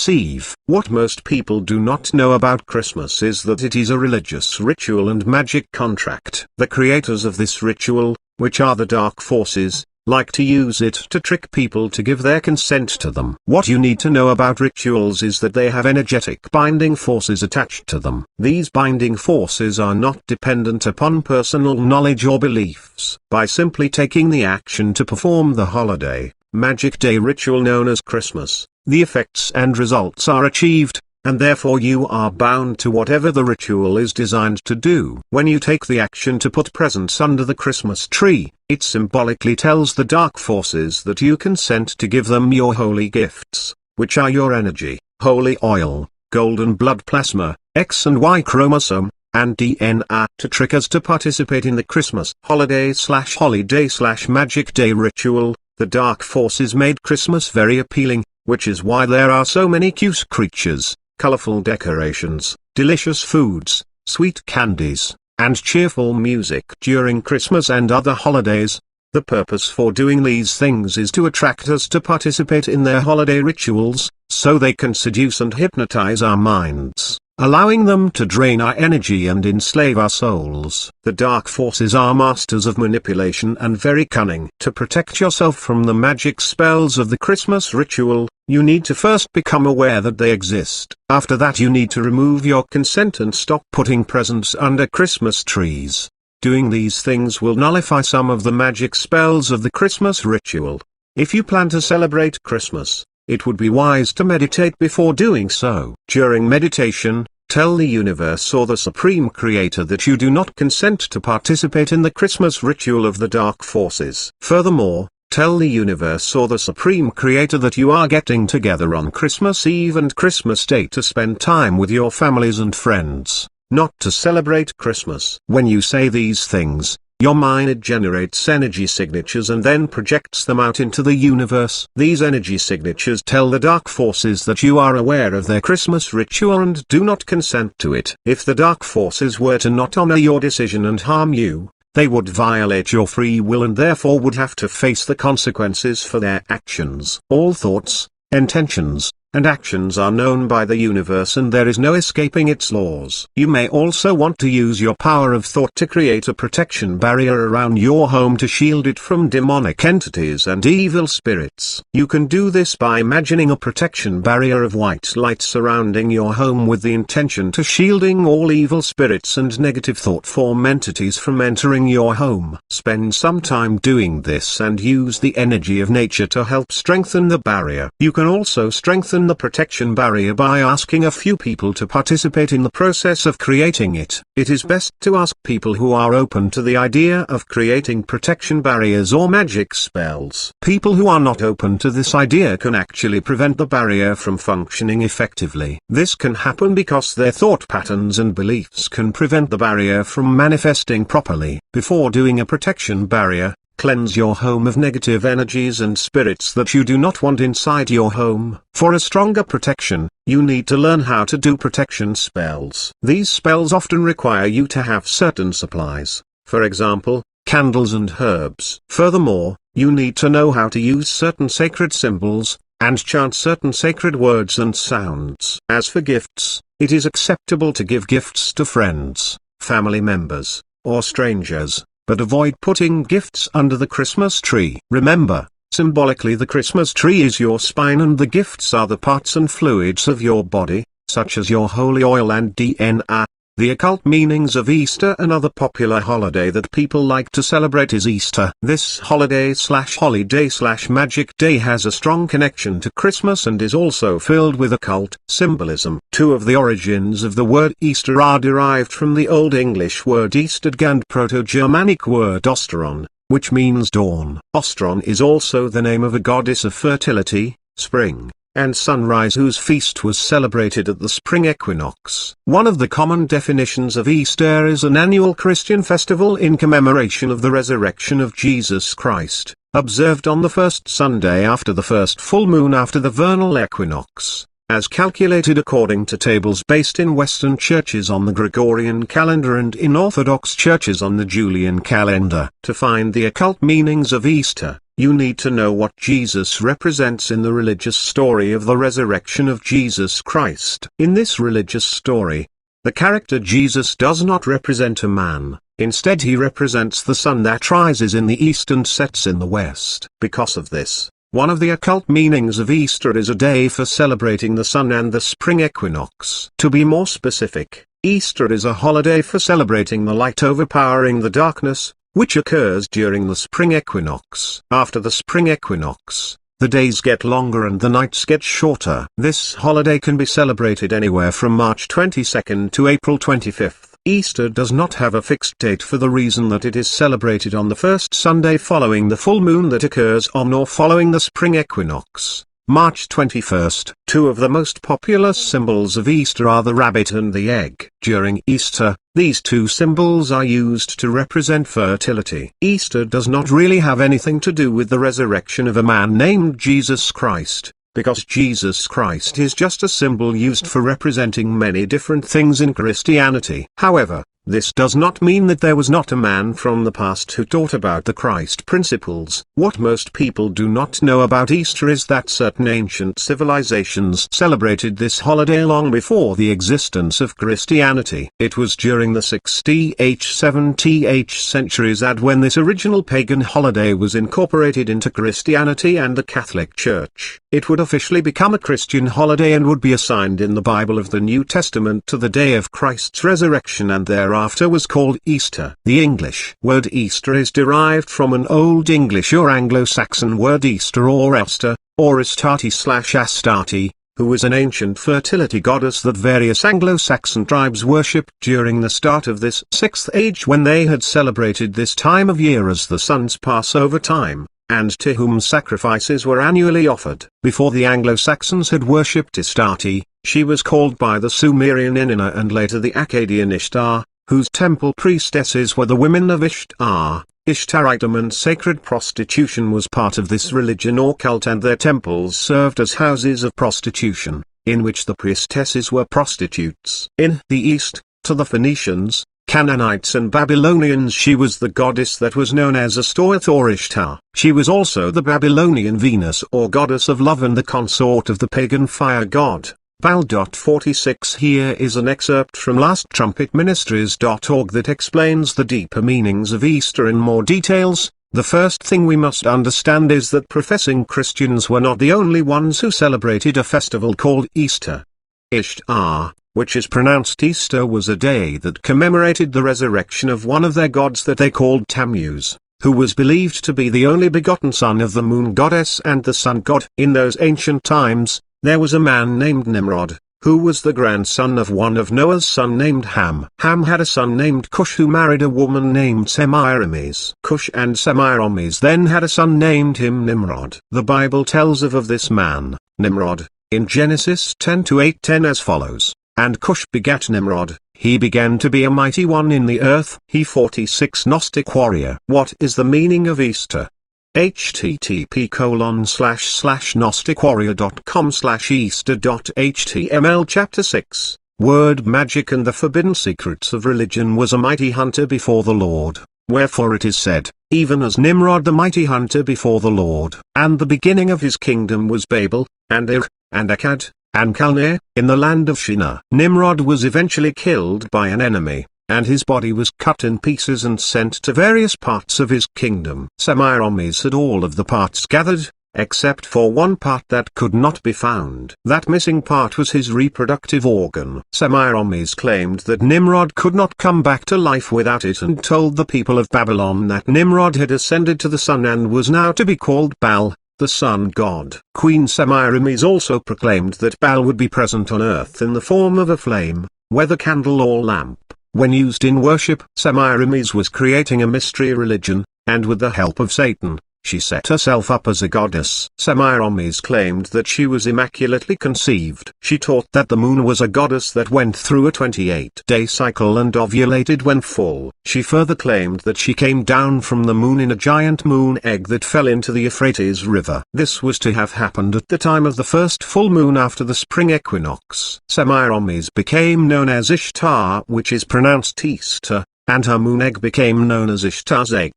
Eve. What most people do not know about Christmas is that it is a religious ritual and magic contract. The creators of this ritual, which are the dark forces, like to use it to trick people to give their consent to them. What you need to know about rituals is that they have energetic binding forces attached to them. These binding forces are not dependent upon personal knowledge or beliefs. By simply taking the action to perform the holiday, magic day ritual known as Christmas, the effects and results are achieved, and therefore you are bound to whatever the ritual is designed to do. When you take the action to put presents under the Christmas tree, it symbolically tells the dark forces that you consent to give them your holy gifts, which are your energy, holy oil, golden blood plasma, X and Y chromosome, and DNA, to trick us to participate in the Christmas holiday/magic day ritual. The dark forces made Christmas very appealing, which is why there are so many cute creatures, colorful decorations, delicious foods, sweet candies, and cheerful music during Christmas and other holidays. The purpose for doing these things is to attract us to participate in their holiday rituals, so they can seduce and hypnotize our minds, allowing them to drain our energy and enslave our souls. The dark forces are masters of manipulation and very cunning. To protect yourself from the magic spells of the Christmas ritual, you need to first become aware that they exist. After that you need to remove your consent and stop putting presents under Christmas trees. Doing these things will nullify some of the magic spells of the Christmas ritual. If you plan to celebrate Christmas, it would be wise to meditate before doing so. During meditation, tell the universe or the Supreme Creator that you do not consent to participate in the Christmas ritual of the dark forces. Furthermore, tell the universe or the Supreme Creator that you are getting together on Christmas Eve and Christmas Day to spend time with your families and friends, not to celebrate Christmas. When you say these things, your mind generates energy signatures and then projects them out into the universe. These energy signatures tell the dark forces that you are aware of their Christmas ritual and do not consent to it. If the dark forces were to not honor your decision and harm you, they would violate your free will and therefore would have to face the consequences for their actions. All thoughts, intentions, and actions are known by the universe and there is no escaping its laws. You may also want to use your power of thought to create a protection barrier around your home to shield it from demonic entities and evil spirits. You can do this by imagining a protection barrier of white light surrounding your home with the intention to shielding all evil spirits and negative thought form entities from entering your home. Spend some time doing this and use the energy of nature to help strengthen the barrier. You can also strengthen strengthen the protection barrier by asking a few people to participate in the process of creating it. It is best to ask people who are open to the idea of creating protection barriers or magic spells. People who are not open to this idea can actually prevent the barrier from functioning effectively. This can happen because their thought patterns and beliefs can prevent the barrier from manifesting properly. Before doing a protection barrier, cleanse your home of negative energies and spirits that you do not want inside your home. For a stronger protection, you need to learn how to do protection spells. These spells often require you to have certain supplies, for example, candles and herbs. Furthermore, you need to know how to use certain sacred symbols, and chant certain sacred words and sounds. As for gifts, it is acceptable to give gifts to friends, family members, or strangers, but avoid putting gifts under the Christmas tree. Remember, symbolically the Christmas tree is your spine and the gifts are the parts and fluids of your body, such as your holy oil and DNA. The occult meanings of Easter. Another popular holiday that people like to celebrate is Easter. This holiday/magic day has a strong connection to Christmas and is also filled with occult symbolism. Two of the origins of the word Easter are derived from the Old English word Easterd and Proto-Germanic word Ostron, which means dawn. Ostron is also the name of a goddess of fertility, spring, and sunrise whose feast was celebrated at the spring equinox. One of the common definitions of Easter is an annual Christian festival in commemoration of the resurrection of Jesus Christ, observed on the first Sunday after the first full moon after the vernal equinox, as calculated according to tables based in Western churches on the Gregorian calendar and in Orthodox churches on the Julian calendar. To find the occult meanings of Easter, you need to know what Jesus represents in the religious story of the resurrection of Jesus Christ. In this religious story, the character Jesus does not represent a man, instead he represents the sun that rises in the east and sets in the west. Because of this, one of the occult meanings of Easter is a day for celebrating the sun and the spring equinox. To be more specific, Easter is a holiday for celebrating the light overpowering the darkness, which occurs during the spring equinox. After the spring equinox, the days get longer and the nights get shorter. This holiday can be celebrated anywhere from March 22nd to April 25th. Easter does not have a fixed date for the reason that it is celebrated on the first Sunday following the full moon that occurs on or following the spring equinox, March 21st. Two of the most popular symbols of Easter are the rabbit and the egg. During Easter, these two symbols are used to represent fertility. Easter does not really have anything to do with the resurrection of a man named Jesus Christ, because Jesus Christ is just a symbol used for representing many different things in Christianity. However, this does not mean that there was not a man from the past who taught about the Christ principles. What most people do not know about Easter is that certain ancient civilizations celebrated this holiday long before the existence of Christianity. It was during the 6th–7th centuries that when this original pagan holiday was incorporated into Christianity and the Catholic Church, it would officially become a Christian holiday and would be assigned in the Bible of the New Testament to the day of Christ's resurrection and thereafter was called Easter. The English word Easter is derived from an Old English or Anglo-Saxon word Easter or Elster, or Astarte/Astarte, who was an ancient fertility goddess that various Anglo-Saxon tribes worshipped during the start of this 6th age when they had celebrated this time of year as the sun's Passover time, and to whom sacrifices were annually offered. Before the Anglo-Saxons had worshipped Astarte, she was called by the Sumerian Inanna and later the Akkadian Ishtar, whose temple priestesses were the women of Ishtar. Ishtaritum and sacred prostitution was part of this religion or cult, and their temples served as houses of prostitution, in which the priestesses were prostitutes. In the East, to the Phoenicians, Canaanites and Babylonians she was the goddess that was known as Astoath or Ishtar. She was also the Babylonian Venus or goddess of love and the consort of the pagan fire god, Baal. 46 Here is an excerpt from lasttrumpetministries.org that explains the deeper meanings of Easter in more details. The first thing we must understand is that professing Christians were not the only ones who celebrated a festival called Easter. Ishtar, which is pronounced Easter, was a day that commemorated the resurrection of one of their gods that they called Tammuz, who was believed to be the only begotten son of the moon goddess and the sun god. In those ancient times, There was a man named Nimrod, who was the grandson of one of Noah's son named Ham. Ham had a son named Cush who married a woman named Semiramis. Cush and Semiramis then had a son named him Nimrod. The Bible tells of this man, Nimrod, in Genesis 10:8-10 as follows. And Cush begat Nimrod, he began to be a mighty one in the earth. He 46 Gnostic warrior. What is the meaning of Easter? http://gnosticwarrior.com/easter.html Chapter 6 Word Magic and the Forbidden Secrets of Religion was a mighty hunter before the Lord, wherefore it is said, even as Nimrod the mighty hunter before the Lord. And the beginning of his kingdom was Babel, and Ir, and Akkad, and Calneh, in the land of Shinar. Nimrod was eventually killed by an enemy, and his body was cut in pieces and sent to various parts of his kingdom. Semiramis had all of the parts gathered, except for one part that could not be found. That missing part was his reproductive organ. Semiramis claimed that Nimrod could not come back to life without it and told the people of Babylon that Nimrod had ascended to the sun and was now to be called Baal, the sun god. Queen Semiramis also proclaimed that Baal would be present on earth in the form of a flame, whether candle or lamp. When used in worship, Semiramis was creating a mystery religion, and with the help of Satan, she set herself up as a goddess. Semiramis claimed that she was immaculately conceived. She taught that the moon was a goddess that went through a 28-day cycle and ovulated when full. She further claimed that she came down from the moon in a giant moon egg that fell into the Euphrates River. This was to have happened at the time of the first full moon after the spring equinox. Semiramis became known as Ishtar, which is pronounced Easter, and her moon egg became known as Ishtar's egg.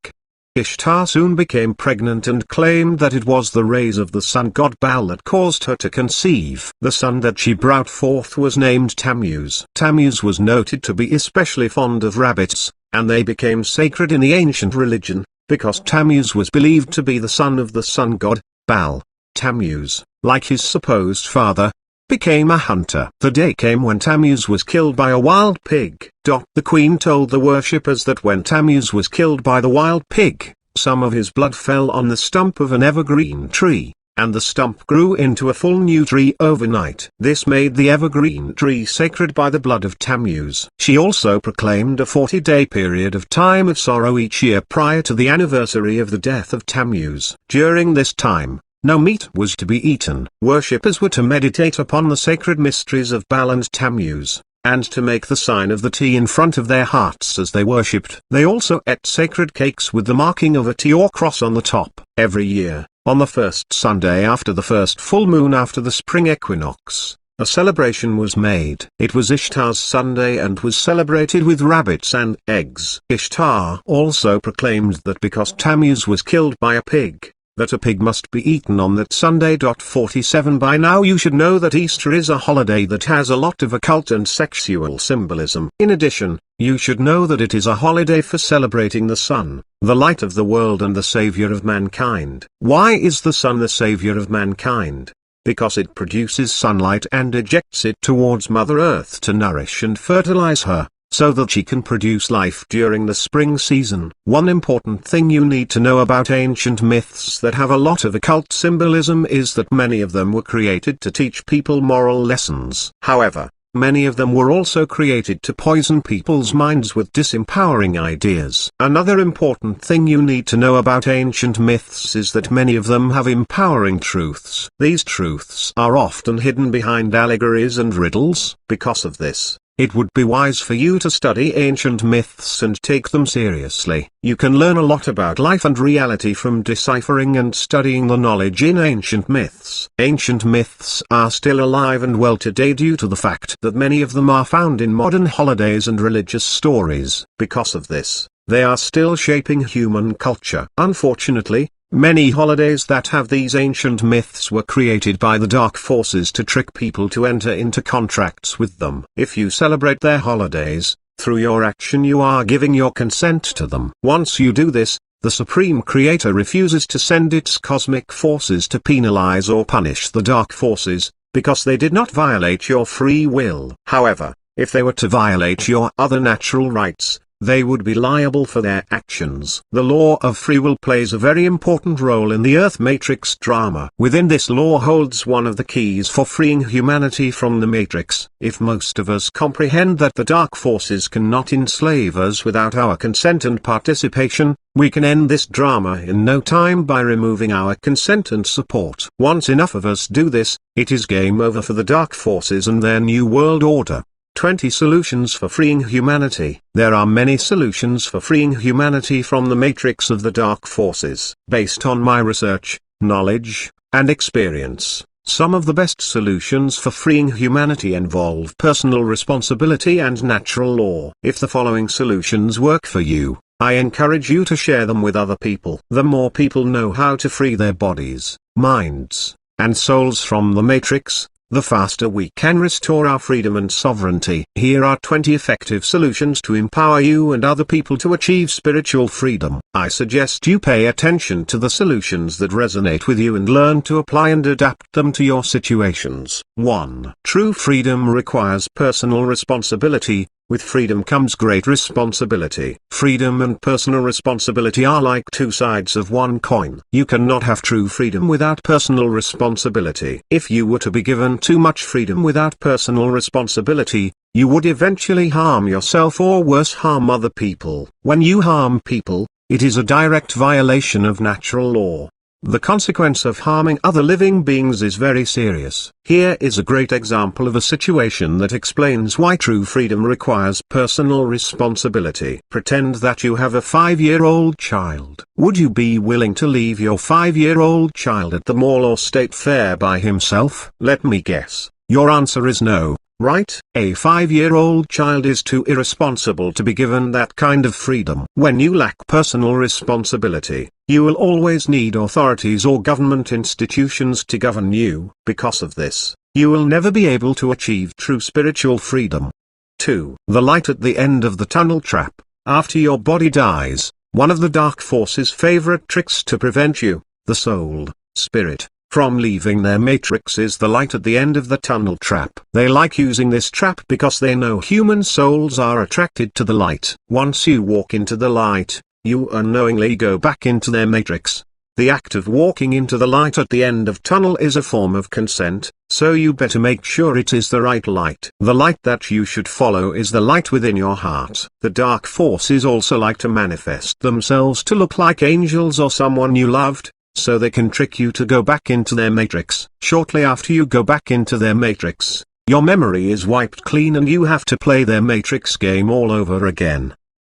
Ishtar soon became pregnant and claimed that it was the rays of the sun god Baal that caused her to conceive. The son that she brought forth was named Tammuz. Tammuz was noted to be especially fond of rabbits, and they became sacred in the ancient religion, because Tammuz was believed to be the son of the sun god, Baal. Tammuz, like his supposed father, became a hunter. The day came when Tammuz was killed by a wild pig. The queen told the worshippers that when Tammuz was killed by the wild pig, some of his blood fell on the stump of an evergreen tree, and the stump grew into a full new tree overnight. This made the evergreen tree sacred by the blood of Tammuz. She also proclaimed a 40-day period of time of sorrow each year prior to the anniversary of the death of Tammuz. During this time, no meat was to be eaten. Worshippers were to meditate upon the sacred mysteries of Baal and Tammuz, and to make the sign of the T in front of their hearts as they worshipped. They also ate sacred cakes with the marking of a T or cross on the top. Every year, on the first Sunday after the first full moon after the spring equinox, a celebration was made. It was Ishtar's Sunday and was celebrated with rabbits and eggs. Ishtar also proclaimed that because Tammuz was killed by a pig, that a pig must be eaten on that Sunday. 47 By now you should know that Easter is a holiday that has a lot of occult and sexual symbolism. In addition, you should know that it is a holiday for celebrating the sun, the light of the world and the savior of mankind. Why is the sun the savior of mankind? Because it produces sunlight and ejects it towards Mother Earth to nourish and fertilize her, so that she can produce life during the spring season. One important thing you need to know about ancient myths that have a lot of occult symbolism is that many of them were created to teach people moral lessons. However, many of them were also created to poison people's minds with disempowering ideas. Another important thing you need to know about ancient myths is that many of them have empowering truths. These truths are often hidden behind allegories and riddles. Because of this, it would be wise for you to study ancient myths and take them seriously. You can learn a lot about life and reality from deciphering and studying the knowledge in ancient myths. Ancient myths are still alive and well today due to the fact that many of them are found in modern holidays and religious stories. Because of this, they are still shaping human culture. Unfortunately, many holidays that have these ancient myths were created by the dark forces to trick people to enter into contracts with them. If you celebrate their holidays, through your action you are giving your consent to them. Once you do this, the Supreme Creator refuses to send its cosmic forces to penalize or punish the dark forces, because they did not violate your free will. However, if they were to violate your other natural rights, they would be liable for their actions. The law of free will plays a very important role in the Earth Matrix drama. Within this law holds one of the keys for freeing humanity from the Matrix. If most of us comprehend that the dark forces cannot enslave us without our consent and participation, we can end this drama in no time by removing our consent and support. Once enough of us do this, it is game over for the dark forces and their new world order. 20 solutions for freeing humanity. There are many solutions for freeing humanity from the matrix of the dark forces. Based on my research, knowledge, and experience, some of the best solutions for freeing humanity involve personal responsibility and natural law. If the following solutions work for you, I encourage you to share them with other people. The more people know how to free their bodies, minds, and souls from the matrix, the faster we can restore our freedom and sovereignty. Here are 20 effective solutions to empower you and other people to achieve spiritual freedom. I suggest you pay attention to the solutions that resonate with you and learn to apply and adapt them to your situations. 1. True freedom requires personal responsibility. With freedom comes great responsibility. Freedom and personal responsibility are like two sides of one coin. You cannot have true freedom without personal responsibility. If you were to be given too much freedom without personal responsibility, you would eventually harm yourself or worse harm other people. When you harm people, it is a direct violation of natural law. The consequence of harming other living beings is very serious. Here is a great example of a situation that explains why true freedom requires personal responsibility. Pretend that you have a 5-year-old child. Would you be willing to leave your 5-year-old child at the mall or state fair by himself? Let me guess. Your answer is no, right? A 5-year-old child is too irresponsible to be given that kind of freedom. When you lack personal responsibility, you will always need authorities or government institutions to govern you. Because of this, you will never be able to achieve true spiritual freedom. 2. The light at the end of the tunnel trap. After your body dies, one of the dark forces' favorite tricks to prevent you, the soul, spirit, from leaving their matrix is the light at the end of the tunnel trap. They like using this trap because they know human souls are attracted to the light. Once you walk into the light, you unknowingly go back into their matrix. The act of walking into the light at the end of tunnel is a form of consent, so you better make sure it is the right light. The light that you should follow is the light within your heart. The dark forces also like to manifest themselves to look like angels or someone you loved, so they can trick you to go back into their matrix. Shortly after you go back into their matrix, your memory is wiped clean and you have to play their matrix game all over again.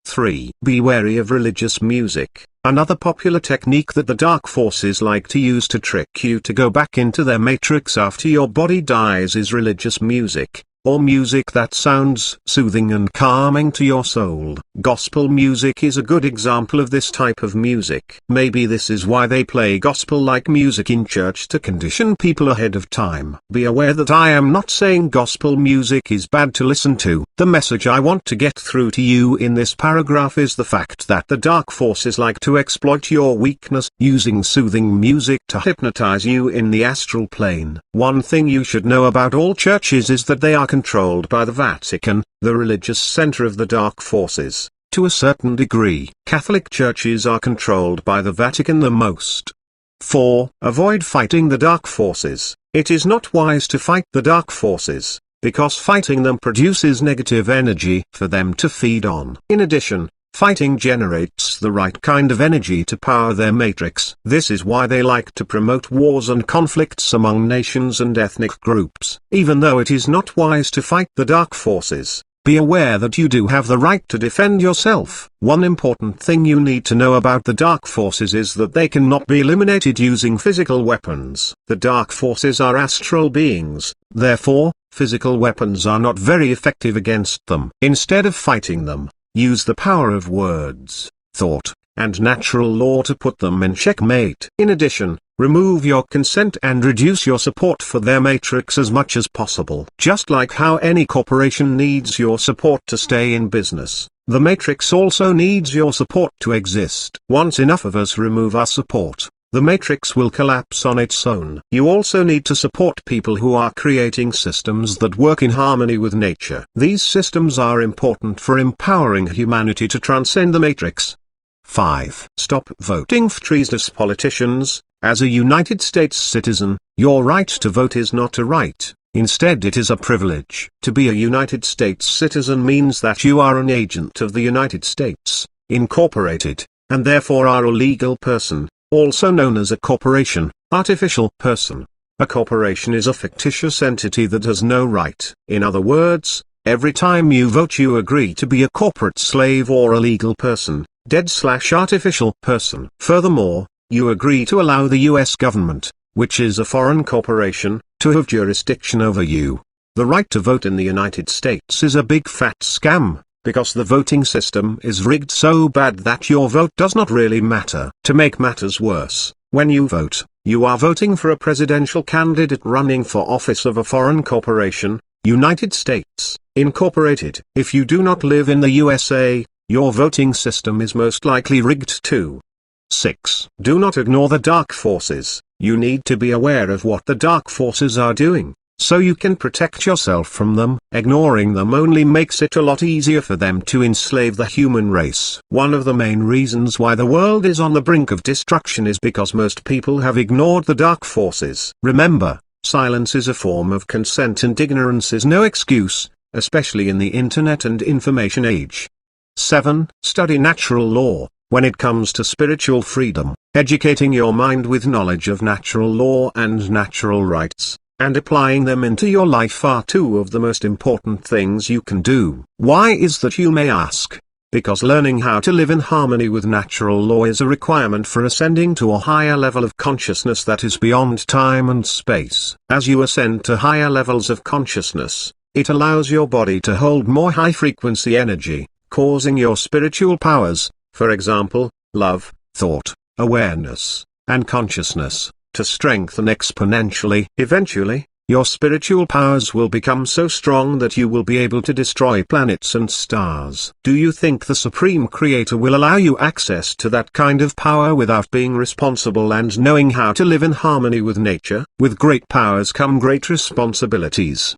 3. Be wary of religious music. Another popular technique that the dark forces like to use to trick you to go back into their matrix after your body dies is religious music, or music that sounds soothing and calming to your soul. Gospel music is a good example of this type of music. Maybe this is why they play gospel-like music in church to condition people ahead of time. Be aware that I am not saying gospel music is bad to listen to. The message I want to get through to you in this paragraph is the fact that the dark forces like to exploit your weakness, using soothing music to hypnotize you in the astral plane. One thing you should know about all churches is that they are controlled by the Vatican, the religious center of the dark forces. To a certain degree, Catholic churches are controlled by the Vatican the most. 4. Avoid fighting the dark forces. It is not wise to fight the dark forces, because fighting them produces negative energy for them to feed on. In addition, fighting generates the right kind of energy to power their matrix. This is why they like to promote wars and conflicts among nations and ethnic groups. Even though it is not wise to fight the dark forces, be aware that you do have the right to defend yourself. One important thing you need to know about the dark forces is that they cannot be eliminated using physical weapons. The dark forces are astral beings, therefore, physical weapons are not very effective against them. Instead of fighting them, use the power of words, thought, and natural law to put them in checkmate. In addition, remove your consent and reduce your support for their matrix as much as possible. Just like how any corporation needs your support to stay in business, the matrix also needs your support to exist. Once enough of us remove our support, the matrix will collapse on its own. You also need to support people who are creating systems that work in harmony with nature. These systems are important for empowering humanity to transcend the matrix. 5. Stop voting for treasonous politicians. As a United States citizen, your right to vote is not a right. Instead, it is a privilege. To be a United States citizen means that you are an agent of the United States, Incorporated, and therefore are a legal person, also known as a corporation, artificial person. A corporation is a fictitious entity that has no right. In other words, every time you vote you agree to be a corporate slave or a legal person, dead/artificial person. Furthermore, you agree to allow the US government, which is a foreign corporation, to have jurisdiction over you. The right to vote in the United States is a big fat scam, because the voting system is rigged so bad that your vote does not really matter. To make matters worse, when you vote, you are voting for a presidential candidate running for office of a foreign corporation, United States, Incorporated. If you do not live in the USA, your voting system is most likely rigged too. 6. Do not ignore the dark forces. You need to be aware of what the dark forces are doing, so you can protect yourself from them. Ignoring them only makes it a lot easier for them to enslave the human race. One of the main reasons why the world is on the brink of destruction is because most people have ignored the dark forces. Remember, silence is a form of consent and ignorance is no excuse, especially in the internet and information age. 7. Study natural law. When it comes to spiritual freedom, educating your mind with knowledge of natural law and natural rights, and applying them into your life are two of the most important things you can do. Why is that, you may ask? Because learning how to live in harmony with natural law is a requirement for ascending to a higher level of consciousness that is beyond time and space. As you ascend to higher levels of consciousness, it allows your body to hold more high-frequency energy, causing your spiritual powers, for example, love, thought, awareness, and consciousness, to strengthen exponentially. Eventually, your spiritual powers will become so strong that you will be able to destroy planets and stars. Do you think the Supreme Creator will allow you access to that kind of power without being responsible and knowing how to live in harmony with nature? With great powers come great responsibilities.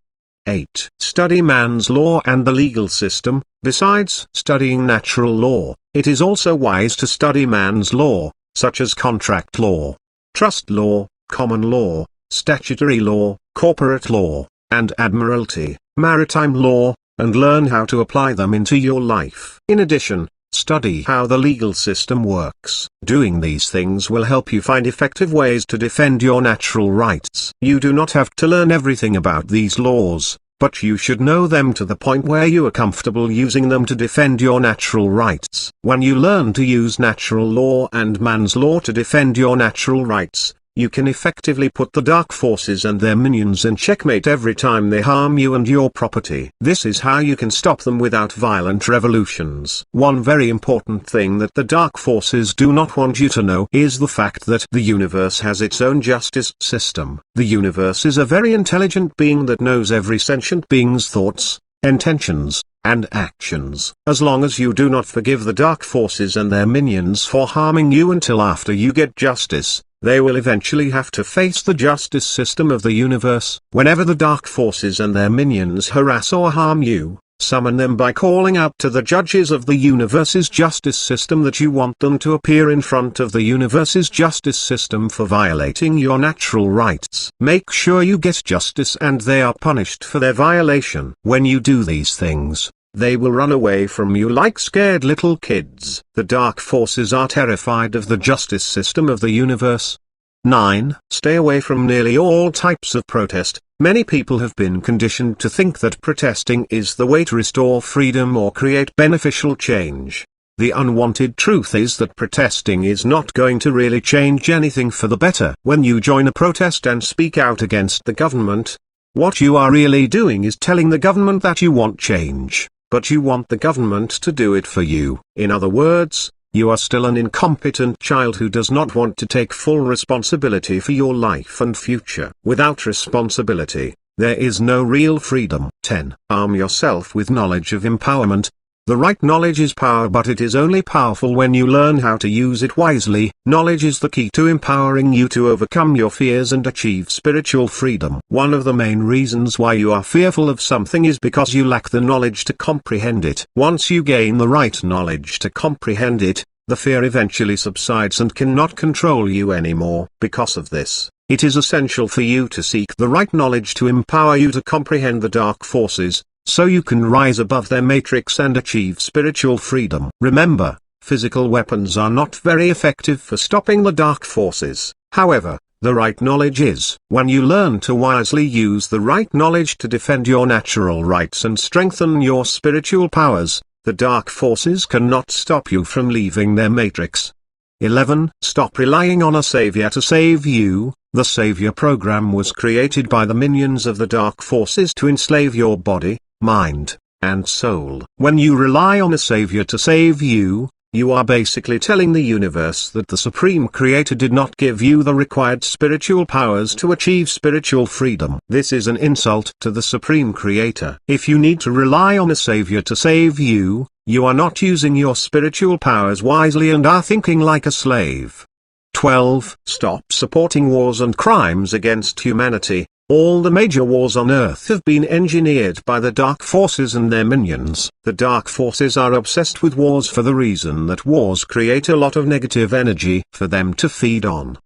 8. Study man's law and the legal system. Besides studying natural law, it is also wise to study man's law, such as contract law, trust law, common law, statutory law, corporate law, and admiralty, maritime law, and learn how to apply them into your life. In addition, study how the legal system works. Doing these things will help you find effective ways to defend your natural rights. You do not have to learn everything about these laws, but you should know them to the point where you are comfortable using them to defend your natural rights. When you learn to use natural law and man's law to defend your natural rights, you can effectively put the dark forces and their minions in checkmate every time they harm you and your property. This is how you can stop them without violent revolutions. One very important thing that the dark forces do not want you to know is the fact that the universe has its own justice system. The universe is a very intelligent being that knows every sentient being's thoughts, intentions, and actions. As long as you do not forgive the dark forces and their minions for harming you until after you get justice, they will eventually have to face the justice system of the universe. Whenever the dark forces and their minions harass or harm you, summon them by calling out to the judges of the universe's justice system that you want them to appear in front of the universe's justice system for violating your natural rights. Make sure you get justice and they are punished for their violation. When you do these things, they will run away from you like scared little kids. The dark forces are terrified of the justice system of the universe. 9. Stay away from nearly all types of protest. Many people have been conditioned to think that protesting is the way to restore freedom or create beneficial change. The unwanted truth is that protesting is not going to really change anything for the better. When you join a protest and speak out against the government, what you are really doing is telling the government that you want change, but you want the government to do it for you. In other words, you are still an incompetent child who does not want to take full responsibility for your life and future. Without responsibility, there is no real freedom. 10. Arm yourself with knowledge of empowerment. The right knowledge is power, but it is only powerful when you learn how to use it wisely. Knowledge is the key to empowering you to overcome your fears and achieve spiritual freedom. One of the main reasons why you are fearful of something is because you lack the knowledge to comprehend it. Once you gain the right knowledge to comprehend it, the fear eventually subsides and cannot control you anymore. Because of this, it is essential for you to seek the right knowledge to empower you to comprehend the dark forces, so you can rise above their matrix and achieve spiritual freedom. Remember, physical weapons are not very effective for stopping the dark forces. However, the right knowledge is. When you learn to wisely use the right knowledge to defend your natural rights and strengthen your spiritual powers, the dark forces cannot stop you from leaving their matrix. 11. Stop relying on a savior to save you. The savior program was created by the minions of the dark forces to enslave your body, mind, and soul. When you rely on a savior to save you, you are basically telling the universe that the Supreme Creator did not give you the required spiritual powers to achieve spiritual freedom. This is an insult to the Supreme Creator. If you need to rely on a savior to save you, you are not using your spiritual powers wisely and are thinking like a slave. 12. Stop supporting wars and crimes against humanity. All the major wars on Earth have been engineered by the Dark Forces and their minions. The Dark Forces are obsessed with wars for the reason that wars create a lot of negative energy for them to feed on.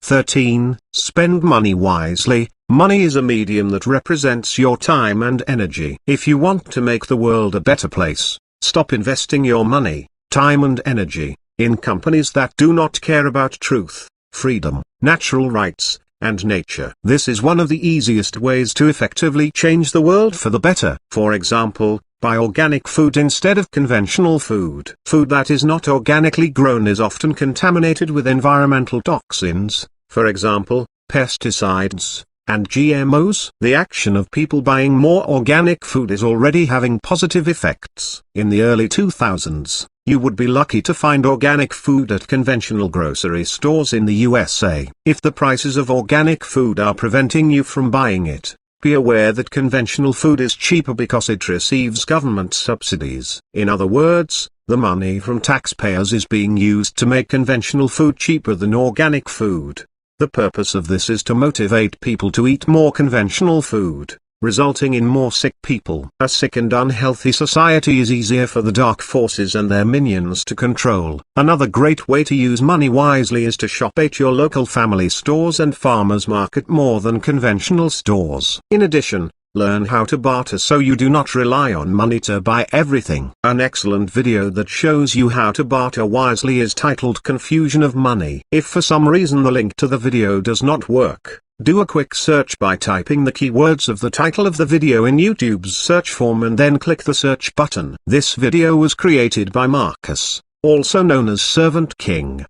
13. Spend money wisely. Money is a medium that represents your time and energy. If you want to make the world a better place, stop investing your money, time and energy in companies that do not care about truth, freedom, natural rights, and nature. This is one of the easiest ways to effectively change the world for the better. For example, buy organic food instead of conventional food. Food that is not organically grown is often contaminated with environmental toxins, for example, pesticides, and GMOs. The action of people buying more organic food is already having positive effects. In the early 2000s, you would be lucky to find organic food at conventional grocery stores in the USA. If the prices of organic food are preventing you from buying it, be aware that conventional food is cheaper because it receives government subsidies. In other words, the money from taxpayers is being used to make conventional food cheaper than organic food. The purpose of this is to motivate people to eat more conventional food, resulting in more sick people. A sick and unhealthy society is easier for the dark forces and their minions to control. Another great way to use money wisely is to shop at your local family stores and farmers market more than conventional stores. In addition, learn how to barter so you do not rely on money to buy everything. An excellent video that shows you how to barter wisely is titled Confusion of Money. If for some reason the link to the video does not work, do a quick search by typing the keywords of the title of the video in YouTube's search form and then click the search button. This video was created by Marcus, also known as Servant King.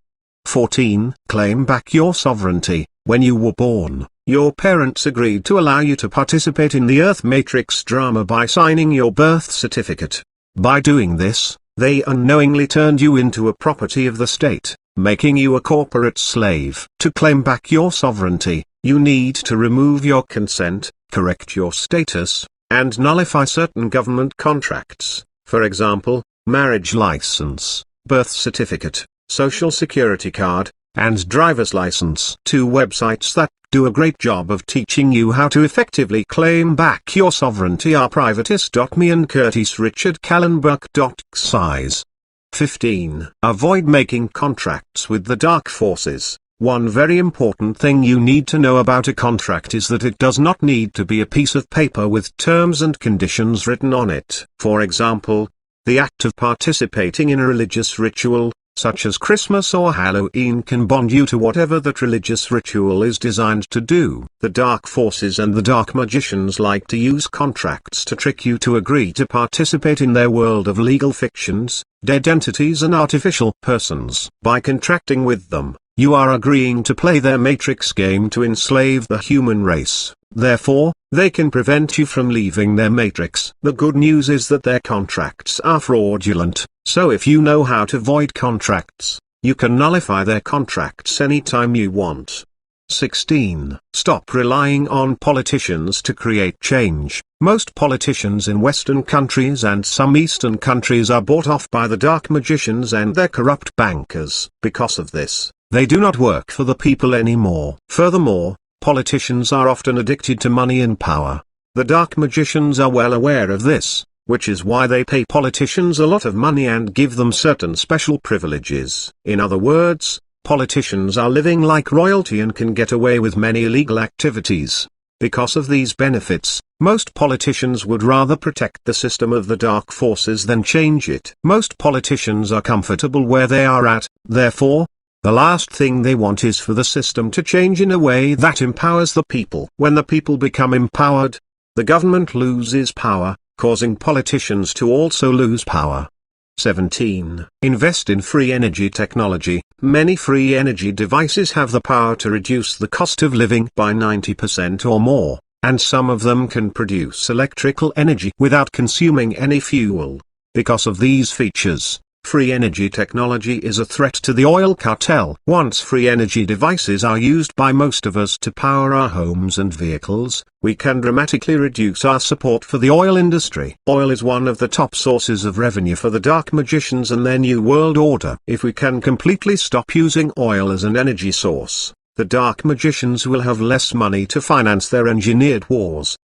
14. Claim back your sovereignty. When you were born, your parents agreed to allow you to participate in the Earth Matrix drama by signing your birth certificate. By doing this, they unknowingly turned you into a property of the state, making you a corporate slave. To claim back your sovereignty, you need to remove your consent, correct your status, and nullify certain government contracts, for example, marriage license, birth certificate, social security card, and driver's license. 2 websites that do a great job of teaching you how to effectively claim back your sovereignty are Privatist.me and CurtisRichardCallenbuck.xyz. 15. Avoid making contracts with the dark forces. One very important thing you need to know about a contract is that it does not need to be a piece of paper with terms and conditions written on it. For example, the act of participating in a religious ritual, such as Christmas or Halloween, can bond you to whatever that religious ritual is designed to do. The dark forces and the dark magicians like to use contracts to trick you to agree to participate in their world of legal fictions, dead entities and artificial persons. By contracting with them, you are agreeing to play their matrix game to enslave the human race. Therefore, they can prevent you from leaving their matrix. The good news is that their contracts are fraudulent, so if you know how to void contracts, you can nullify their contracts anytime you want. 16. Stop relying on politicians to create change. Most politicians in Western countries and some Eastern countries are bought off by the dark magicians and their corrupt bankers. Because of this, they do not work for the people anymore. Furthermore, politicians are often addicted to money and power. The dark magicians are well aware of this, which is why they pay politicians a lot of money and give them certain special privileges. In other words, politicians are living like royalty and can get away with many illegal activities. Because of these benefits, most politicians would rather protect the system of the dark forces than change it. Most politicians are comfortable where they are at, therefore, the last thing they want is for the system to change in a way that empowers the people. When the people become empowered, the government loses power, causing politicians to also lose power. 17. Invest in free energy technology. Many free energy devices have the power to reduce the cost of living by 90% or more, and some of them can produce electrical energy without consuming any fuel. Because of these features, free energy technology is a threat to the oil cartel. Once free energy devices are used by most of us to power our homes and vehicles, we can dramatically reduce our support for the oil industry. Oil is one of the top sources of revenue for the dark magicians and their new world order. If we can completely stop using oil as an energy source, the dark magicians will have less money to finance their engineered wars.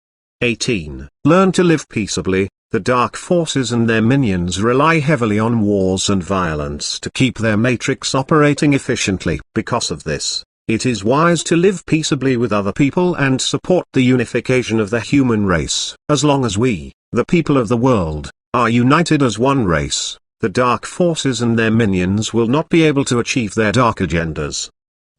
18. Learn to live peaceably. The dark forces and their minions rely heavily on wars and violence to keep their matrix operating efficiently. Because of this, it is wise to live peaceably with other people and support the unification of the human race. As long as we, the people of the world, are united as one race, the dark forces and their minions will not be able to achieve their dark agendas.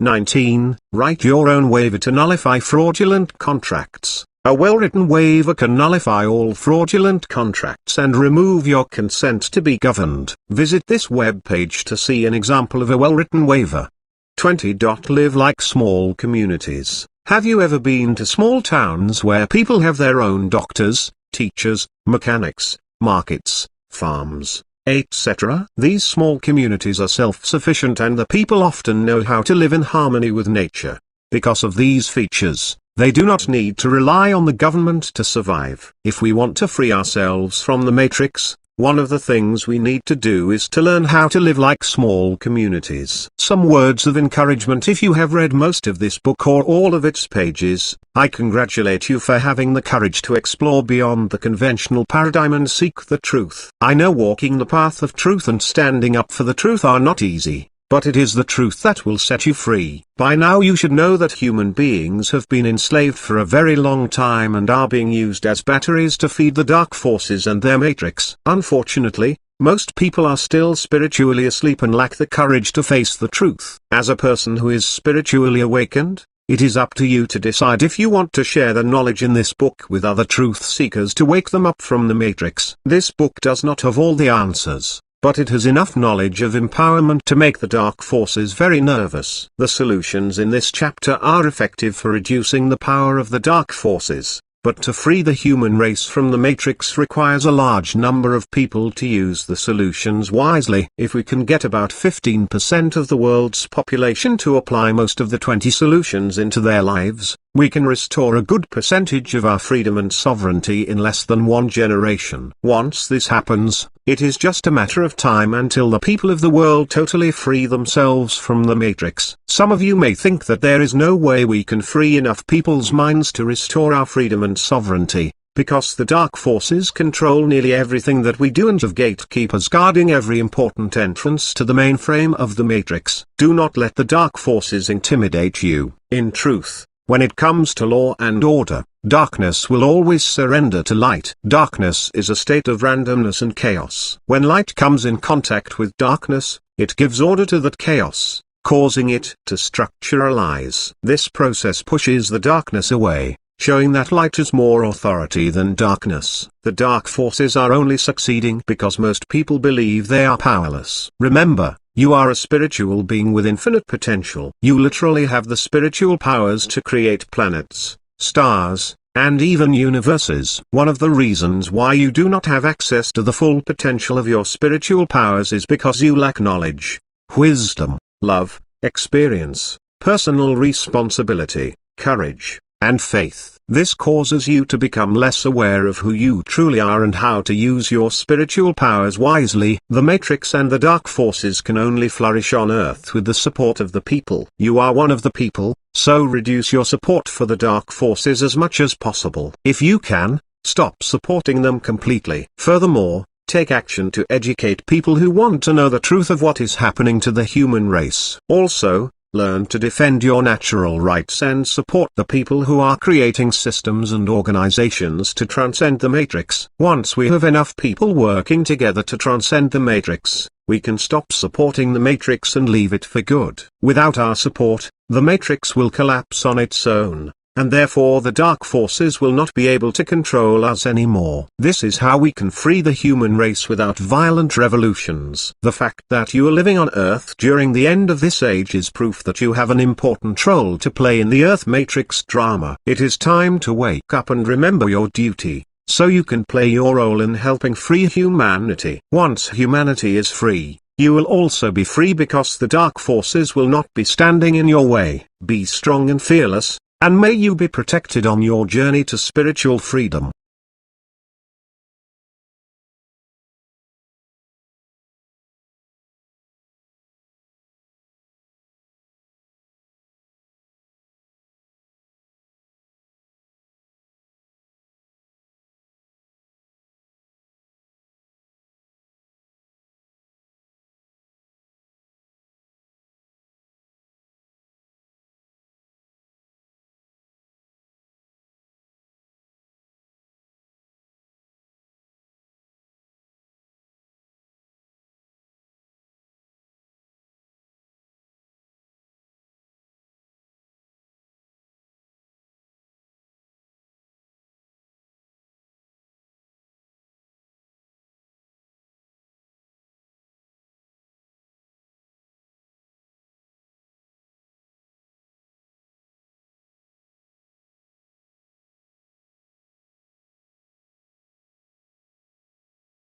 19. Write your own waiver to nullify fraudulent contracts. A well-written waiver can nullify all fraudulent contracts and remove your consent to be governed. Visit this webpage to see an example of a well-written waiver. 20. Live like small communities. Have you ever been to small towns where people have their own doctors, teachers, mechanics, markets, farms, etc.? These small communities are self-sufficient and the people often know how to live in harmony with nature. Because of these features, they do not need to rely on the government to survive. If we want to free ourselves from the matrix, one of the things we need to do is to learn how to live like small communities. Some words of encouragement. If you have read most of this book or all of its pages, I congratulate you for having the courage to explore beyond the conventional paradigm and seek the truth. I know walking the path of truth and standing up for the truth are not easy, but it is the truth that will set you free. By now you should know that human beings have been enslaved for a very long time and are being used as batteries to feed the dark forces and their matrix. Unfortunately, most people are still spiritually asleep and lack the courage to face the truth. As a person who is spiritually awakened, it is up to you to decide if you want to share the knowledge in this book with other truth seekers to wake them up from the matrix. This book does not have all the answers, but it has enough knowledge of empowerment to make the dark forces very nervous. The solutions in this chapter are effective for reducing the power of the dark forces, but to free the human race from the matrix requires a large number of people to use the solutions wisely. If we can get about 15% of the world's population to apply most of the 20 solutions into their lives, we can restore a good percentage of our freedom and sovereignty in less than one generation. Once this happens, it is just a matter of time until the people of the world totally free themselves from the matrix. Some of you may think that there is no way we can free enough people's minds to restore our freedom and sovereignty, because the dark forces control nearly everything that we do and have gatekeepers guarding every important entrance to the mainframe of the matrix. Do not let the dark forces intimidate you. In truth, when it comes to law and order, darkness will always surrender to light. Darkness is a state of randomness and chaos. When light comes in contact with darkness, it gives order to that chaos, causing it to structuralize. This process pushes the darkness away, showing that light has more authority than darkness. The dark forces are only succeeding because most people believe they are powerless. Remember, you are a spiritual being with infinite potential. You literally have the spiritual powers to create planets, stars, and even universes. One of the reasons why you do not have access to the full potential of your spiritual powers is because you lack knowledge, wisdom, love, experience, personal responsibility, courage, and faith. This causes you to become less aware of who you truly are and how to use your spiritual powers wisely. The Matrix and the dark forces can only flourish on Earth with the support of the people. You are one of the people, so reduce your support for the dark forces as much as possible. If you can, stop supporting them completely. Furthermore, take action to educate people who want to know the truth of what is happening to the human race. Also, learn to defend your natural rights and support the people who are creating systems and organizations to transcend the Matrix. Once we have enough people working together to transcend the Matrix, we can stop supporting the Matrix and leave it for good. Without our support, the Matrix will collapse on its own, and therefore the dark forces will not be able to control us anymore. This is how we can free the human race without violent revolutions. The fact that you are living on Earth during the end of this age is proof that you have an important role to play in the Earth Matrix drama. It is time to wake up and remember your duty, so you can play your role in helping free humanity. Once humanity is free, you will also be free because the dark forces will not be standing in your way. Be strong and fearless, and may you be protected on your journey to spiritual freedom.